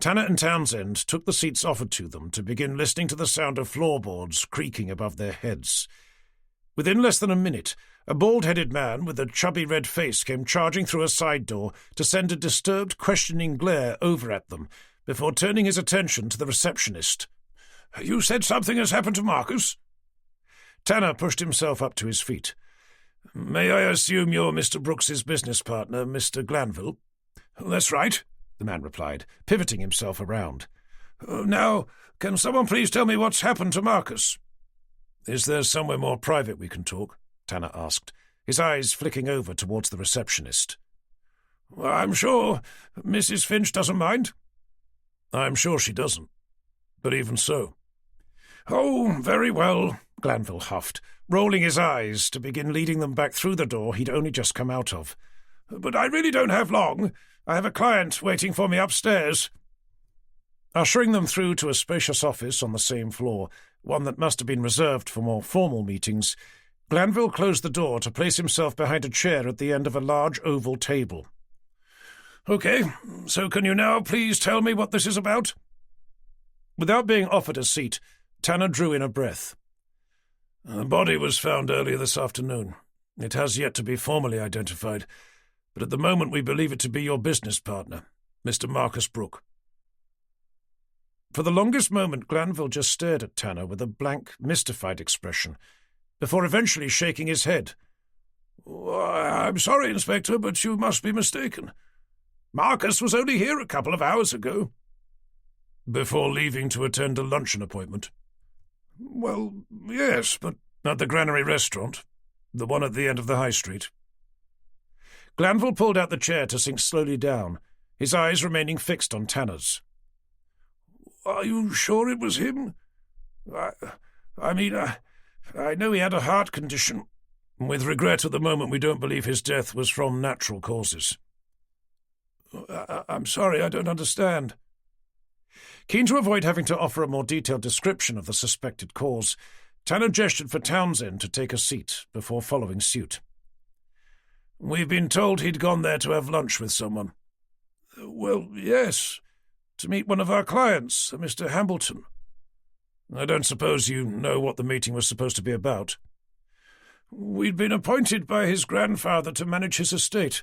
Tanner and Townsend took the seats offered to them to begin listening to the sound of floorboards creaking above their heads. Within less than a minute, a bald-headed man with a chubby red face came charging through a side door to send a disturbed, questioning glare over at them, before turning his attention to the receptionist. "You said something has happened to Marcus?" Tanner pushed himself up to his feet. "May I assume you're Mr. Brooks's business partner, Mr. Glanville?" "That's right," the man replied, pivoting himself around. "Now, can someone please tell me what's happened to Marcus?" "Is there somewhere more private we can talk?" Tanner asked, his eyes flicking over towards the receptionist. "I'm sure Mrs. Finch doesn't mind." "I'm sure she doesn't. But even so." "Oh, very well," Glanville huffed, rolling his eyes to begin leading them back through the door he'd only just come out of. "But I really don't have long. I have a client waiting for me upstairs." Ushering them through to a spacious office on the same floor, one that must have been reserved for more formal meetings, Glanville closed the door to place himself behind a chair at the end of a large oval table. "Okay, so can you now please tell me what this is about?" Without being offered a seat, Tanner drew in a breath. "A body was found earlier this afternoon. It has yet to be formally identified, but at the moment we believe it to be your business partner, Mr. Marcus Brooke." For the longest moment, Glanville just stared at Tanner with a blank, mystified expression, before eventually shaking his head. "I'm sorry, Inspector, but you must be mistaken. Marcus was only here a couple of hours ago." "Before leaving to attend a luncheon appointment?" "Well, yes, but..." "At the Granary restaurant? The one at the end of the high street?" Glanville pulled out the chair to sink slowly down, his eyes remaining fixed on Tanner's. "Are you sure it was him? I know he had a heart condition. With regret, at the moment we don't believe his death was from natural causes. I'm sorry, I don't understand. Keen to avoid having to offer a more detailed description of the suspected cause, Tanner gestured for Townsend to take a seat before following suit. We've been told he'd gone there to have lunch with someone. Well, yes, to meet one of our clients, Mr. Hambleton. I don't suppose you know what the meeting was supposed to be about? We'd been appointed by his grandfather to manage his estate.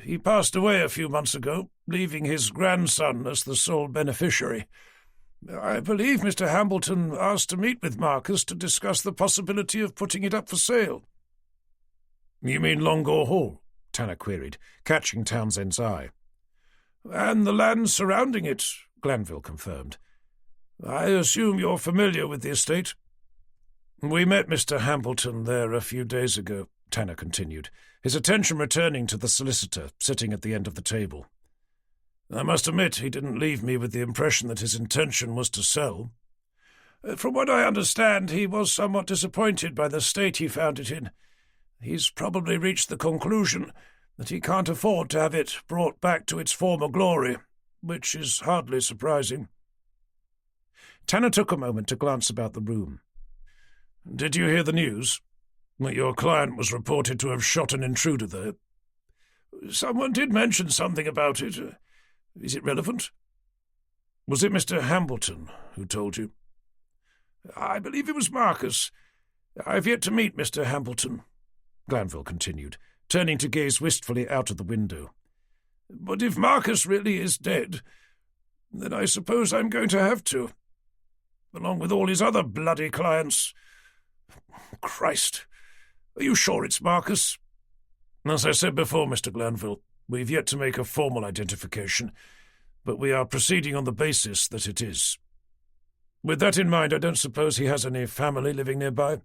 He passed away a few months ago, leaving his grandson as the sole beneficiary. I believe Mr. Hambleton asked to meet with Marcus to discuss the possibility of putting it up for sale. You mean Longore Hall? Tanner queried, catching Townsend's eye. And the land surrounding it, Glanville confirmed. I assume you're familiar with the estate. We met Mr. Hambleton there a few days ago, Tanner continued, his attention returning to the solicitor sitting at the end of the table. I must admit he didn't leave me with the impression that his intention was to sell. From what I understand, he was somewhat disappointed by the state he found it in. He's probably reached the conclusion that he can't afford to have it brought back to its former glory, which is hardly surprising. Tanner took a moment to glance about the room. Did you hear the news? That your client was reported to have shot an intruder there? Someone did mention something about it. Is it relevant? Was it Mr. Hambleton who told you? I believe it was Marcus. I've yet to meet Mr. Hambleton, Glanville continued, turning to gaze wistfully out of the window. But if Marcus really is dead, then I suppose I'm going to have to, along with all his other bloody clients. Christ, are you sure it's Marcus? As I said before, Mr. Glanville, we've yet to make a formal identification, but we are proceeding on the basis that it is. With that in mind, I don't suppose he has any family living nearby?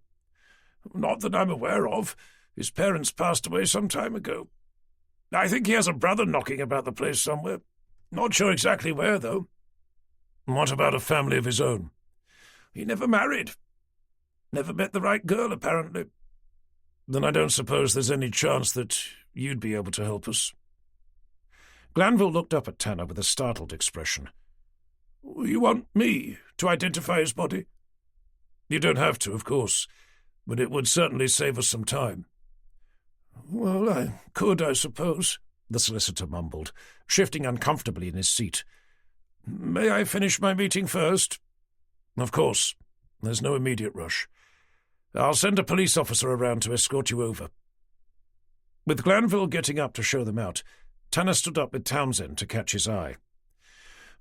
Not that I'm aware of. His parents passed away some time ago. I think he has a brother knocking about the place somewhere. Not sure exactly where, though. What about a family of his own? He never married. Never met the right girl, apparently. Then I don't suppose there's any chance that you'd be able to help us. Glanville looked up at Tanner with a startled expression. You want me to identify his body? You don't have to, of course, but it would certainly save us some time. Well, I could, I suppose, the solicitor mumbled, shifting uncomfortably in his seat. May I finish my meeting first? Of course. There's no immediate rush. I'll send a police officer around to escort you over. With Glanville getting up to show them out, Tanner stood up with Townsend to catch his eye.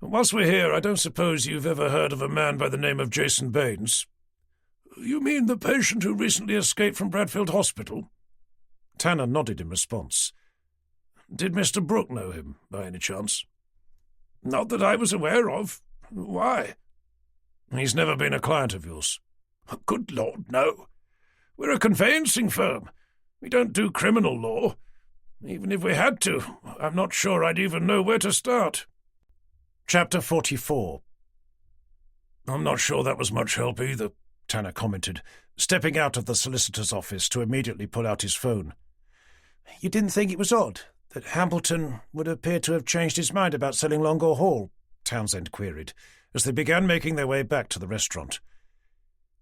Whilst we're here, I don't suppose you've ever heard of a man by the name of Jason Baines? You mean the patient who recently escaped from Bradfield Hospital? Tanner nodded in response. Did Mr. Brooke know him, by any chance? Not that I was aware of. Why? He's never been a client of yours. Good Lord, no. We're a conveyancing firm. We don't do criminal law. Even if we had to, I'm not sure I'd even know where to start. Chapter 44. I'm not sure that was much help either, Tanner commented, stepping out of the solicitor's office to immediately pull out his phone. You didn't think it was odd that Hambleton would appear to have changed his mind about selling Longore Hall? Townsend queried, as they began making their way back to the restaurant.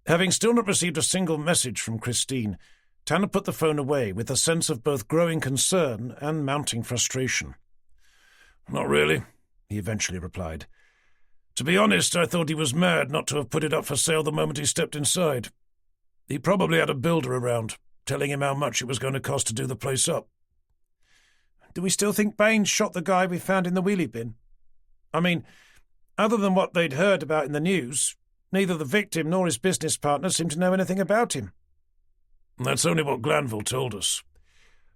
Having still not received a single message from Christine, Tanner put the phone away with a sense of both growing concern and mounting frustration. Not really, he eventually replied. To be honest, I thought he was mad not to have put it up for sale the moment he stepped inside. He probably had a builder around, telling him how much it was going to cost to do the place up. Do we still think Baines shot the guy we found in the wheelie bin? I mean, other than what they'd heard about in the news, neither the victim nor his business partner seemed to know anything about him. That's only what Glanville told us.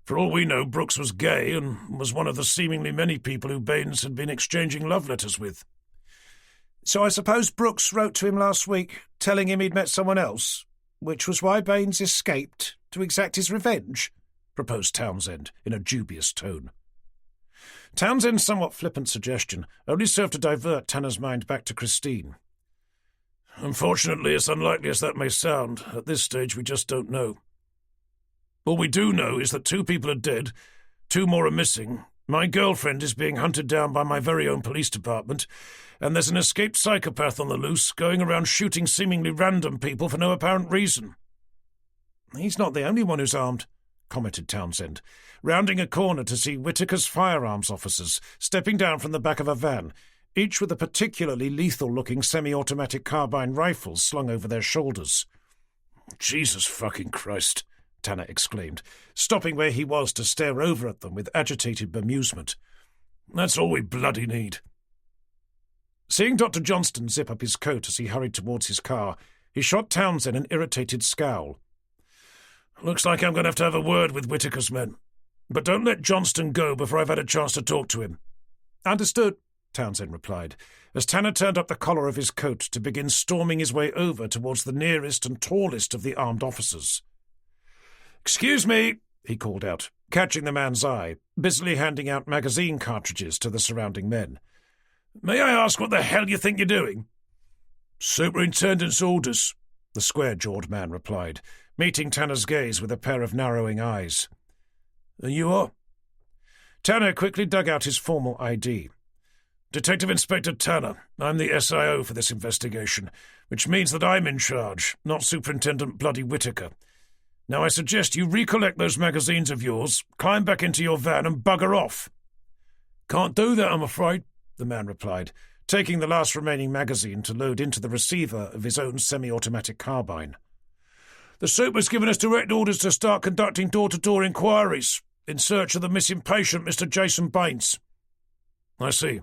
For all we know, Brooks was gay and was one of the seemingly many people who Baines had been exchanging love letters with. So I suppose Brooks wrote to him last week, telling him he'd met someone else, which was why Baines escaped to exact his revenge, proposed Townsend in a dubious tone. Townsend's somewhat flippant suggestion only served to divert Tanner's mind back to Christine. Unfortunately, as unlikely as that may sound, at this stage we just don't know. All we do know is that 2 people are dead, 2 more are missing, my girlfriend is being hunted down by my very own police department, and there's an escaped psychopath on the loose going around shooting seemingly random people for no apparent reason." "He's not the only one who's armed," commented Townsend, rounding a corner to see Whitaker's firearms officers stepping down from the back of a van, each with a particularly lethal-looking semi-automatic carbine rifle slung over their shoulders. "Jesus fucking Christ," Tanner exclaimed, stopping where he was to stare over at them with agitated bemusement. "That's all we bloody need." Seeing Dr. Johnston zip up his coat as he hurried towards his car, he shot Townsend an irritated scowl. "Looks like I'm going to have a word with Whitaker's men. But don't let Johnston go before I've had a chance to talk to him." "Understood," Townsend replied, as Tanner turned up the collar of his coat to begin storming his way over towards the nearest and tallest of the armed officers. "Excuse me," he called out, catching the man's eye, busily handing out magazine cartridges to the surrounding men. "May I ask what the hell you think you're doing?" "Superintendent's orders," the square-jawed man replied, meeting Tanner's gaze with a pair of narrowing eyes. "And you are?" Tanner quickly dug out his formal ID. "Detective Inspector Tanner. I'm the SIO for this investigation, which means that I'm in charge, not Superintendent bloody Whitaker. Now I suggest you recollect those magazines of yours, climb back into your van and bugger off." "Can't do that, I'm afraid," the man replied, taking the last remaining magazine to load into the receiver of his own semi-automatic carbine. "The Super's given us direct orders to start conducting door-to-door inquiries in search of the missing patient, Mr. Jason Baines." "I see.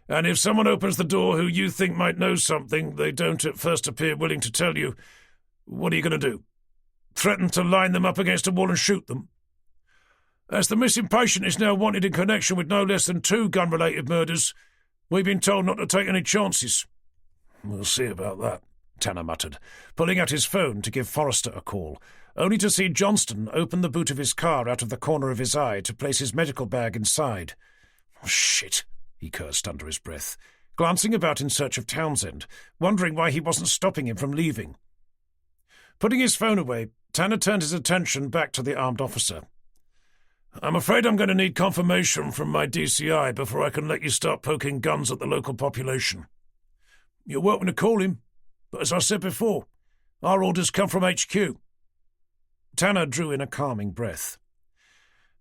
And if someone opens the door who you think might know something they don't at first appear willing to tell you, what are you going to do? Threaten to line them up against a wall and shoot them?" "As the missing patient is now wanted in connection with no less than 2 gun-related murders, we've been told not to take any chances." "We'll see about that," Tanner muttered, pulling out his phone to give Forrester a call, only to see Johnston open the boot of his car out of the corner of his eye to place his medical bag inside. "Oh, shit," he cursed under his breath, glancing about in search of Townsend, wondering why he wasn't stopping him from leaving. Putting his phone away, Tanner turned his attention back to the armed officer. "I'm afraid I'm going to need confirmation from my DCI before I can let you start poking guns at the local population." "You're welcome to call him, but as I said before, our orders come from HQ." Tanner drew in a calming breath.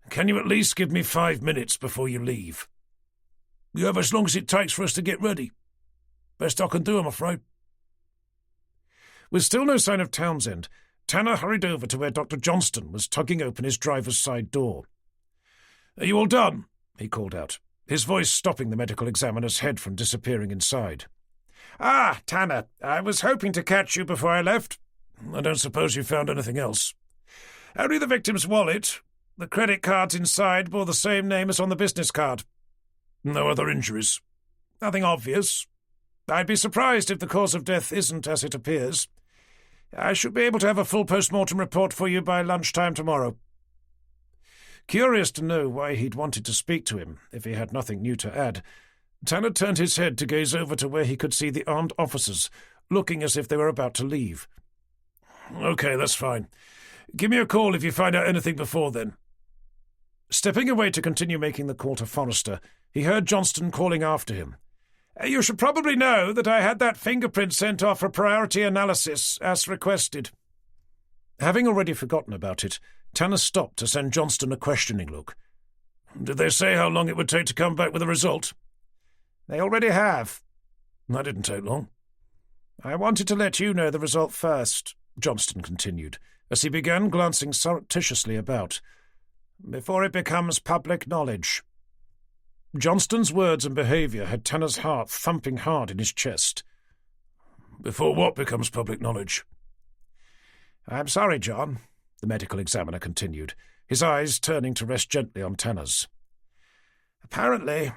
"Can you at least give me 5 minutes before you leave?" "You have as long as it takes for us to get ready. Best I can do, I'm afraid." With still no sign of Townsend, Tanner hurried over to where Dr. Johnston was tugging open his driver's side door. "Are you all done?" he called out, his voice stopping the medical examiner's head from disappearing inside. "Ah, Tanner, I was hoping to catch you before I left." "I don't suppose you found anything else?" "Only the victim's wallet. The credit cards inside bore the same name as on the business card." "No other injuries?" "Nothing obvious. I'd be surprised if the cause of death isn't as it appears. I should be able to have a full post-mortem report for you by lunchtime tomorrow." Curious to know why he'd wanted to speak to him if he had nothing new to add, Tanner turned his head to gaze over to where he could see the armed officers, looking as if they were about to leave. "Okay, that's fine. Give me a call if you find out anything before then." Stepping away to continue making the call to Forrester, he heard Johnston calling after him. "You should probably know that I had that fingerprint sent off for priority analysis, as requested." Having already forgotten about it, Tanner stopped to send Johnston a questioning look. "Did they say how long it would take to come back with a result?" "They already have." "That didn't take long." "I wanted to let you know the result first," Johnston continued, as he began glancing surreptitiously about, "before it becomes public knowledge." Johnston's words and behaviour had Tanner's heart thumping hard in his chest. "Before what becomes public knowledge?" "I'm sorry, John," the medical examiner continued, his eyes turning to rest gently on Tanner's. "Apparently,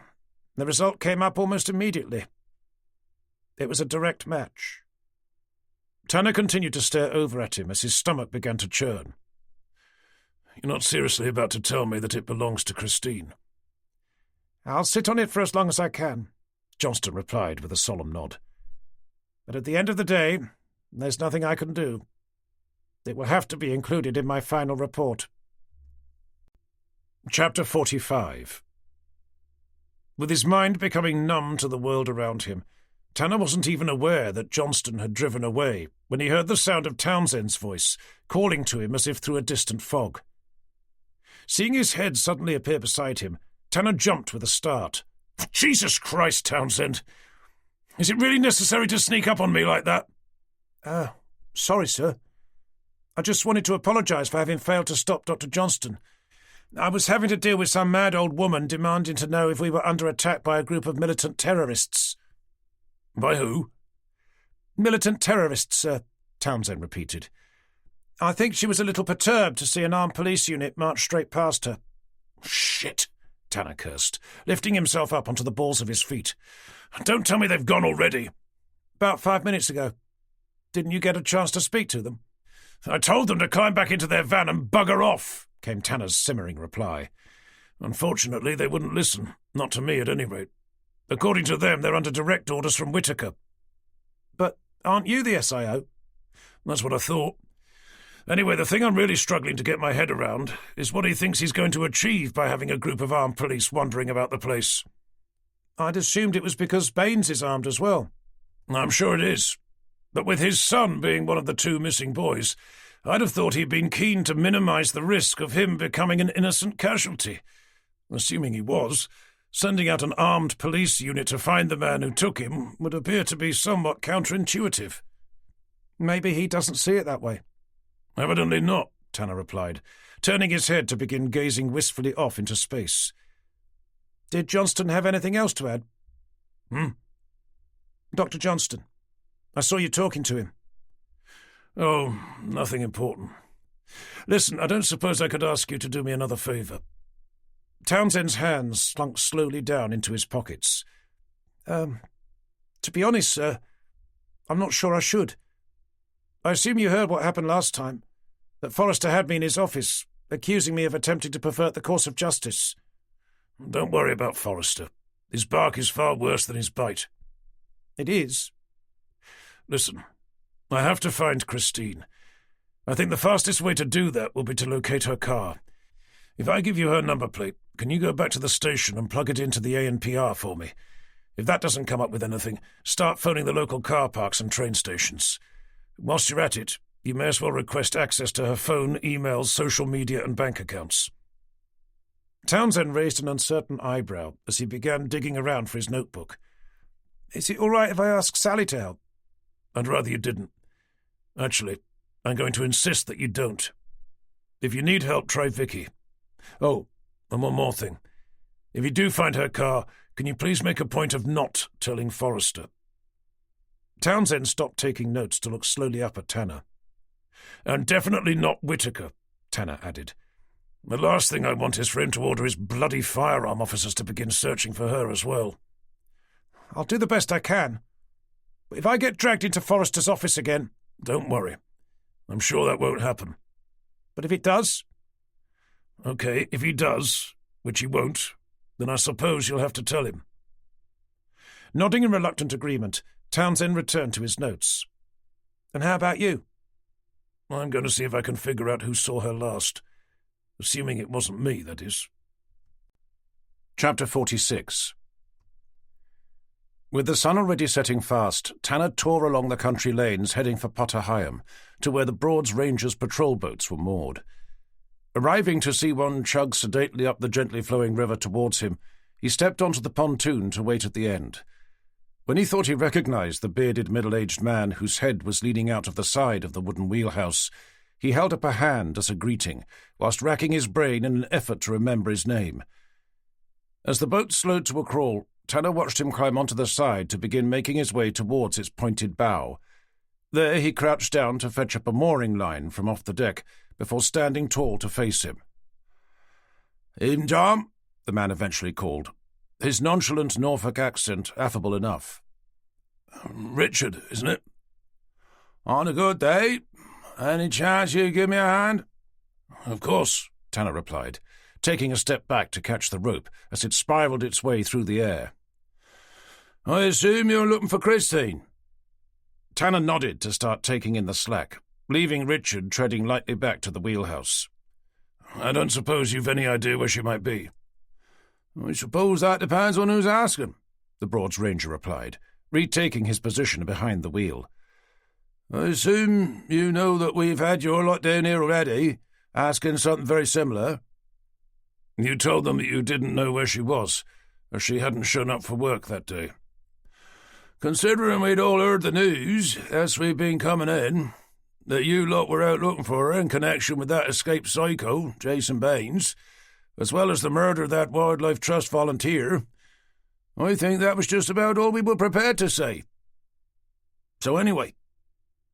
the result came up almost immediately. It was a direct match." Tanner continued to stare over at him as his stomach began to churn. "You're not seriously about to tell me that it belongs to Christine?" "I'll sit on it for as long as I can," Johnston replied with a solemn nod. "But at the end of the day, there's nothing I can do." It will have to be included in my final report. Chapter 45. With his mind becoming numb to the world around him, Tanner wasn't even aware that Johnston had driven away when he heard the sound of Townsend's voice, calling to him as if through a distant fog. Seeing his head suddenly appear beside him, Tanner jumped with a start. "Jesus Christ, Townsend! Is it really necessary to sneak up on me like that?" Sorry, sir. I just wanted to apologize for having failed to stop Dr. Johnston. I was having to deal with some mad old woman demanding to know if we were under attack by a group of militant terrorists." "By who?" "Militant terrorists, sir," Townsend repeated. "I think she was a little perturbed to see an armed police unit march straight past her." "Shit," Tanner cursed, lifting himself up onto the balls of his feet. "Don't tell me they've gone already." "About 5 minutes ago. Didn't you get a chance to speak to them?" "I told them to climb back into their van and bugger off," came Tanner's simmering reply. "Unfortunately, they wouldn't listen. Not to me, at any rate. According to them, they're under direct orders from Whitaker." "But aren't you the SIO?" "That's what I thought. Anyway, the thing I'm really struggling to get my head around is what he thinks he's going to achieve by having a group of armed police wandering about the place." "I'd assumed it was because Baines is armed as well." "I'm sure it is. But with his son being one of the 2 missing boys, I'd have thought he'd been keen to minimize the risk of him becoming an innocent casualty. Assuming he was, sending out an armed police unit to find the man who took him would appear to be somewhat counterintuitive." "Maybe he doesn't see it that way." "Evidently not," Tanner replied, turning his head to begin gazing wistfully off into space. "Did Johnston have anything else to add?" "Dr. Johnston. I saw you talking to him." "Oh, nothing important. Listen, I don't suppose I could ask you to do me another favour." Townsend's hands slunk slowly down into his pockets. To be honest, sir, I'm not sure I should. I assume you heard what happened last time, that Forrester had me in his office, accusing me of attempting to pervert the course of justice." "Don't worry about Forrester. His bark is far worse than his bite." "It is?" "Listen, I have to find Christine. I think the fastest way to do that will be to locate her car. If I give you her number plate, can you go back to the station and plug it into the ANPR for me? If that doesn't come up with anything, start phoning the local car parks and train stations. Whilst you're at it, you may as well request access to her phone, emails, social media, and bank accounts." Townsend raised an uncertain eyebrow as he began digging around for his notebook. "Is it all right if I ask Sally to help?" "I'd rather you didn't. Actually, I'm going to insist that you don't. If you need help, try Vicky. Oh, and one more thing. If you do find her car, can you please make a point of not telling Forrester?" Townsend stopped taking notes to look slowly up at Tanner. "And definitely not Whitaker," Tanner added. "The last thing I want is for him to order his bloody firearm officers to begin searching for her as well." "I'll do the best I can. But if I get dragged into Forrester's office again—" "Don't worry. I'm sure that won't happen." "But if it does?" "Okay, if he does, which he won't, then I suppose you'll have to tell him." Nodding in reluctant agreement, Townsend returned to his notes. "And how about you?" "I'm going to see if I can figure out who saw her last. Assuming it wasn't me, that is." Chapter 46. With the sun already setting fast, Tanner tore along the country lanes heading for Potter Heigham, to where the Broads Rangers' patrol boats were moored. Arriving to see one chug sedately up the gently flowing river towards him, he stepped onto the pontoon to wait at the end. When he thought he recognized the bearded middle-aged man whose head was leaning out of the side of the wooden wheelhouse, he held up a hand as a greeting, whilst racking his brain in an effort to remember his name. As the boat slowed to a crawl, Tanner watched him climb onto the side to begin making his way towards its pointed bow. There he crouched down to fetch up a mooring line from off the deck, before standing tall to face him. "Evening, Tom," the man eventually called, his nonchalant Norfolk accent affable enough. "Richard, isn't it?" "On a good day. Any chance you give me a hand?" "Of course," Tanner replied, taking a step back to catch the rope as it spiraled its way through the air. "I assume you're looking for Christine?" Tanner nodded to start taking in the slack, leaving Richard treading lightly back to the wheelhouse. "I don't suppose you've any idea where she might be?" "I suppose that depends on who's asking," the Broads Ranger replied, retaking his position behind the wheel. "I assume you know that we've had your lot down here already, asking something very similar." "You told them that you didn't know where she was, or she hadn't shown up for work that day." "Considering we'd all heard the news as we've been coming in, that you lot were out looking for her in connection with that escaped psycho, Jason Baines, as well as the murder of that Wildlife Trust volunteer, I think that was just about all we were prepared to say. So anyway,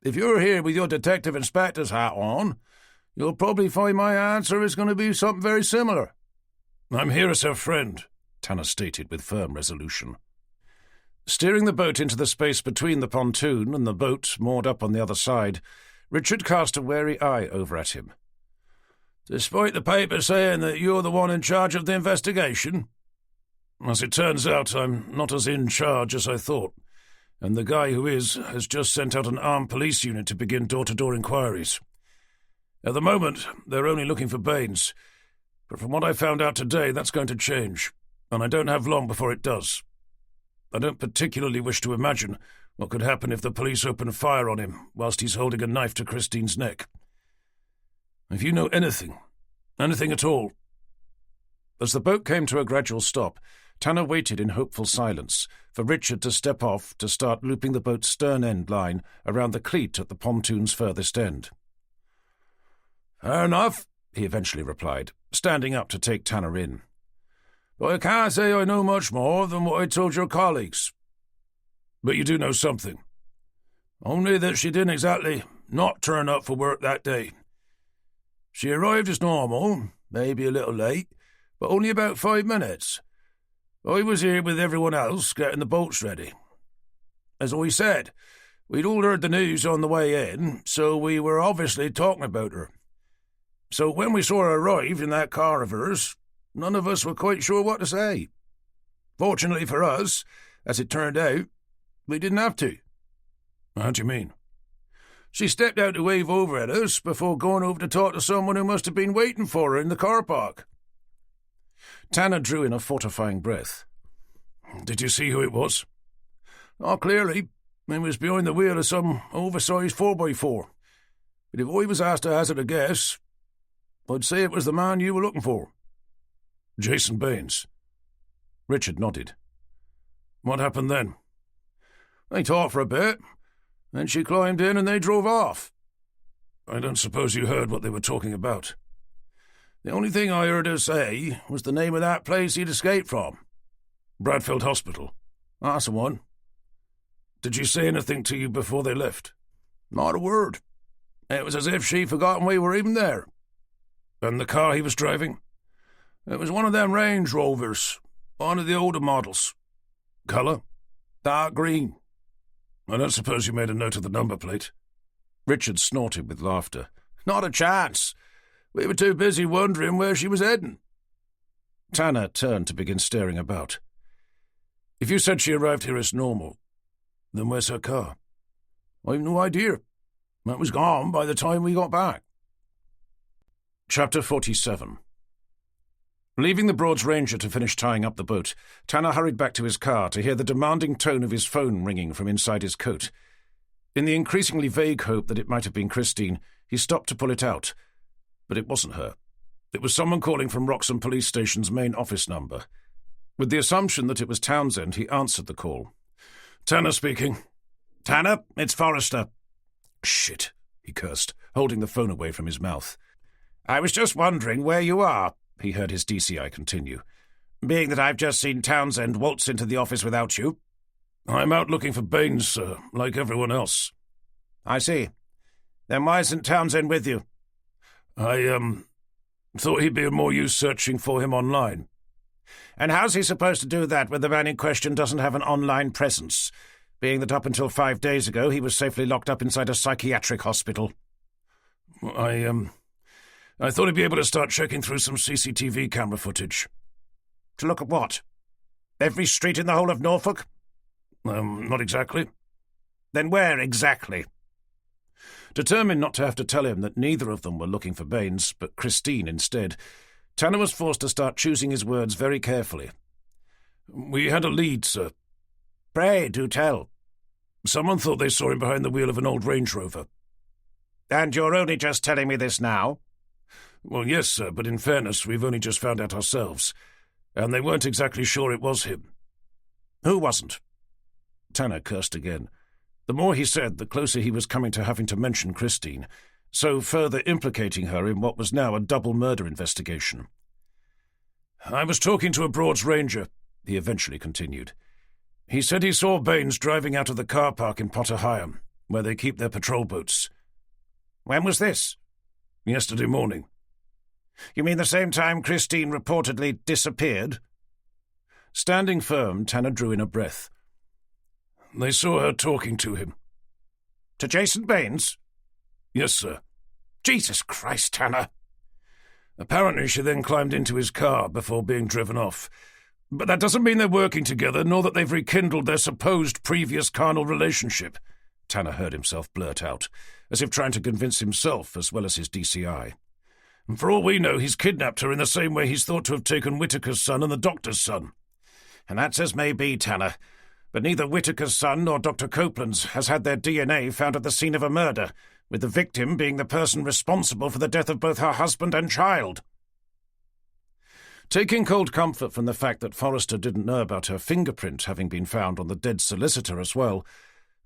if you're here with your detective inspector's hat on, you'll probably find my answer is going to be something very similar." "I'm here as her friend," Tanner stated with firm resolution. Steering the boat into the space between the pontoon and the boat moored up on the other side, Richard cast a wary eye over at him. "Despite the paper saying that you're the one in charge of the investigation?" "As it turns out, I'm not as in charge as I thought, and the guy who is has just sent out an armed police unit to begin door-to-door inquiries. At the moment, they're only looking for Baines, but from what I found out today, that's going to change, and I don't have long before it does. I don't particularly wish to imagine what could happen if the police open fire on him whilst he's holding a knife to Christine's neck. If you know anything at all—" As the boat came to a gradual stop, Tanner waited in hopeful silence for Richard to step off to start looping the boat's stern-end line around the cleat at the pontoon's furthest end. "Fair enough," he eventually replied, standing up to take Tanner in. "But I can't say I know much more than what I told your colleagues." "But you do know something." "Only that she didn't exactly not turn up for work that day. She arrived as normal, maybe a little late, but only about 5 minutes. I was here with everyone else getting the boats ready. As I said, we'd all heard the news on the way in, so we were obviously talking about her. So when we saw her arrive in that car of hers, none of us were quite sure what to say. Fortunately for us, as it turned out, we didn't have to." "How do you mean?" "She stepped out to wave over at us before going over to talk to someone who must have been waiting for her in the car park." Tanner drew in a fortifying breath. "Did you see who it was?" "Not clearly. It was behind the wheel of some oversized 4x4. But if I was asked to hazard a guess, I'd say it was the man you were looking for." "Jason Baines?" Richard nodded. "What happened then?" "They talked for a bit. Then she climbed in and they drove off." "I don't suppose you heard what they were talking about." "The only thing I heard her say was the name of that place he'd escaped from." "Bradfield Hospital?" "That's the one." "Did she say anything to you before they left?" "Not a word. It was as if she'd forgotten we were even there." "And the car he was driving?" "It was one of them Range Rovers, one of the older models." "Colour?" "Dark green." "I don't suppose you made a note of the number plate?" Richard snorted with laughter. "Not a chance. We were too busy wondering where she was heading." Tanner turned to begin staring about. "If you said she arrived here as normal, then where's her car?" "I've no idea. It was gone by the time we got back." Chapter 47. Leaving the Broads Ranger to finish tying up the boat, Tanner hurried back to his car to hear the demanding tone of his phone ringing from inside his coat. In the increasingly vague hope that it might have been Christine, he stopped to pull it out. But it wasn't her. It was someone calling from Wroxham Police Station's main office number. With the assumption that it was Townsend, he answered the call. "Tanner speaking." "Tanner, it's Forrester." "Shit," he cursed, holding the phone away from his mouth. "I was just wondering where you are," he heard his DCI continue, "being that I've just seen Townsend waltz into the office without you." "I'm out looking for Baines, sir, like everyone else." "I see. Then why isn't Townsend with you?" I thought he'd be of more use searching for him online." "And how's he supposed to do that when the man in question doesn't have an online presence, being that up until 5 days ago he was safely locked up inside a psychiatric hospital?" I thought he'd be able to start checking through some CCTV camera footage." "To look at what? Every street in the whole of Norfolk?" Not exactly." "Then where exactly?" Determined not to have to tell him that neither of them were looking for Baines, but Christine instead, Tanner was forced to start choosing his words very carefully. "We had a lead, sir." "Pray, do tell." "Someone thought they saw him behind the wheel of an old Range Rover." "And you're only just telling me this now?" "Well, yes, sir, but in fairness, we've only just found out ourselves, and they weren't exactly sure it was him." "Who wasn't?" Tanner cursed again. The more he said, the closer he was coming to having to mention Christine, so further implicating her in what was now a double murder investigation. "I was talking to a Broads ranger," he eventually continued. "He said he saw Baines driving out of the car park in Potter Heigham, where they keep their patrol boats." "When was this?" "Yesterday morning." "You mean the same time Christine reportedly disappeared?" Standing firm, Tanner drew in a breath. "They saw her talking to him." "To Jason Baines?" "Yes, sir." "Jesus Christ, Tanner!" "Apparently she then climbed into his car before being driven off. But that doesn't mean they're working together, nor that they've rekindled their supposed previous carnal relationship," Tanner heard himself blurt out, as if trying to convince himself as well as his DCI. "And for all we know, he's kidnapped her in the same way he's thought to have taken Whitaker's son and the doctor's son." "And that's as may be, Tanner. But neither Whitaker's son nor Dr. Copeland's has had their DNA found at the scene of a murder, with the victim being the person responsible for the death of both her husband and child." Taking cold comfort from the fact that Forrester didn't know about her fingerprint having been found on the dead solicitor as well,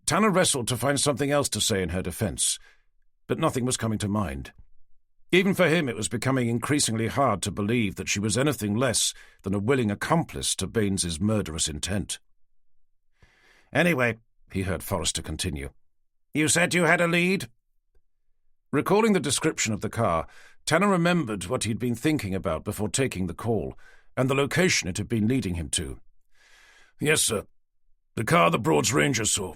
Tanner wrestled to find something else to say in her defense, but nothing was coming to mind. Even for him it was becoming increasingly hard to believe that she was anything less than a willing accomplice to Baines's murderous intent. "Anyway," he heard Forrester continue, "you said you had a lead?" Recalling the description of the car, Tanner remembered what he'd been thinking about before taking the call, and the location it had been leading him to. "Yes, sir. The car the Broads ranger saw.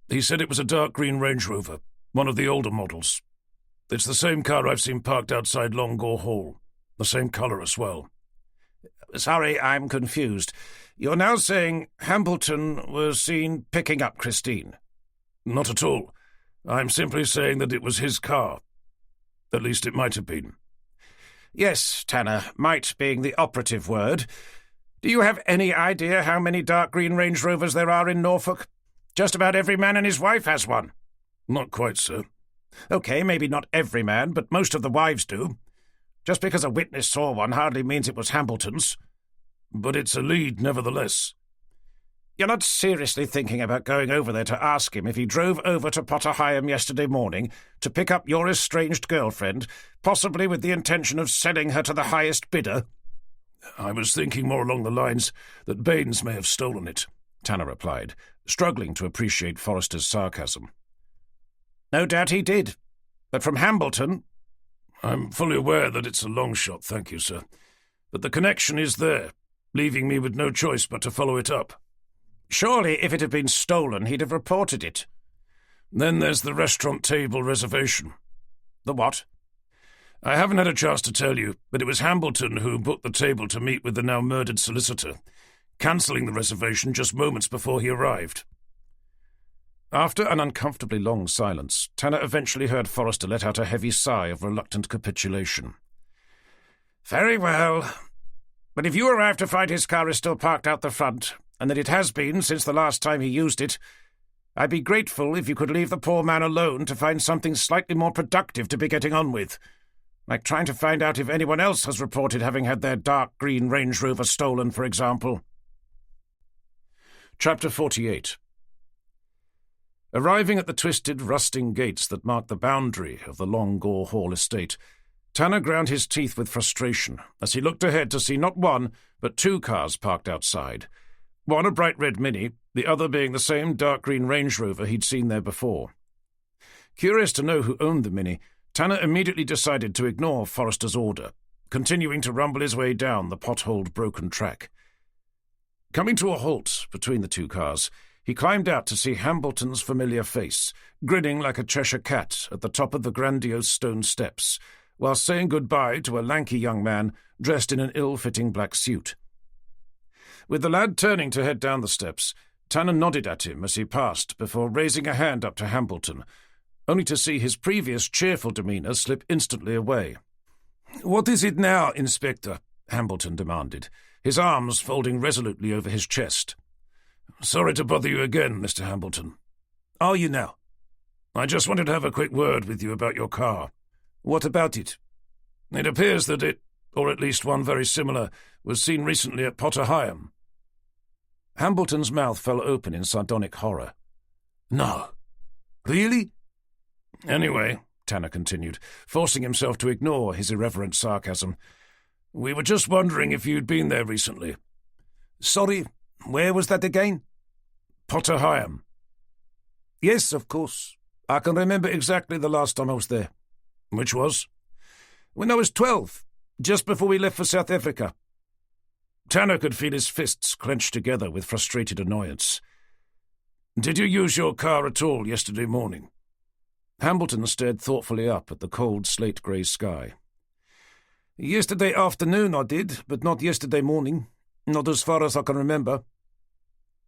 He said it was a dark green Range Rover, one of the older models. It's the same car I've seen parked outside Longgore Hall. The same colour as well." "Sorry, I'm confused. You're now saying Hambleton was seen picking up Christine?" "Not at all. I'm simply saying that it was his car. At least it might have been." "Yes, Tanner, might being the operative word. Do you have any idea how many dark green Range Rovers there are in Norfolk? Just about every man and his wife has one." "Not quite, sir." "Okay, maybe not every man, but most of the wives do. Just because a witness saw one hardly means it was Hambleton's." "But it's a lead, nevertheless." "You're not seriously thinking about going over there to ask him if he drove over to Potter Heigham yesterday morning to pick up your estranged girlfriend, possibly with the intention of selling her to the highest bidder?" "I was thinking more along the lines that Baines may have stolen it," Tanner replied, struggling to appreciate Forrester's sarcasm. "No doubt he did. But from Hambleton—" "I'm fully aware that it's a long shot, thank you, sir. But the connection is there, leaving me with no choice but to follow it up." "Surely if it had been stolen, he'd have reported it." "Then there's the restaurant table reservation." "The what?" "I haven't had a chance to tell you, but it was Hambleton who booked the table to meet with the now murdered solicitor, cancelling the reservation just moments before he arrived." After an uncomfortably long silence, Tanner eventually heard Forrester let out a heavy sigh of reluctant capitulation. "Very well. But if you arrive to find his car is still parked out the front, and that it has been since the last time he used it, I'd be grateful if you could leave the poor man alone to find something slightly more productive to be getting on with, like trying to find out if anyone else has reported having had their dark green Range Rover stolen, for example." Chapter 48. Arriving at the twisted, rusting gates that marked the boundary of the Longgore Hall estate, Tanner ground his teeth with frustration as he looked ahead to see not one, but two cars parked outside. One a bright red Mini, the other being the same dark green Range Rover he'd seen there before. Curious to know who owned the Mini, Tanner immediately decided to ignore Forrester's order, continuing to rumble his way down the potholed broken track. Coming to a halt between the two cars, he climbed out to see Hambleton's familiar face, grinning like a Cheshire cat at the top of the grandiose stone steps, while saying goodbye to a lanky young man dressed in an ill-fitting black suit. With the lad turning to head down the steps, Tanner nodded at him as he passed before raising a hand up to Hambleton, only to see his previous cheerful demeanour slip instantly away. "What is it now, Inspector?" Hambleton demanded, his arms folding resolutely over his chest. "Sorry to bother you again, Mr. Hambleton." "Are you now?" "I just wanted to have a quick word with you about your car." "What about it?" "It appears that it, or at least one very similar, was seen recently at Potter Heigham." Hambleton's mouth fell open in sardonic horror. "No. Really?" "Anyway," Tanner continued, forcing himself to ignore his irreverent sarcasm, "we were just wondering if you'd been there recently." "Sorry, where was that again?" "Potter Heigham." "Yes, of course. I can remember exactly the last time I was there." "Which was?" "When I was 12, just before we left for South Africa." Tanner could feel his fists clenched together with frustrated annoyance. "Did you use your car at all yesterday morning?" Hambleton stared thoughtfully up at the cold slate-grey sky. "Yesterday afternoon I did, but not yesterday morning. Not as far as I can remember."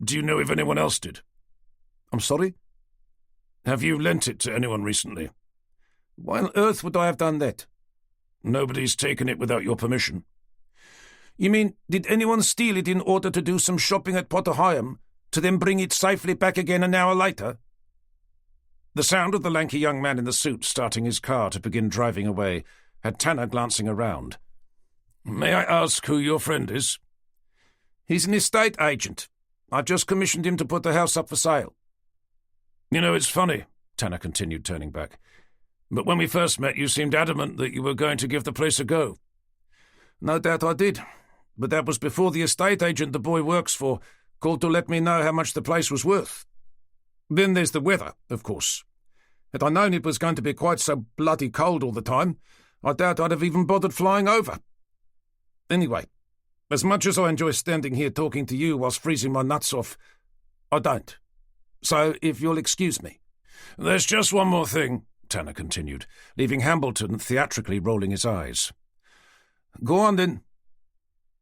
"Do you know if anyone else did?" "I'm sorry?" "Have you lent it to anyone recently?" "Why on earth would I have done that?" "Nobody's taken it without your permission." "You mean, did anyone steal it in order to do some shopping at Potter Heigham, to then bring it safely back again an hour later?" The sound of the lanky young man in the suit starting his car to begin driving away had Tanner glancing around. "May I ask who your friend is?" "He's an estate agent. I've just commissioned him to put the house up for sale." "You know, it's funny," Tanner continued, turning back, "but when we first met you seemed adamant that you were going to give the place a go." "No doubt I did, but that was before the estate agent the boy works for called to let me know how much the place was worth. Then there's the weather, of course. Had I known it was going to be quite so bloody cold all the time, I doubt I'd have even bothered flying over. Anyway, as much as I enjoy standing here talking to you whilst freezing my nuts off, I don't. So, if you'll excuse me." "There's just one more thing," Tanner continued, leaving Hambleton theatrically rolling his eyes. "Go on, then."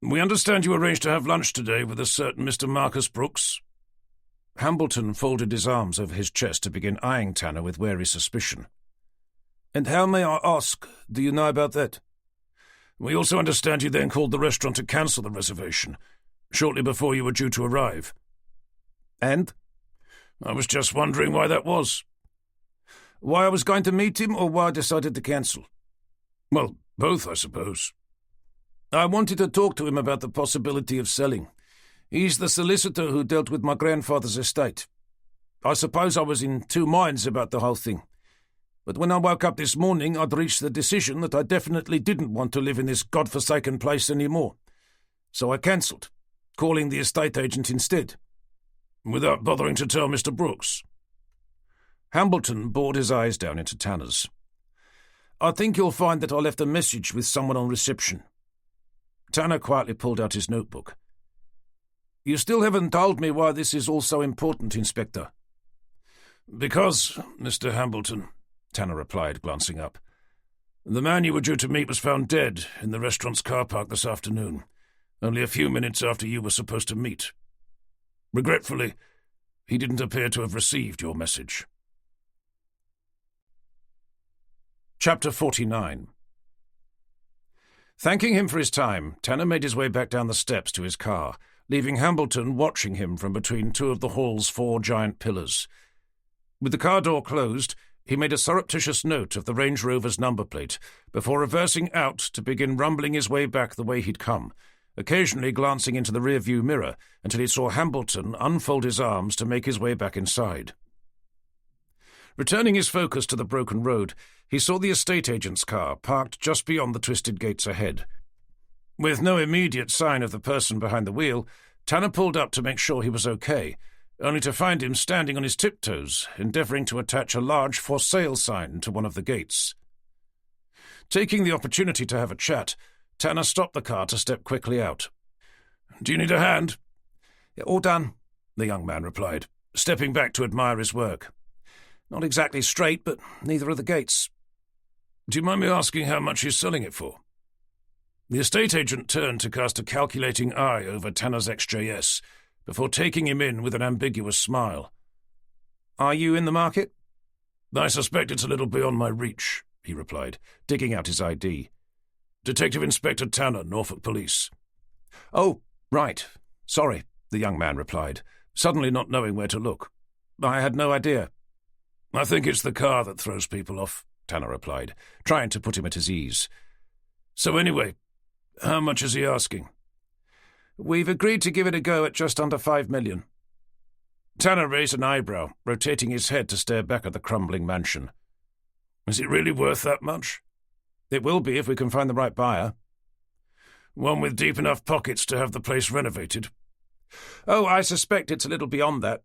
"We understand you arranged to have lunch today with a certain Mr. Marcus Brooks." Hambleton folded his arms over his chest to begin eyeing Tanner with wary suspicion. "And how, may I ask, do you know about that?" "We also understand you then called the restaurant to cancel the reservation, shortly before you were due to arrive." "And?" "I was just wondering why that was." "Why I was going to meet him, or why I decided to cancel?" "Well, both, I suppose." "I wanted to talk to him about the possibility of selling. He's the solicitor who dealt with my grandfather's estate. I suppose I was in two minds about the whole thing. But when I woke up this morning, I'd reached the decision that I definitely didn't want to live in this godforsaken place anymore. So I cancelled, calling the estate agent instead." "Without bothering to tell Mr. Brooks?" Hambleton bored his eyes down into Tanner's. "I think you'll find that I left a message with someone on reception." Tanner quietly pulled out his notebook. "You still haven't told me why this is all so important, Inspector." "Because, Mr. Hambleton," Tanner replied, glancing up, "the man you were due to meet was found dead in the restaurant's car park this afternoon, only a few minutes after you were supposed to meet. Regretfully, he didn't appear to have received your message." Chapter 49. Thanking him for his time, Tanner made his way back down the steps to his car, leaving Hambleton watching him from between two of the hall's 4 giant pillars. With the car door closed, he made a surreptitious note of the Range Rover's number plate before reversing out to begin rumbling his way back the way he'd come, occasionally glancing into the rearview mirror until he saw Hambleton unfold his arms to make his way back inside. Returning his focus to the broken road, he saw the estate agent's car parked just beyond the twisted gates ahead. With no immediate sign of the person behind the wheel, Tanner pulled up to make sure he was okay, only to find him standing on his tiptoes, endeavouring to attach a large "For Sale" sign to one of the gates. Taking the opportunity to have a chat, Tanner stopped the car to step quickly out. "Do you need a hand?" "All done," the young man replied, stepping back to admire his work. "Not exactly straight, but neither are the gates." "Do you mind me asking how much he's selling it for?" The estate agent turned to cast a calculating eye over Tanner's XJS, before taking him in with an ambiguous smile. "Are you in the market?" "I suspect it's a little beyond my reach," he replied, digging out his ID. "Detective Inspector Tanner, Norfolk Police." "Oh, right. Sorry," the young man replied, suddenly not knowing where to look. "I had no idea." "I think it's the car that throws people off," Tanner replied, trying to put him at his ease. "So anyway, how much is he asking?" "We've agreed to give it a go at just under $5 million. Tanner raised an eyebrow, rotating his head to stare back at the crumbling mansion. "Is it really worth that much?" "It will be if we can find the right buyer." "One with deep enough pockets to have the place renovated?" "Oh, I suspect it's a little beyond that.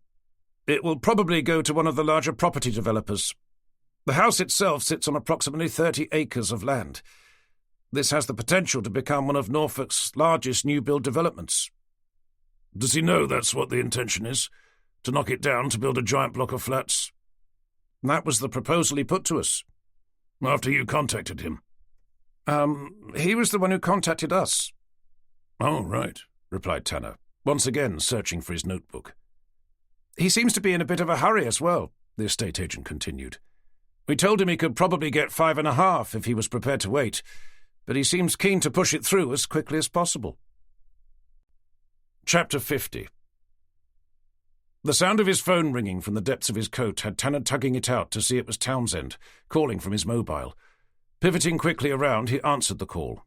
It will probably go to one of the larger property developers. The house itself sits on approximately 30 acres of land. This has the potential to become one of Norfolk's largest new-build developments." "Does he know that's what the intention is? To knock it down to build a giant block of flats?" "That was the proposal he put to us." "After you contacted him?" He was the one who contacted us." "Oh, right," replied Tanner, once again searching for his notebook. "He seems to be in a bit of a hurry as well," the estate agent continued. "We told him he could probably get 5.5 if he was prepared to wait, but he seems keen to push it through as quickly as possible." Chapter 50. The sound of his phone ringing from the depths of his coat had Tanner tugging it out to see it was Townsend, calling from his mobile. Pivoting quickly around, he answered the call.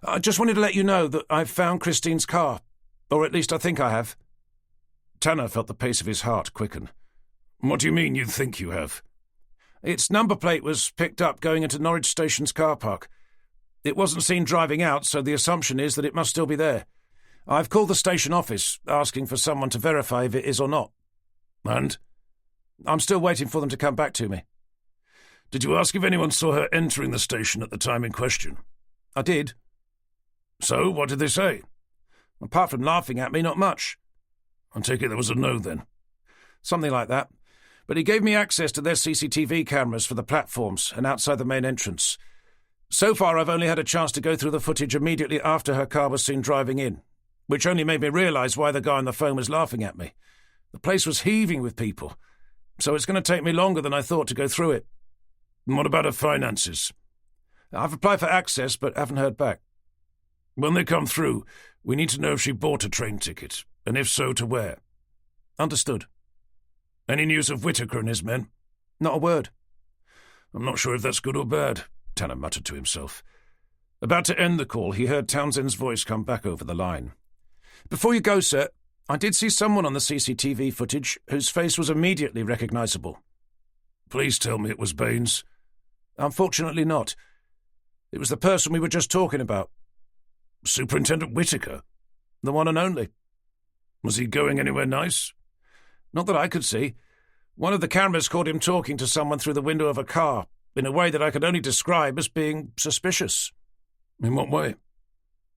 "I just wanted to let you know that I've found Christine's car. Or at least I think I have." Tanner felt the pace of his heart quicken. "What do you mean you think you have?" "Its number plate was picked up going into Norwich Station's car park. It wasn't seen driving out, so the assumption is that it must still be there. I've called the station office, asking for someone to verify if it is or not." "And?" "I'm still waiting for them to come back to me." "Did you ask if anyone saw her entering the station at the time in question?" "I did." "So, what did they say?" "Apart from laughing at me, not much." "I take it there was a no, then?" "Something like that. But he gave me access to their CCTV cameras for the platforms and outside the main entrance. So far, I've only had a chance to go through the footage immediately after her car was seen driving in, which only made me realise why the guy on the phone was laughing at me. The place was heaving with people, so it's going to take me longer than I thought to go through it." "And what about her finances?" "I've applied for access, but haven't heard back." "When they come through, we need to know if she bought a train ticket, and if so, to where." "Understood." "Any news of Whitaker and his men?" "Not a word." "I'm not sure if that's good or bad," Tanner muttered to himself. About to end the call, he heard Townsend's voice come back over the line. "Before you go, sir, I did see someone on the CCTV footage whose face was immediately recognisable." "Please tell me it was Baines." "Unfortunately not. It was the person we were just talking about." "Superintendent Whitaker?" "The one and only." "Was he going anywhere nice?" "Not that I could see. One of the cameras caught him talking to someone through the window of a car, in a way that I could only describe as being suspicious." "In what way?"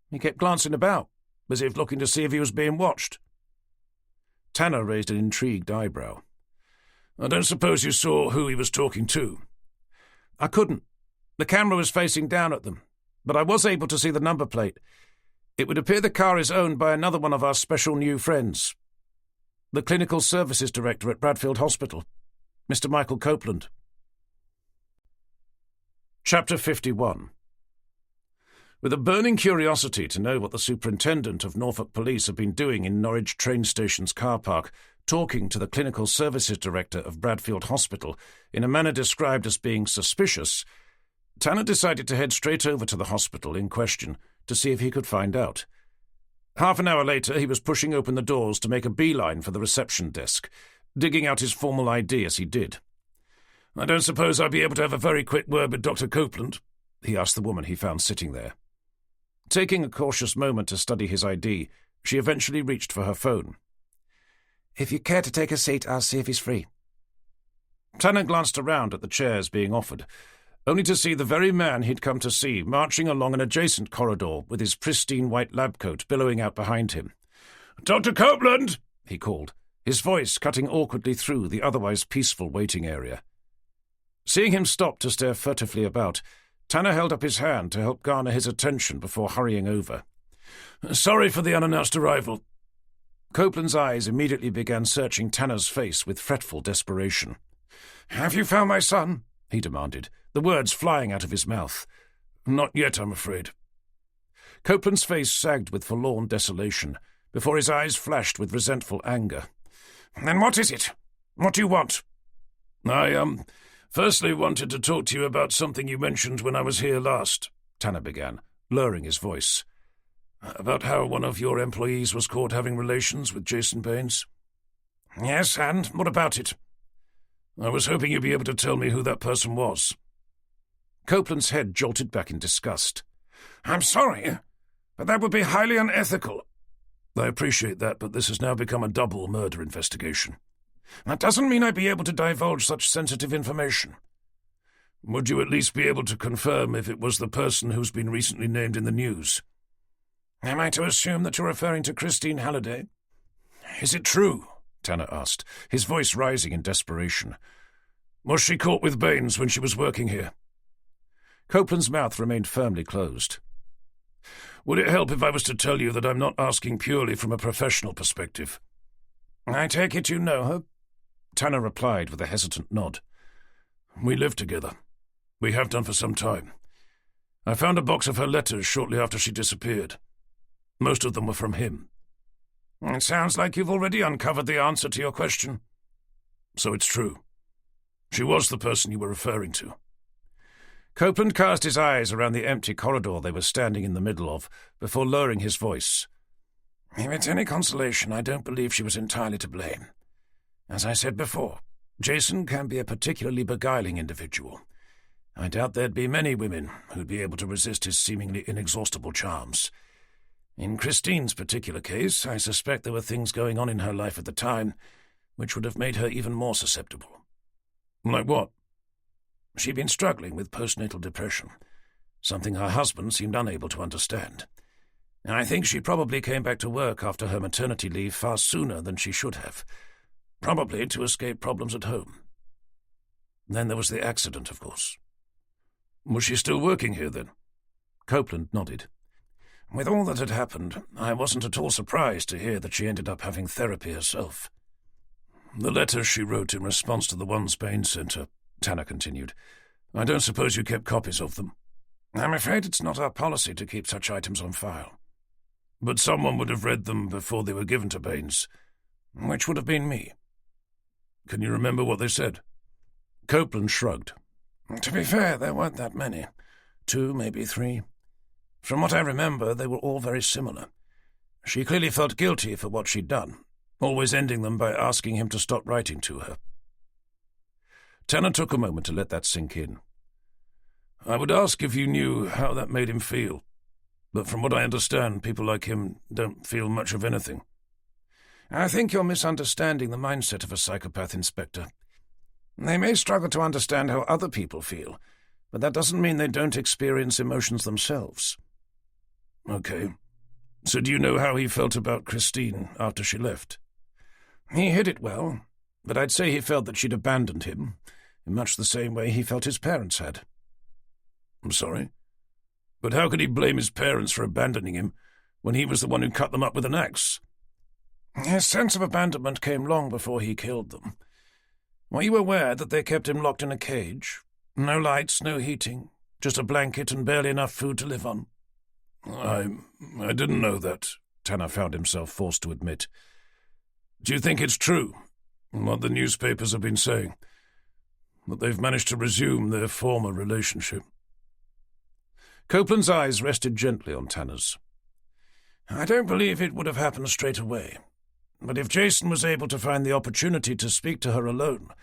"He kept glancing about, as if looking to see if he was being watched." Tanner raised an intrigued eyebrow. "I don't suppose you saw who he was talking to?" "I couldn't. The camera was facing down at them, but I was able to see the number plate. It would appear the car is owned by another one of our special new friends. The clinical services director at Bradfield Hospital, Mr. Michael Copeland." Chapter 51. With a burning curiosity to know what the superintendent of Norfolk Police had been doing in Norwich train station's car park, talking to the clinical services director of Bradfield Hospital in a manner described as being suspicious, Tanner decided to head straight over to the hospital in question to see if he could find out. Half an hour later, he was pushing open the doors to make a beeline for the reception desk, digging out his formal ID as he did. "I don't suppose I'll be able to have a very quick word with Dr. Copeland?" he asked the woman he found sitting there. Taking a cautious moment to study his ID, she eventually reached for her phone. "If you care to take a seat, I'll see if he's free." Tanner glanced around at the chairs being offered, only to see the very man he'd come to see marching along an adjacent corridor with his pristine white lab coat billowing out behind him. "Dr. Copeland!" he called, his voice cutting awkwardly through the otherwise peaceful waiting area. Seeing him stop to stare furtively about, Tanner held up his hand to help garner his attention before hurrying over. "Sorry for the unannounced arrival." Copeland's eyes immediately began searching Tanner's face with fretful desperation. "Have you found my son?" he demanded, the words flying out of his mouth. "Not yet, I'm afraid." Copeland's face sagged with forlorn desolation, before his eyes flashed with resentful anger. "Then what is it? What do you want?" "I, firstly wanted to talk to you about something you mentioned when I was here last," Tanner began, lowering his voice. "About how one of your employees was caught having relations with Jason Baines." "Yes, and what about it?" "I was hoping you'd be able to tell me who that person was." Copeland's head jolted back in disgust. "I'm sorry, but that would be highly unethical." "I appreciate that, but this has now become a double murder investigation." "That doesn't mean I'd be able to divulge such sensitive information." "Would you at least be able to confirm if it was the person who's been recently named in the news?" "Am I to assume that you're referring to Christine Halliday?" "Is it true?" Tanner asked, his voice rising in desperation. "Was she caught with Baines when she was working here?" Copeland's mouth remained firmly closed. "Would it help if I was to tell you that I'm not asking purely from a professional perspective?" "I take it you know her?" Tanner replied with a hesitant nod. "We live together. We have done for some time. I found a box of her letters shortly after she disappeared. Most of them were from him." "It sounds like you've already uncovered the answer to your question." "So it's true. She was the person you were referring to." Copeland cast his eyes around the empty corridor they were standing in the middle of, before lowering his voice. "If it's any consolation, I don't believe she was entirely to blame. As I said before, Jason can be a particularly beguiling individual. I doubt there'd be many women who'd be able to resist his seemingly inexhaustible charms. In Christine's particular case, I suspect there were things going on in her life at the time which would have made her even more susceptible." "Like what?" "She'd been struggling with postnatal depression, something her husband seemed unable to understand. I think she probably came back to work after her maternity leave far sooner than she should have, probably to escape problems at home. Then there was the accident, of course." "Was she still working here, then?" Copeland nodded. "With all that had happened, I wasn't at all surprised to hear that she ended up having therapy herself." "The letters she wrote in response to the ones Baines sent her," Tanner continued. "I don't suppose you kept copies of them?" "I'm afraid it's not our policy to keep such items on file." "But someone would have read them before they were given to Baines." "Which would have been me." "Can you remember what they said?" Copeland shrugged. "To be fair, there weren't that many. 2, maybe 3. From what I remember, they were all very similar. She clearly felt guilty for what she'd done, always ending them by asking him to stop writing to her." Tanner took a moment to let that sink in. "I would ask if you knew how that made him feel, but from what I understand, people like him don't feel much of anything." "I think you're misunderstanding the mindset of a psychopath, Inspector. They may struggle to understand how other people feel, but that doesn't mean they don't experience emotions themselves." "Okay. So do you know how he felt about Christine after she left?" "He hid it well, but I'd say he felt that she'd abandoned him, in much the same way he felt his parents had." "I'm sorry? But how could he blame his parents for abandoning him when he was the one who cut them up with an axe?" "His sense of abandonment came long before he killed them. Were you aware that they kept him locked in a cage? No lights, no heating, just a blanket and barely enough food to live on." I didn't know that," Tanner found himself forced to admit. "Do you think it's true, what the newspapers have been saying, that they've managed to resume their former relationship?" Copeland's eyes rested gently on Tanner's. "I don't believe it would have happened straight away. But if Jason was able to find the opportunity to speak to her alone,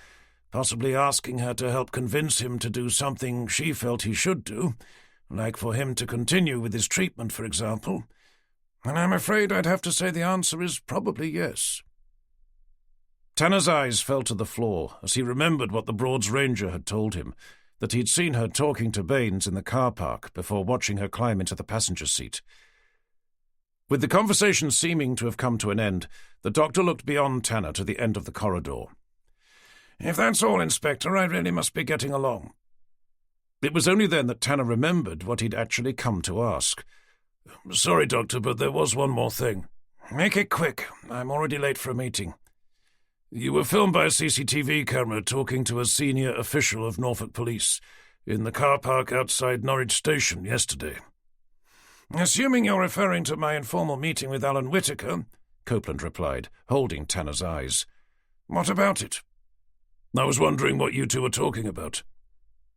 possibly asking her to help convince him to do something she felt he should do, like for him to continue with his treatment, for example, then I'm afraid I'd have to say the answer is probably yes." Tanner's eyes fell to the floor as he remembered what the Broads ranger had told him, that he'd seen her talking to Baines in the car park before watching her climb into the passenger seat. With the conversation seeming to have come to an end, the doctor looked beyond Tanner to the end of the corridor. "If that's all, Inspector, I really must be getting along." It was only then that Tanner remembered what he'd actually come to ask. "Sorry, Doctor, but there was one more thing." "Make it quick. I'm already late for a meeting." You were filmed by a CCTV camera talking to a senior official of Norfolk Police in the car park outside Norwich Station yesterday. Assuming you're referring to my informal meeting with Alan Whittaker, Copeland replied, holding Tanner's eyes. What about it? I was wondering what you two were talking about.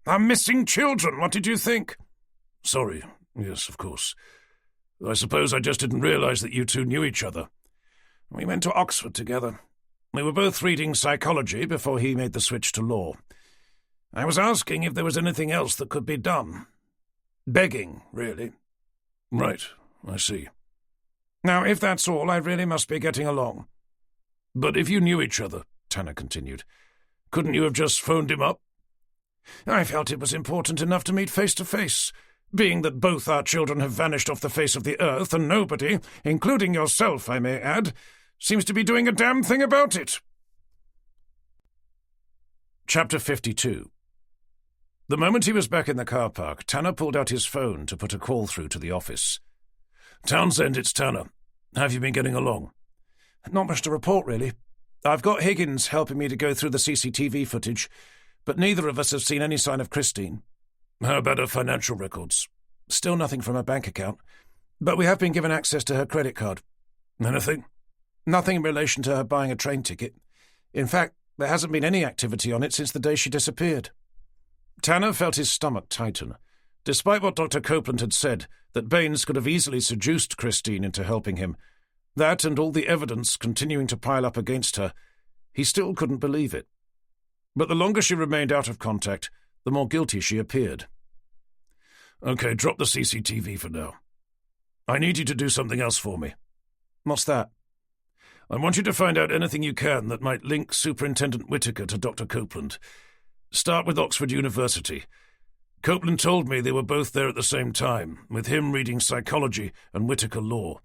Our missing children, what did you think? Sorry, yes, of course. I suppose I just didn't realize that you two knew each other. We went to Oxford together. We were both reading psychology before he made the switch to law. I was asking if there was anything else that could be done. Begging, really. Right, I see. Now, if that's all, I really must be getting along. But if you knew each other, Tanner continued, couldn't you have just phoned him up? I felt it was important enough to meet face to face, being that both our children have vanished off the face of the earth and nobody, including yourself, I may add, seems to be doing a damn thing about it. Chapter 52. The moment he was back in the car park, Tanner pulled out his phone to put a call through to the office. Townsend, it's Tanner. Have you been getting along? Not much to report, really. I've got Higgins helping me to go through the CCTV footage, but neither of us have seen any sign of Christine. How about her financial records? Still nothing from her bank account, but we have been given access to her credit card. Anything? Nothing in relation to her buying a train ticket. In fact, there hasn't been any activity on it since the day she disappeared. Tanner felt his stomach tighten. Despite what Dr. Copeland had said, that Baines could have easily seduced Christine into helping him, that and all the evidence continuing to pile up against her, he still couldn't believe it. But the longer she remained out of contact, the more guilty she appeared. Okay, drop the CCTV for now. I need you to do something else for me. What's that? I want you to find out anything you can that might link Superintendent Whittaker to Dr. Copeland. Start with Oxford University. Copeland told me they were both there at the same time, with him reading psychology and Whittaker law.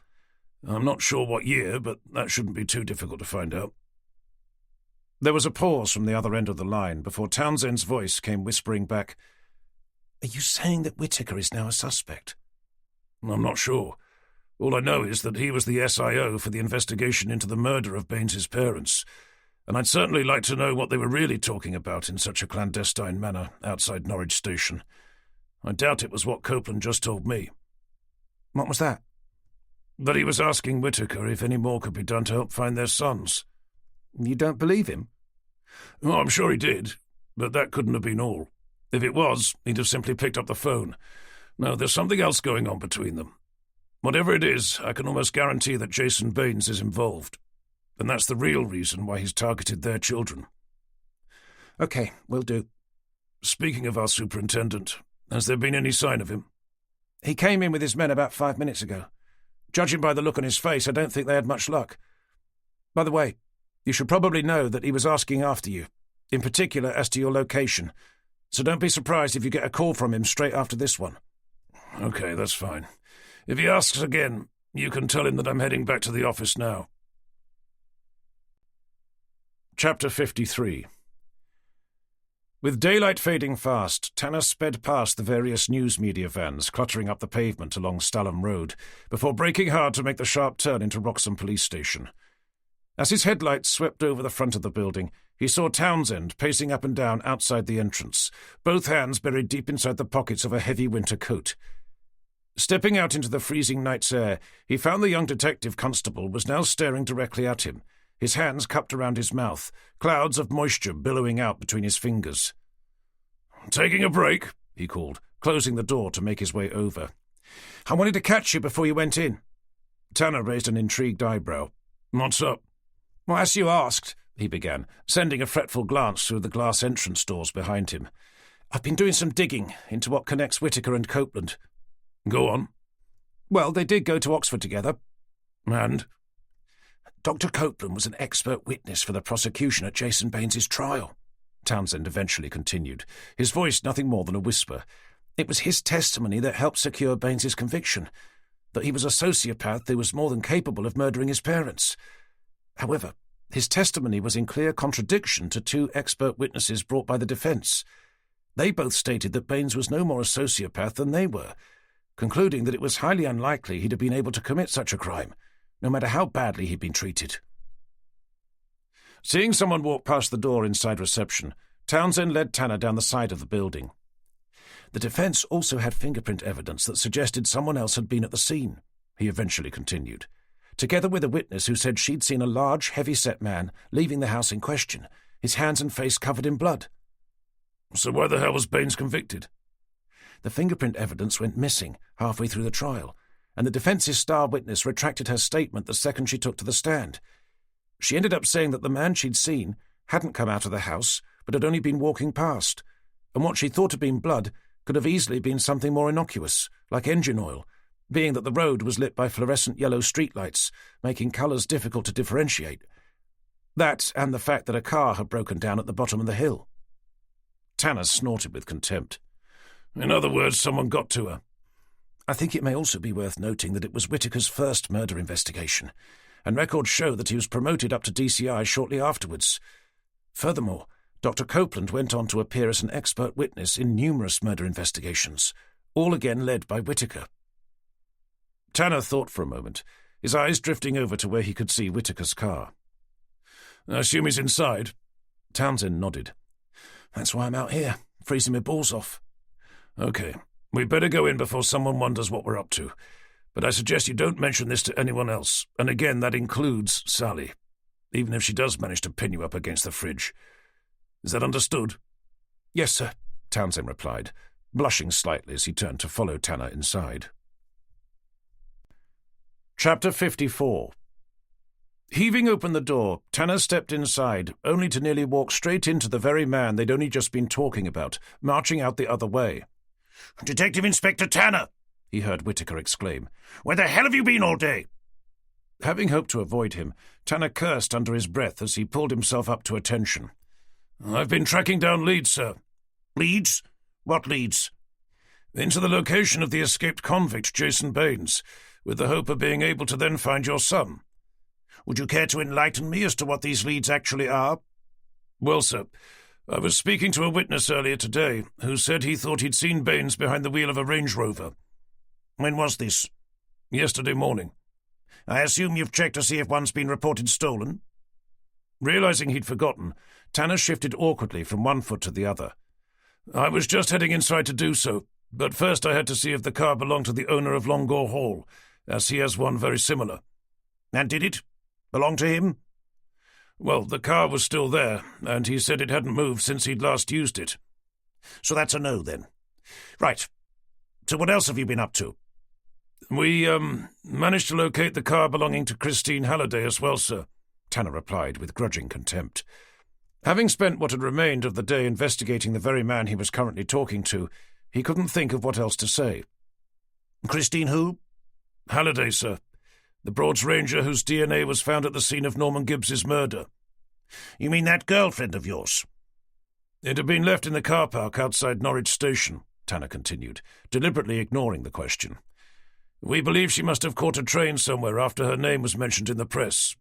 I'm not sure what year, but that shouldn't be too difficult to find out. There was a pause from the other end of the line before Townsend's voice came whispering back, Are you saying that Whittaker is now a suspect? I'm not sure. All I know is that he was the SIO for the investigation into the murder of Baines's parents, and I'd certainly like to know what they were really talking about in such a clandestine manner outside Norwich Station. I doubt it was what Copeland just told me. What was that? That he was asking Whittaker if any more could be done to help find their sons. You don't believe him? Oh, I'm sure he did, but that couldn't have been all. If it was, he'd have simply picked up the phone. No, there's something else going on between them. Whatever it is, I can almost guarantee that Jason Baines is involved. And that's the real reason why he's targeted their children. Okay, will do. Speaking of our superintendent, has there been any sign of him? He came in with his men about 5 minutes ago. Judging by the look on his face, I don't think they had much luck. By the way, you should probably know that he was asking after you, in particular as to your location, so don't be surprised if you get a call from him straight after this one. Okay, that's fine. If he asks again, you can tell him that I'm heading back to the office now. Chapter 53. With daylight fading fast, Tanner sped past the various news media vans cluttering up the pavement along Stalham Road before braking hard to make the sharp turn into Wroxham Police Station. As his headlights swept over the front of the building, he saw Townsend pacing up and down outside the entrance, both hands buried deep inside the pockets of a heavy winter coat. Stepping out into the freezing night's air, he found the young detective constable was now staring directly at him, his hands cupped around his mouth, clouds of moisture billowing out between his fingers. "Taking a break?" he called, closing the door to make his way over. "I wanted to catch you before you went in." Tanner raised an intrigued eyebrow. "What's up?" "Well, as you asked," he began, sending a fretful glance through the glass entrance doors behind him. "I've been doing some digging into what connects Whittaker and Copeland." "Go on." "Well, they did go to Oxford together." "And?" "Dr. Copeland was an expert witness for the prosecution at Jason Baines's trial," Townsend eventually continued, his voice nothing more than a whisper. "It was his testimony that helped secure Baines's conviction, that he was a sociopath who was more than capable of murdering his parents. However, his testimony was in clear contradiction to two expert witnesses brought by the defence. They both stated that Baines was no more a sociopath than they were, concluding that it was highly unlikely he'd have been able to commit such a crime, no matter how badly he'd been treated." Seeing someone walk past the door inside reception, Townsend led Tanner down the side of the building. The defence also had fingerprint evidence that suggested someone else had been at the scene, he eventually continued, together with a witness who said she'd seen a large, heavy-set man leaving the house in question, his hands and face covered in blood. So why the hell was Baines convicted? The fingerprint evidence went missing halfway through the trial, and the defence's star witness retracted her statement the second she took to the stand. She ended up saying that the man she'd seen hadn't come out of the house, but had only been walking past, and what she thought had been blood could have easily been something more innocuous, like engine oil, being that the road was lit by fluorescent yellow streetlights, making colours difficult to differentiate. That, and the fact that a car had broken down at the bottom of the hill. Tanner snorted with contempt. In other words, someone got to her. I think it may also be worth noting that it was Whittaker's first murder investigation, and records show that he was promoted up to DCI shortly afterwards. Furthermore, Dr. Copeland went on to appear as an expert witness in numerous murder investigations, all again led by Whittaker. Tanner thought for a moment, his eyes drifting over to where he could see Whittaker's car. I assume he's inside? Townsend nodded. That's why I'm out here, freezing my balls off. Okay, we'd better go in before someone wonders what we're up to. But I suggest you don't mention this to anyone else, and again that includes Sally, even if she does manage to pin you up against the fridge. Is that understood? Yes, sir, Townsend replied, blushing slightly as he turned to follow Tanner inside. Chapter 54. Heaving open the door, Tanner stepped inside, only to nearly walk straight into the very man they'd only just been talking about, marching out the other way. "Detective Inspector Tanner!" he heard Whittaker exclaim. "Where the hell have you been all day?" Having hoped to avoid him, Tanner cursed under his breath as he pulled himself up to attention. "I've been tracking down leads, sir." "Leads? What leads?" "Into the location of the escaped convict, Jason Baines, with the hope of being able to then find your son." "Would you care to enlighten me as to what these leads actually are?" "Well, sir, I was speaking to a witness earlier today who said he thought he'd seen Baines behind the wheel of a Range Rover." "When was this?" "Yesterday morning." "I assume you've checked to see if one's been reported stolen?" Realizing he'd forgotten, Tanner shifted awkwardly from one foot to the other. "I was just heading inside to do so, but first I had to see if the car belonged to the owner of Longore Hall, as he has one very similar." "And did it belong to him?" "Well, the car was still there, and he said it hadn't moved since he'd last used it." "So that's a no, then. Right. So what else have you been up to?" "We, managed to locate the car belonging to Christine Halliday as well, sir," Tanner replied with grudging contempt. Having spent what had remained of the day investigating the very man he was currently talking to, he couldn't think of what else to say. "Christine who?" "Halliday, sir. The Broads Ranger whose DNA was found at the scene of Norman Gibbs's murder." "You mean that girlfriend of yours?" "It had been left in the car park outside Norwich Station," Tanner continued, deliberately ignoring the question. "We believe she must have caught a train somewhere after her name was mentioned in the press."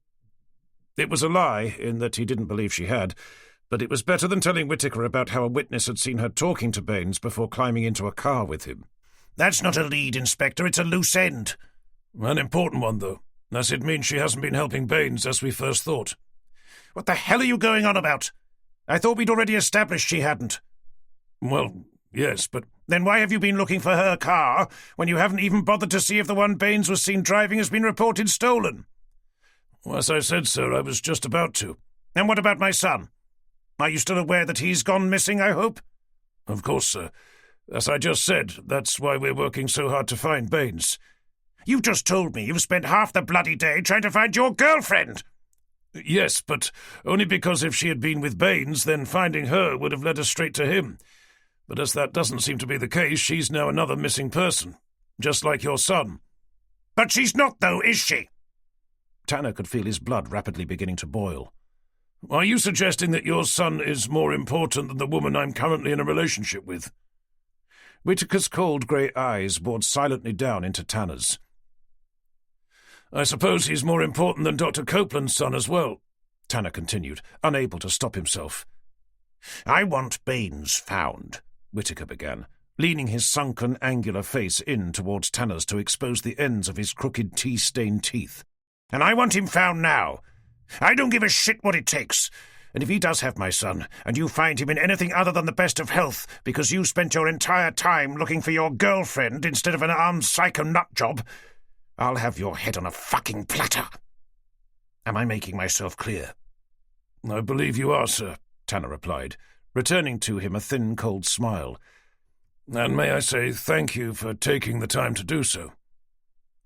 It was a lie, in that he didn't believe she had, but it was better than telling Whittaker about how a witness had seen her talking to Baines before climbing into a car with him. "That's not a lead, Inspector, it's a loose end." "An important one, though, as it means she hasn't been helping Baines as we first thought." "What the hell are you going on about? I thought we'd already established she hadn't." "Well, yes, but—" "Then why have you been looking for her car when you haven't even bothered to see if the one Baines was seen driving has been reported stolen?" "Well, as I said, sir, I was just about to." "And what about my son? Are you still aware that he's gone missing, I hope?" "Of course, sir. As I just said, that's why we're working so hard to find Baines." "You've just told me you've spent half the bloody day trying to find your girlfriend." "Yes, but only because if she had been with Baines, then finding her would have led us straight to him. But as that doesn't seem to be the case, she's now another missing person, just like your son." "But she's not, though, is she?" Tanner could feel his blood rapidly beginning to boil. "Are you suggesting that your son is more important than the woman I'm currently in a relationship with?" Whittaker's cold grey eyes bored silently down into Tanner's. "I suppose he's more important than Dr. Copeland's son as well," Tanner continued, unable to stop himself. "I want Baines found," Whittaker began, leaning his sunken, angular face in towards Tanner's to expose the ends of his crooked tea-stained teeth. "And I want him found now. I don't give a shit what it takes. And if he does have my son, and you find him in anything other than the best of health because you spent your entire time looking for your girlfriend instead of an armed psycho nut job, I'll have your head on a fucking platter. Am I making myself clear? I believe you are, sir, Tanner replied, returning to him a thin, cold smile. And may I say thank you for taking the time to do so.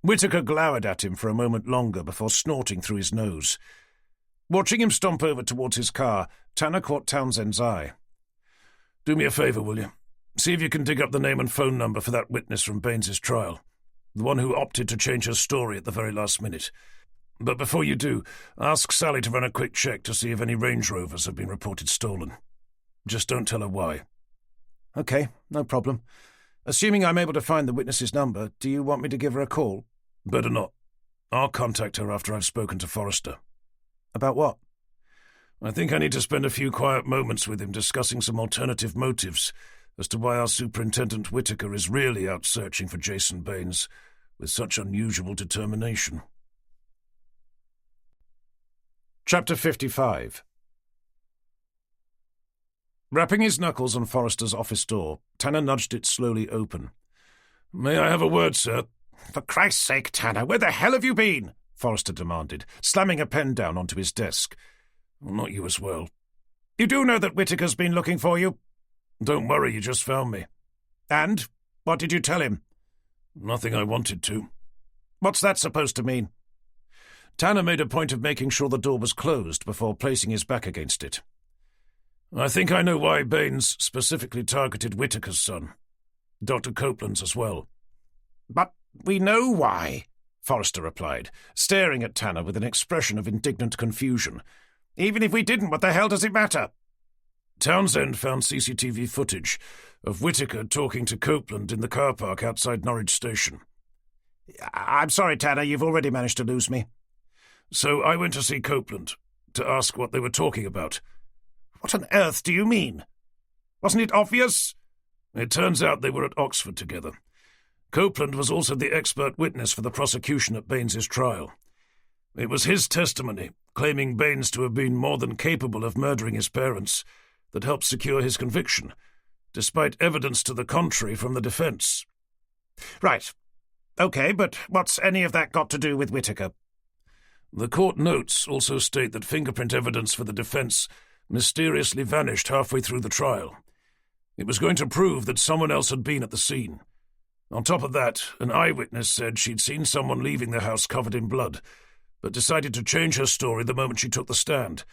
Whitaker glowered at him for a moment longer before snorting through his nose. Watching him stomp over towards his car, Tanner caught Townsend's eye. Do me a favour, will you? See if you can dig up the name and phone number for that witness from Baines's trial, the one who opted to change her story at the very last minute. But before you do, ask Sally to run a quick check to see if any Range Rovers have been reported stolen. Just don't tell her why. Okay, no problem. Assuming I'm able to find the witness's number, do you want me to give her a call? Better not. I'll contact her after I've spoken to Forrester. About what? I think I need to spend a few quiet moments with him discussing some alternative motives as to why our Superintendent Whitaker is really out searching for Jason Baines with such unusual determination. Chapter 55. Rapping his knuckles on Forrester's office door, Tanner nudged it slowly open. May I have a word, sir? For Christ's sake, Tanner, where the hell have you been? Forrester demanded, slamming a pen down onto his desk. Well, not you as well. You do know that Whitaker's been looking for you? Don't worry, you just found me. And? What did you tell him? Nothing I wanted to. What's that supposed to mean? Tanner made a point of making sure the door was closed before placing his back against it. I think I know why Baines specifically targeted Whitaker's son. Dr. Copeland's as well. But we know why, Forrester replied, staring at Tanner with an expression of indignant confusion. Even if we didn't, what the hell does it matter? Townsend found CCTV footage of Whitaker talking to Copeland in the car park outside Norwich Station. I'm sorry, Tanner, you've already managed to lose me. So I went to see Copeland to ask what they were talking about. What on earth do you mean? Wasn't it obvious? It turns out they were at Oxford together. Copeland was also the expert witness for the prosecution at Baines's trial. It was his testimony, claiming Baines to have been more than capable of murdering his parents, that helped secure his conviction, despite evidence to the contrary from the defence. Right. OK, but what's any of that got to do with Whitaker? The court notes also state that fingerprint evidence for the defence mysteriously vanished halfway through the trial. It was going to prove that someone else had been at the scene. On top of that, an eyewitness said she'd seen someone leaving the house covered in blood, but decided to change her story the moment she took the stand,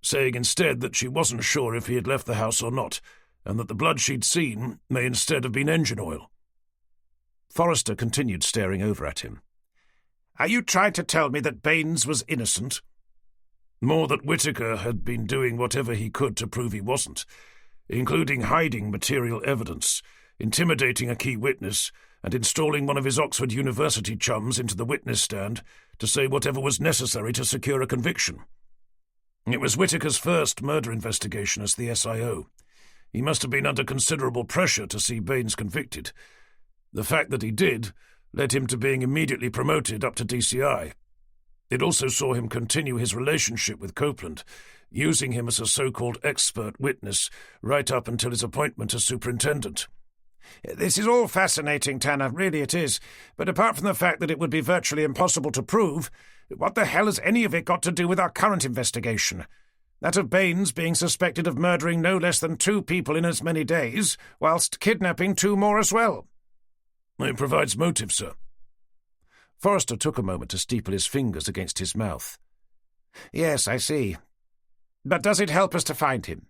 saying instead that she wasn't sure if he had left the house or not, and that the blood she'd seen may instead have been engine oil. Forrester continued staring over at him. Are you trying to tell me that Baines was innocent? More that Whitaker had been doing whatever he could to prove he wasn't, including hiding material evidence, intimidating a key witness, and installing one of his Oxford University chums into the witness stand to say whatever was necessary to secure a conviction. It was Whitaker's first murder investigation as the SIO. He must have been under considerable pressure to see Baines convicted. The fact that he did led him to being immediately promoted up to DCI. It also saw him continue his relationship with Copeland, using him as a so-called expert witness right up until his appointment as superintendent. This is all fascinating, Tanner, really it is. But apart from the fact that it would be virtually impossible to prove, what the hell has any of it got to do with our current investigation? That of Baines being suspected of murdering no less than 2 people in as many days, whilst kidnapping 2 more as well. It provides motive, sir. Forrester took a moment to steeple his fingers against his mouth. Yes, I see. But does it help us to find him?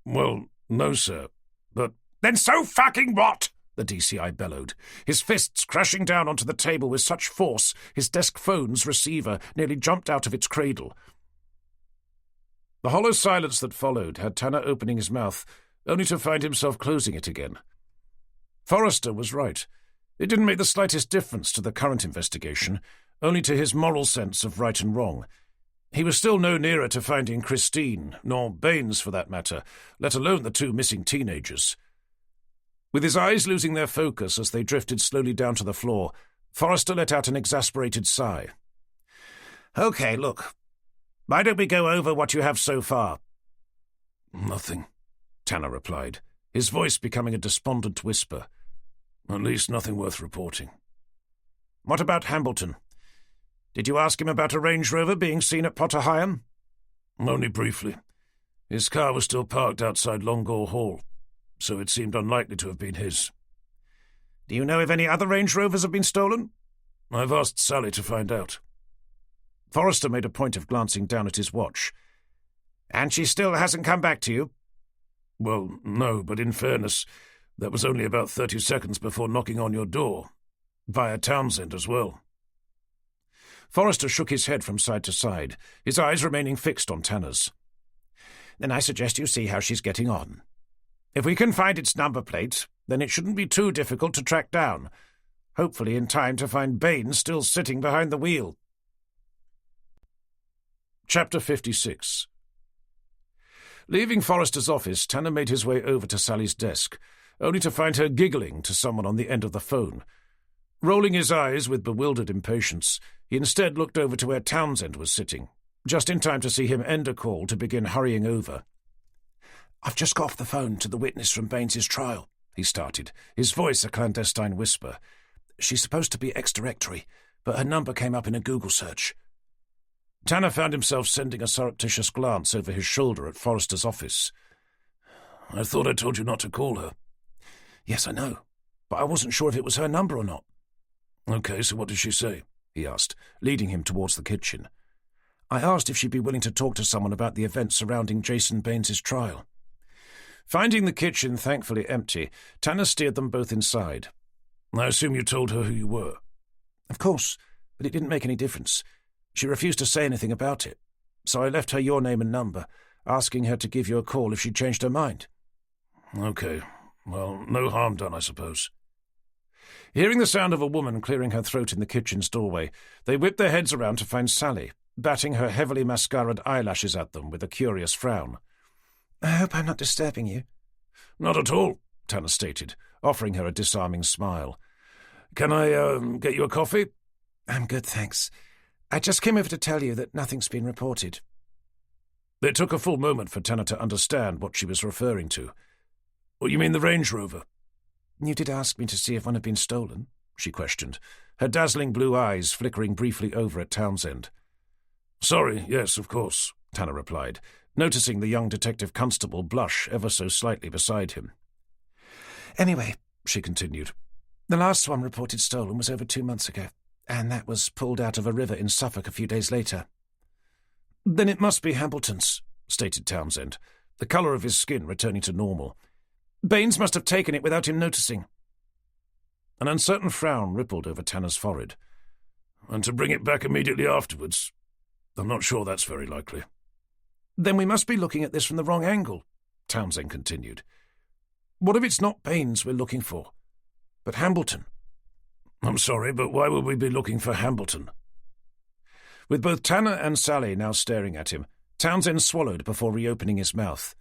Well, no, sir. But then so fucking what? The DCI bellowed, his fists crashing down onto the table with such force his desk phone's receiver nearly jumped out of its cradle. The hollow silence that followed had Tanner opening his mouth, only to find himself closing it again. Forrester was right. It didn't make the slightest difference to the current investigation, only to his moral sense of right and wrong. He was still no nearer to finding Christine, nor Baines for that matter, let alone the 2 missing teenagers. With his eyes losing their focus as they drifted slowly down to the floor, Forrester let out an exasperated sigh. OK, look. Why don't we go over what you have so far?" "Nothing," Tanner replied, his voice becoming a despondent whisper. "At least nothing worth reporting." "What about Hambleton? Did you ask him about a Range Rover being seen at Potter Heigham?" "Only briefly. His car was still parked outside Longore Hall, so it seemed unlikely to have been his." "Do you know if any other Range Rovers have been stolen?" "I've asked Sally to find out." Forrester made a point of glancing down at his watch. "And she still hasn't come back to you?" "Well, no, but in fairness, that was only about 30 seconds before knocking on your door. Via Townsend as well." Forrester shook his head from side to side, his eyes remaining fixed on Tanner's. "Then I suggest you see how she's getting on. If we can find its number plate, then it shouldn't be too difficult to track down, hopefully in time to find Baines still sitting behind the wheel." Chapter 56. Leaving Forrester's office, Tanner made his way over to Sally's desk, only to find her giggling to someone on the end of the phone. Rolling his eyes with bewildered impatience, he instead looked over to where Townsend was sitting, just in time to see him end a call to begin hurrying over. "I've just got off the phone to the witness from Baines's trial," he started, his voice a clandestine whisper. "She's supposed to be ex-directory, but her number came up in a Google search." Tanner found himself sending a surreptitious glance over his shoulder at Forrester's office. "I thought I told you not to call her." "Yes, I know, but I wasn't sure if it was her number or not." "Okay, so what did she say?" he asked, leading him towards the kitchen. "I asked if she'd be willing to talk to someone about the events surrounding Jason Baines's trial." Finding the kitchen thankfully empty, Tanner steered them both inside. "I assume you told her who you were?" "Of course, but it didn't make any difference. She refused to say anything about it, so I left her your name and number, asking her to give you a call if she changed her mind." "Okay. Well, no harm done, I suppose." Hearing the sound of a woman clearing her throat in the kitchen's doorway, they whipped their heads around to find Sally, batting her heavily mascaraed eyelashes at them with a curious frown. "I hope I'm not disturbing you." "Not at all," Tanner stated, offering her a disarming smile. "Can I, get you a coffee?" "I'm good, thanks. I just came over to tell you that nothing's been reported." It took a full moment for Tanner to understand what she was referring to. "What, you mean the Range Rover?" "You did ask me to see if one had been stolen?" she questioned, her dazzling blue eyes flickering briefly over at Townsend. "Sorry, yes, of course," Tanner replied, noticing the young detective constable blush ever so slightly beside him. "Anyway," she continued, "the last one reported stolen was over 2 months ago, and that was pulled out of a river in Suffolk a few days later." "Then it must be Hambleton's," stated Townsend, the colour of his skin returning to normal. "Baines must have taken it without him noticing." An uncertain frown rippled over Tanner's forehead. "And to bring it back immediately afterwards? I'm not sure that's very likely." "Then we must be looking at this from the wrong angle," Townsend continued. "What if it's not Baines we're looking for, but Hambleton?" "I'm sorry, but why would we be looking for Hambleton?" With both Tanner and Sally now staring at him, Townsend swallowed before reopening his mouth.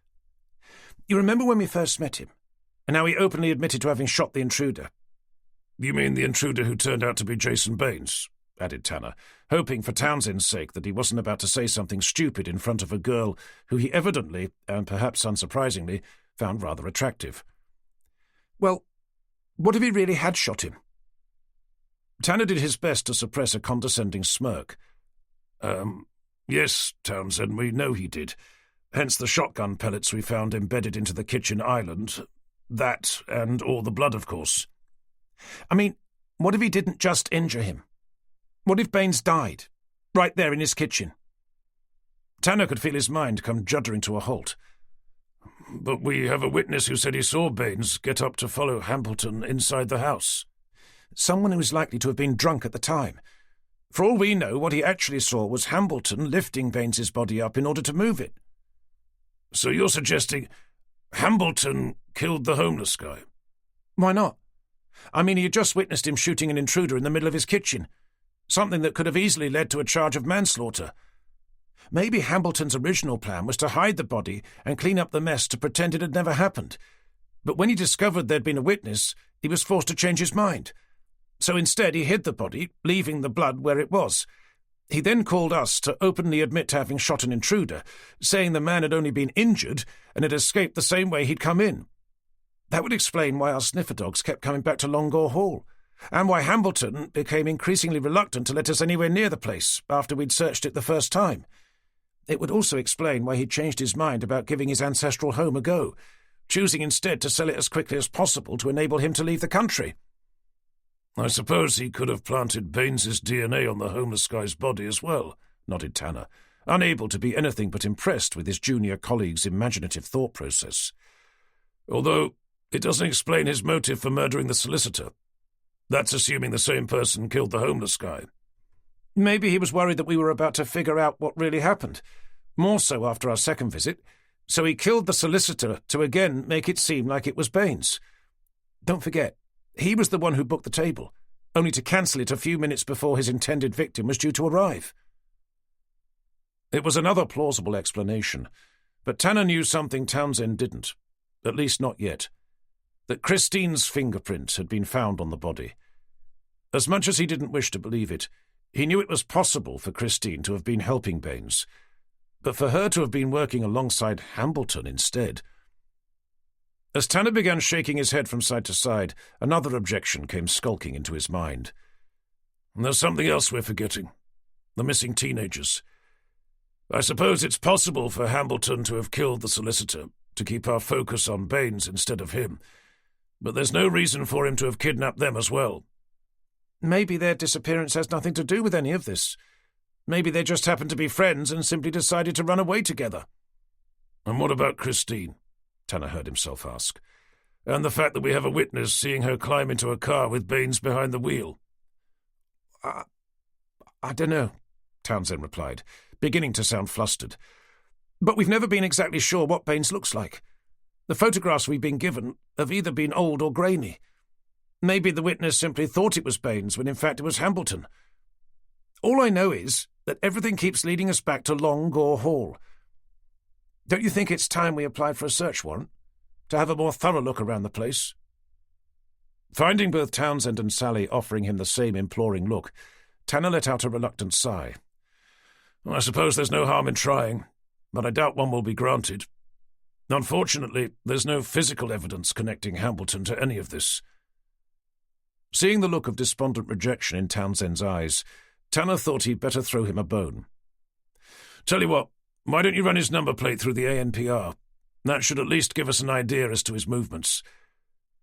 "You remember when we first met him, and how he openly admitted to having shot the intruder?" "You mean the intruder who turned out to be Jason Baines?" added Tanner, hoping for Townsend's sake that he wasn't about to say something stupid in front of a girl who he evidently, and perhaps unsurprisingly, found rather attractive. "Well, what if he really had shot him?" Tanner did his best to suppress a condescending smirk. Yes, Townsend, we know he did. Hence the shotgun pellets we found embedded into the kitchen island. That, and all the blood, of course." "I mean, what if he didn't just injure him? What if Baines died, right there in his kitchen?" Tanner could feel his mind come juddering to a halt. "But we have a witness who said he saw Baines get up to follow Hambleton inside the house." "Someone who is likely to have been drunk at the time. For all we know, what he actually saw was Hambleton lifting Baines's body up in order to move it." "So you're suggesting Hambleton killed the homeless guy?" "Why not? I mean, he had just witnessed him shooting an intruder in the middle of his kitchen, something that could have easily led to a charge of manslaughter. Maybe Hambleton's original plan was to hide the body and clean up the mess to pretend it had never happened. But when he discovered there'd been a witness, he was forced to change his mind. So instead he hid the body, leaving the blood where it was. He then called us to openly admit to having shot an intruder, saying the man had only been injured and had escaped the same way he'd come in. That would explain why our sniffer dogs kept coming back to Longore Hall, and why Hambleton became increasingly reluctant to let us anywhere near the place after we'd searched it the first time. It would also explain why he'd changed his mind about giving his ancestral home a go, choosing instead to sell it as quickly as possible to enable him to leave the country. I suppose he could have planted Baines's DNA on the homeless guy's body as well, nodded Tanner, unable to be anything but impressed with his junior colleague's imaginative thought process. Although it doesn't explain his motive for murdering the solicitor. That's assuming the same person killed the homeless guy. Maybe he was worried that we were about to figure out what really happened, more so after our second visit, so he killed the solicitor to again make it seem like it was Baines. Don't forget, he was the one who booked the table, only to cancel it a few minutes before his intended victim was due to arrive. It was another plausible explanation, but Tanner knew something Townsend didn't, at least not yet, that Christine's fingerprint had been found on the body. As much as he didn't wish to believe it, he knew it was possible for Christine to have been helping Baines, but for her to have been working alongside Hambleton instead. As Tanner began shaking his head from side to side, another objection came skulking into his mind. There's something else we're forgetting. The missing teenagers. I suppose it's possible for Hambleton to have killed the solicitor, to keep our focus on Baines instead of him, but there's no reason for him to have kidnapped them as well. Maybe their disappearance has nothing to do with any of this. Maybe they just happened to be friends and simply decided to run away together. And what about Christine? Tanner heard himself ask. And the fact that we have a witness seeing her climb into a car with Baines behind the wheel. I don't know, Townsend replied, beginning to sound flustered. But we've never been exactly sure what Baines looks like. The photographs we've been given have either been old or grainy. Maybe the witness simply thought it was Baines when in fact it was Hambleton. All I know is that everything keeps leading us back to Longore Hall. Don't you think it's time we applied for a search warrant? To have a more thorough look around the place? Finding both Townsend and Sally offering him the same imploring look, Tanner let out a reluctant sigh. I suppose there's no harm in trying, but I doubt one will be granted. Unfortunately, there's no physical evidence connecting Hambleton to any of this. Seeing the look of despondent rejection in Townsend's eyes, Tanner thought he'd better throw him a bone. Tell you what, why don't you run his number plate through the ANPR? That should at least give us an idea as to his movements.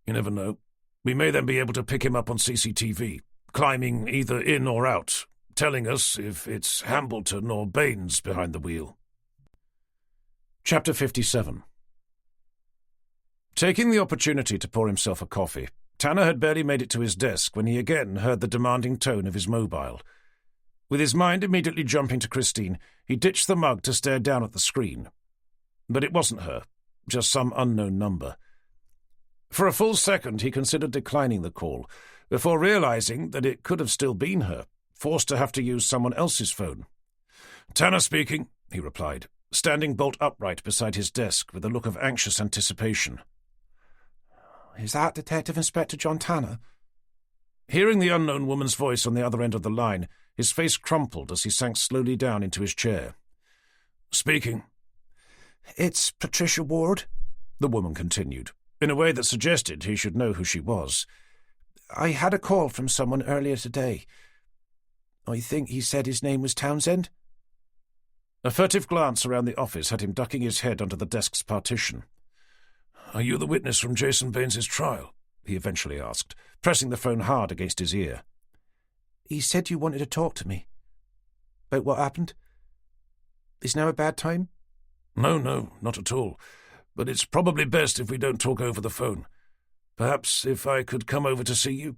You never know. We may then be able to pick him up on CCTV, climbing either in or out, telling us if it's Hambleton or Baines behind the wheel. Chapter 57. Taking the opportunity to pour himself a coffee, Tanner had barely made it to his desk when he again heard the demanding tone of his mobile. With his mind immediately jumping to Christine, he ditched the mug to stare down at the screen. But it wasn't her, just some unknown number. For a full second he considered declining the call, before realizing that it could have still been her, forced to have to use someone else's phone. "Tanner speaking," he replied, standing bolt upright beside his desk with a look of anxious anticipation. "Is that Detective Inspector John Tanner?" Hearing the unknown woman's voice on the other end of the line, his face crumpled as he sank slowly down into his chair. "Speaking." "It's Patricia Ward," the woman continued, in a way that suggested he should know who she was. "I had a call from someone earlier today. I think he said his name was Townsend." A furtive glance around the office had him ducking his head under the desk's partition. "Are you the witness from Jason Baines's trial?" he eventually asked, pressing the phone hard against his ear. "He said you wanted to talk to me. About what happened? Is now a bad time?" No, not at all. But it's probably best if we don't talk over the phone. Perhaps if I could come over to see you?"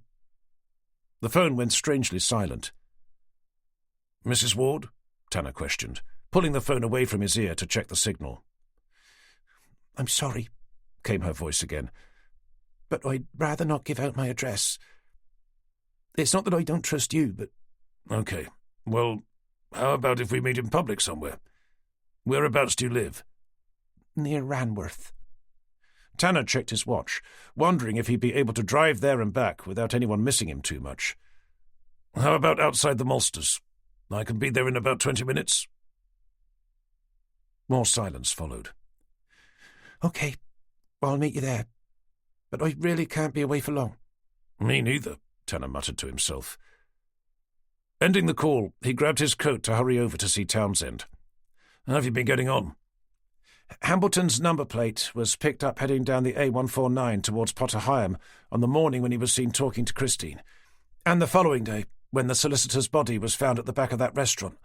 The phone went strangely silent. "Mrs. Ward?" Tanner questioned, pulling the phone away from his ear to check the signal. "I'm sorry," came her voice again. "But I'd rather not give out my address. It's not that I don't trust you, but—" "Okay. Well, how about if we meet in public somewhere? Whereabouts do you live?" "Near Ranworth." Tanner checked his watch, wondering if he'd be able to drive there and back without anyone missing him too much. "How about outside the Malsters? I can be there in about 20 minutes. More silence followed. OK, I'll meet you there. But I really can't be away for long. Me neither, Tanner muttered to himself. Ending the call, he grabbed his coat to hurry over to see Townsend. How have you been getting on? Hambleton's number plate was picked up heading down the A149 towards Potter Heigham on the morning when he was seen talking to Christine, and the following day when the solicitor's body was found at the back of that restaurant.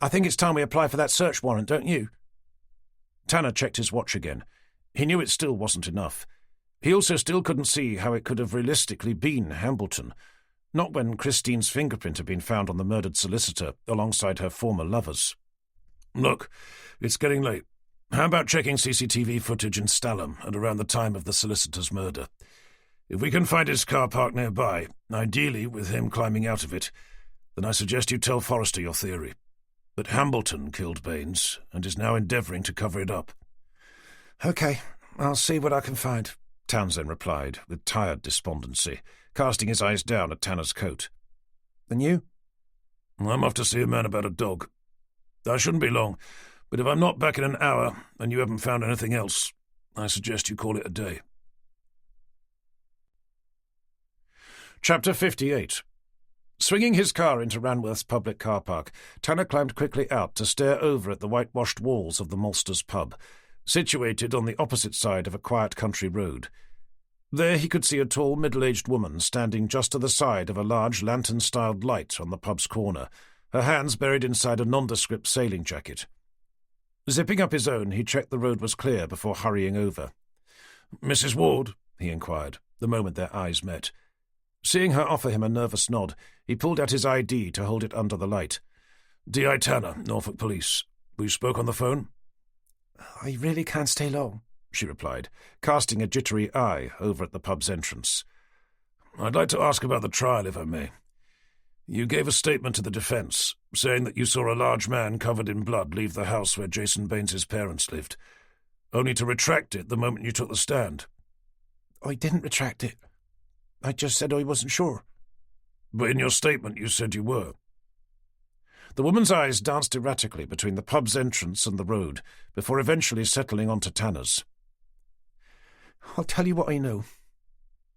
I think it's time we apply for that search warrant, don't you? Tanner checked his watch again. He knew it still wasn't enough. He also still couldn't see how it could have realistically been Hambleton, not when Christine's fingerprint had been found on the murdered solicitor alongside her former lover's. Look, it's getting late. How about checking CCTV footage in Stalham at around the time of the solicitor's murder? If we can find his car parked nearby, ideally with him climbing out of it, then I suggest you tell Forrester your theory, that Hambleton killed Baines and is now endeavouring to cover it up. OK, I'll see what I can find, Townsend replied with tired despondency, casting his eyes down at Tanner's coat. And you? I'm off to see a man about a dog. I shouldn't be long, but if I'm not back in an hour and you haven't found anything else, I suggest you call it a day. Chapter 58. Swinging his car into Ranworth's public car park, Tanner climbed quickly out to stare over at the whitewashed walls of the Malsters pub, situated on the opposite side of a quiet country road. There he could see a tall, middle-aged woman standing just to the side of a large lantern-styled light on the pub's corner, her hands buried inside a nondescript sailing jacket. Zipping up his own, he checked the road was clear before hurrying over. "Mrs. Ward?" he inquired, the moment their eyes met. Seeing her offer him a nervous nod, he pulled out his ID to hold it under the light. D.I. Tanner, Norfolk Police. We spoke on the phone? I really can't stay long, she replied, casting a jittery eye over at the pub's entrance. I'd like to ask about the trial, if I may. You gave a statement to the defence, saying that you saw a large man covered in blood leave the house where Jason Baines's parents lived, only to retract it the moment you took the stand. I didn't retract it. I just said I wasn't sure. But in your statement you said you were. The woman's eyes danced erratically between the pub's entrance and the road, before eventually settling onto Tanner's. I'll tell you what I know,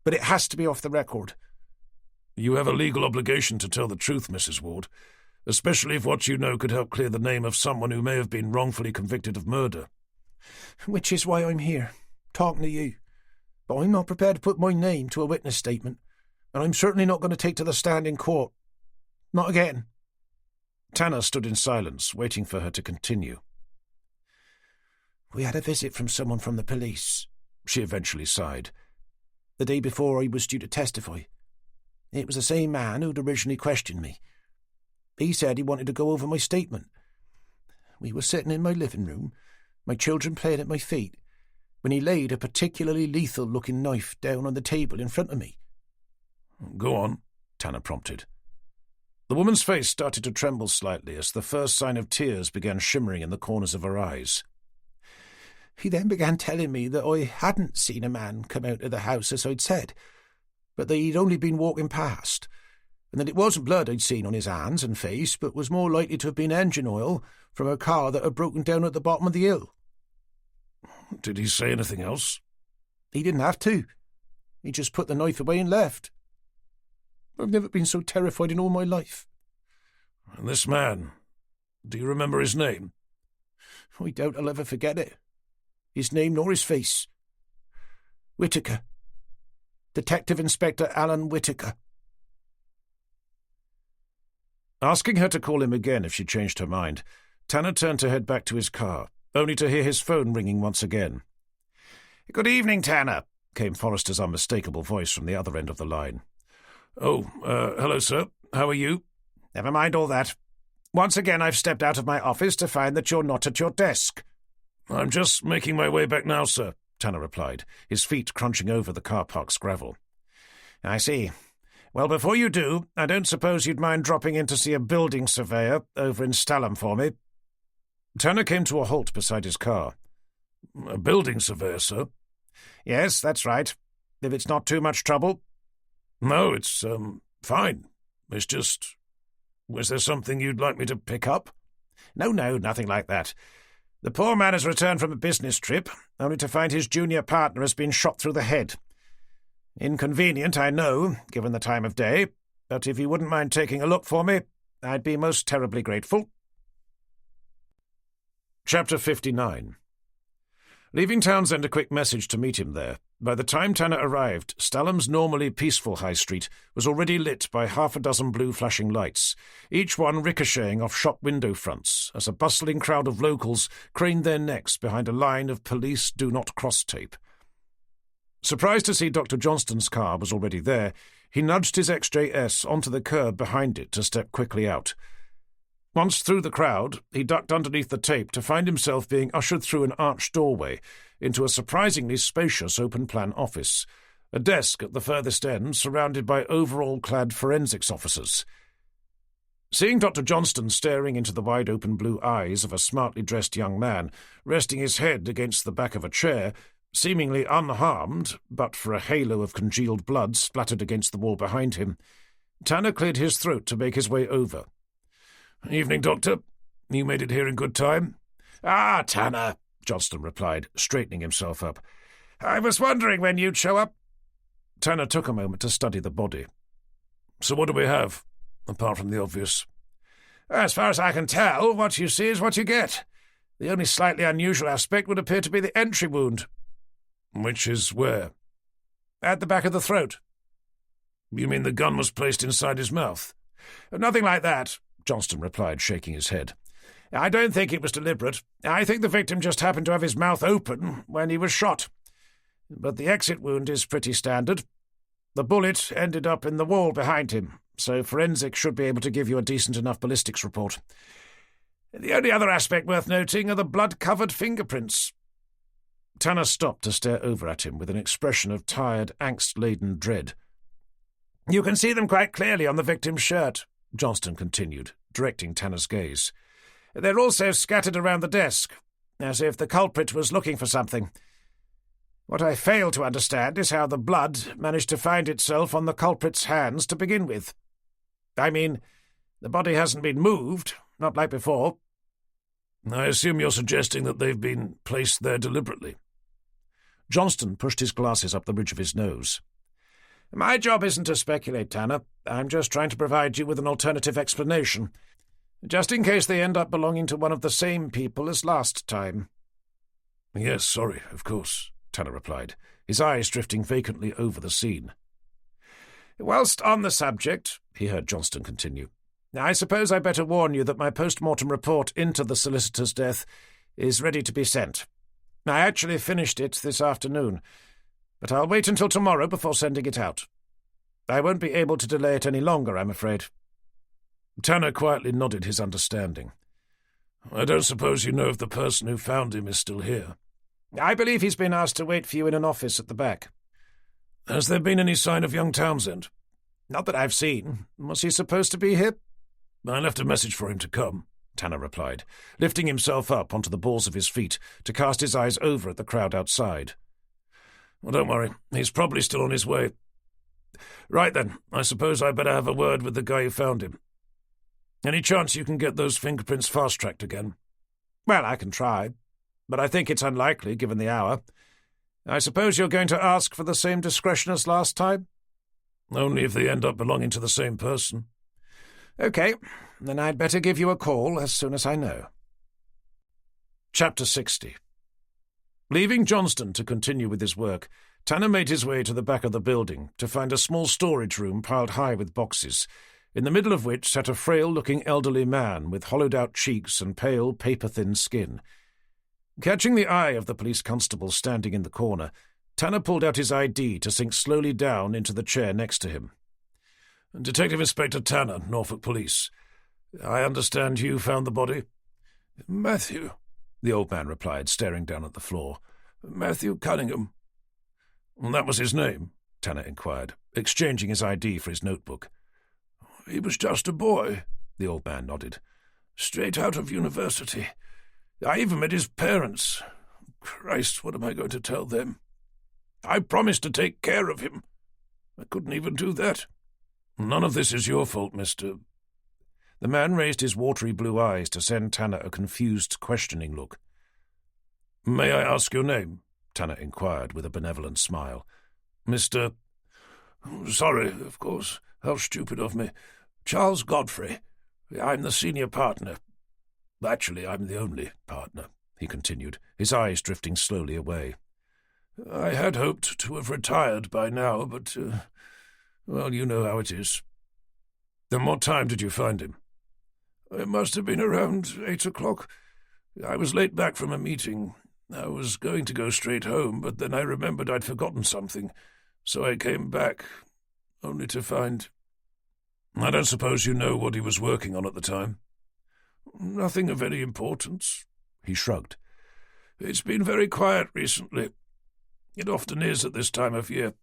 but it has to be off the record. You have a legal obligation to tell the truth, Mrs. Ward, especially if what you know could help clear the name of someone who may have been wrongfully convicted of murder. Which is why I'm here, talking to you. But I'm not prepared to put my name to a witness statement, and I'm certainly not going to take to the stand in court. Not again. Tanner stood in silence, waiting for her to continue. We had a visit from someone from the police, she eventually sighed. The day before I was due to testify. It was the same man who'd originally questioned me. He said he wanted to go over my statement. We were sitting in my living room, my children playing at my feet, when he laid a particularly lethal-looking knife down on the table in front of me. Go on, Tanner prompted. The woman's face started to tremble slightly as the first sign of tears began shimmering in the corners of her eyes. He then began telling me that I hadn't seen a man come out of the house as I'd said, but that he'd only been walking past, and that it wasn't blood I'd seen on his hands and face, but was more likely to have been engine oil from a car that had broken down at the bottom of the hill. Did he say anything else? He didn't have to. He just put the knife away and left. I've never been so terrified in all my life. And this man, do you remember his name? I doubt I'll ever forget it. His name nor his face. Whittaker. Detective Inspector Alan Whittaker. Asking her to call him again if she changed her mind, Tanner turned to head back to his car, only to hear his phone ringing once again. "Good evening, Tanner," came Forrester's unmistakable voice from the other end of the line. "Oh, hello, sir. How are you?" "Never mind all that. Once again I've stepped out of my office to find that you're not at your desk." "I'm just making my way back now, sir," Tanner replied, his feet crunching over the car park's gravel. "I see. Well, before you do, I don't suppose you'd mind dropping in to see a building surveyor over in Stalham for me?" Tanner came to a halt beside his car. "A building surveyor, sir?" "Yes, that's right. If it's not too much trouble." "No, it's, fine. It's just..." Was there something you'd like me to pick up? No, nothing like that. The poor man has returned from a business trip, only to find his junior partner has been shot through the head. Inconvenient, I know, given the time of day, but if you wouldn't mind taking a look for me, I'd be most terribly grateful. Chapter 59. Leaving Townsend a quick message to meet him there, by the time Tanner arrived, Stalham's normally peaceful high street was already lit by half a dozen blue flashing lights, each one ricocheting off shop window fronts as a bustling crowd of locals craned their necks behind a line of police do not cross tape. Surprised to see Dr. Johnston's car was already there, he nudged his XJS onto the curb behind it to step quickly out. Once through the crowd, he ducked underneath the tape to find himself being ushered through an arched doorway into a surprisingly spacious open-plan office, a desk at the furthest end surrounded by overall-clad forensics officers. Seeing Dr. Johnston staring into the wide-open blue eyes of a smartly dressed young man, resting his head against the back of a chair, seemingly unharmed, but for a halo of congealed blood splattered against the wall behind him, Tanner cleared his throat to make his way over. "Evening, Doctor. You made it here in good time?" "Ah, Tanner," Johnston replied, straightening himself up. "I was wondering when you'd show up." Tanner took a moment to study the body. "So what do we have, apart from the obvious?" "As far as I can tell, what you see is what you get. The only slightly unusual aspect would appear to be the entry wound." "Which is where?" "At the back of the throat." "You mean the gun was placed inside his mouth?" "Nothing like that," Johnston replied, shaking his head. "I don't think it was deliberate. I think the victim just happened to have his mouth open when he was shot. But the exit wound is pretty standard. The bullet ended up in the wall behind him, so forensics should be able to give you a decent enough ballistics report. The only other aspect worth noting are the blood-covered fingerprints." Tanner stopped to stare over at him with an expression of tired, angst-laden dread. "You can see them quite clearly on the victim's shirt," Johnston continued, directing Tanner's gaze. "They're also scattered around the desk, as if the culprit was looking for something. What I fail to understand is how the blood managed to find itself on the culprit's hands to begin with. I mean, the body hasn't been moved, not like before." "I assume you're suggesting that they've been placed there deliberately." Johnston pushed his glasses up the ridge of his nose. "My job isn't to speculate, Tanner. I'm just trying to provide you with an alternative explanation, just in case they end up belonging to one of the same people as last time." "Yes, sorry, of course," Tanner replied, his eyes drifting vacantly over the scene. "Whilst on the subject," he heard Johnston continue, "I suppose I better warn you that my post-mortem report into the solicitor's death is ready to be sent. I actually finished it this afternoon, but I'll wait until tomorrow before sending it out. I won't be able to delay it any longer, I'm afraid." Tanner quietly nodded his understanding. "I don't suppose you know if the person who found him is still here?" "I believe he's been asked to wait for you in an office at the back." "Has there been any sign of young Townsend?" "Not that I've seen. Was he supposed to be here?" "I left a message for him to come," Tanner replied, lifting himself up onto the balls of his feet to cast his eyes over at the crowd outside. "Well, don't worry. He's probably still on his way. Right then, I suppose I better have a word with the guy who found him. Any chance you can get those fingerprints fast-tracked again?" "Well, I can try, but I think it's unlikely, given the hour. I suppose you're going to ask for the same discretion as last time?" "Only if they end up belonging to the same person." "Okay, then I'd better give you a call as soon as I know." Chapter 60. Leaving Johnston to continue with his work, Tanner made his way to the back of the building to find a small storage room piled high with boxes, in the middle of which sat a frail-looking elderly man with hollowed-out cheeks and pale, paper-thin skin. Catching the eye of the police constable standing in the corner, Tanner pulled out his ID to sink slowly down into the chair next to him. "Detective Inspector Tanner, Norfolk Police. I understand you found the body?" "Matthew," the old man replied, staring down at the floor. "Matthew Cunningham." "That was his name?" Tanner inquired, exchanging his ID for his notebook. "He was just a boy," the old man nodded. "Straight out of university. I even met his parents. Christ, what am I going to tell them? I promised to take care of him. I couldn't even do that." "None of this is your fault, Mr. The man raised his watery blue eyes to send Tanner a confused, questioning look. "May I ask your name?" Tanner inquired with a benevolent smile. "Mr. Sorry, of course. How stupid of me. Charles Godfrey. I'm the senior partner. Actually, I'm the only partner," he continued, his eyes drifting slowly away. "I had hoped to have retired by now, but, well, you know how it is." "Then what time did you find him?" "It must have been around 8 o'clock. I was late back from a meeting. I was going to go straight home, but then I remembered I'd forgotten something, so I came back, only to find—" "I don't suppose you know what he was working on at the time?" "Nothing of any importance." He shrugged. "It's been very quiet recently. It often is at this time of year.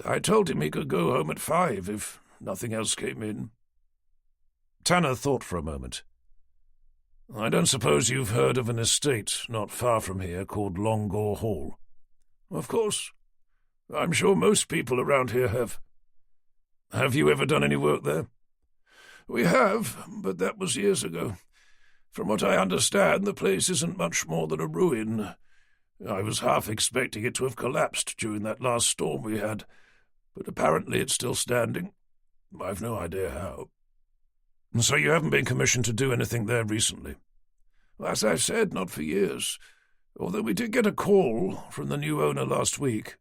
I told him he could go home at 5 if nothing else came in." Tanner thought for a moment. "I don't suppose you've heard of an estate not far from here called Longore Hall?" "Of course. I'm sure most people around here have." "Have you ever done any work there?" "We have, but that was years ago. From what I understand, the place isn't much more than a ruin. I was half expecting it to have collapsed during that last storm we had, but apparently it's still standing. I've no idea how." "So you haven't been commissioned to do anything there recently?" "As I've said, not for years, although we did get a call from the new owner last week."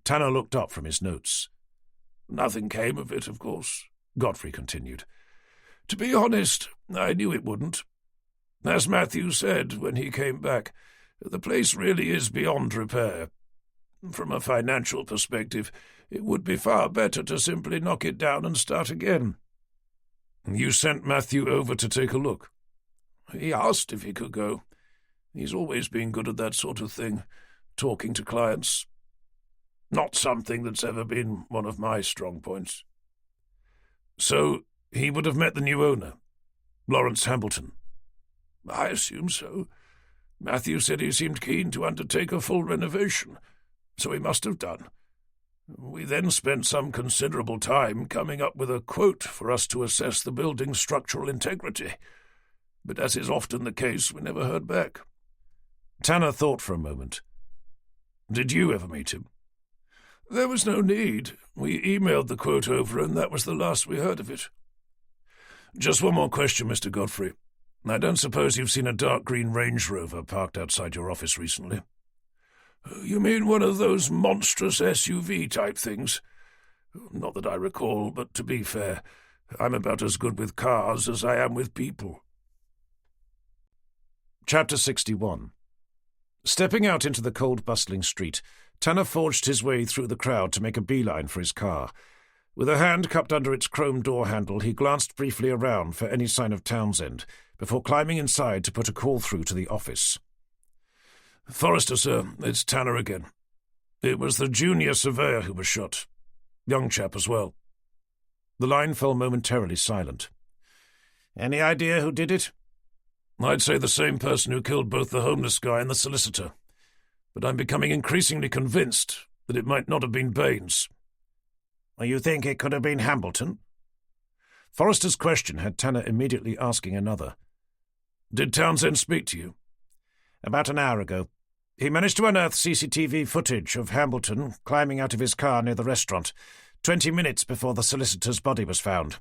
Tanner looked up from his notes. "Nothing came of it, of course," Godfrey continued. "To be honest, I knew it wouldn't. As Matthew said when he came back, the place really is beyond repair. From a financial perspective, it would be far better to simply knock it down and start again." "You sent Matthew over to take a look?" "He asked if he could go. He's always been good at that sort of thing, talking to clients. Not something that's ever been one of my strong points." "So he would have met the new owner, Lawrence Hambleton?" "I assume so. Matthew said he seemed keen to undertake a full renovation, so he must have done. We then spent some considerable time coming up with a quote for us to assess the building's structural integrity, but as is often the case, we never heard back." Tanner thought for a moment. "Did you ever meet him?" "There was no need. We emailed the quote over, and that was the last we heard of it." "Just one more question, Mr. Godfrey. I don't suppose you've seen a dark green Range Rover parked outside your office recently?" "You mean one of those monstrous SUV-type things?" "Not that I recall, but to be fair, I'm about as good with cars as I am with people." Chapter 61. Stepping out into the cold, bustling street, Tanner forged his way through the crowd to make a beeline for his car. With a hand cupped under its chrome door handle, he glanced briefly around for any sign of Townsend, before climbing inside to put a call through to the office. "Forrester, sir, it's Tanner again. It was the junior surveyor who was shot. Young chap as well." The line fell momentarily silent. "Any idea who did it?" "I'd say the same person who killed both the homeless guy and the solicitor, but I'm becoming increasingly convinced that it might not have been Baines." "You think it could have been Hambleton?" Forrester's question had Tanner immediately asking another. "Did Townsend speak to you?" "About an hour ago. He managed to unearth CCTV footage of Hambleton climbing out of his car near the restaurant, 20 minutes before the solicitor's body was found.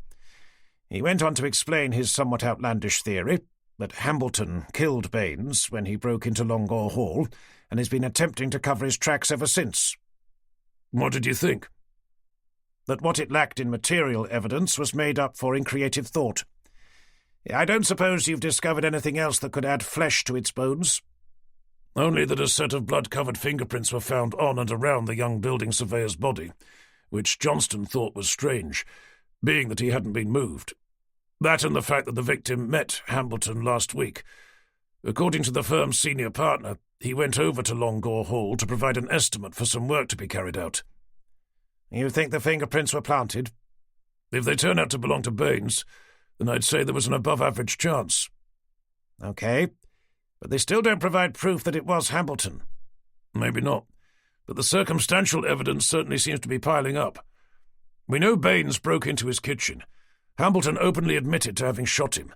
He went on to explain his somewhat outlandish theory that Hambleton killed Baines when he broke into Longore Hall and has been attempting to cover his tracks ever since." "What did you think?" "That what it lacked in material evidence was made up for in creative thought. I don't suppose you've discovered anything else that could add flesh to its bones?" "Only that a set of blood-covered fingerprints were found on and around the young building surveyor's body, which Johnston thought was strange, being that he hadn't been moved. That and the fact that the victim met Hambleton last week. According to the firm's senior partner, he went over to Longore Hall to provide an estimate for some work to be carried out." "You think the fingerprints were planted?" "If they turn out to belong to Baines, then I'd say there was an above-average chance." "Okay, but they still don't provide proof that it was Hambleton." "Maybe not, but the circumstantial evidence certainly seems to be piling up. We know Baines broke into his kitchen, Hambleton openly admitted to having shot him.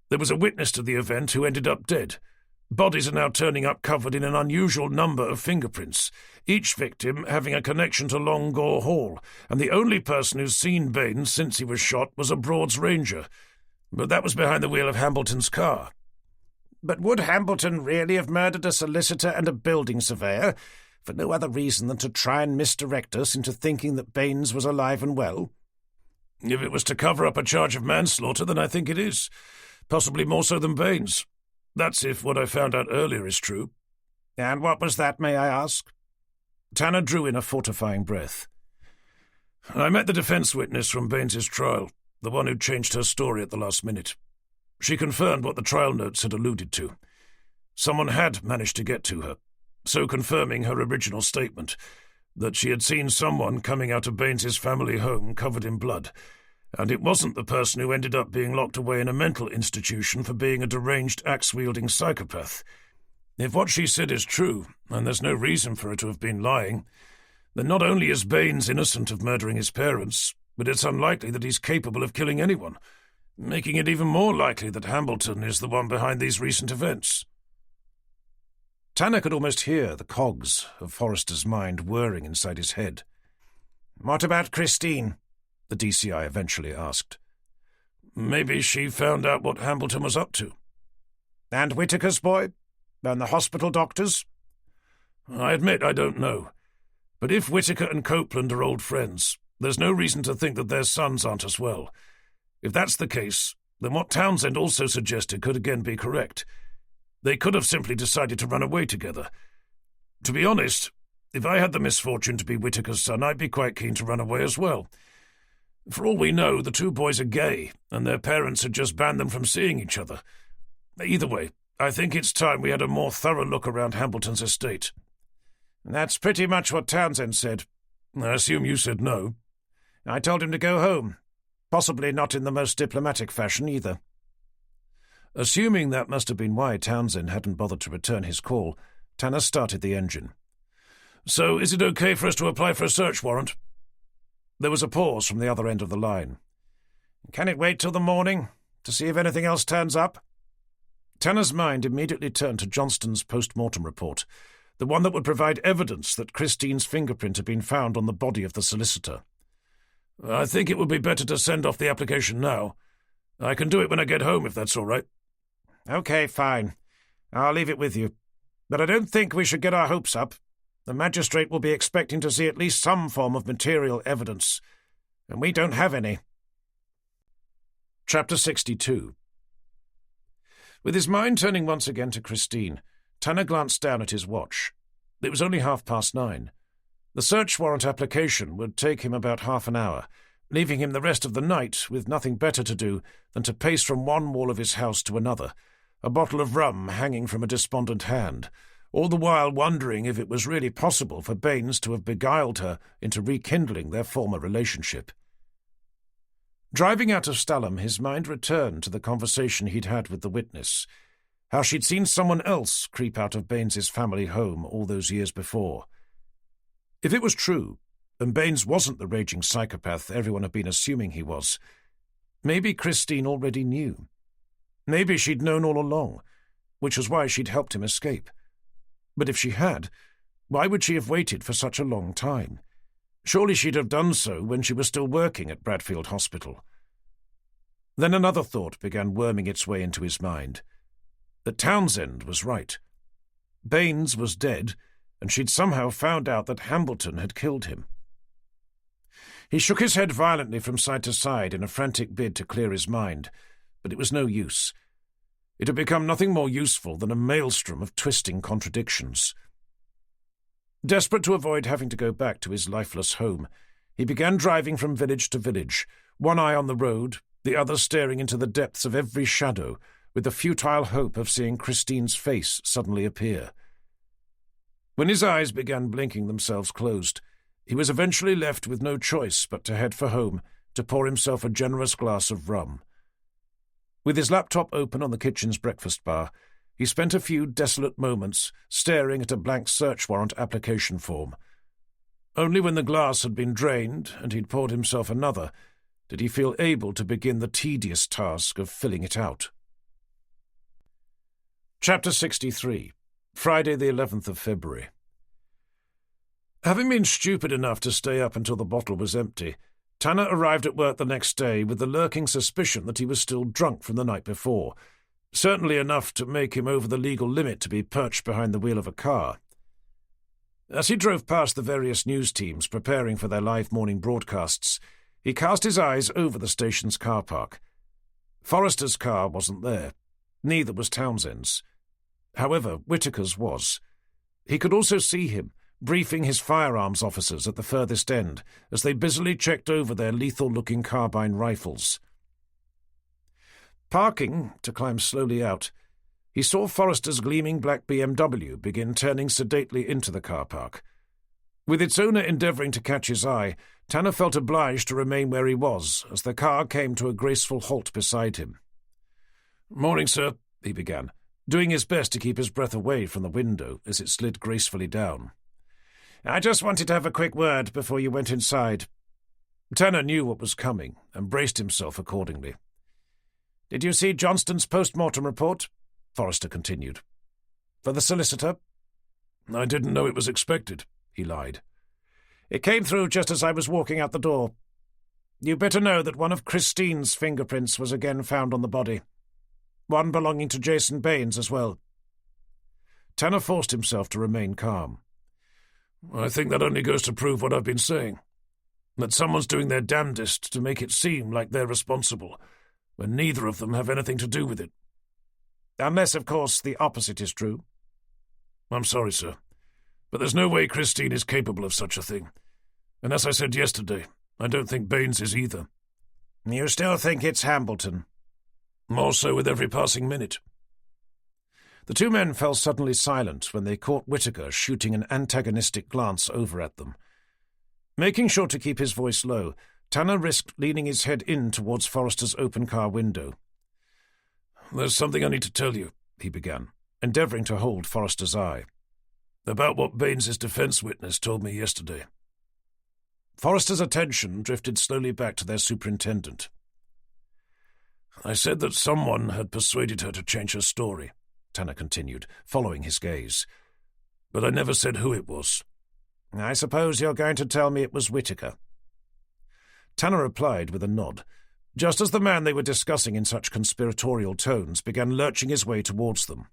There was a witness to the event who ended up dead. Bodies are now turning up covered in an unusual number of fingerprints, each victim having a connection to Long Gore Hall, and the only person who's seen Baines since he was shot was a Broads ranger. But that was behind the wheel of Hambleton's car. But would Hambleton really have murdered a solicitor and a building surveyor for no other reason than to try and misdirect us into thinking that Baines was alive and well? If it was to cover up a charge of manslaughter, then I think it is. Possibly more so than Baines. That's if what I found out earlier is true. And what was that, may I ask? Tanner drew in a fortifying breath. I met the defense witness from Baines's trial, the one who changed her story at the last minute. She confirmed what the trial notes had alluded to. Someone had managed to get to her, so confirming her original statement, that she had seen someone coming out of Baines's family home covered in blood, and it wasn't the person who ended up being locked away in a mental institution for being a deranged axe-wielding psychopath. If what she said is true, and there's no reason for her to have been lying, then not only is Baines innocent of murdering his parents, but it's unlikely that he's capable of killing anyone, making it even more likely that Hambleton is the one behind these recent events. Tanner could almost hear the cogs of Forrester's mind whirring inside his head. "What about Christine?" the DCI eventually asked. Maybe she found out what Hambleton was up to. And Whitaker's boy? And the hospital doctors? I admit I don't know. But if Whitaker and Copeland are old friends, there's no reason to think that their sons aren't as well. If that's the case, then what Townsend also suggested could again be correct. They could have simply decided to run away together. To be honest, if I had the misfortune to be Whitaker's son, I'd be quite keen to run away as well. For all we know, the two boys are gay, and their parents had just banned them from seeing each other. Either way, I think it's time we had a more thorough look around Hambleton's estate. That's pretty much what Townsend said. I assume you said no. I told him to go home. Possibly not in the most diplomatic fashion either. Assuming that must have been why Townsend hadn't bothered to return his call, Tanner started the engine. So is it okay for us to apply for a search warrant? There was a pause from the other end of the line. Can it wait till the morning, to see if anything else turns up? Tanner's mind immediately turned to Johnston's post-mortem report, the one that would provide evidence that Christine's fingerprint had been found on the body of the solicitor. I think it would be better to send off the application now. I can do it when I get home, if that's all right. Okay, fine. I'll leave it with you. But I don't think we should get our hopes up. The magistrate will be expecting to see at least some form of material evidence, and we don't have any. Chapter 62. With his mind turning once again to Christine, Tanner glanced down at his watch. It was only 9:30. The search warrant application would take him about half an hour, leaving him the rest of the night with nothing better to do than to pace from one wall of his house to another, a bottle of rum hanging from a despondent hand, all the while wondering if it was really possible for Baines to have beguiled her into rekindling their former relationship. Driving out of Stalham, his mind returned to the conversation he'd had with the witness, how she'd seen someone else creep out of Baines's family home all those years before. If it was true, and Baines wasn't the raging psychopath everyone had been assuming he was, maybe Christine already knew. Maybe she'd known all along, which was why she'd helped him escape. But if she had, why would she have waited for such a long time? Surely she'd have done so when she was still working at Bradfield Hospital. Then another thought began worming its way into his mind. That Townsend was right. Baines was dead, and she'd somehow found out that Hambleton had killed him. He shook his head violently from side to side in a frantic bid to clear his mind, but it was no use. It had become nothing more useful than a maelstrom of twisting contradictions. Desperate to avoid having to go back to his lifeless home, he began driving from village to village, one eye on the road, the other staring into the depths of every shadow, with the futile hope of seeing Christine's face suddenly appear. When his eyes began blinking themselves closed, he was eventually left with no choice but to head for home to pour himself a generous glass of rum. With his laptop open on the kitchen's breakfast bar, he spent a few desolate moments staring at a blank search warrant application form. Only when the glass had been drained and he'd poured himself another did he feel able to begin the tedious task of filling it out. Chapter 63. Friday the 11th of February. Having been stupid enough to stay up until the bottle was empty, Tanner arrived at work the next day with the lurking suspicion that he was still drunk from the night before, certainly enough to make him over the legal limit to be perched behind the wheel of a car. As he drove past the various news teams preparing for their live morning broadcasts, he cast his eyes over the station's car park. Forrester's car wasn't there. Neither was Townsend's. However, Whitaker's was. He could also see him, briefing his firearms officers at the furthest end as they busily checked over their lethal-looking carbine rifles. Parking to climb slowly out, he saw Forrester's gleaming black BMW begin turning sedately into the car park. With its owner endeavouring to catch his eye, Tanner felt obliged to remain where he was as the car came to a graceful halt beside him. "Morning, sir," he began, doing his best to keep his breath away from the window as it slid gracefully down. "I just wanted to have a quick word before you went inside." Tanner knew what was coming and braced himself accordingly. "Did you see Johnston's post-mortem report?" Forrester continued. "For the solicitor?" "I didn't know it was expected," he lied. "It came through just as I was walking out the door. You better know that one of Christine's fingerprints was again found on the body. One belonging to Jason Baines as well." Tanner forced himself to remain calm. "I think that only goes to prove what I've been saying, that someone's doing their damnedest to make it seem like they're responsible, when neither of them have anything to do with it. Unless, of course, the opposite is true." "I'm sorry, sir, but there's no way Christine is capable of such a thing. And as I said yesterday, I don't think Baines is either." "You still think it's Hambleton?" "More so with every passing minute." The two men fell suddenly silent when they caught Whitaker shooting an antagonistic glance over at them. Making sure to keep his voice low, Tanner risked leaning his head in towards Forrester's open car window. "There's something I need to tell you," he began, endeavouring to hold Forrester's eye. "About what Baines's defence witness told me yesterday." Forrester's attention drifted slowly back to their superintendent. "I said that someone had persuaded her to change her story," Tanner continued, following his gaze. "But I never said who it was." "I suppose you're going to tell me it was Whitaker." Tanner replied with a nod, just as the man they were discussing in such conspiratorial tones began lurching his way towards them.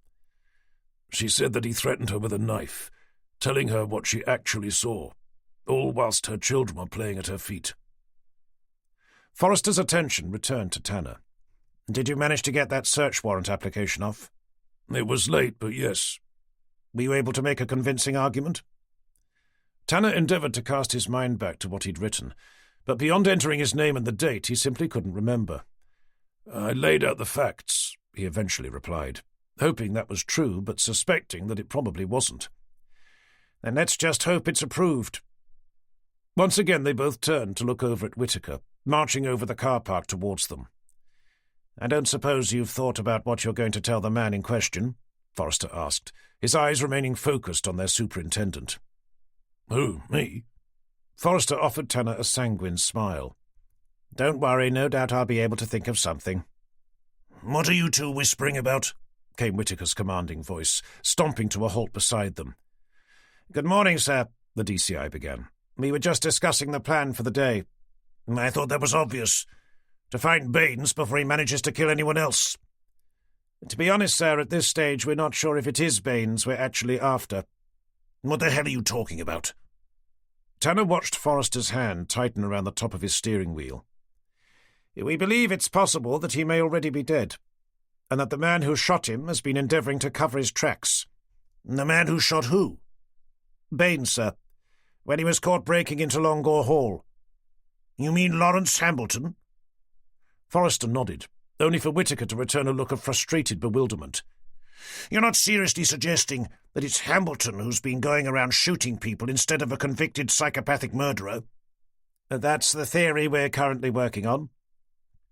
"She said that he threatened her with a knife, telling her what she actually saw, all whilst her children were playing at her feet." Forrester's attention returned to Tanner. "Did you manage to get that search warrant application off?" "It was late, but yes." "Were you able to make a convincing argument?" Tanner endeavoured to cast his mind back to what he'd written, but beyond entering his name and the date, he simply couldn't remember. "I laid out the facts," he eventually replied, hoping that was true, but suspecting that it probably wasn't. "Then let's just hope it's approved." Once again they both turned to look over at Whitaker, marching over the car park towards them. "I don't suppose you've thought about what you're going to tell the man in question?" Forrester asked, his eyes remaining focused on their superintendent. "Who, me?" Forrester offered Tanner a sanguine smile. "Don't worry, no doubt I'll be able to think of something." "What are you two whispering about?" came Whitaker's commanding voice, stomping to a halt beside them. "Good morning, sir," the DCI began. "We were just discussing the plan for the day." "I thought that was obvious. To find Baines before he manages to kill anyone else." "To be honest, sir, at this stage we're not sure if it is Baines we're actually after." "What the hell are you talking about?" Tanner watched Forrester's hand tighten around the top of his steering wheel. "We believe it's possible that he may already be dead, and that the man who shot him has been endeavouring to cover his tracks." "The man who shot who?" "Baines, sir, when he was caught breaking into Longore Hall." "You mean Lawrence Hambleton?" Forrester nodded, only for Whitaker to return a look of frustrated bewilderment. "You're not seriously suggesting that it's Hambleton who's been going around shooting people instead of a convicted psychopathic murderer?" "That's the theory we're currently working on."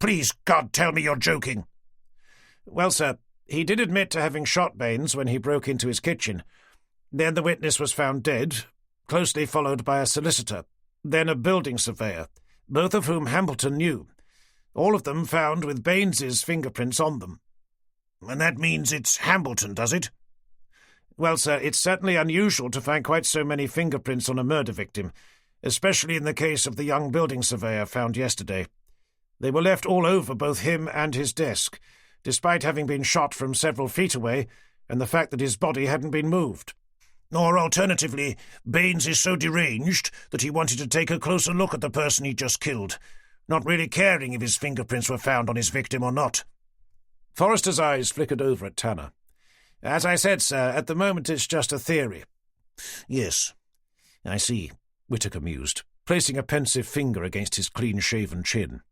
"Please, God, tell me you're joking." "Well, sir, he did admit to having shot Baines when he broke into his kitchen. Then the witness was found dead, closely followed by a solicitor, then a building surveyor, both of whom Hambleton knew, All of them found with Baines's fingerprints on them. And that means it's Hambleton, does it? Well, sir, it's certainly unusual to find quite so many fingerprints on a murder victim, especially in the case of the young building surveyor found yesterday. They were left all over both him and his desk, despite having been shot from several feet away, and the fact that his body hadn't been moved. Or alternatively, Baines is so deranged that he wanted to take a closer look at the person he just killed, not really caring if his fingerprints were found on his victim or not. Forrester's eyes flickered over at Tanner. As I said, sir, at the moment it's just a theory. Yes, I see, Whitaker mused, placing a pensive finger against his clean-shaven chin.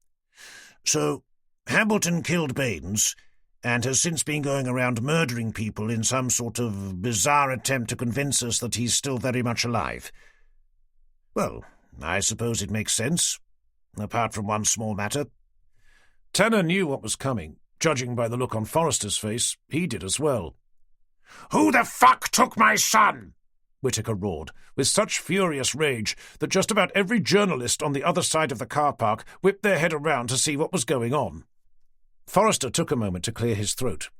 So, Hambleton killed Baines, and has since been going around murdering people in some sort of bizarre attempt to convince us that he's still very much alive. Well, I suppose it makes sense, apart from one small matter. Tanner knew what was coming. Judging by the look on Forrester's face, he did as well. "Who the fuck took my son?" Whitaker roared, with such furious rage that just about every journalist on the other side of the car park whipped their head around to see what was going on. Forrester took a moment to clear his throat.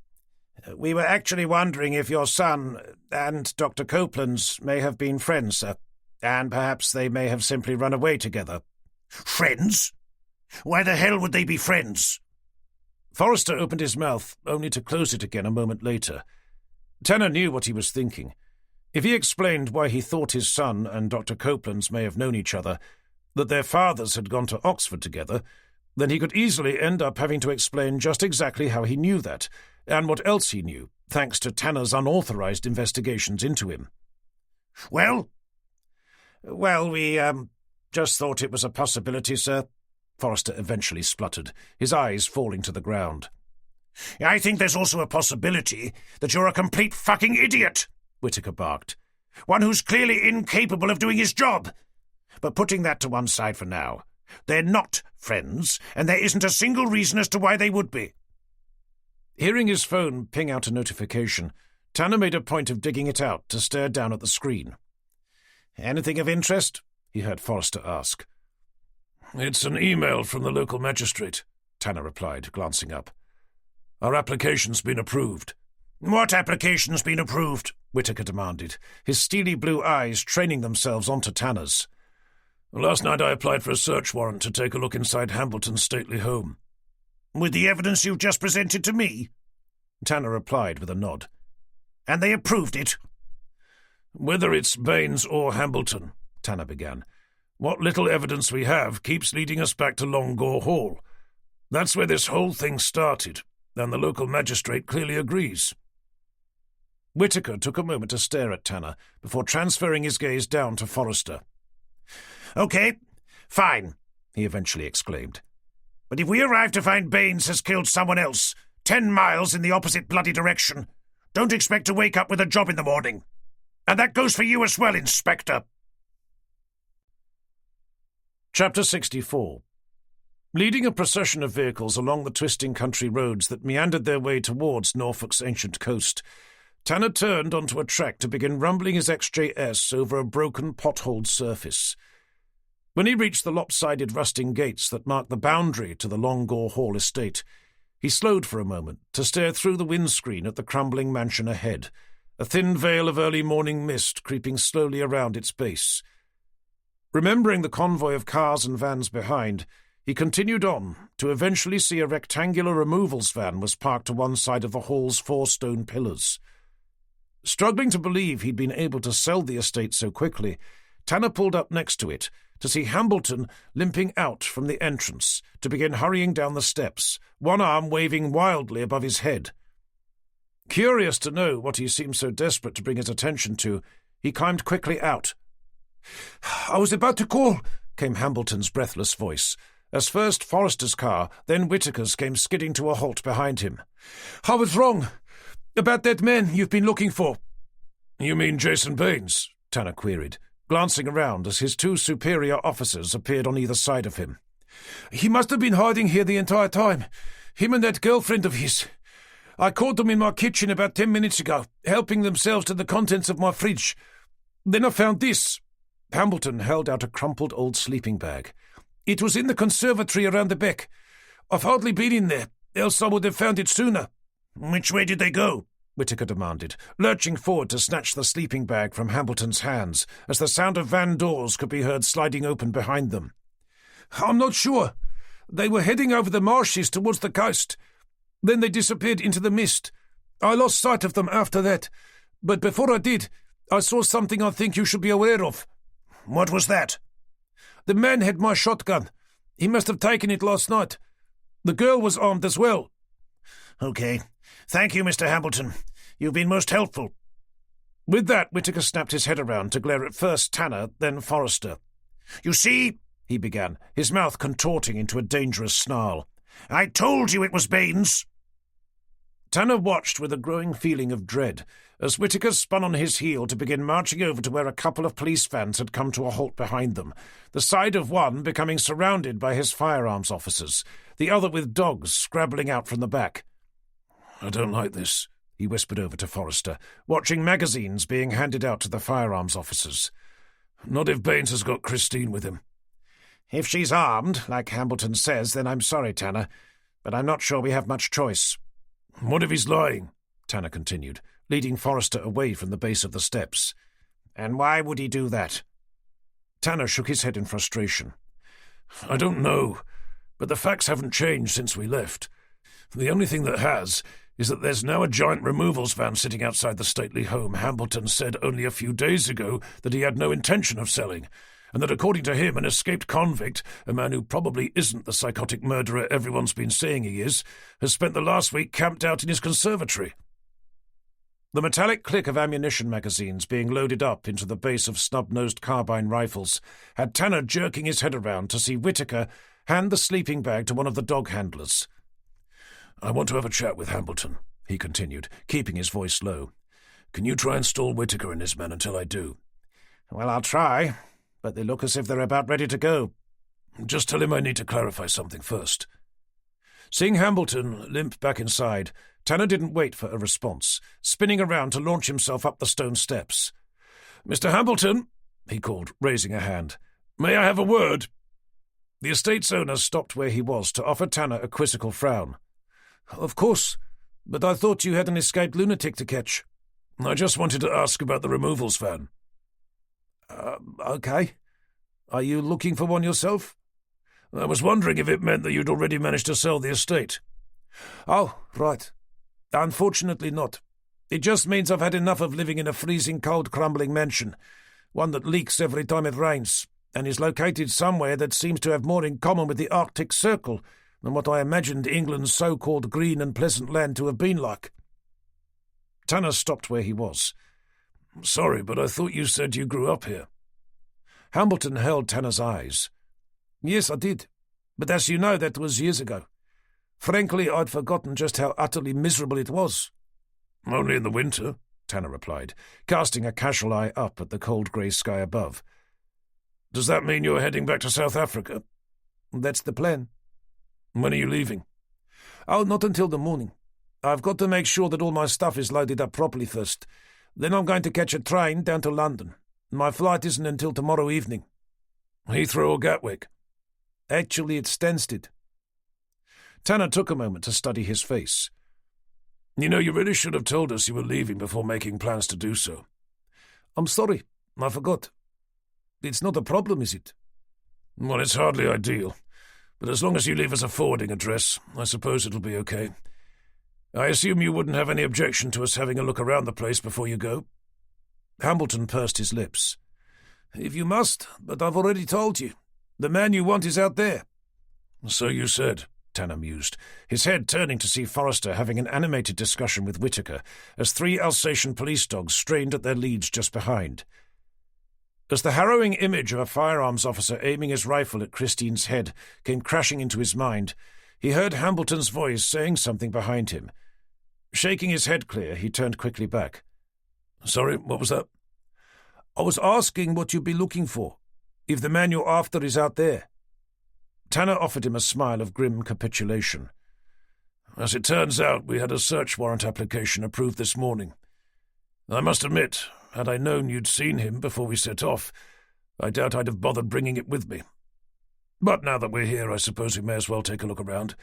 "We were actually wondering if your son and Dr. Copeland's may have been friends, sir, and perhaps they may have simply run away together." "Friends? Why the hell would they be friends?" Forrester opened his mouth, only to close it again a moment later. Tanner knew what he was thinking. If he explained why he thought his son and Dr. Copeland's may have known each other, that their fathers had gone to Oxford together, then he could easily end up having to explain just exactly how he knew that, and what else he knew, thanks to Tanner's unauthorized investigations into him. Well, we just thought it was a possibility, sir," Forrester eventually spluttered, his eyes falling to the ground. "I think there's also a possibility that you're a complete fucking idiot," Whitaker barked. "One who's clearly incapable of doing his job. But putting that to one side for now, they're not friends, and there isn't a single reason as to why they would be." Hearing his phone ping out a notification, Tanner made a point of digging it out to stare down at the screen. "Anything of interest?" he heard Forrester ask. "It's an email from the local magistrate," Tanner replied, glancing up. "Our application's been approved." "What application's been approved?" Whitaker demanded, his steely blue eyes training themselves onto Tanner's. "Last night I applied for a search warrant to take a look inside Hambleton's stately home." "With the evidence you've just presented to me?" Tanner replied with a nod. "And they approved it?" "Whether it's Baines or Hambleton," Tanner began, "what little evidence we have keeps leading us back to Longgore Hall. That's where this whole thing started, and the local magistrate clearly agrees." Whitaker took a moment to stare at Tanner before transferring his gaze down to Forrester. "Okay, fine," he eventually exclaimed. "But if we arrive to find Baines has killed someone else, 10 miles in the opposite bloody direction, don't expect to wake up with a job in the morning. And that goes for you as well, Inspector." Chapter 64. Leading a procession of vehicles along the twisting country roads that meandered their way towards Norfolk's ancient coast, Tanner turned onto a track to begin rumbling his XJS over a broken, potholed surface. When he reached the lopsided rusting gates that marked the boundary to the Longgore Hall estate, he slowed for a moment to stare through the windscreen at the crumbling mansion ahead, a thin veil of early morning mist creeping slowly around its base. Remembering the convoy of cars and vans behind, he continued on to eventually see a rectangular removals van was parked to one side of the hall's 4 stone pillars. Struggling to believe he'd been able to sell the estate so quickly, Tanner pulled up next to it to see Hambleton limping out from the entrance to begin hurrying down the steps, one arm waving wildly above his head. Curious to know what he seemed so desperate to bring his attention to, he climbed quickly out. "I was about to call," came Hambleton's breathless voice, as first Forrester's car, then Whitaker's came skidding to a halt behind him. "I was wrong. About that man you've been looking for." "You mean Jason Baines?" Tanner queried, glancing around as his 2 superior officers appeared on either side of him. "He must have been hiding here the entire time. Him and that girlfriend of his. I caught them in my kitchen about 10 minutes ago, helping themselves to the contents of my fridge. Then I found this." Hambleton held out a crumpled old sleeping bag. "It was in the conservatory around the beck. I've hardly been in there, else I would have found it sooner." "Which way did they go?" Whittaker demanded, lurching forward to snatch the sleeping bag from Hambleton's hands, as the sound of van doors could be heard sliding open behind them. "I'm not sure. They were heading over the marshes towards the coast. Then they disappeared into the mist. I lost sight of them after that. But before I did, I saw something I think you should be aware of." "What was that?" "The man had my shotgun. He must have taken it last night. The girl was armed as well." "Okay. Thank you, Mr. Hambleton. You've been most helpful." With that, Whittaker snapped his head around to glare at first Tanner, then Forrester. "You see," he began, his mouth contorting into a dangerous snarl. "I told you it was Baines." Tanner watched with a growing feeling of dread as Whittaker spun on his heel to begin marching over to where a couple of police vans had come to a halt behind them, the side of one becoming surrounded by his firearms officers, the other with dogs scrabbling out from the back. "I don't like this," he whispered over to Forrester, watching magazines being handed out to the firearms officers. "Not if Baines has got Christine with him." "If she's armed, like Hambleton says, then I'm sorry, Tanner, but I'm not sure we have much choice." "What if he's lying?" Tanner continued, leading Forrester away from the base of the steps. "And why would he do that?" Tanner shook his head in frustration. "I don't know, but the facts haven't changed since we left. The only thing that has is that there's now a giant removals van sitting outside the stately home Hambleton said only a few days ago that he had no intention of selling, and that according to him an escaped convict, a man who probably isn't the psychotic murderer everyone's been saying he is, has spent the last week camped out in his conservatory." The metallic click of ammunition magazines being loaded up into the base of snub-nosed carbine rifles had Tanner jerking his head around to see Whittaker hand the sleeping bag to one of the dog handlers. "I want to have a chat with Hambleton," he continued, keeping his voice low. "Can you try and stall Whittaker and his men until I do?" "Well, I'll try, but they look as if they're about ready to go." "Just tell him I need to clarify something first." Seeing Hambleton limp back inside, Tanner didn't wait for a response, spinning around to launch himself up the stone steps. "Mr. Hambleton," he called, raising a hand, "may I have a word?" The estate's owner stopped where he was to offer Tanner a quizzical frown. "Of course, but I thought you had an escaped lunatic to catch. I just wanted to ask about the removals van." Okay. Are you looking for one yourself?" "I was wondering if it meant that you'd already managed to sell the estate." "Oh, right. Unfortunately not. It just means I've had enough of living in a freezing cold crumbling mansion, one that leaks every time it rains, and is located somewhere that seems to have more in common with the Arctic Circle than what I imagined England's so-called green and pleasant land to have been like." Tanner stopped where he was. "Sorry, but I thought you said you grew up here." Hambleton held Tanner's eyes. "Yes, I did. But as you know, that was years ago. Frankly, I'd forgotten just how utterly miserable it was." "Only in the winter," Tanner replied, casting a casual eye up at the cold grey sky above. "Does that mean you're heading back to South Africa?" "That's the plan." "When are you leaving?" "Oh, not until the morning. I've got to make sure that all my stuff is loaded up properly first. Then I'm going to catch a train down to London. My flight isn't until tomorrow evening." "Heathrow or Gatwick?" "Actually, it's Stansted." Tanner took a moment to study his face. "You know, you really should have told us you were leaving before making plans to do so." "I'm sorry. I forgot. It's not a problem, is it?" "Well, it's hardly ideal. But as long as you leave us a forwarding address, I suppose it'll be okay. I assume you wouldn't have any objection to us having a look around the place before you go?" Hambleton pursed his lips. "If you must, but I've already told you. The man you want is out there." "So you said," Tanner mused, his head turning to see Forrester having an animated discussion with Whittaker as 3 Alsatian police dogs strained at their leads just behind. As the harrowing image of a firearms officer aiming his rifle at Christine's head came crashing into his mind, he heard Hambleton's voice saying something behind him. Shaking his head clear, he turned quickly back. "Sorry, what was that?" "I was asking what you'd be looking for, if the man you're after is out there." Tanner offered him a smile of grim capitulation. "As it turns out, we had a search warrant application approved this morning. I must admit, had I known you'd seen him before we set off, I doubt I'd have bothered bringing it with me." But now that we're here, I suppose we may as well take a look around.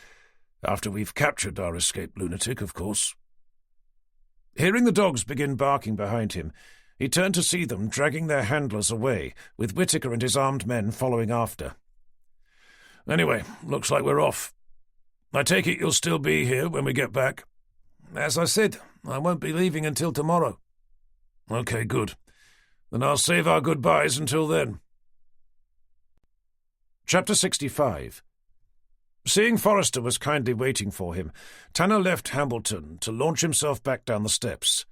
After we've captured our escaped lunatic, of course." Hearing the dogs begin barking behind him, he turned to see them dragging their handlers away, with Whittaker and his armed men following after. "Anyway, looks like we're off. I take it you'll still be here when we get back?" "As I said, I won't be leaving until tomorrow." "Okay, good. Then I'll save our goodbyes until then." Chapter 65. Seeing Forrester was kindly waiting for him, Tanner left Hambleton to launch himself back down the steps.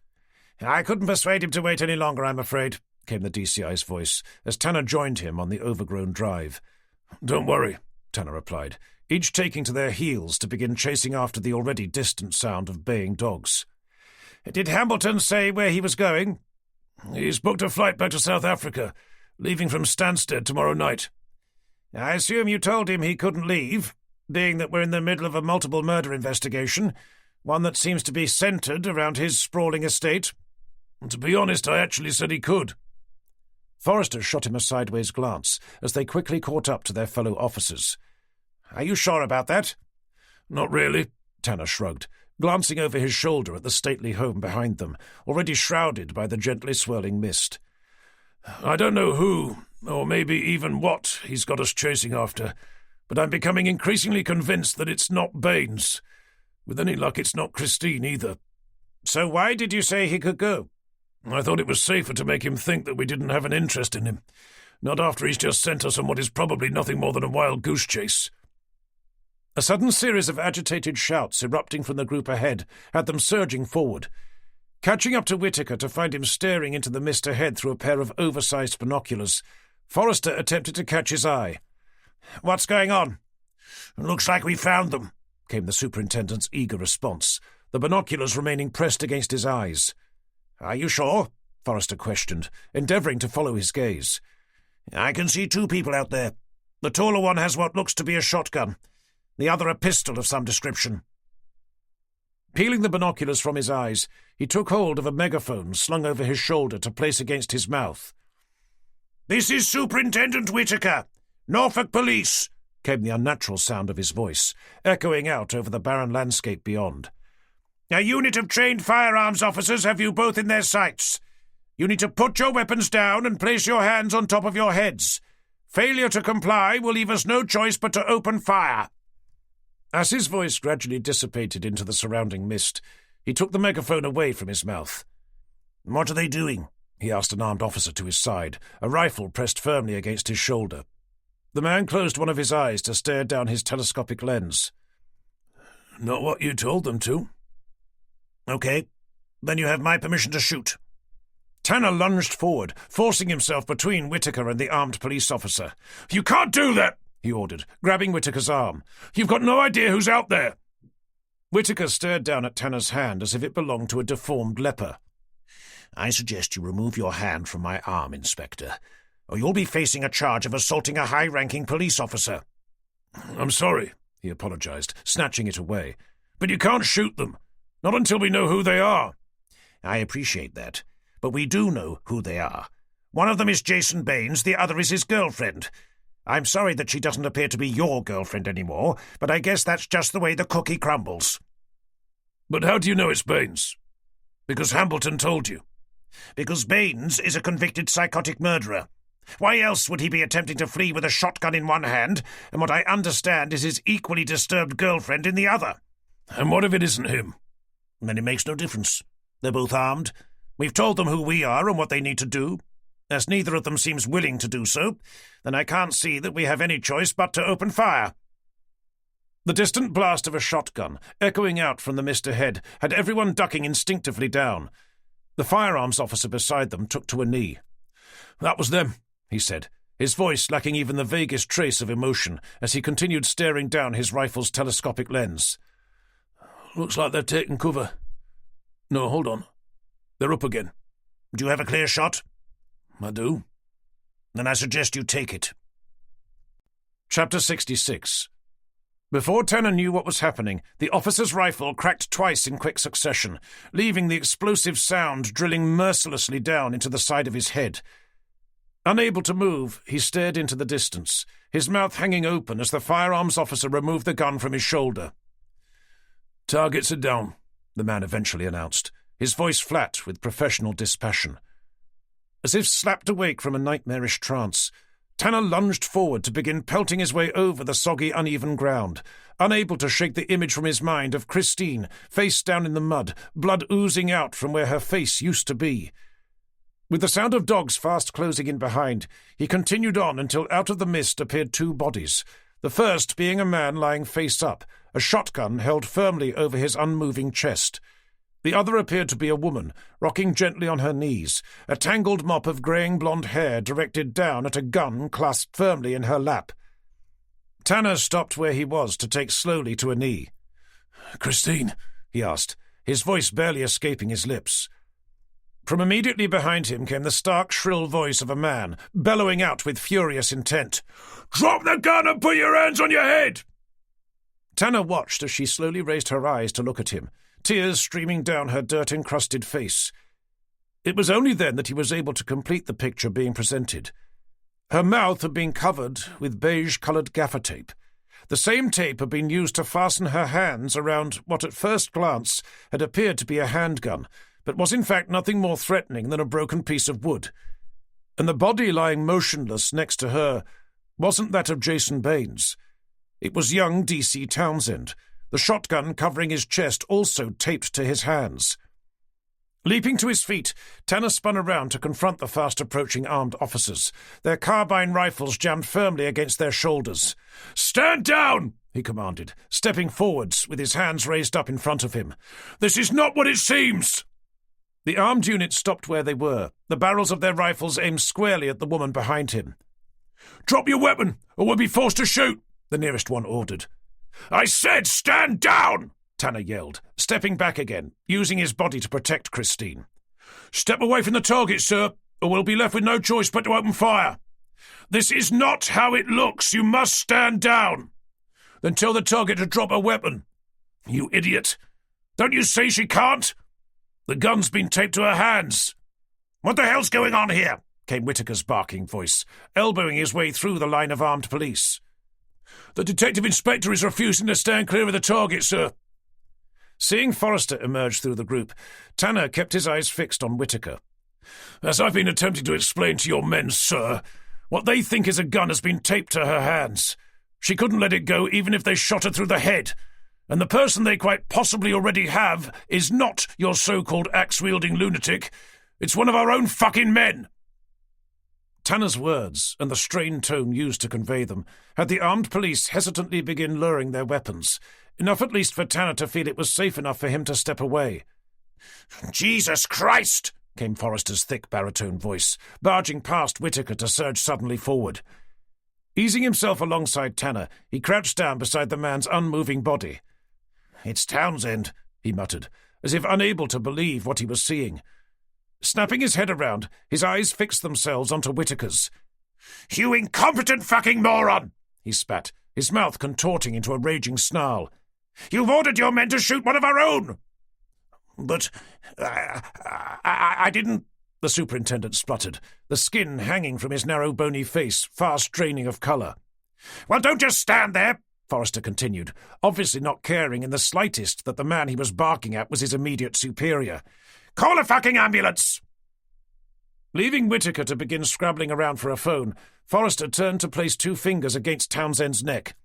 "I couldn't persuade him to wait any longer, I'm afraid," came the DCI's voice, as Tanner joined him on the overgrown drive. "Don't worry," Tanner replied, each taking to their heels to begin chasing after the already distant sound of baying dogs. "Did Hambleton say where he was going?" "He's booked a flight back to South Africa, leaving from Stansted tomorrow night." "I assume you told him he couldn't leave, being that we're in the middle of a multiple murder investigation, one that seems to be centred around his sprawling estate." "To be honest, I actually said he could." Forrester shot him a sideways glance as they quickly caught up to their fellow officers. "Are you sure about that?" "Not really," Tanner shrugged, glancing over his shoulder at the stately home behind them, already shrouded by the gently swirling mist. "I don't know who, or maybe even what, he's got us chasing after, but I'm becoming increasingly convinced that it's not Baines. With any luck, it's not Christine either." "So why did you say he could go?" "I thought it was safer to make him think that we didn't have an interest in him, not after he's just sent us on what is probably nothing more than a wild goose chase." A sudden series of agitated shouts erupting from the group ahead had them surging forward. Catching up to Whittaker to find him staring into the mist ahead through a pair of oversized binoculars, Forrester attempted to catch his eye. "What's going on?" "Looks like we found them," came the superintendent's eager response, the binoculars remaining pressed against his eyes. "Are you sure?" Forrester questioned, endeavouring to follow his gaze. "I can see two people out there. The taller one has what looks to be a shotgun, the other a pistol of some description." Peeling the binoculars from his eyes, he took hold of a megaphone slung over his shoulder to place against his mouth. "This is Superintendent Whittaker, Norfolk Police," came the unnatural sound of his voice, echoing out over the barren landscape beyond. "A unit of trained firearms officers have you both in their sights. You need to put your weapons down and place your hands on top of your heads. Failure to comply will leave us no choice but to open fire." As his voice gradually dissipated into the surrounding mist, he took the megaphone away from his mouth. "What are they doing?" he asked an armed officer to his side, a rifle pressed firmly against his shoulder. The man closed one of his eyes to stare down his telescopic lens. "Not what you told them to." "Okay, then you have my permission to shoot." Tanner lunged forward, forcing himself between Whittaker and the armed police officer. "You can't do that!" he ordered, grabbing Whittaker's arm. "You've got no idea who's out there." Whittaker stared down at Tanner's hand as if it belonged to a deformed leper. "I suggest you remove your hand from my arm, Inspector, or you'll be facing a charge of assaulting a high-ranking police officer." "I'm sorry," he apologized, snatching it away. "But you can't shoot them. Not until we know who they are." "I appreciate that, but we do know who they are. One of them is Jason Baines, the other is his girlfriend. I'm sorry that she doesn't appear to be your girlfriend anymore, but I guess that's just the way the cookie crumbles." "But how do you know it's Baines? Because Hambleton told you." "Because Baines is a convicted psychotic murderer. Why else would he be attempting to flee with a shotgun in one hand, and what I understand is his equally disturbed girlfriend in the other?" "And what if it isn't him?" "Then it makes no difference. They're both armed. We've told them who we are and what they need to do. As neither of them seems willing to do so, then I can't see that we have any choice but to open fire." The distant blast of a shotgun, echoing out from the mist ahead, had everyone ducking instinctively down. The firearms officer beside them took to a knee. "That was them," he said, his voice lacking even the vaguest trace of emotion as he continued staring down his rifle's telescopic lens. "Looks like they've taken cover. No, hold on. They're up again." "Do you have a clear shot?" "I do." "Then I suggest you take it." Chapter 66. Before Tanner knew what was happening, the officer's rifle cracked twice in quick succession, leaving the explosive sound drilling mercilessly down into the side of his head. Unable to move, he stared into the distance, his mouth hanging open as the firearms officer removed the gun from his shoulder. "Targets are down," the man eventually announced, his voice flat with professional dispassion. As if slapped awake from a nightmarish trance, Tanner lunged forward to begin pelting his way over the soggy, uneven ground, unable to shake the image from his mind of Christine, face down in the mud, blood oozing out from where her face used to be. With the sound of dogs fast closing in behind, he continued on until out of the mist appeared two bodies, the first being a man lying face up, a shotgun held firmly over his unmoving chest. The other appeared to be a woman, rocking gently on her knees, a tangled mop of greying blonde hair directed down at a gun clasped firmly in her lap. Tanner stopped where he was to take slowly to a knee. "Christine?" he asked, his voice barely escaping his lips. From immediately behind him came the stark, shrill voice of a man, bellowing out with furious intent. "Drop the gun and put your hands on your head!" Tanner watched as she slowly raised her eyes to look at him, tears streaming down her dirt-encrusted face. It was only then that he was able to complete the picture being presented. Her mouth had been covered with beige-coloured gaffer tape. The same tape had been used to fasten her hands around what at first glance had appeared to be a handgun, but was in fact nothing more threatening than a broken piece of wood. And the body lying motionless next to her wasn't that of Jason Baines. It was young D.C. Townsend, the shotgun covering his chest also taped to his hands. Leaping to his feet, Tanner spun around to confront the fast-approaching armed officers, their carbine rifles jammed firmly against their shoulders. "Stand down!" he commanded, stepping forwards with his hands raised up in front of him. "This is not what it seems!" The armed unit stopped where they were, the barrels of their rifles aimed squarely at the woman behind him. "Drop your weapon, or we'll be forced to shoot," the nearest one ordered. "I said stand down!" Tanner yelled, stepping back again, using his body to protect Christine. "Step away from the target, sir, or we'll be left with no choice but to open fire. This is not how it looks. You must stand down." "Then tell the target to drop her weapon." "You idiot. Don't you see she can't? The gun's been taped to her hands." "What the hell's going on here?" came Whitaker's barking voice, elbowing his way through the line of armed police. "The detective inspector is refusing to stand clear of the target, sir." Seeing Forrester emerge through the group, Tanner kept his eyes fixed on Whitaker. "As I've been attempting to explain to your men, sir, what they think is a gun has been taped to her hands. She couldn't let it go even if they shot her through the head. And the person they quite possibly already have is not your so-called axe-wielding lunatic. It's one of our own fucking men." Tanner's words, and the strained tone used to convey them, had the armed police hesitantly begin lowering their weapons, enough at least for Tanner to feel it was safe enough for him to step away. "Jesus Christ!" came Forrester's thick baritone voice, barging past Whitaker to surge suddenly forward. Easing himself alongside Tanner, he crouched down beside the man's unmoving body. "It's Townsend," he muttered, as if unable to believe what he was seeing. Snapping his head around, his eyes fixed themselves onto Whitaker's. "You incompetent fucking moron!" he spat, his mouth contorting into a raging snarl. "You've ordered your men to shoot one of our own!" "But I didn't," the superintendent spluttered, the skin hanging from his narrow bony face, fast draining of colour. "Well, don't just stand there," Forrester continued, obviously not caring in the slightest that the man he was barking at was his immediate superior. "Call a fucking ambulance!" Leaving Whitaker to begin scrabbling around for a phone, Forrester turned to place 2 fingers against Townsend's neck.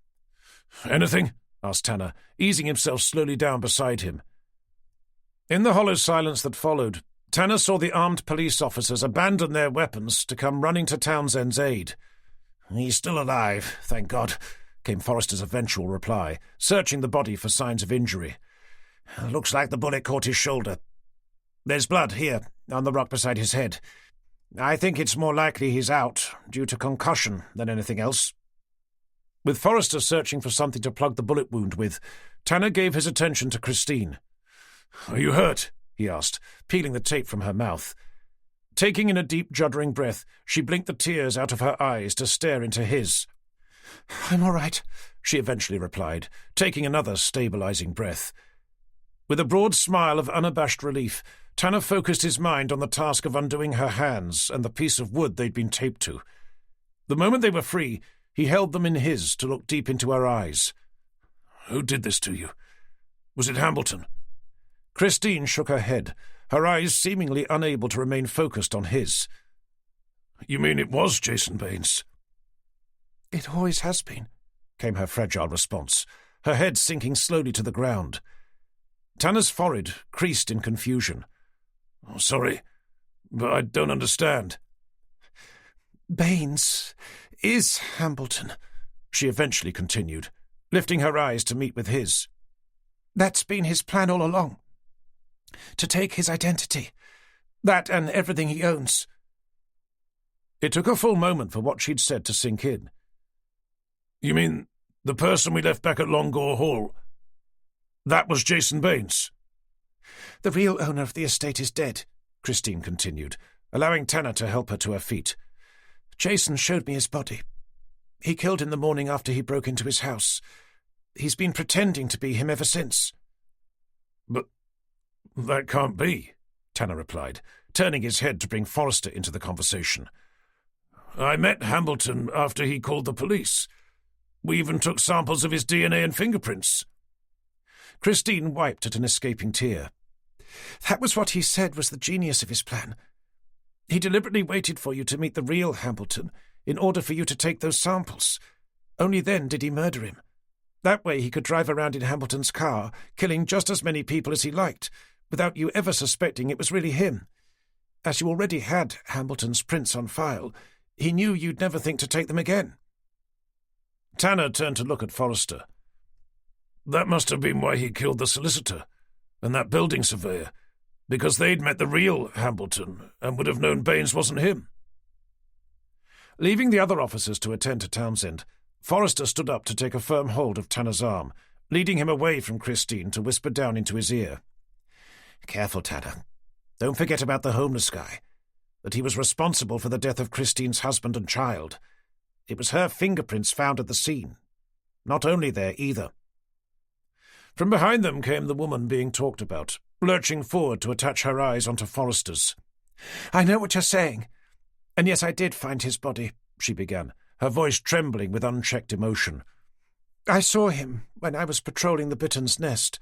"Anything?" asked Tanner, easing himself slowly down beside him. In the hollow silence that followed, Tanner saw the armed police officers abandon their weapons to come running to Townsend's aid. "He's still alive, thank God," came Forrester's eventual reply, searching the body for signs of injury. "Looks like the bullet caught his shoulder. There's blood here, on the rock beside his head. I think it's more likely he's out, due to concussion, than anything else." With Forrester searching for something to plug the bullet wound with, Tanner gave his attention to Christine. "Are you hurt?" he asked, peeling the tape from her mouth. Taking in a deep, juddering breath, she blinked the tears out of her eyes to stare into his. "I'm all right," she eventually replied, taking another stabilizing breath. With a broad smile of unabashed relief, Tanner focused his mind on the task of undoing her hands and the piece of wood they'd been taped to. The moment they were free, he held them in his to look deep into her eyes. "Who did this to you? Was it Hambleton?" Christine shook her head, her eyes seemingly unable to remain focused on his. "You mean it was Jason Baines?" "It always has been," came her fragile response, her head sinking slowly to the ground. Tanner's forehead creased in confusion. "Oh, sorry, but I don't understand." "Baines is Hambleton," she eventually continued, lifting her eyes to meet with his. "That's been his plan all along. To take his identity. That and everything he owns." It took a full moment for what she'd said to sink in. "You mean the person we left back at Longore Hall? That was Jason Baines?" "The real owner of the estate is dead," Christine continued, allowing Tanner to help her to her feet. "Jason showed me his body. He killed in the morning after he broke into his house. He's been pretending to be him ever since." "But that can't be," Tanner replied, turning his head to bring Forrester into the conversation. "I met Hambleton after he called the police. We even took samples of his DNA and fingerprints." Christine wiped at an escaping tear. "That was what he said was the genius of his plan. He deliberately waited for you to meet the real Hambleton in order for you to take those samples. Only then did he murder him. That way he could drive around in Hambleton's car, killing just as many people as he liked, without you ever suspecting it was really him. As you already had Hambleton's prints on file, he knew you'd never think to take them again." Tanner turned to look at Forrester. "That must have been why he killed the solicitor and that building surveyor, because they'd met the real Hambleton and would have known Baines wasn't him." Leaving the other officers to attend to Townsend, Forrester stood up to take a firm hold of Tanner's arm, leading him away from Christine to whisper down into his ear. "Careful, Tanner. Don't forget about the homeless guy, that he was responsible for the death of Christine's husband and child. It was her fingerprints found at the scene. Not only there, either." From behind them came the woman being talked about, lurching forward to attach her eyes onto Forrester's. "I know what you're saying. And yes, I did find his body," she began, her voice trembling with unchecked emotion. "I saw him when I was patrolling the bitterns' nest.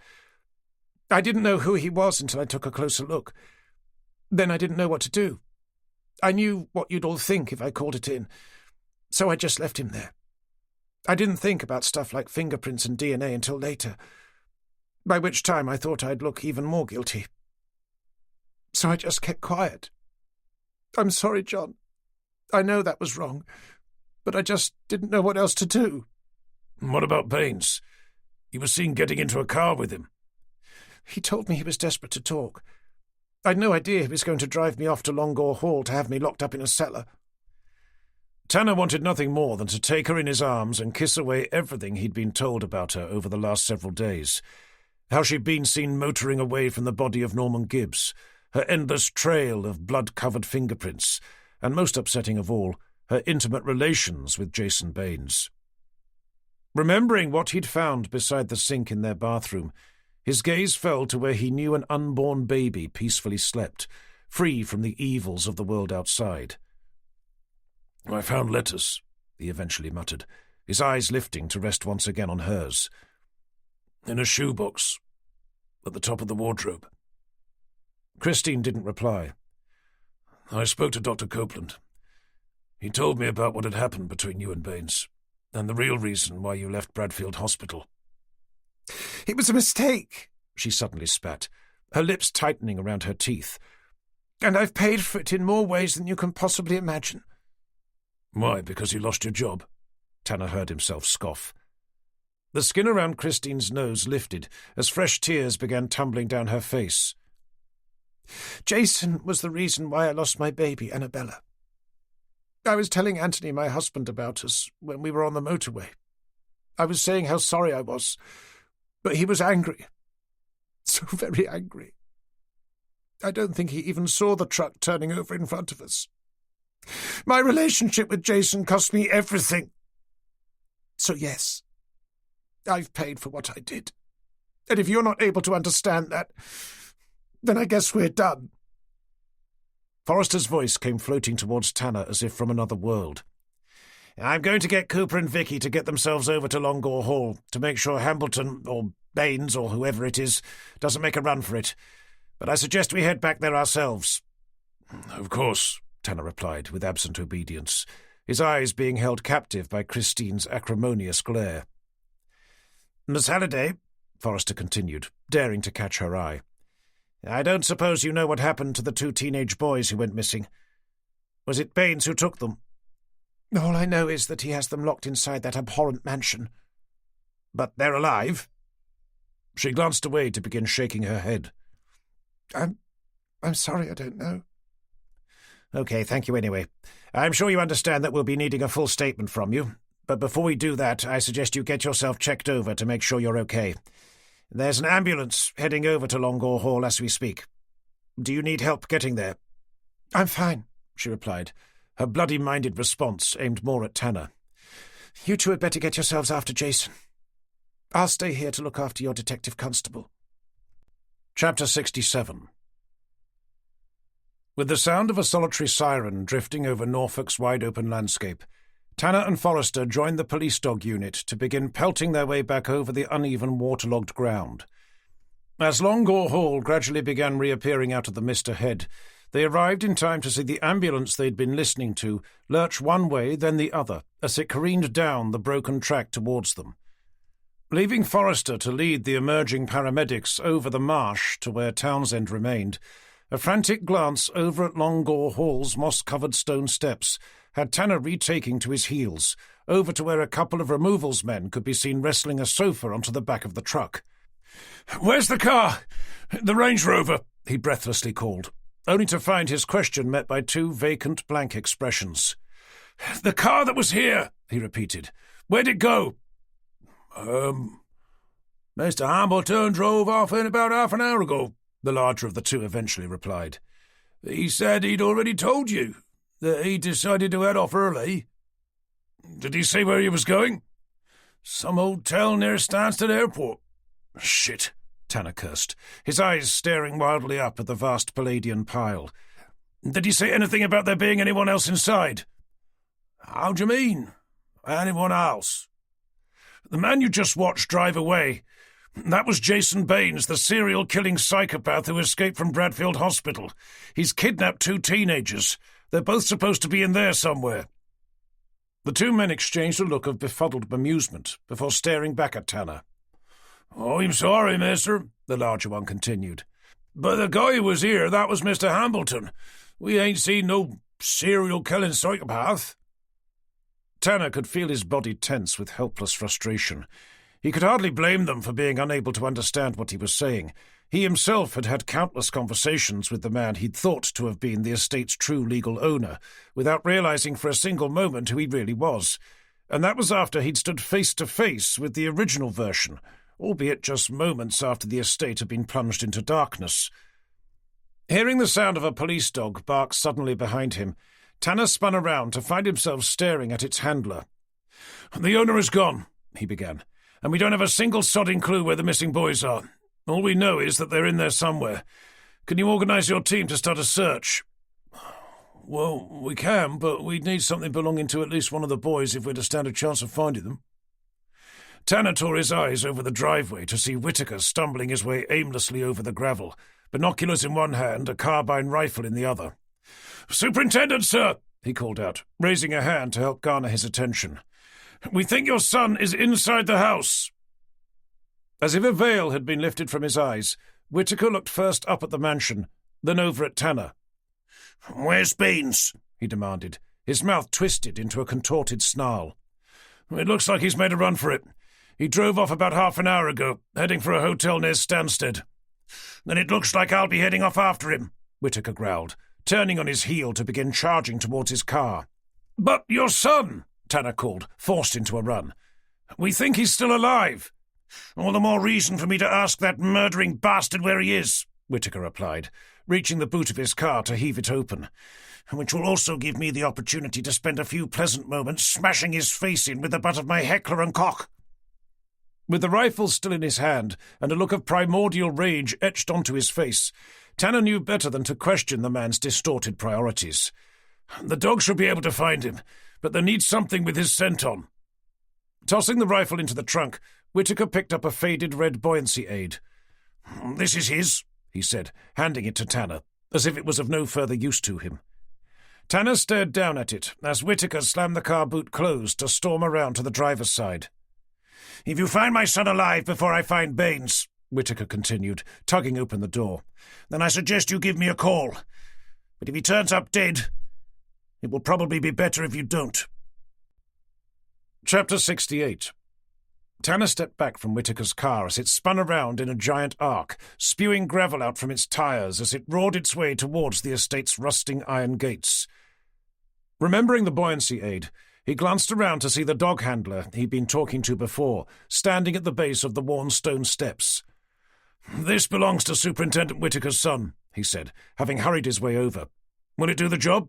I didn't know who he was until I took a closer look. Then I didn't know what to do. I knew what you'd all think if I called it in, so I just left him there. I didn't think about stuff like fingerprints and DNA until later, by which time I thought I'd look even more guilty. So I just kept quiet. I'm sorry, John. I know that was wrong, but I just didn't know what else to do." "What about Baines? You were seen getting into a car with him." "He told me he was desperate to talk. I'd no idea he was going to drive me off to Longore Hall to have me locked up in a cellar." Tanner wanted nothing more than to take her in his arms and kiss away everything he'd been told about her over the last several days. How she'd been seen motoring away from the body of Norman Gibbs, her endless trail of blood-covered fingerprints, and most upsetting of all, her intimate relations with Jason Baines. Remembering what he'd found beside the sink in their bathroom, his gaze fell to where he knew an unborn baby peacefully slept, free from the evils of the world outside. "I found letters," he eventually muttered, his eyes lifting to rest once again on hers. "In a shoebox, at the top of the wardrobe." Christine didn't reply. "I spoke to Dr. Copeland. He told me about what had happened between you and Baines, and the real reason why you left Bradfield Hospital." "It was a mistake," she suddenly spat, her lips tightening around her teeth. "And I've paid for it in more ways than you can possibly imagine." "Why, because you lost your job?" Tanner heard himself scoff. The skin around Christine's nose lifted as fresh tears began tumbling down her face. "Jason was the reason why I lost my baby, Annabella. I was telling Anthony, my husband, about us when we were on the motorway. I was saying how sorry I was, but he was angry. So very angry. I don't think he even saw the truck turning over in front of us. My relationship with Jason cost me everything. So yes, I've paid for what I did. And if you're not able to understand that, Then I guess we're done. Forrester's voice came floating towards Tanner as if from another world. I'm going to get Cooper and Vicky to get themselves over to Longore Hall to make sure Hambleton, or Baines, or whoever it is, doesn't make a run for it. But I suggest we head back there ourselves. Of course, Tanner replied, with absent obedience, his eyes being held captive by Christine's acrimonious glare. Miss Halliday, Forrester continued, daring to catch her eye, I don't suppose you know what happened to the 2 teenage boys who went missing. Was it Baines who took them? All I know is that he has them locked inside that abhorrent mansion. But they're alive? She glanced away to begin shaking her head. I'm sorry, I don't know. Okay, thank you anyway. I'm sure you understand that we'll be needing a full statement from you, but before we do that, I suggest you get yourself checked over to make sure you're okay. There's an ambulance heading over to Longore Hall as we speak. Do you need help getting there? I'm fine, she replied, her bloody-minded response aimed more at Tanner. You two had better get yourselves after Jason. I'll stay here to look after your detective constable. Chapter 67. With the sound of a solitary siren drifting over Norfolk's wide-open landscape, Tanner and Forrester joined the police dog unit to begin pelting their way back over the uneven, waterlogged ground. As Longore Hall gradually began reappearing out of the mist ahead, they arrived in time to see the ambulance they'd been listening to lurch one way, then the other, as it careened down the broken track towards them. Leaving Forrester to lead the emerging paramedics over the marsh to where Townsend remained, a frantic glance over at Longore Hall's moss-covered stone steps had Tanner retaking to his heels, over to where a couple of removals men could be seen wrestling a sofa onto the back of the truck. "Where's the car? The Range Rover?" he breathlessly called, only to find his question met by 2 vacant, blank expressions. "The car that was here," he repeated. "Where'd it go?" Mr. Hambleton drove off in about half an hour ago," the larger of the 2 eventually replied. "He said he'd already told you that he decided to head off early." "Did he say where he was going?" "Some hotel near Stansted Airport." "Shit," Tanner cursed, his eyes staring wildly up at the vast Palladian pile. "Did he say anything about there being anyone else inside?" "How do you mean? Anyone else?" "The man you just watched drive away. That was Jason Baines, the serial-killing psychopath who escaped from Bradfield Hospital. He's kidnapped 2 teenagers. They're both supposed to be in there somewhere." The 2 men exchanged a look of befuddled amusement before staring back at Tanner. "Oh, I'm sorry, mister," the larger one continued. "But the guy who was here, that was Mr. Hambleton. We ain't seen no serial-killing psychopath." Tanner could feel his body tense with helpless frustration. He could hardly blame them for being unable to understand what he was saying. He himself had had countless conversations with the man he'd thought to have been the estate's true legal owner, without realizing for a single moment who he really was. And that was after he'd stood face to face with the original version, albeit just moments after the estate had been plunged into darkness. Hearing the sound of a police dog bark suddenly behind him, Tanner spun around to find himself staring at its handler. "The owner is gone," he began, "and we don't have a single sodding clue where the missing boys are. All we know is that they're in there somewhere. Can you organise your team to start a search?" "Well, we can, but we'd need something belonging to at least one of the boys if we're to stand a chance of finding them." Tanner tore his eyes over the driveway to see Whittaker stumbling his way aimlessly over the gravel, binoculars in one hand, a carbine rifle in the other. "Superintendent, sir," he called out, raising a hand to help garner his attention. "We think your son is inside the house." As if a veil had been lifted from his eyes, Whittaker looked first up at the mansion, then over at Tanner. "Where's Baines?" he demanded, his mouth twisted into a contorted snarl. "It looks like he's made a run for it. He drove off about half an hour ago, heading for a hotel near Stansted." "Then it looks like I'll be heading off after him," Whittaker growled, turning on his heel to begin charging towards his car. "But your son," Tanner called, forced into a run. "We think he's still alive." "All the more reason for me to ask that murdering bastard where he is," Whittaker replied, reaching the boot of his car to heave it open, "which will also give me the opportunity to spend a few pleasant moments smashing his face in with the butt of my heckler and cock." With the rifle still in his hand and a look of primordial rage etched onto his face, Tanner knew better than to question the man's distorted priorities. The dog should be able to find him, but there needs something with his scent on. Tossing the rifle into the trunk, Whitaker picked up a faded red buoyancy aid. "This is his," he said, handing it to Tanner, as if it was of no further use to him. Tanner stared down at it as Whitaker slammed the car boot closed to storm around to the driver's side. "If you find my son alive before I find Baines," Whitaker continued, tugging open the door, "then I suggest you give me a call. But if he turns up dead, it will probably be better if you don't." Chapter 68. Tanner stepped back from Whitaker's car as it spun around in a giant arc, spewing gravel out from its tires as it roared its way towards the estate's rusting iron gates. Remembering the buoyancy aid, he glanced around to see the dog handler he'd been talking to before, standing at the base of the worn stone steps. "This belongs to Superintendent Whitaker's son," he said, having hurried his way over. "Will it do the job?"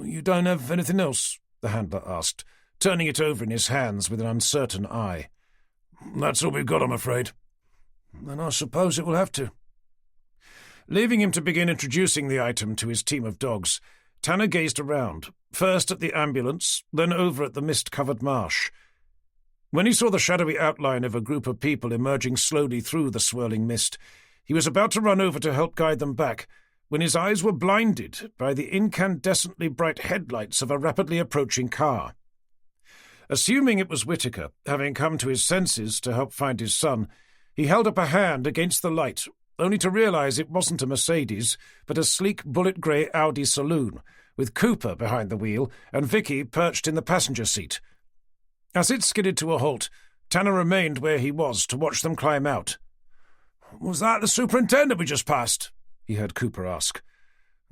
"You don't have anything else?" the handler asked, turning it over in his hands with an uncertain eye. "That's all we've got, I'm afraid." "Then I suppose it will have to." Leaving him to begin introducing the item to his team of dogs, Tanner gazed around, first at the ambulance, then over at the mist-covered marsh. When he saw the shadowy outline of a group of people emerging slowly through the swirling mist, he was about to run over to help guide them back, when his eyes were blinded by the incandescently bright headlights of a rapidly approaching car. Assuming it was Whitaker, having come to his senses to help find his son, he held up a hand against the light, only to realize it wasn't a Mercedes, but a sleek bullet-grey Audi saloon, with Cooper behind the wheel and Vicky perched in the passenger seat. As it skidded to a halt, Tanner remained where he was to watch them climb out. "Was that the superintendent we just passed?" he heard Cooper ask.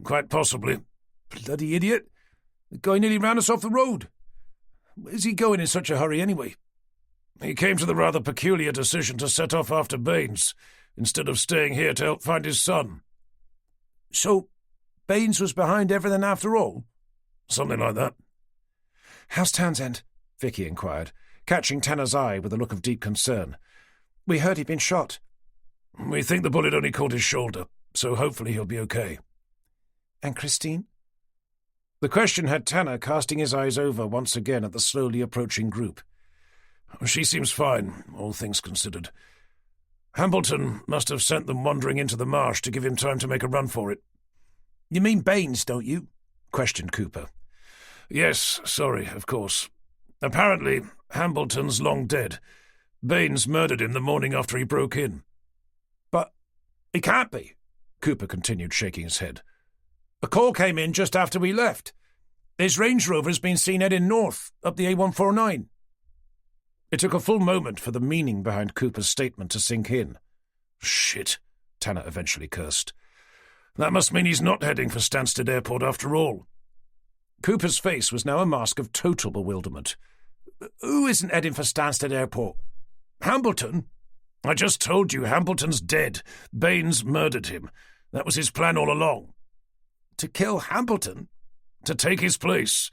"Quite possibly." "Bloody idiot. The guy nearly ran us off the road. Where's he going in such a hurry anyway?" "He came to the rather peculiar decision to set off after Baines, instead of staying here to help find his son." "So Baines was behind everything after all?" "Something like that." "How's Townsend?" Vicky inquired, catching Tanner's eye with a look of deep concern. "We heard he'd been shot." "We think the bullet only caught his shoulder, so hopefully he'll be okay." "And Christine?" The question had Tanner casting his eyes over once again at the slowly approaching group. "She seems fine, all things considered. Hambleton must have sent them wandering into the marsh to give him time to make a run for it." "You mean Baines, don't you?" questioned Cooper. "Yes, sorry, of course. Apparently, Hambleton's long dead. Baines murdered him the morning after he broke in." "But he can't be," Cooper continued, shaking his head. "A call came in just after we left. His Range Rover's been seen heading north, up the A149. It took a full moment for the meaning behind Cooper's statement to sink in. "Shit," Tanner eventually cursed. "That must mean he's not heading for Stansted Airport after all." Cooper's face was now a mask of total bewilderment. "Who isn't heading for Stansted Airport? Hambleton?" "I just told you Hambleton's dead. Baines murdered him. That was his plan all along." "To kill Hambleton?" "To take his place.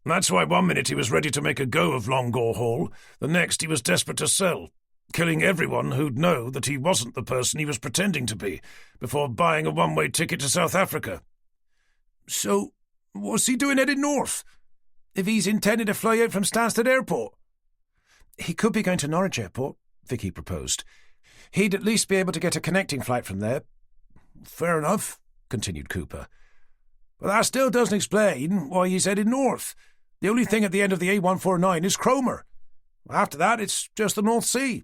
That's why one minute he was ready to make a go of Longore Hall, the next he was desperate to sell, killing everyone who'd know that he wasn't the person he was pretending to be, before buying a one-way ticket to South Africa." "So what's he doing heading north, if he's intending to fly out from Stansted Airport?" "He could be going to Norwich Airport," Vicky proposed. "He'd at least be able to get a connecting flight from there." "Fair enough," continued Cooper. "But that still doesn't explain why he's headed north. The only thing at the end of the A149 is Cromer. After that, it's just the North Sea."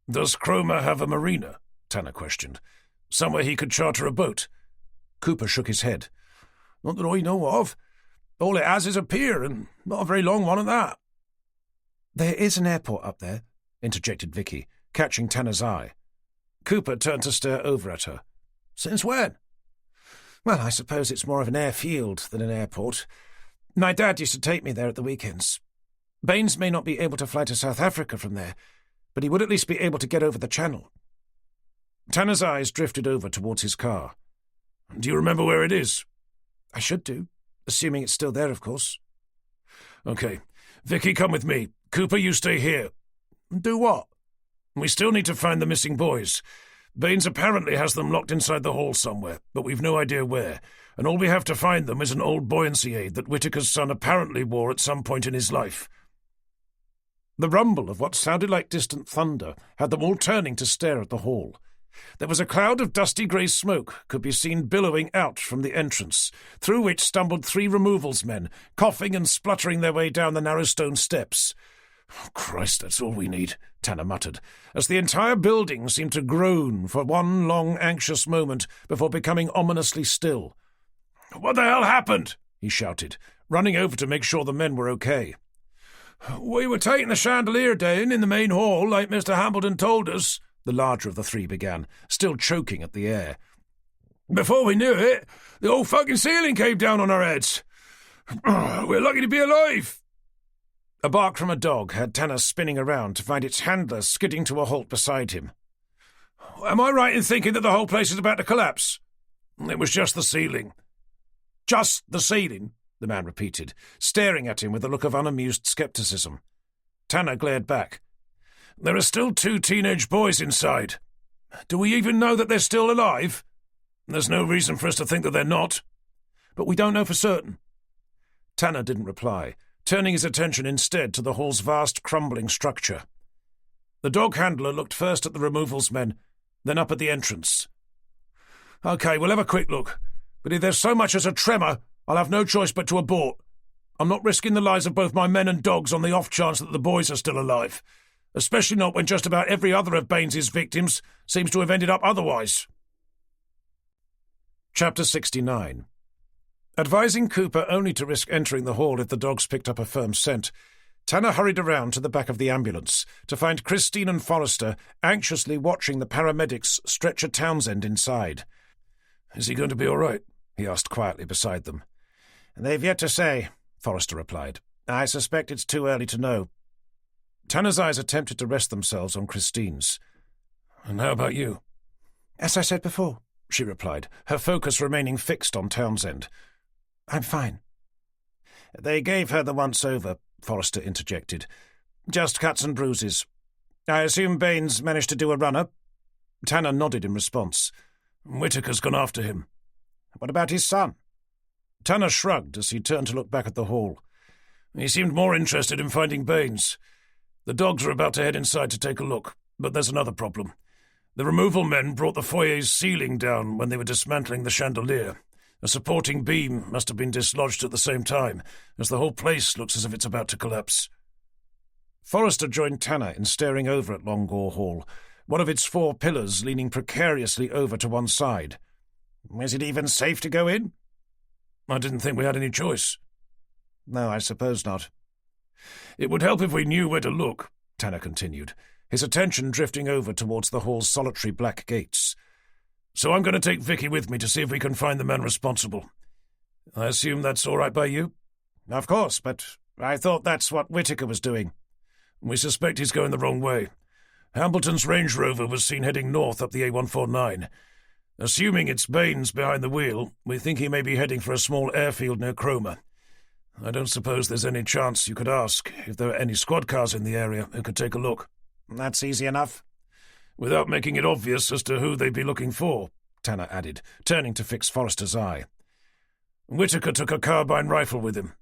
"Does Cromer have a marina?" Tanner questioned. "Somewhere he could charter a boat?" Cooper shook his head. "Not that I know of. All it has is a pier, and not a very long one at that." "There is an airport up there," interjected Vicky, catching Tanner's eye. Cooper turned to stare over at her. "Since when?" "Well, I suppose it's more of an airfield than an airport. My dad used to take me there at the weekends. Baines may not be able to fly to South Africa from there, but he would at least be able to get over the channel." Tanner's eyes drifted over towards his car. "Do you remember where it is?" "I should do, assuming it's still there, of course." "Okay. Vicky, come with me. Cooper, you stay here." "Do what?" "We still need to find the missing boys. Baines apparently has them locked inside the hall somewhere, but we've no idea where, and all we have to find them is an old buoyancy aid that Whittaker's son apparently wore at some point in his life." The rumble of what sounded like distant thunder had them all turning to stare at the hall. There was a cloud of dusty grey smoke could be seen billowing out from the entrance, through which stumbled 3 removals men, coughing and spluttering their way down the narrow stone steps. "Oh, Christ, that's all we need," Tanner muttered, as the entire building seemed to groan for one long, anxious moment before becoming ominously still. "What the hell happened?" he shouted, running over to make sure the men were okay. "We were taking the chandelier down in the main hall, like Mr. Hambleton told us," the larger of the 3 began, still choking at the air. "Before we knew it, the whole fucking ceiling came down on our heads. We're lucky to be alive." A bark from a dog had Tanner spinning around to find its handler skidding to a halt beside him. "Am I right in thinking that the whole place is about to collapse?" "It was just the ceiling." "Just the ceiling?" the man repeated, staring at him with a look of unamused scepticism. Tanner glared back. "There are still 2 teenage boys inside. Do we even know that they're still alive?" "There's no reason for us to think that they're not." "But we don't know for certain." Tanner didn't reply, turning his attention instead to the hall's vast, crumbling structure. The dog handler looked first at the removals men, then up at the entrance. "OK, we'll have a quick look, but if there's so much as a tremor, I'll have no choice but to abort. I'm not risking the lives of both my men and dogs on the off chance that the boys are still alive, especially not when just about every other of Baines's victims seems to have ended up otherwise." Chapter 69. Advising Cooper only to risk entering the hall if the dogs picked up a firm scent, Tanner hurried around to the back of the ambulance to find Christine and Forrester anxiously watching the paramedics stretcher Townsend inside. "Is he going to be all right?" he asked quietly beside them. "They've yet to say," Forrester replied. "I suspect it's too early to know." Tanner's eyes attempted to rest themselves on Christine's. "And how about you?" "As I said before," she replied, her focus remaining fixed on Townsend. "I'm fine." "They gave her the once-over," Forrester interjected. "Just cuts and bruises. I assume Baines managed to do a run-up?" Tanner nodded in response. "Whittaker's gone after him." "What about his son?" Tanner shrugged as he turned to look back at the hall. "He seemed more interested in finding Baines. The dogs are about to head inside to take a look, but there's another problem. The removal men brought the foyer's ceiling down when they were dismantling the chandelier. A supporting beam must have been dislodged at the same time, as the whole place looks as if it's about to collapse." Forrester joined Tanner in staring over at Longore Hall, one of its 4 pillars leaning precariously over to one side. "Is it even safe to go in?" "I didn't think we had any choice." "No, I suppose not." "It would help if we knew where to look," Tanner continued, his attention drifting over towards the hall's solitary black gates. "So I'm going to take Vicky with me to see if we can find the man responsible. I assume that's all right by you?" "Of course, but I thought that's what Whittaker was doing." "We suspect he's going the wrong way. Hambleton's Range Rover was seen heading north up the A149. Assuming it's Baines behind the wheel, we think he may be heading for a small airfield near Cromer. I don't suppose there's any chance you could ask if there are any squad cars in the area who could take a look." "That's easy enough." "Without making it obvious as to who they'd be looking for," Tanner added, turning to fix Forrester's eye. "Whittaker took a carbine rifle with him.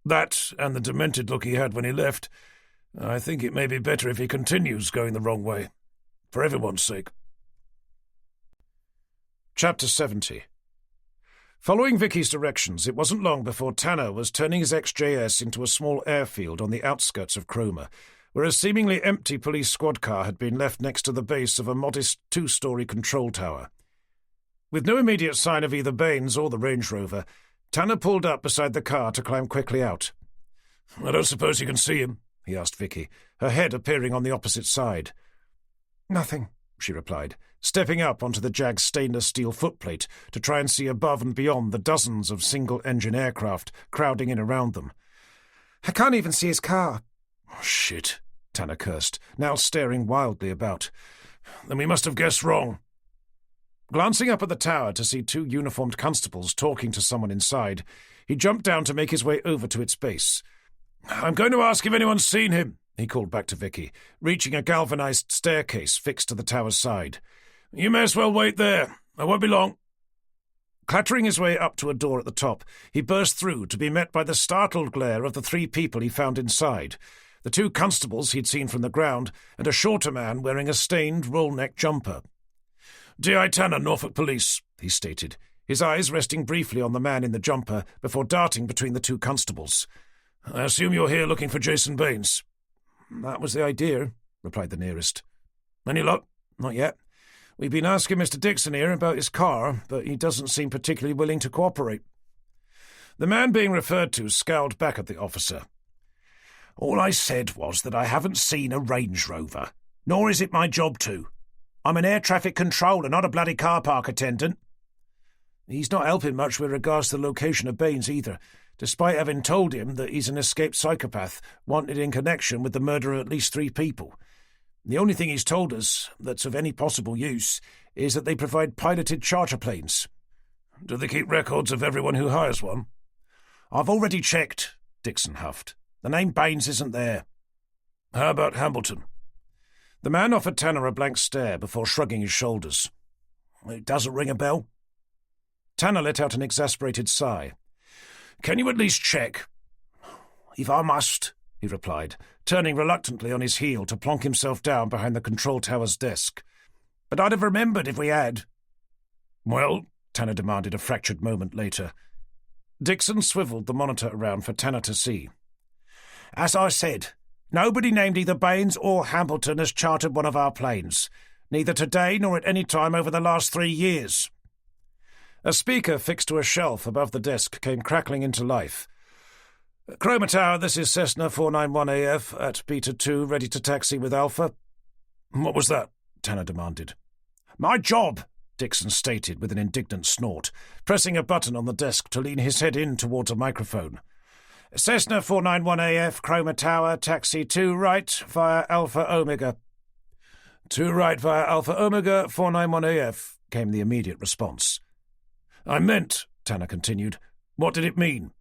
That, and the demented look he had when he left. I think it may be better if he continues going the wrong way, for everyone's sake." Chapter 70. Following Vicky's directions, it wasn't long before Tanner was turning his XJS into a small airfield on the outskirts of Cromer, where a seemingly empty police squad car had been left next to the base of a modest 2-story control tower. With no immediate sign of either Baines or the Range Rover, Tanner pulled up beside the car to climb quickly out. "I don't suppose you can see him?" he asked Vicky, her head appearing on the opposite side. "Nothing," she replied, stepping up onto the JAG's stainless steel footplate to try and see above and beyond the dozens of single-engine aircraft crowding in around them. "I can't even see his car." "Oh, shit," Tanner cursed, now staring wildly about. "Then we must have guessed wrong." Glancing up at the tower to see 2 uniformed constables talking to someone inside, he jumped down to make his way over to its base. "I'm going to ask if anyone's seen him," he called back to Vicky, reaching a galvanized staircase fixed to the tower's side. You may as well wait there. I won't be long. Clattering his way up to a door at the top, he burst through to be met by the startled glare of the 3 people he found inside, the 2 constables he'd seen from the ground, and a shorter man wearing a stained roll-neck jumper. D.I. Tanner, Norfolk Police, he stated, his eyes resting briefly on the man in the jumper before darting between the 2 constables. I assume you're here looking for Jason Baines. That was the idea, replied the nearest. Any luck? Not yet. We've been asking Mr. Dixon here about his car, but he doesn't seem particularly willing to cooperate. The man being referred to scowled back at the officer. All I said was that I haven't seen a Range Rover, nor is it my job to. I'm an air traffic controller, not a bloody car park attendant. He's not helping much with regards to the location of Baines either, despite having told him that he's an escaped psychopath wanted in connection with the murder of at least 3 people. The only thing he's told us that's of any possible use is that they provide piloted charter planes. Do they keep records of everyone who hires one? I've already checked, Dixon huffed. The name Baines isn't there. How about Hambleton? The man offered Tanner a blank stare before shrugging his shoulders. It doesn't ring a bell. Tanner let out an exasperated sigh. Can you at least check? If I must, he replied, turning reluctantly on his heel to plonk himself down behind the control tower's desk. But I'd have remembered if we had. Well, Tanner demanded a fractured moment later. Dixon swiveled the monitor around for Tanner to see. As I said, nobody named either Baines or Hambleton has chartered one of our planes, neither today nor at any time over the last 3 years. A speaker fixed to a shelf above the desk came crackling into life. Chroma Tower, this is Cessna 491AF at Beta 2, ready to taxi with Alpha. What was that? Tanner demanded. My job, Dixon stated with an indignant snort, pressing a button on the desk to lean his head in towards a microphone. Cessna 491AF, Chroma Tower, taxi 2 right via Alpha Omega. 2 right via Alpha Omega, 491AF, came the immediate response. I meant, Tanner continued, what did it mean?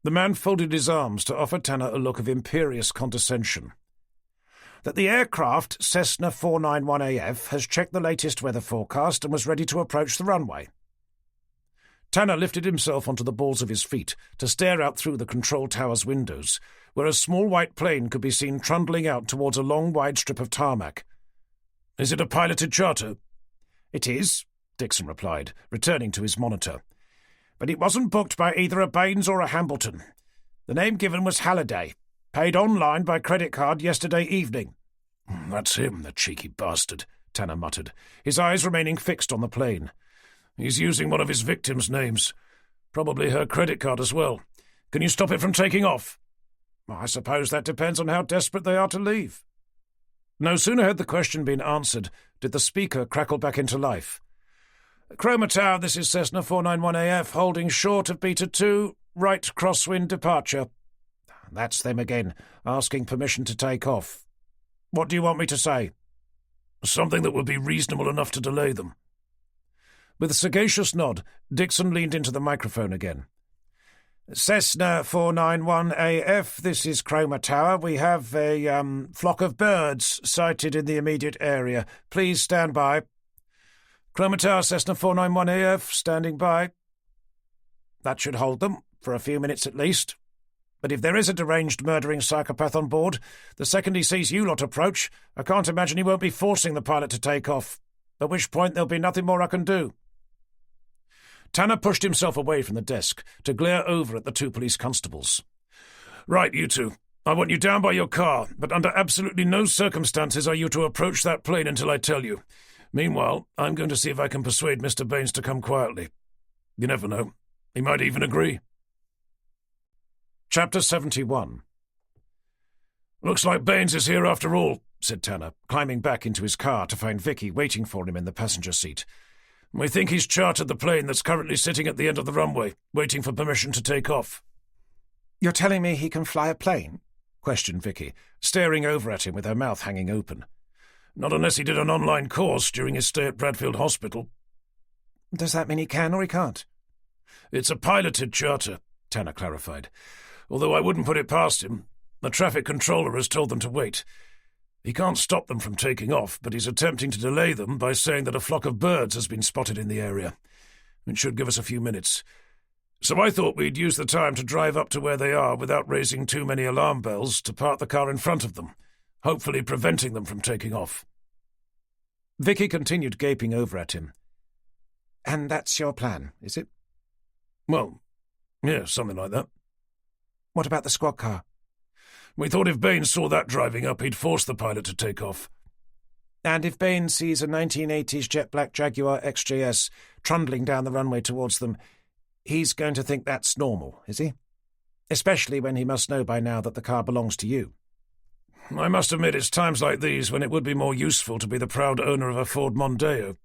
The man folded his arms to offer Tanner a look of imperious condescension. That the aircraft, Cessna 491AF, has checked the latest weather forecast and was ready to approach the runway. Tanner lifted himself onto the balls of his feet to stare out through the control tower's windows, where a small white plane could be seen trundling out towards a long, wide strip of tarmac. Is it a piloted charter? It is, Dixon replied, returning to his monitor. But it wasn't booked by either a Baines or a Hambleton. The name given was Halliday, paid online by credit card yesterday evening. That's him, the cheeky bastard, Tanner muttered, his eyes remaining fixed on the plane. He's using one of his victims' names. Probably her credit card as well. Can you stop it from taking off? I suppose that depends on how desperate they are to leave. No sooner had the question been answered did the speaker crackle back into life. Chroma Tower, this is Cessna 491AF, holding short of Beta 2, right crosswind departure. That's them again, asking permission to take off. What do you want me to say? Something that would be reasonable enough to delay them. With a sagacious nod, Dixon leaned into the microphone again. Cessna 491AF, this is Chroma Tower. We have a flock of birds sighted in the immediate area. Please stand by. Chroma Tower, Cessna 491AF, standing by. That should hold them, for a few minutes at least. But if there is a deranged murdering psychopath on board, the second he sees you lot approach, I can't imagine he won't be forcing the pilot to take off, at which point there'll be nothing more I can do. Tanner pushed himself away from the desk to glare over at the 2 police constables. Right, you two. I want you down by your car, but under absolutely no circumstances are you to approach that plane until I tell you. Meanwhile, I'm going to see if I can persuade Mr. Baines to come quietly. You never know. He might even agree. Chapter 71. Looks like Baines is here after all, said Tanner, climbing back into his car to find Vicky waiting for him in the passenger seat. We think he's chartered the plane that's currently sitting at the end of the runway, waiting for permission to take off. You're telling me he can fly a plane? Questioned Vicky, staring over at him with her mouth hanging open. Not unless he did an online course during his stay at Bradfield Hospital. Does that mean he can or he can't? It's a piloted charter, Tanner clarified. Although I wouldn't put it past him. The traffic controller has told them to wait. He can't stop them from taking off, but he's attempting to delay them by saying that a flock of birds has been spotted in the area. It should give us a few minutes. So I thought we'd use the time to drive up to where they are without raising too many alarm bells to park the car in front of them, hopefully preventing them from taking off." Vicky continued gaping over at him. "And that's your plan, is it?" "Well, yeah, something like that." "What about the squad car?" "We thought if Baines saw that driving up, he'd force the pilot to take off." "And if Baines sees a 1980s jet black Jaguar XJS trundling down the runway towards them, he's going to think that's normal, is he? Especially when he must know by now that the car belongs to you." "I must admit it's times like these when it would be more useful to be the proud owner of a Ford Mondeo,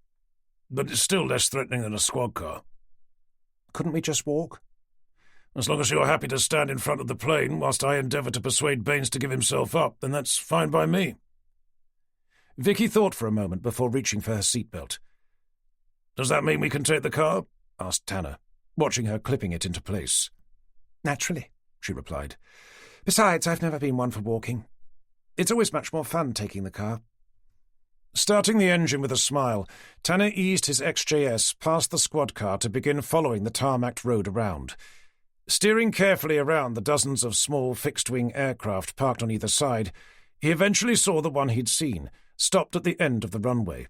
but it's still less threatening than a squad car." "Couldn't we just walk?" "As long as you're happy to stand in front of the plane whilst I endeavour to persuade Baines to give himself up, then that's fine by me." Vicky thought for a moment before reaching for her seatbelt. "Does that mean we can take the car?" asked Tanner, watching her clipping it into place. "Naturally," she replied. "Besides, I've never been one for walking. It's always much more fun taking the car." Starting the engine with a smile, Tanner eased his XJS past the squad car to begin following the tarmacked road around. Steering carefully around the dozens of small fixed-wing aircraft parked on either side, he eventually saw the one he'd seen, stopped at the end of the runway.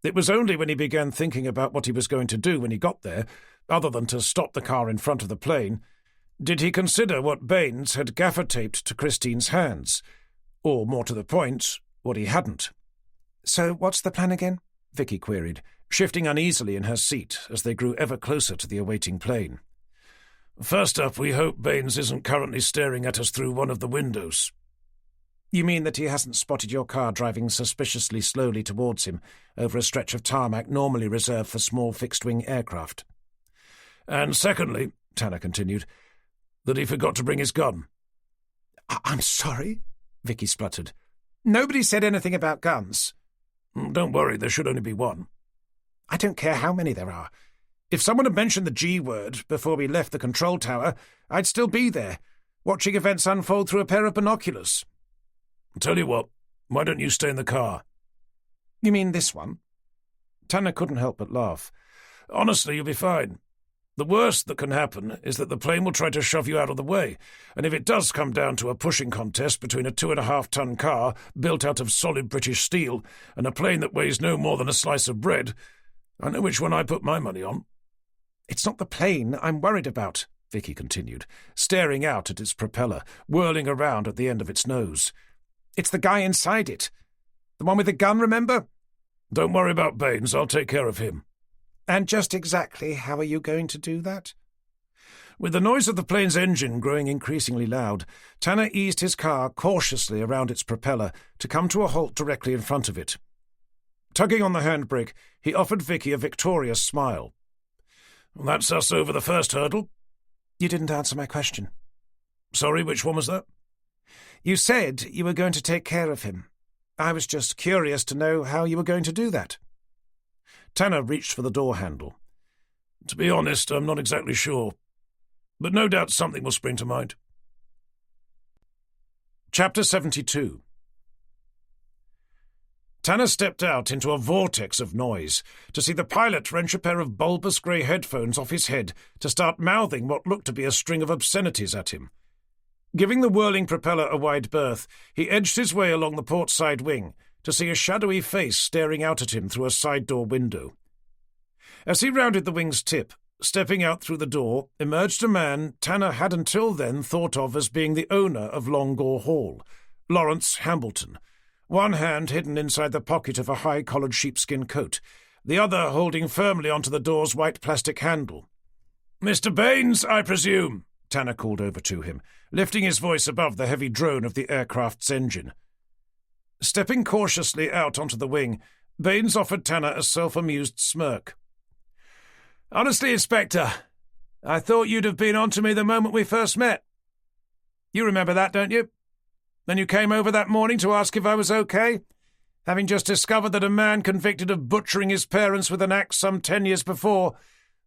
It was only when he began thinking about what he was going to do when he got there, other than to stop the car in front of the plane, did he consider what Baines had gaffer-taped to Christine's hands, or, more to the point, what he hadn't. "So what's the plan again?" Vicky queried, shifting uneasily in her seat as they grew ever closer to the awaiting plane. "First up, we hope Baines isn't currently staring at us through one of the windows." "You mean that he hasn't spotted your car driving suspiciously slowly towards him over a stretch of tarmac normally reserved for small fixed-wing aircraft?" "And secondly," Tanner continued, "that he forgot to bring his gun." "I'm sorry," Vicky spluttered. "Nobody said anything about guns." "Don't worry, there should only be one." "I don't care how many there are. If someone had mentioned the G word before we left the control tower, I'd still be there, watching events unfold through a pair of binoculars." "Tell you what, why don't you stay in the car?" "You mean this one?" Tanner couldn't help but laugh. "Honestly, you'll be fine. The worst that can happen is that the plane will try to shove you out of the way, and if it does come down to a pushing contest between a 2.5-ton car built out of solid British steel and a plane that weighs no more than a slice of bread, I know which one I put my money on." "It's not the plane I'm worried about," Vicky continued, staring out at its propeller, whirling around at the end of its nose. "It's the guy inside it. The one with the gun, remember?" "Don't worry about Baines, I'll take care of him." "And just exactly how are you going to do that?" With the noise of the plane's engine growing increasingly loud, Tanner eased his car cautiously around its propeller to come to a halt directly in front of it. Tugging on the handbrake, he offered Vicky a victorious smile. "That's us over the first hurdle." "You didn't answer my question." "Sorry, which one was that?" "You said you were going to take care of him. I was just curious to know how you were going to do that." Tanner reached for the door handle. "To be honest, I'm not exactly sure. But no doubt something will spring to mind." Chapter 72. Tanner stepped out into a vortex of noise to see the pilot wrench a pair of bulbous grey headphones off his head to start mouthing what looked to be a string of obscenities at him. Giving the whirling propeller a wide berth, he edged his way along the port side wing to see a shadowy face staring out at him through a side door window. As he rounded the wing's tip, stepping out through the door, emerged a man Tanner had until then thought of as being the owner of Longgore Hall, Lawrence Hambleton, one hand hidden inside the pocket of a high-collared sheepskin coat, the other holding firmly onto the door's white plastic handle. "Mr. Baines, I presume?" Tanner called over to him, lifting his voice above the heavy drone of the aircraft's engine. Stepping cautiously out onto the wing, Baines offered Tanner a self-amused smirk. "Honestly, Inspector, I thought you'd have been on to me the moment we first met. You remember that, don't you? Then you came over that morning to ask if I was okay, having just discovered that a man convicted of butchering his parents with an axe some 10 years before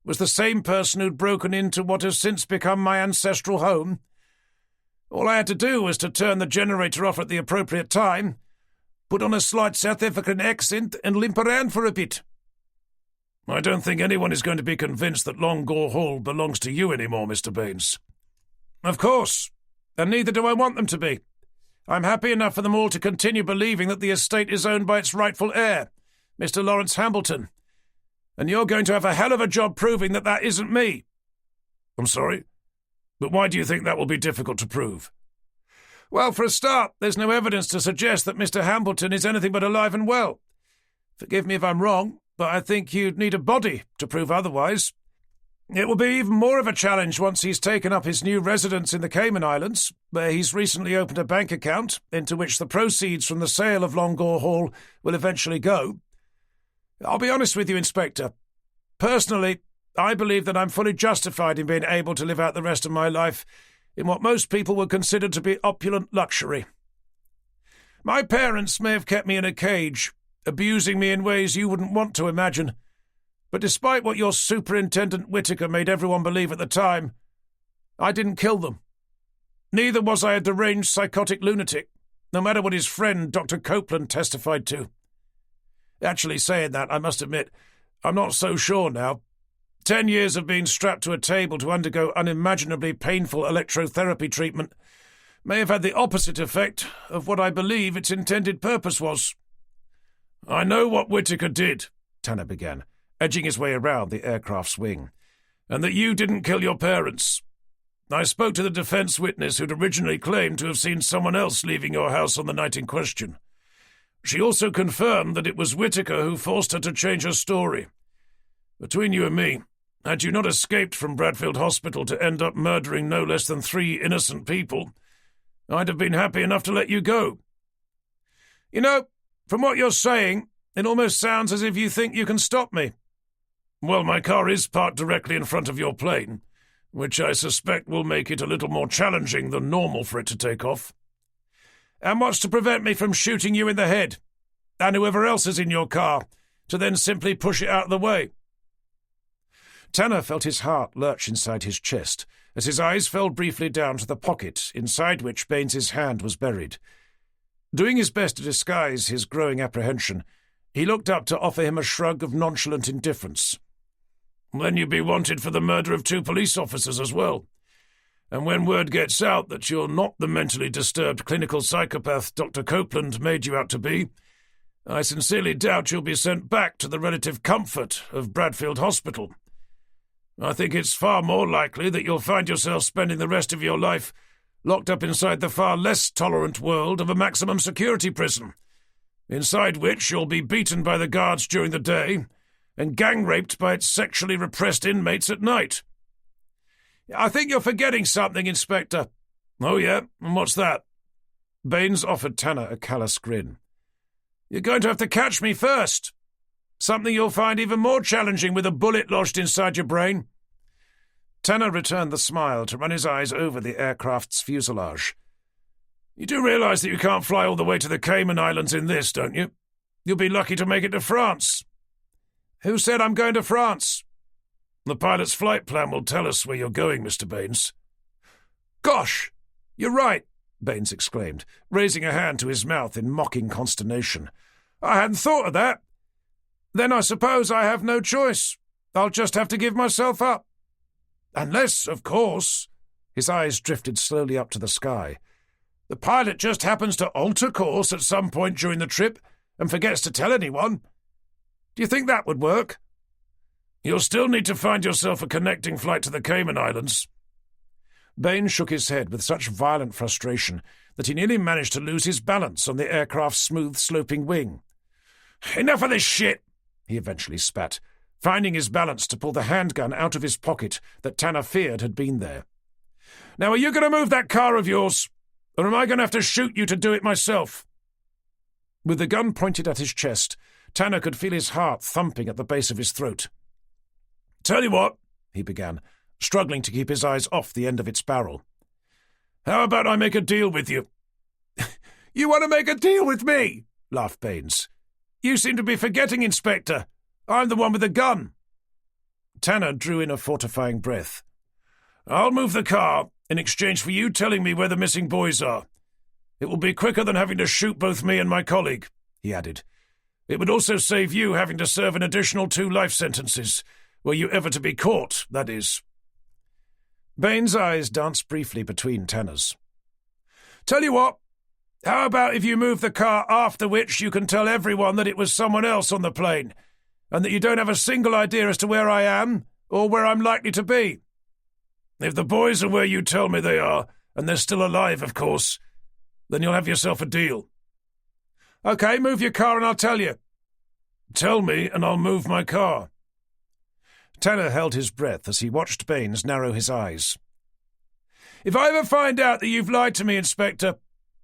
was the same person who'd broken into what has since become my ancestral home. All I had to do was to turn the generator off at the appropriate time, put on a slight South African accent, and limp around for a bit. I don't think anyone is going to be convinced that Longgore Hall belongs to you anymore, Mr. Baines. Of course, and neither do I want them to be. I'm happy enough for them all to continue believing that the estate is owned by its rightful heir, Mr. Lawrence Hambleton. And you're going to have a hell of a job proving that that isn't me. I'm sorry, but why do you think that will be difficult to prove? Well, for a start, there's no evidence to suggest that Mr. Hambleton is anything but alive and well. Forgive me if I'm wrong, but I think you'd need a body to prove otherwise. It will be even more of a challenge once he's taken up his new residence in the Cayman Islands, where he's recently opened a bank account into which the proceeds from the sale of Longgore Hall will eventually go. I'll be honest with you, Inspector. Personally, I believe that I'm fully justified in being able to live out the rest of my life in what most people would consider to be opulent luxury. My parents may have kept me in a cage, abusing me in ways you wouldn't want to imagine. But despite what your Superintendent Whittaker made everyone believe at the time, I didn't kill them. Neither was I a deranged psychotic lunatic, no matter what his friend Dr. Copeland testified to. Actually, saying that, I must admit, I'm not so sure now. 10 years of being strapped to a table to undergo unimaginably painful electrotherapy treatment may have had the opposite effect of what I believe its intended purpose was. I know what Whittaker did, Tanner began, edging his way around the aircraft's wing. And that you didn't kill your parents. I spoke to the defense witness who'd originally claimed to have seen someone else leaving your house on the night in question. She also confirmed that it was Whittaker who forced her to change her story. Between you and me, had you not escaped from Bradfield Hospital to end up murdering no less than 3 innocent people, I'd have been happy enough to let you go. You know, from what you're saying, it almost sounds as if you think you can stop me. Well, my car is parked directly in front of your plane, which I suspect will make it a little more challenging than normal for it to take off. And what's to prevent me from shooting you in the head, and whoever else is in your car, to then simply push it out of the way? Tanner felt his heart lurch inside his chest as his eyes fell briefly down to the pocket inside which Baines's hand was buried. Doing his best to disguise his growing apprehension, he looked up to offer him a shrug of nonchalant indifference. Then you'd be wanted for the murder of 2 police officers as well. And when word gets out that you're not the mentally disturbed clinical psychopath Dr. Copeland made you out to be, I sincerely doubt you'll be sent back to the relative comfort of Bradfield Hospital. I think it's far more likely that you'll find yourself spending the rest of your life locked up inside the far less tolerant world of a maximum security prison, inside which you'll be beaten by the guards during the day and gang-raped by its sexually repressed inmates at night. I think you're forgetting something, Inspector. Oh, yeah? And what's that? Baines offered Tanner a callous grin. You're going to have to catch me first. Something you'll find even more challenging with a bullet lodged inside your brain. Tanner returned the smile to run his eyes over the aircraft's fuselage. You do realize that you can't fly all the way to the Cayman Islands in this, don't you? You'll be lucky to make it to France. Who said I'm going to France? The pilot's flight plan will tell us where you're going, Mr. Baines. Gosh, you're right, Baines exclaimed, raising a hand to his mouth in mocking consternation. I hadn't thought of that. Then I suppose I have no choice. I'll just have to give myself up. Unless, of course, his eyes drifted slowly up to the sky, the pilot just happens to alter course at some point during the trip and forgets to tell anyone. Do you think that would work? You'll still need to find yourself a connecting flight to the Cayman Islands. Baines shook his head with such violent frustration that he nearly managed to lose his balance on the aircraft's smooth sloping wing. Enough of this shit, he eventually spat, finding his balance to pull the handgun out of his pocket that Tanner feared had been there. Now are you going to move that car of yours, or am I going to have to shoot you to do it myself? With the gun pointed at his chest, Tanner could feel his heart thumping at the base of his throat. Tell you what, he began, struggling to keep his eyes off the end of its barrel. How about I make a deal with you? You want to make a deal with me? Laughed Baines. You seem to be forgetting, Inspector. I'm the one with the gun. Tanner drew in a fortifying breath. I'll move the car in exchange for you telling me where the missing boys are. It will be quicker than having to shoot both me and my colleague. he added. "It would also save you having to serve an additional 2 life sentences, were you ever to be caught, that is." Baines' eyes danced briefly between Tanner's. "Tell you what, how about if you move the car after which you can tell everyone that it was someone else on the plane, and that you don't have a single idea as to where I am, or where I'm likely to be? If the boys are where you tell me they are, and they're still alive, of course, then you'll have yourself a deal." "Okay, move your car and I'll tell you." "Tell me and I'll move my car." Tanner held his breath as he watched Baines narrow his eyes. "If I ever find out that you've lied to me, Inspector,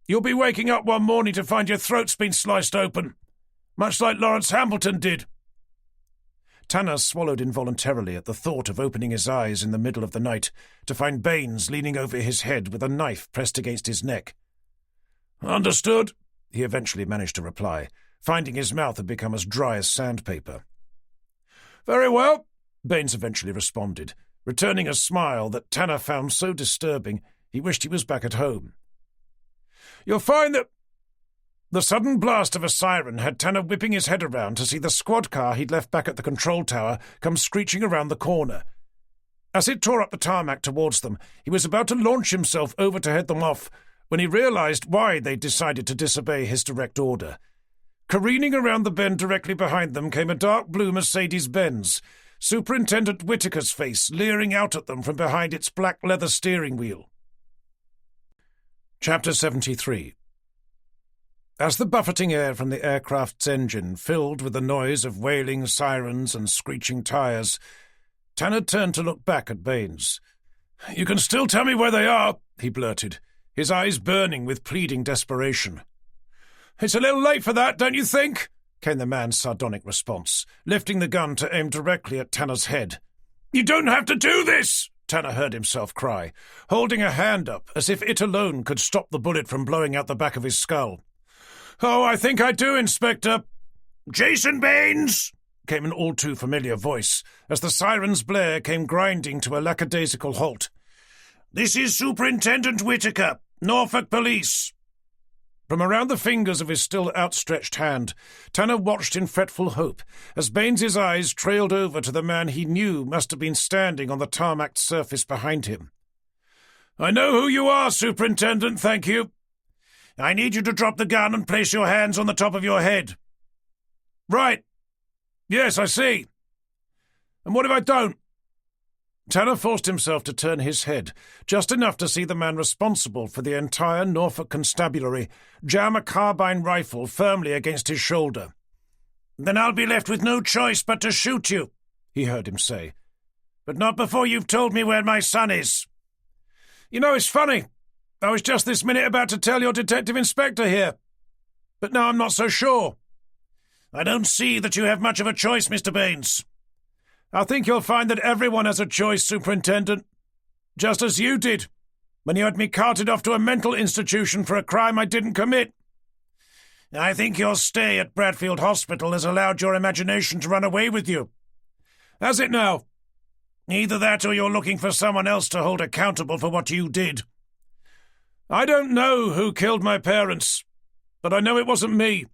you'll be waking up one morning to find your throat's been sliced open, much like Lawrence Hambleton did." Tanner swallowed involuntarily at the thought of opening his eyes in the middle of the night to find Baines leaning over his head with a knife pressed against his neck. "Understood," he eventually managed to reply, finding his mouth had become as dry as sandpaper. "Very well," Baines eventually responded, returning a smile that Tanner found so disturbing he wished he was back at home. "You'll find that—" The sudden blast of a siren had Tanner whipping his head around to see the squad car he'd left back at the control tower come screeching around the corner. As it tore up the tarmac towards them, he was about to launch himself over to head them off when he realized why they'd decided to disobey his direct order. Careening around the bend directly behind them came a dark blue Mercedes-Benz, Superintendent Whitaker's face leering out at them from behind its black leather steering wheel. Chapter 73. As the buffeting air from the aircraft's engine filled with the noise of wailing sirens and screeching tires, Tanner turned to look back at Baines. "You can still tell me where they are," he blurted, his eyes burning with pleading desperation. "It's a little late for that, don't you think?" came the man's sardonic response, lifting the gun to aim directly at Tanner's head. "You don't have to do this!" Tanner heard himself cry, holding a hand up as if it alone could stop the bullet from blowing out the back of his skull. "Oh, I think I do, Inspector." "Jason Baines!" came an all-too-familiar voice, as the siren's blare came grinding to a lackadaisical halt. "This is Superintendent Whitaker, Norfolk Police." From around the fingers of his still outstretched hand, Tanner watched in fretful hope as Baines's eyes trailed over to the man he knew must have been standing on the tarmac surface behind him. "I know who you are, Superintendent, thank you." "I need you to drop the gun and place your hands on the top of your head." "Right. Yes, I see. And what if I don't?" Tanner forced himself to turn his head, just enough to see the man responsible for the entire Norfolk constabulary jam a carbine rifle firmly against his shoulder. "Then I'll be left with no choice but to shoot you," he heard him say. "But not before you've told me where my son is." "You know, it's funny. I was just this minute about to tell your detective inspector here. But now I'm not so sure." "I don't see that you have much of a choice, Mr. Baines." "I think you'll find that everyone has a choice, Superintendent. Just as you did, when you had me carted off to a mental institution for a crime I didn't commit." "I think your stay at Bradfield Hospital has allowed your imagination to run away with you." "Has it now?" "Either that or you're looking for someone else to hold accountable for what you did." "I don't know who killed my parents, but I know it wasn't me.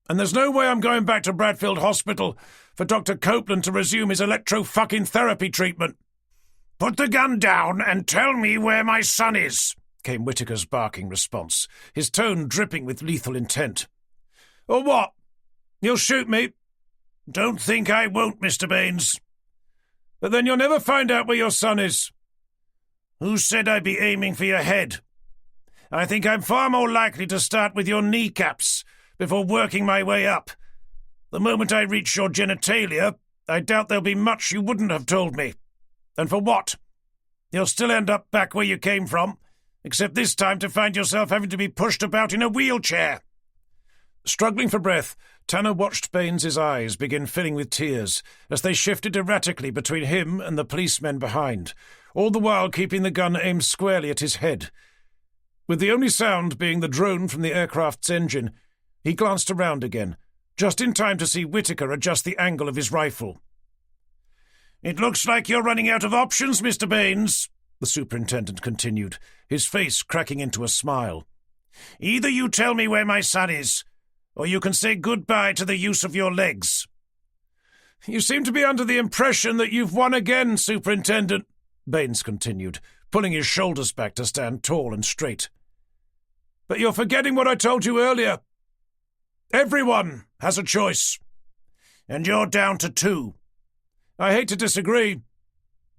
And there's no way I'm going back to Bradfield Hospital for Dr. Copeland to resume his electro-fucking-therapy treatment." "Put the gun down and tell me where my son is," came Whitaker's barking response, his tone dripping with lethal intent. "Or what? You'll shoot me?" "Don't think I won't, Mr. Baines." "But then you'll never find out where your son is." "Who said I'd be aiming for your head? I think I'm far more likely to start with your kneecaps before working my way up. The moment I reach your genitalia, I doubt there'll be much you wouldn't have told me. And for what? You'll still end up back where you came from, except this time to find yourself having to be pushed about in a wheelchair." Struggling for breath, Tanner watched Baines's eyes begin filling with tears as they shifted erratically between him and the policemen behind, all the while keeping the gun aimed squarely at his head. With the only sound being the drone from the aircraft's engine, he glanced around again, just in time to see Whitaker adjust the angle of his rifle. "It looks like you're running out of options, Mr. Baines," the superintendent continued, his face cracking into a smile. "Either you tell me where my son is, or you can say goodbye to the use of your legs." "You seem to be under the impression that you've won again, Superintendent," Baines continued, pulling his shoulders back to stand tall and straight. "But you're forgetting what I told you earlier. Everyone has a choice. And you're down to 2. I hate to disagree,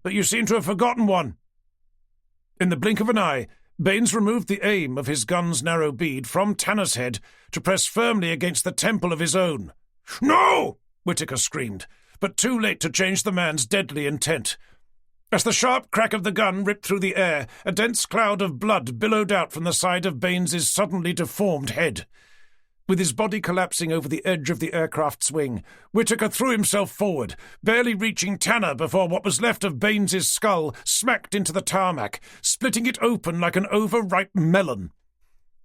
but you seem to have forgotten one." In the blink of an eye, Baines removed the aim of his gun's narrow bead from Tanner's head to press firmly against the temple of his own. "No!" Whittaker screamed, but too late to change the man's deadly intent. As the sharp crack of the gun ripped through the air, a dense cloud of blood billowed out from the side of Baines's suddenly deformed head. With his body collapsing over the edge of the aircraft's wing, Whittaker threw himself forward, barely reaching Tanner before what was left of Baines's skull smacked into the tarmac, splitting it open like an overripe melon.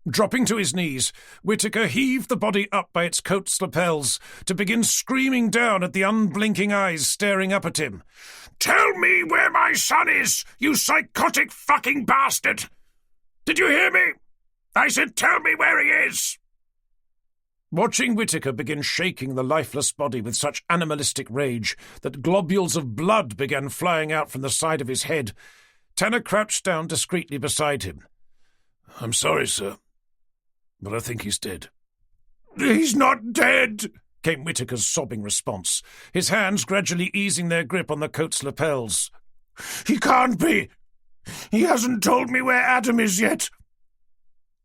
Dropping to his knees, Whittaker heaved the body up by its coat's lapels to begin screaming down at the unblinking eyes staring up at him. "Tell me where my son is, you psychotic fucking bastard! Did you hear me? I said tell me where he is!" Watching Whittaker begin shaking the lifeless body with such animalistic rage that globules of blood began flying out from the side of his head, Tanner crouched down discreetly beside him. "I'm sorry, sir, but I think he's dead." "He's not dead," came Whittaker's sobbing response, his hands gradually easing their grip on the coat's lapels. "He can't be. He hasn't told me where Adam is yet."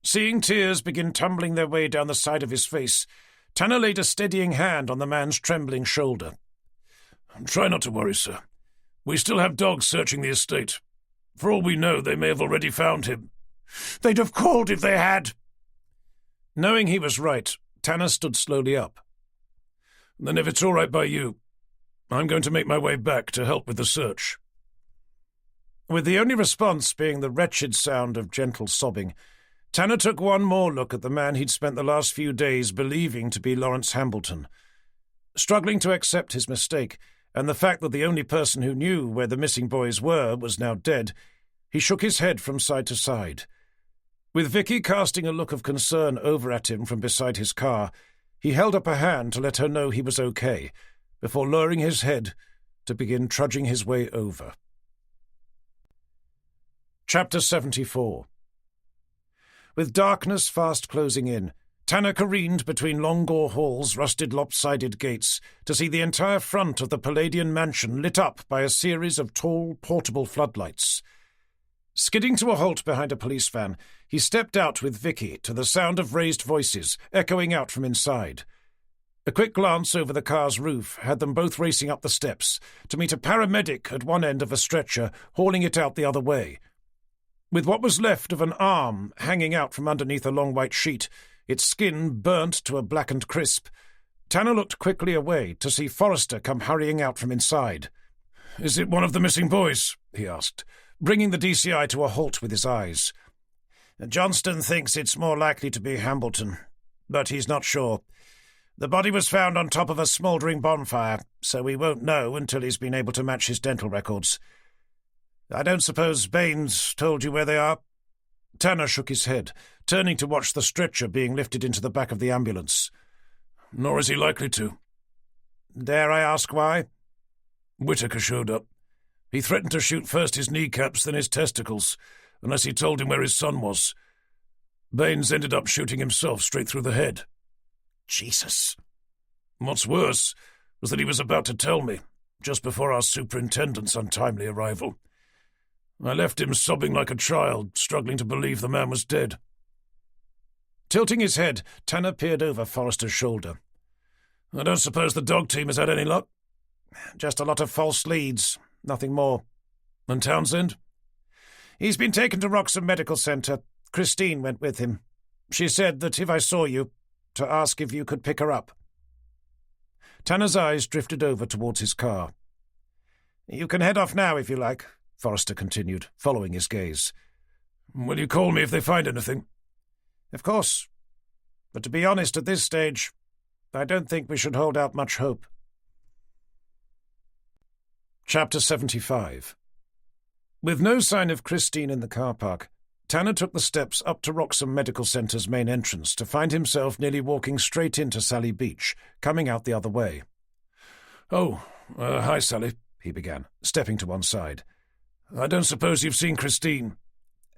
Seeing tears begin tumbling their way down the side of his face, Tanner laid a steadying hand on the man's trembling shoulder. "Try not to worry, sir. We still have dogs searching the estate. For all we know, they may have already found him." "They'd have called if they had." Knowing he was right, Tanner stood slowly up. "Then if it's all right by you, I'm going to make my way back to help with the search." With the only response being the wretched sound of gentle sobbing, Tanner took one more look at the man he'd spent the last few days believing to be Lawrence Hambleton. Struggling to accept his mistake, and the fact that the only person who knew where the missing boys were was now dead, he shook his head from side to side. With Vicky casting a look of concern over at him from beside his car, he held up a hand to let her know he was okay, before lowering his head to begin trudging his way over. Chapter 74. With darkness fast closing in, Tanner careened between Longore Hall's rusted lopsided gates to see the entire front of the Palladian mansion lit up by a series of tall, portable floodlights. Skidding to a halt behind a police van, he stepped out with Vicky to the sound of raised voices echoing out from inside. A quick glance over the car's roof had them both racing up the steps to meet a paramedic at one end of a stretcher hauling it out the other way. With what was left of an arm hanging out from underneath a long white sheet, its skin burnt to a blackened crisp, Tanner looked quickly away to see Forrester come hurrying out from inside. "Is it one of the missing boys?" he asked, bringing the DCI to a halt with his eyes. "Johnston thinks it's more likely to be Hambleton, but he's not sure. The body was found on top of a smouldering bonfire, so we won't know until he's been able to match his dental records. I don't suppose Baines told you where they are?" Tanner shook his head, turning to watch the stretcher being lifted into the back of the ambulance. "Nor is he likely to." "Dare I ask why?" "Whittaker showed up. He threatened to shoot first his kneecaps, then his testicles, unless he told him where his son was. Baines ended up shooting himself straight through the head." "Jesus." "What's worse was that he was about to tell me, just before our superintendent's untimely arrival. I left him sobbing like a child, struggling to believe the man was dead." Tilting his head, Tanner peered over Forrester's shoulder. "I don't suppose the dog team has had any luck?" "Just a lot of false leads, nothing more." "And Townsend?" "He's been taken to Wroxham Medical Centre. Christine went with him. She said that if I saw you, to ask if you could pick her up." Tanner's eyes drifted over towards his car. "You can head off now if you like," Forrester continued, following his gaze. "Will you call me if they find anything?" "Of course. But to be honest, at this stage, I don't think we should hold out much hope." Chapter 75. With no sign of Christine in the car park, Tanner took the steps up to Wroxham Medical Centre's main entrance to find himself nearly walking straight into Sally Beach, coming out the other way. Hi, Sally, he began, stepping to one side. I don't suppose you've seen Christine.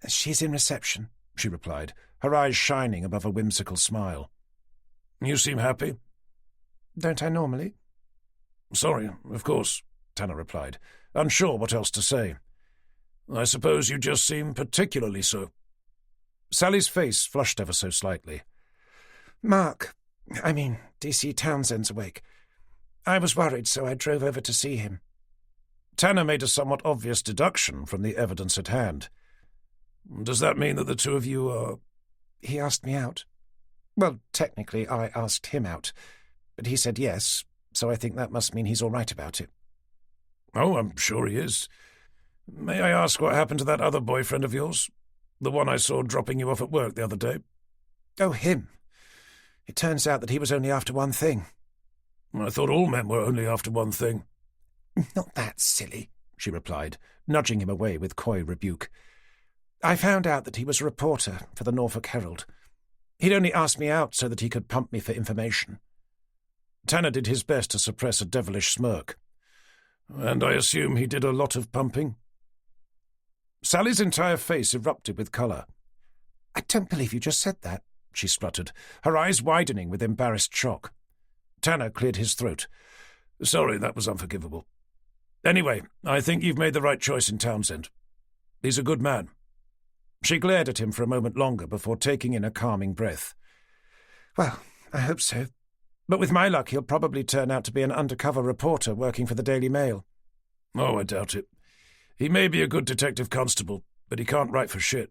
She's in reception, she replied, her eyes shining above a whimsical smile. You seem happy. Don't I normally? Sorry, of course, Tanner replied, unsure what else to say. I suppose you just seem particularly so. Sally's face flushed ever so slightly. DC Townsend's awake. I was worried, so I drove over to see him. Tanner made a somewhat obvious deduction from the evidence at hand. Does that mean that the two of you are... He asked me out. Well, technically, I asked him out, but he said yes, so I think that must mean he's all right about it. Oh, I'm sure he is. May I ask what happened to that other boyfriend of yours? The one I saw dropping you off at work the other day? Oh, him. It turns out that he was only after one thing. I thought all men were only after one thing. Not that silly, she replied, nudging him away with coy rebuke. I found out that he was a reporter for the Norfolk Herald. He'd only asked me out so that he could pump me for information. Tanner did his best to suppress a devilish smirk. And I assume he did a lot of pumping? Sally's entire face erupted with colour. I don't believe you just said that, she spluttered, her eyes widening with embarrassed shock. Tanner cleared his throat. Sorry, that was unforgivable. Anyway, I think you've made the right choice in Townsend. He's a good man. She glared at him for a moment longer before taking in a calming breath. Well, I hope so. But with my luck, he'll probably turn out to be an undercover reporter working for the Daily Mail. Oh, I doubt it. He may be a good detective constable, but he can't write for shit.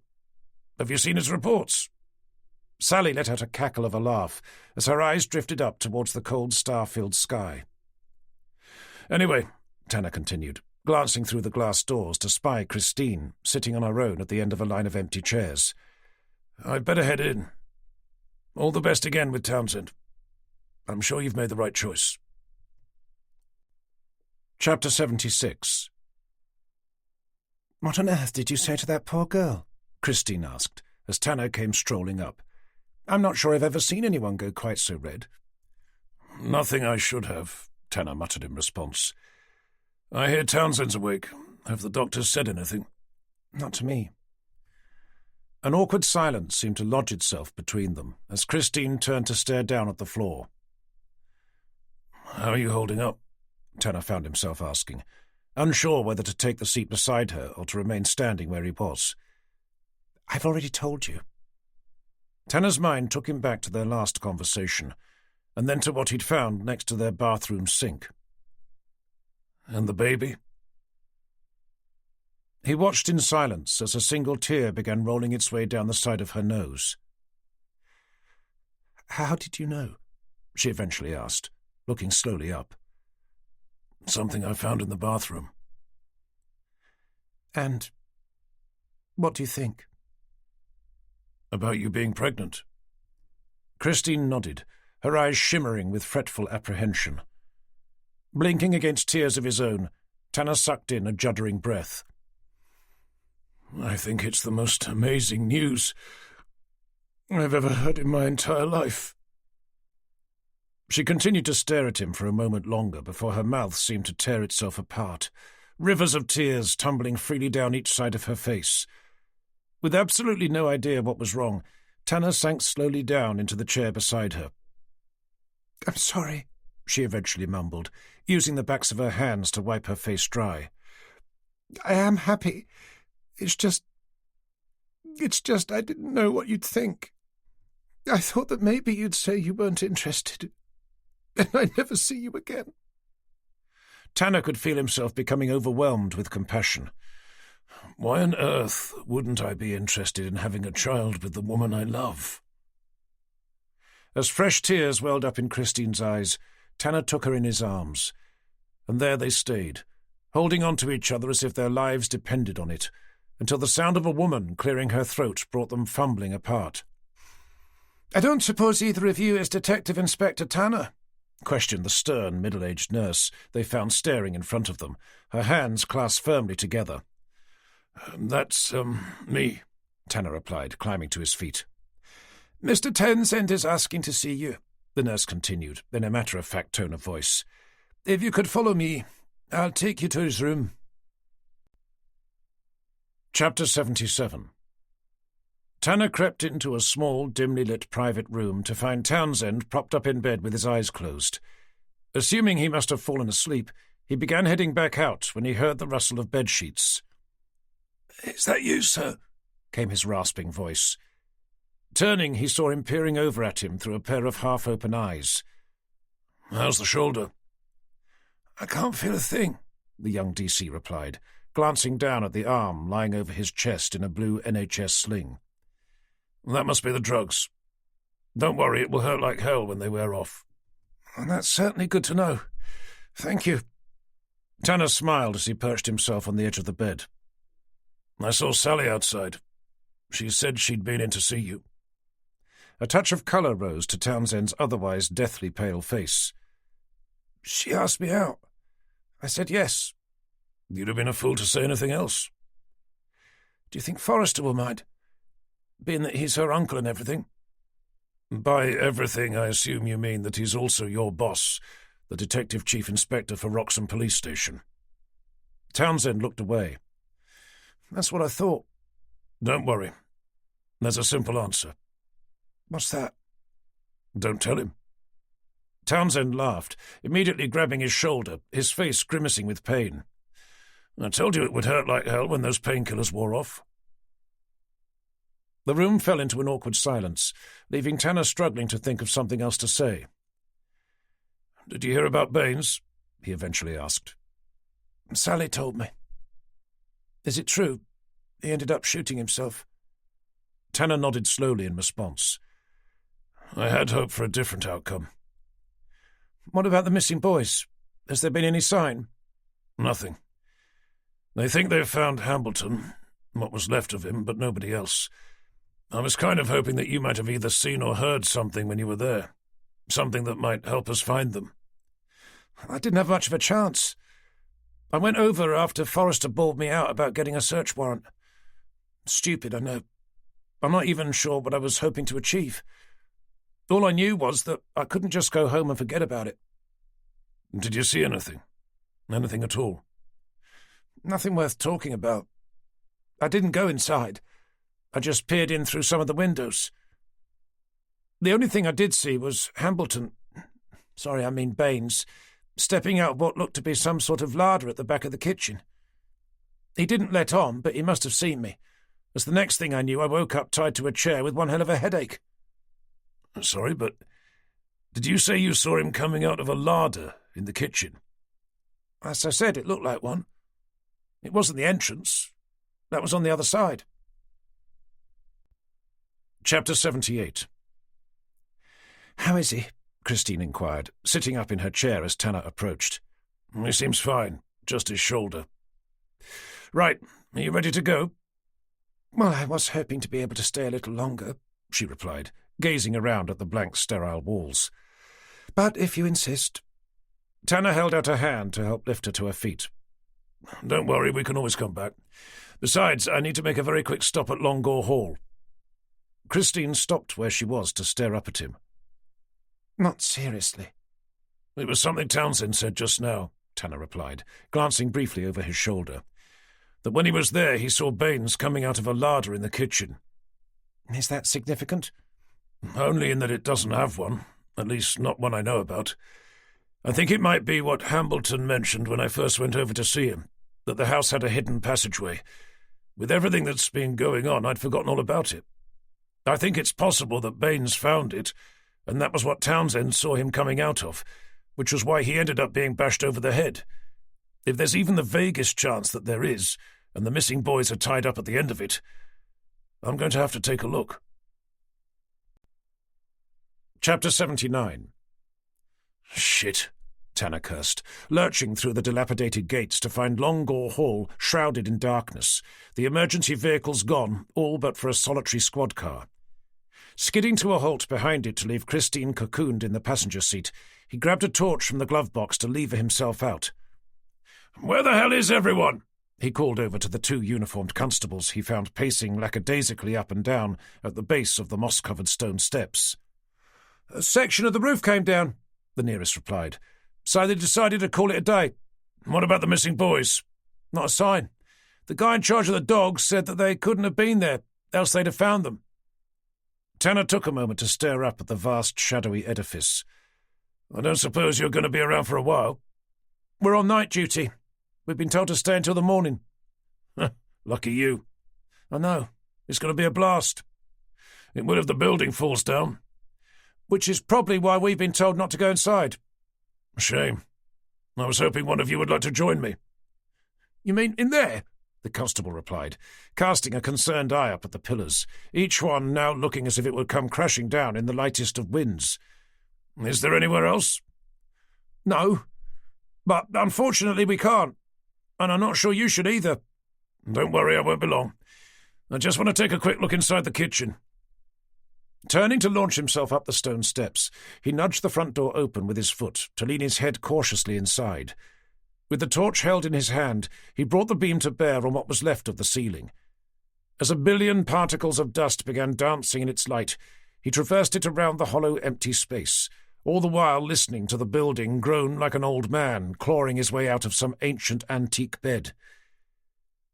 Have you seen his reports? Sally let out a cackle of a laugh as her eyes drifted up towards the cold star-filled sky. Anyway, Tanner continued, glancing through the glass doors to spy Christine, sitting on her own at the end of a line of empty chairs. I'd better head in. All the best again with Townsend. I'm sure you've made the right choice. Chapter 76. What on earth did you say to that poor girl? Christine asked, as Tanner came strolling up. I'm not sure I've ever seen anyone go quite so red. Nothing I should have, Tanner muttered in response. I hear Townsend's awake. Have the doctors said anything? Not to me. An awkward silence seemed to lodge itself between them as Christine turned to stare down at the floor. How are you holding up? Tanner found himself asking, unsure whether to take the seat beside her or to remain standing where he was. I've already told you. Tanner's mind took him back to their last conversation, and then to what he'd found next to their bathroom sink. And the baby? He watched in silence as a single tear began rolling its way down the side of her nose. How did you know? She eventually asked, looking slowly up. Something I found in the bathroom. And what do you think? About you being pregnant. Christine nodded, her eyes shimmering with fretful apprehension. Blinking against tears of his own, Tanner sucked in a juddering breath. I think it's the most amazing news I've ever heard in my entire life. She continued to stare at him for a moment longer before her mouth seemed to tear itself apart, rivers of tears tumbling freely down each side of her face. With absolutely no idea what was wrong, Tanner sank slowly down into the chair beside her. I'm sorry, she eventually mumbled, using the backs of her hands to wipe her face dry. I am happy. It's just I didn't know what you'd think. I thought that maybe you'd say you weren't interested, and I'd never see you again. Tanner could feel himself becoming overwhelmed with compassion. Why on earth wouldn't I be interested in having a child with the woman I love? As fresh tears welled up in Christine's eyes, Tanner took her in his arms, and there they stayed, holding on to each other as if their lives depended on it, until the sound of a woman clearing her throat brought them fumbling apart. I don't suppose either of you is Detective Inspector Tanner? Questioned the stern, middle-aged nurse they found staring in front of them, her hands clasped firmly together. That's, me, Tanner replied, climbing to his feet. "Mr. Townsend is asking to see you," The nurse continued, in a matter-of-fact tone of voice. "If you could follow me, I'll take you to his room." Chapter 77. Tanner crept into a small, dimly lit private room to find Townsend propped up in bed with his eyes closed. Assuming he must have fallen asleep, he began heading back out when he heard the rustle of bedsheets. "Is that you, sir?" came his rasping voice. Turning, he saw him peering over at him through a pair of half-open eyes. "How's the shoulder?" "I can't feel a thing," the young DC replied, glancing down at the arm lying over his chest in a blue NHS sling. "That must be the drugs. Don't worry, it will hurt like hell when they wear off." "And that's certainly good to know. Thank you." Tanner smiled as he perched himself on the edge of the bed. "I saw Sally outside. She said she'd been in to see you." A touch of colour rose to Townsend's otherwise deathly pale face. "She asked me out. I said yes." "You'd have been a fool to say anything else." "Do you think Forrester will mind? Being that he's her uncle and everything?" "By everything, I assume you mean that he's also your boss, the Detective Chief Inspector for Wroxham Police Station." Townsend looked away. "That's what I thought." "Don't worry. There's a simple answer." "What's that?" "Don't tell him." Townsend laughed, immediately grabbing his shoulder, his face grimacing with pain. "I told you it would hurt like hell when those painkillers wore off." The room fell into an awkward silence, leaving Tanner struggling to think of something else to say. "Did you hear about Baines?" he eventually asked. "Sally told me." "Is it true? He ended up shooting himself?" Tanner nodded slowly in response. "I had hoped for a different outcome." "What about the missing boys? Has there been any sign?" "Nothing. They think they've found Hambleton, what was left of him, but nobody else. I was kind of hoping that you might have either seen or heard something when you were there. Something that might help us find them." "I didn't have much of a chance. I went over after Forrester bawled me out about getting a search warrant. Stupid, I know. I'm not even sure what I was hoping to achieve. All I knew was that I couldn't just go home and forget about it." "Did you see anything? Anything at all?" "Nothing worth talking about. I didn't go inside. I just peered in through some of the windows. The only thing I did see was Baines, stepping out of what looked to be some sort of larder at the back of the kitchen. He didn't let on, but he must have seen me, as the next thing I knew I woke up tied to a chair with one hell of a headache." "Sorry, but did you say you saw him coming out of a larder in the kitchen?" "As I said, it looked like one. It wasn't the entrance. That was on the other side." Chapter 78. "How is he?" Christine inquired, sitting up in her chair as Tanner approached. "He seems fine, just his shoulder." "Right, are you ready to go?" "Well, I was hoping to be able to stay a little longer," she replied, gazing around at the blank, sterile walls. "But if you insist." Tanner held out a hand to help lift her to her feet. "Don't worry, we can always come back. Besides, I need to make a very quick stop at Longore Hall." Christine stopped where she was to stare up at him. "Not seriously." "It was something Townsend said just now," Tanner replied, glancing briefly over his shoulder. "That when he was there, he saw Baines coming out of a larder in the kitchen." "Is that significant?" "Only in that it doesn't have one, at least not one I know about. I think it might be what Hambleton mentioned when I first went over to see him, that the house had a hidden passageway. With everything that's been going on, I'd forgotten all about it. I think it's possible that Baines found it, and that was what Townsend saw him coming out of, which was why he ended up being bashed over the head. If there's even the vaguest chance that there is, and the missing boys are tied up at the end of it, I'm going to have to take a look." Chapter 79. "Shit," Tanner cursed, lurching through the dilapidated gates to find Longore Hall shrouded in darkness, the emergency vehicles gone, all but for a solitary squad car. Skidding to a halt behind it to leave Christine cocooned in the passenger seat, he grabbed a torch from the glove box to lever himself out. "Where the hell is everyone?" He called over to the 2 uniformed constables he found pacing lackadaisically up and down at the base of the moss-covered stone steps. "A section of the roof came down," the nearest replied, "so they decided to call it a day." "What about the missing boys?" "Not a sign. The guy in charge of the dogs said that they couldn't have been there, else they'd have found them." Tanner took a moment to stare up at the vast, shadowy edifice. "I don't suppose you're going to be around for a while?" "We're on night duty. We've been told to stay until the morning." "Lucky you." "I know. It's going to be a blast." "It will if the building falls down." "Which is probably why we've been told not to go inside." "Shame. I was hoping one of you would like to join me." "You mean in there?" the constable replied, casting a concerned eye up at the pillars, each one now looking as if it would come crashing down in the lightest of winds. "Is there anywhere else?" "No. But unfortunately we can't. And I'm not sure you should either." "Don't worry, I won't be long. I just want to take a quick look inside the kitchen." Turning to launch himself up the stone steps, he nudged the front door open with his foot to lean his head cautiously inside. With the torch held in his hand, he brought the beam to bear on what was left of the ceiling. As a billion particles of dust began dancing in its light, he traversed it around the hollow, empty space, all the while listening to the building groan like an old man clawing his way out of some ancient antique bed.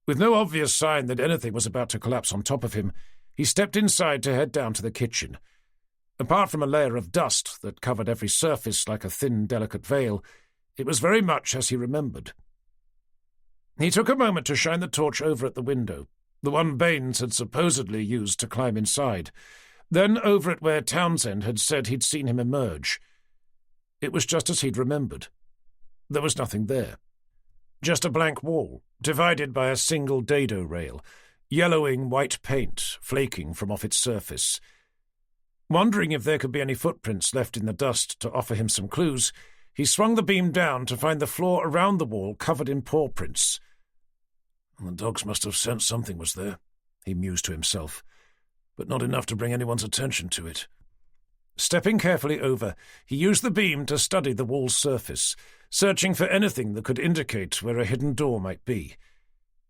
With no obvious sign that anything was about to collapse on top of him, he stepped inside to head down to the kitchen. Apart from a layer of dust that covered every surface like a thin, delicate veil, it was very much as he remembered. He took a moment to shine the torch over at the window, the one Baines had supposedly used to climb inside, then over at where Townsend had said he'd seen him emerge. It was just as he'd remembered. There was nothing there. Just a blank wall, divided by a single dado rail, yellowing white paint flaking from off its surface. Wondering if there could be any footprints left in the dust to offer him some clues, he swung the beam down to find the floor around the wall covered in paw prints. "The dogs must have sensed something was there," he mused to himself, "but not enough to bring anyone's attention to it." Stepping carefully over, he used the beam to study the wall's surface, searching for anything that could indicate where a hidden door might be.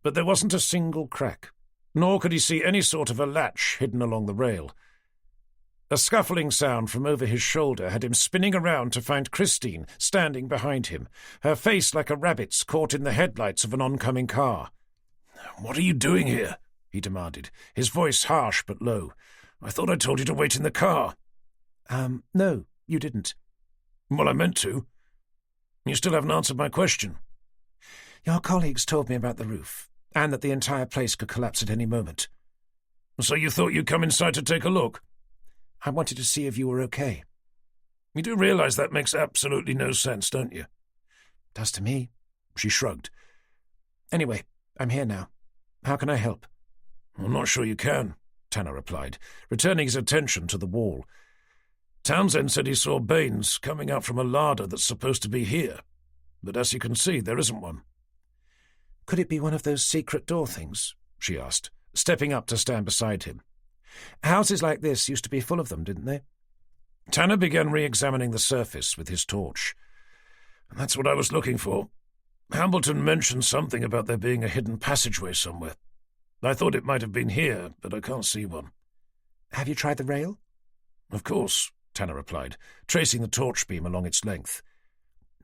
But there wasn't a single crack, nor could he see any sort of a latch hidden along the rail. A scuffling sound from over his shoulder had him spinning around to find Christine standing behind him, her face like a rabbit's caught in the headlights of an oncoming car. "What are you doing here?" he demanded, his voice harsh but low. "I thought I told you to wait in the car." No, you didn't." "Well, I meant to. You still haven't answered my question." "Your colleagues told me about the roof, and that the entire place could collapse at any moment." "So you thought you'd come inside to take a look?" "I wanted to see if you were okay." "You do realize that makes absolutely no sense, don't you?" "Does to me." She shrugged. "Anyway, I'm here now. How can I help?" "I'm not sure you can," Tanner replied, returning his attention to the wall. "Townsend said he saw Baines coming out from a larder that's supposed to be here, but as you can see, there isn't one." "Could it be one of those secret door things?" she asked, stepping up to stand beside him. "Houses like this used to be full of them, didn't they?" Tanner began re-examining the surface with his torch. "That's what I was looking for. Hambleton mentioned something about there being a hidden passageway somewhere. I thought it might have been here, but I can't see one." "Have you tried the rail?" "Of course," Tanner replied, tracing the torch beam along its length.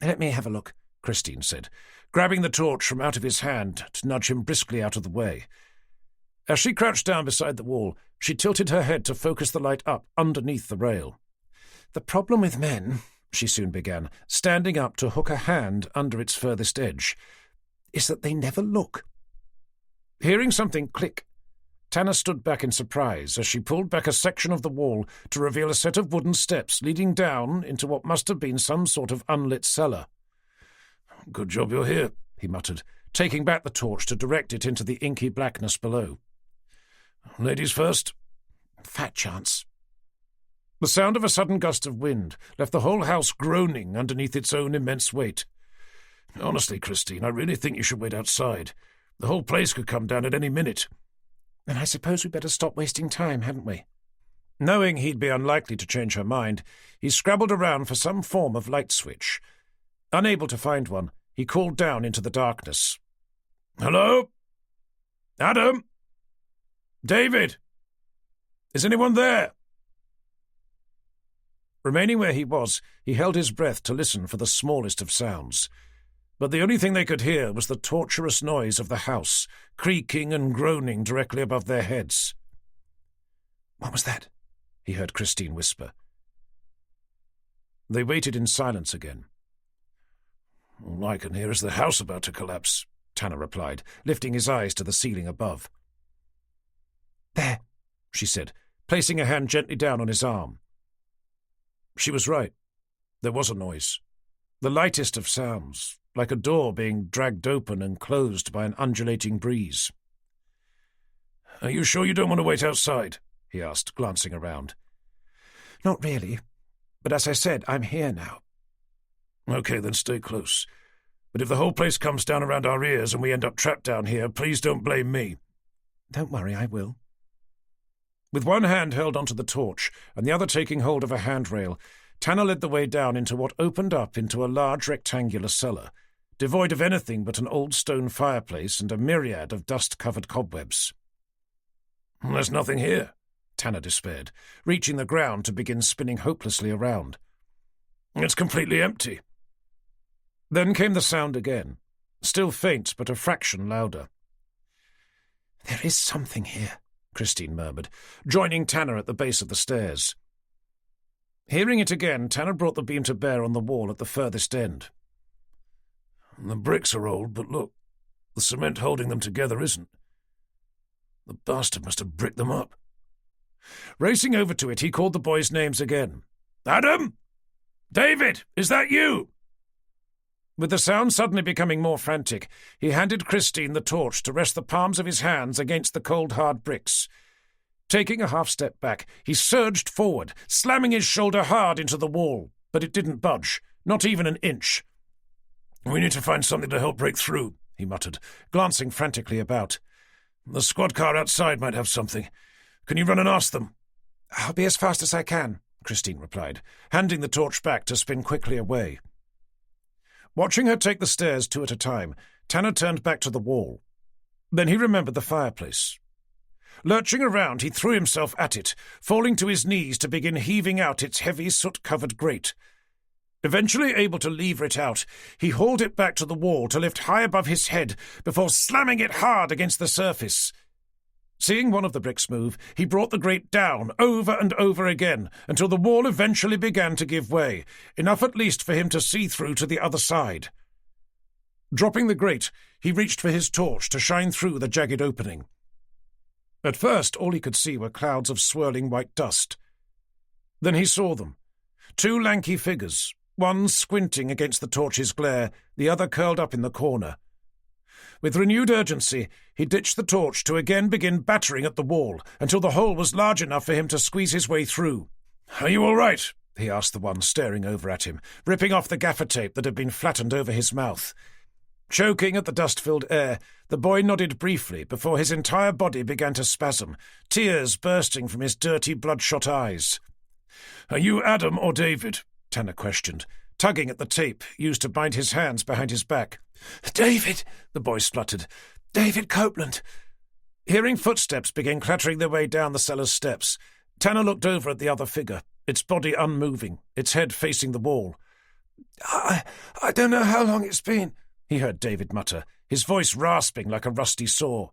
"Let me have a look," Christine said, grabbing the torch from out of his hand to nudge him briskly out of the way. As she crouched down beside the wall, she tilted her head to focus the light up underneath the rail. "The problem with men," she soon began, standing up to hook a hand under its furthest edge, "is that they never look." Hearing something click, Tanner stood back in surprise as she pulled back a section of the wall to reveal a set of wooden steps leading down into what must have been some sort of unlit cellar. "Good job you're here," he muttered, taking back the torch to direct it into the inky blackness below. "Ladies first?" "Fat chance." The sound of a sudden gust of wind left the whole house groaning underneath its own immense weight. "Honestly, Christine, I really think you should wait outside. The whole place could come down at any minute." "Then I suppose we'd better stop wasting time, hadn't we?" Knowing he'd be unlikely to change her mind, he scrabbled around for some form of light switch. Unable to find one, he called down into the darkness. Hello? Adam? David? Is anyone there? Remaining where he was, he held his breath to listen for the smallest of sounds. But the only thing they could hear was the torturous noise of the house, creaking and groaning directly above their heads. "What was that?" he heard Christine whisper. They waited in silence again. "All I can hear is the house about to collapse," Tanner replied, lifting his eyes to the ceiling above. "There," she said, placing a hand gently down on his arm. She was right. There was a noise. The lightest of sounds, like a door being dragged open and closed by an undulating breeze. "Are you sure you don't want to wait outside?" he asked, glancing around. "Not really. But as I said, I'm here now." "Okay, then stay close. But if the whole place comes down around our ears and we end up trapped down here, please don't blame me." "Don't worry, I will." With one hand held onto the torch and the other taking hold of a handrail, Tanner led the way down into what opened up into a large rectangular cellar, devoid of anything but an old stone fireplace and a myriad of dust-covered cobwebs. "There's nothing here," Tanner despaired, reaching the ground to begin spinning hopelessly around. "It's completely empty." Then came the sound again, still faint but a fraction louder. "There is something here," Christine murmured, joining Tanner at the base of the stairs. Hearing it again, Tanner brought the beam to bear on the wall at the furthest end. "The bricks are old, but look, the cement holding them together isn't. The bastard must have bricked them up." Racing over to it, he called the boys' names again. "Adam? David, is that you?" With the sound suddenly becoming more frantic, he handed Christine the torch to rest the palms of his hands against the cold, hard bricks. Taking a half-step back, he surged forward, slamming his shoulder hard into the wall, but it didn't budge, not even an inch. "We need to find something to help break through," he muttered, glancing frantically about. "The squad car outside might have something. Can you run and ask them?" "I'll be as fast as I can," Christine replied, handing the torch back to spin quickly away. Watching her take the stairs two at a time, Tanner turned back to the wall. Then he remembered the fireplace. Lurching around, he threw himself at it, falling to his knees to begin heaving out its heavy, soot-covered grate. Eventually able to lever it out, he hauled it back to the wall to lift high above his head before slamming it hard against the surface. Seeing one of the bricks move, he brought the grate down over and over again until the wall eventually began to give way, enough at least for him to see through to the other side. Dropping the grate, he reached for his torch to shine through the jagged opening. At first, all he could see were clouds of swirling white dust. Then he saw them. Two lanky figures, one squinting against the torch's glare, the other curled up in the corner. With renewed urgency, he ditched the torch to again begin battering at the wall until the hole was large enough for him to squeeze his way through. "Are you all right?" he asked the one staring over at him, ripping off the gaffer tape that had been flattened over his mouth. Choking at the dust-filled air, the boy nodded briefly before his entire body began to spasm, tears bursting from his dirty, bloodshot eyes. "Are you Adam or David?" Tanner questioned, tugging at the tape used to bind his hands behind his back. "David," the boy spluttered. "David Copeland." Hearing footsteps begin clattering their way down the cellar's steps, Tanner looked over at the other figure, its body unmoving, its head facing the wall. I don't know how long it's been," he heard David mutter, his voice rasping like a rusty saw.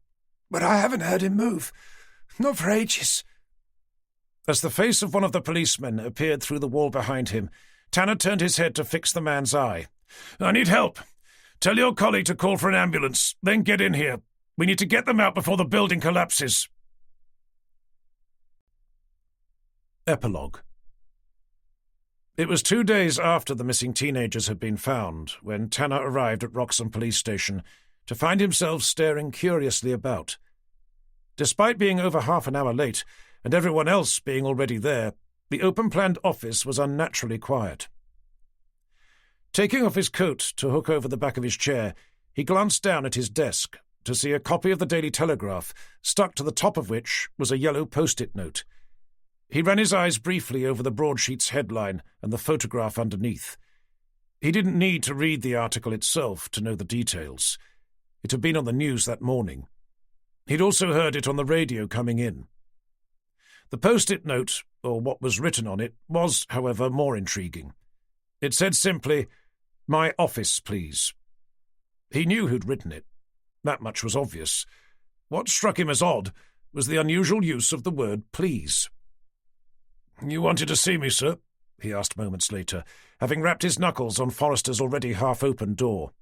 "But I haven't heard him move. Not for ages." As the face of one of the policemen appeared through the wall behind him, Tanner turned his head to fix the man's eye. "I need help. Tell your colleague to call for an ambulance, then get in here. We need to get them out before the building collapses." Epilogue. It was 2 days after the missing teenagers had been found when Tanner arrived at Wroxham Police Station to find himself staring curiously about. Despite being over half an hour late, and everyone else being already there, the open-planned office was unnaturally quiet. Taking off his coat to hook over the back of his chair, he glanced down at his desk to see a copy of the Daily Telegraph, stuck to the top of which was a yellow post-it note. He ran his eyes briefly over the broadsheet's headline and the photograph underneath. He didn't need to read the article itself to know the details. It had been on the news that morning. He'd also heard it on the radio coming in. The post-it note, or what was written on it, was, however, more intriguing. It said simply, "My office, please." He knew who'd written it. That much was obvious. What struck him as odd was the unusual use of the word please. "You wanted to see me, sir?" he asked moments later, having rapped his knuckles on Forrester's already half-open door.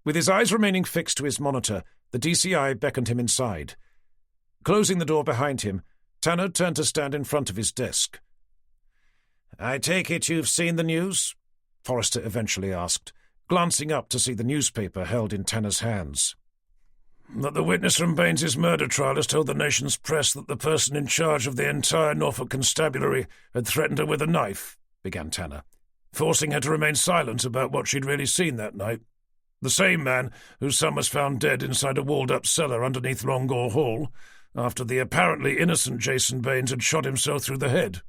With his eyes remaining fixed to his monitor, the DCI beckoned him inside. Closing the door behind him, Tanner turned to stand in front of his desk. "I take it you've seen the news?" Forrester eventually asked, glancing up to see the newspaper held in Tanner's hands. "That the witness from Baines's murder trial has told the nation's press that the person in charge of the entire Norfolk constabulary had threatened her with a knife," began Tanner, "forcing her to remain silent about what she'd really seen that night. The same man whose son was found dead inside a walled-up cellar underneath Longore Hall, after the apparently innocent Jason Baines had shot himself through the head."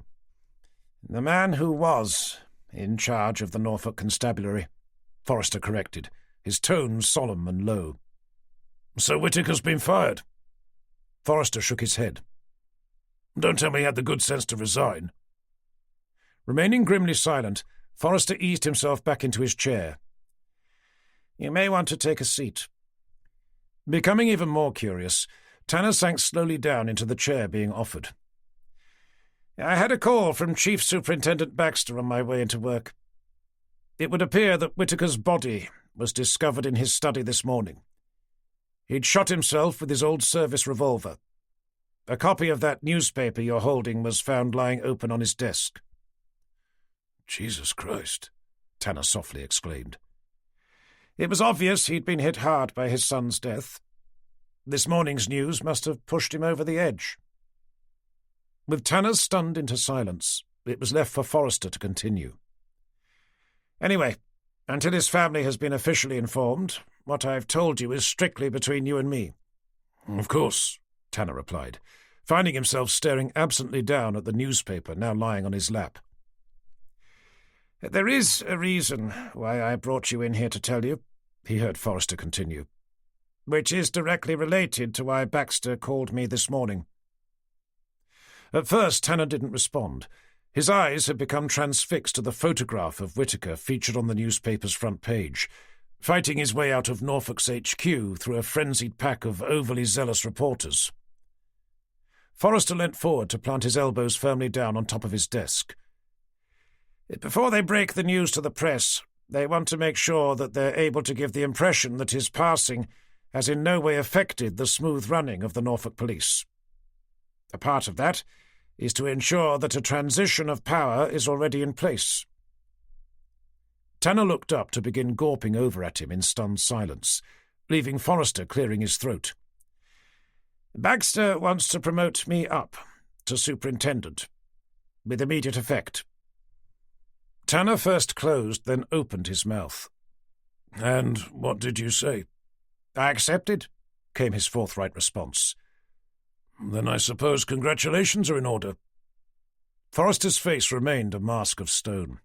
"The man who was in charge of the Norfolk constabulary," Forrester corrected, his tone solemn and low. "So Whitaker's been fired?" Forrester shook his head. "Don't tell me he had the good sense to resign." Remaining grimly silent, Forrester eased himself back into his chair. "You may want to take a seat." Becoming even more curious, Tanner sank slowly down into the chair being offered. "I had a call from Chief Superintendent Baxter on my way into work. It would appear that Whitaker's body was discovered in his study this morning. He'd shot himself with his old service revolver. A copy of that newspaper you're holding was found lying open on his desk." "Jesus Christ," Tanner softly exclaimed. It was obvious he'd been hit hard by his son's death. This morning's news must have pushed him over the edge. With Tanner stunned into silence, it was left for Forrester to continue. "Anyway, until his family has been officially informed, what I've told you is strictly between you and me." "Of course," Tanner replied, finding himself staring absently down at the newspaper now lying on his lap. "There is a reason why I brought you in here to tell you," he heard Forrester continue, "which is directly related to why Baxter called me this morning." At first, Tanner didn't respond. His eyes had become transfixed to the photograph of Whitaker featured on the newspaper's front page, fighting his way out of Norfolk's HQ through a frenzied pack of overly zealous reporters. Forrester leant forward to plant his elbows firmly down on top of his desk. "Before they break the news to the press, they want to make sure that they're able to give the impression that his passing has in no way affected the smooth running of the Norfolk police. A part of that is to ensure that a transition of power is already in place." Tanner looked up to begin gawping over at him in stunned silence, leaving Forrester clearing his throat. "Baxter wants to promote me up to superintendent, with immediate effect." Tanner first closed, then opened his mouth. "And what did you say?" "I accepted," came his forthright response. "Then I suppose congratulations are in order." Forrester's face remained a mask of stone.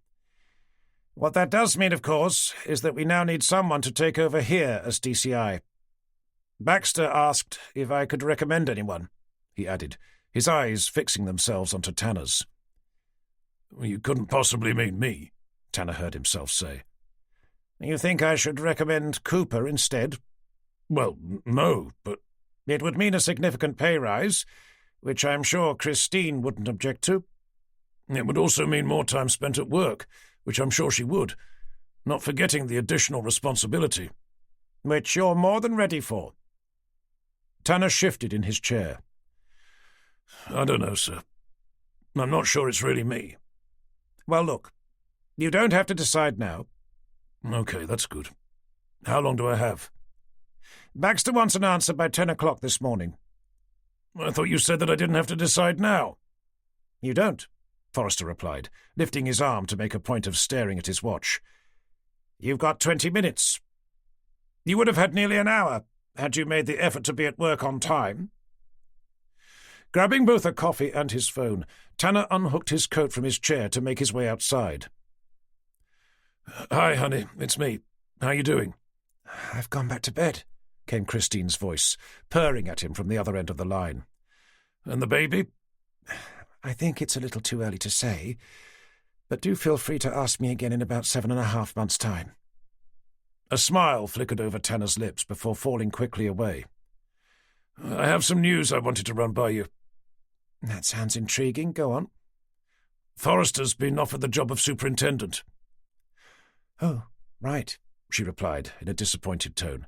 "What that does mean, of course, is that we now need someone to take over here as DCI. Baxter asked if I could recommend anyone," he added, his eyes fixing themselves onto Tanner's. "You couldn't possibly mean me," Tanner heard himself say. "You think I should recommend Cooper instead?" "Well, no, but—" "It would mean a significant pay rise, which I'm sure Christine wouldn't object to." "It would also mean more time spent at work, which I'm sure she would, not forgetting the additional responsibility." "Which you're more than ready for." Tanner shifted in his chair. "I don't know, sir. I'm not sure it's really me." "Well, look, you don't have to decide now." "Okay, that's good. How long do I have?" "Baxter wants an answer by 10 o'clock this morning." "I thought you said that I didn't have to decide now." "You don't," Forrester replied, lifting his arm to make a point of staring at his watch. "You've got 20 minutes. You would have had nearly an hour had you made the effort to be at work on time." Grabbing both a coffee and his phone, Tanner unhooked his coat from his chair to make his way outside. "Hi, honey, it's me. How you doing?" "I've gone back to bed," came Christine's voice, purring at him from the other end of the line. And the baby? I think it's a little too early to say, but do feel free to ask me again in about 7.5 months' time. A smile flickered over Tanner's lips before falling quickly away. I have some news I wanted to run by you. That sounds intriguing. Go on. Forrester's been offered the job of superintendent. Oh, right, she replied in a disappointed tone.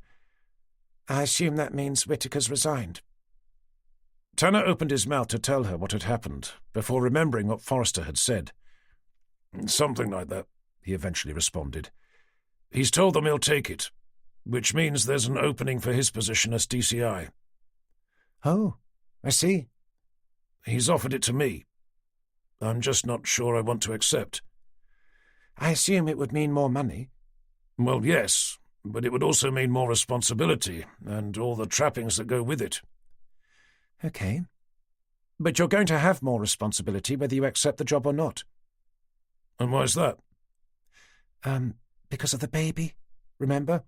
I assume that means Whittaker's resigned. Tanner opened his mouth to tell her what had happened, before remembering what Forrester had said. Something like that, he eventually responded. He's told them he'll take it, which means there's an opening for his position as DCI. Oh, I see. He's offered it to me. I'm just not sure I want to accept. I assume it would mean more money. Well, yes, but it would also mean more responsibility and all the trappings that go with it. Okay. But you're going to have more responsibility whether you accept the job or not. And why's that? Because of the baby, remember?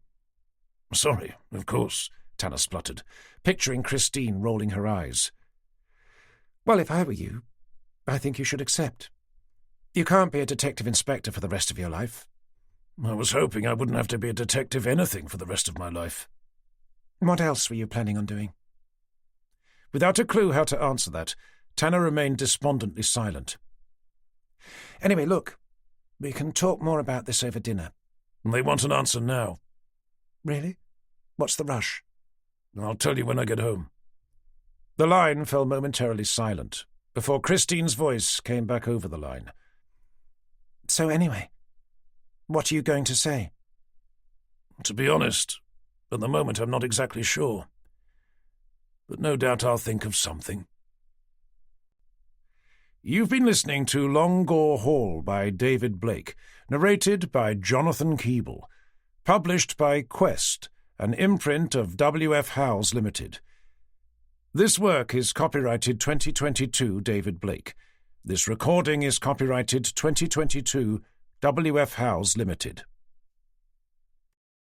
Sorry, of course, Tanner spluttered, picturing Christine rolling her eyes. Well, if I were you, I think you should accept. You can't be a detective inspector for the rest of your life. I was hoping I wouldn't have to be a detective anything for the rest of my life. What else were you planning on doing? Without a clue how to answer that, Tanner remained despondently silent. Anyway, look, we can talk more about this over dinner. They want an answer now. Really? What's the rush? I'll tell you when I get home. The line fell momentarily silent, before Christine's voice came back over the line. So anyway, what are you going to say? To be honest, at the moment I'm not exactly sure. But no doubt I'll think of something. You've been listening to Longore Hall by David Blake, narrated by Jonathan Keeble, published by Quest, an imprint of W.F. Howes Limited. This work is copyrighted 2022 David Blake. This recording is copyrighted 2022 W.F. Howes Limited.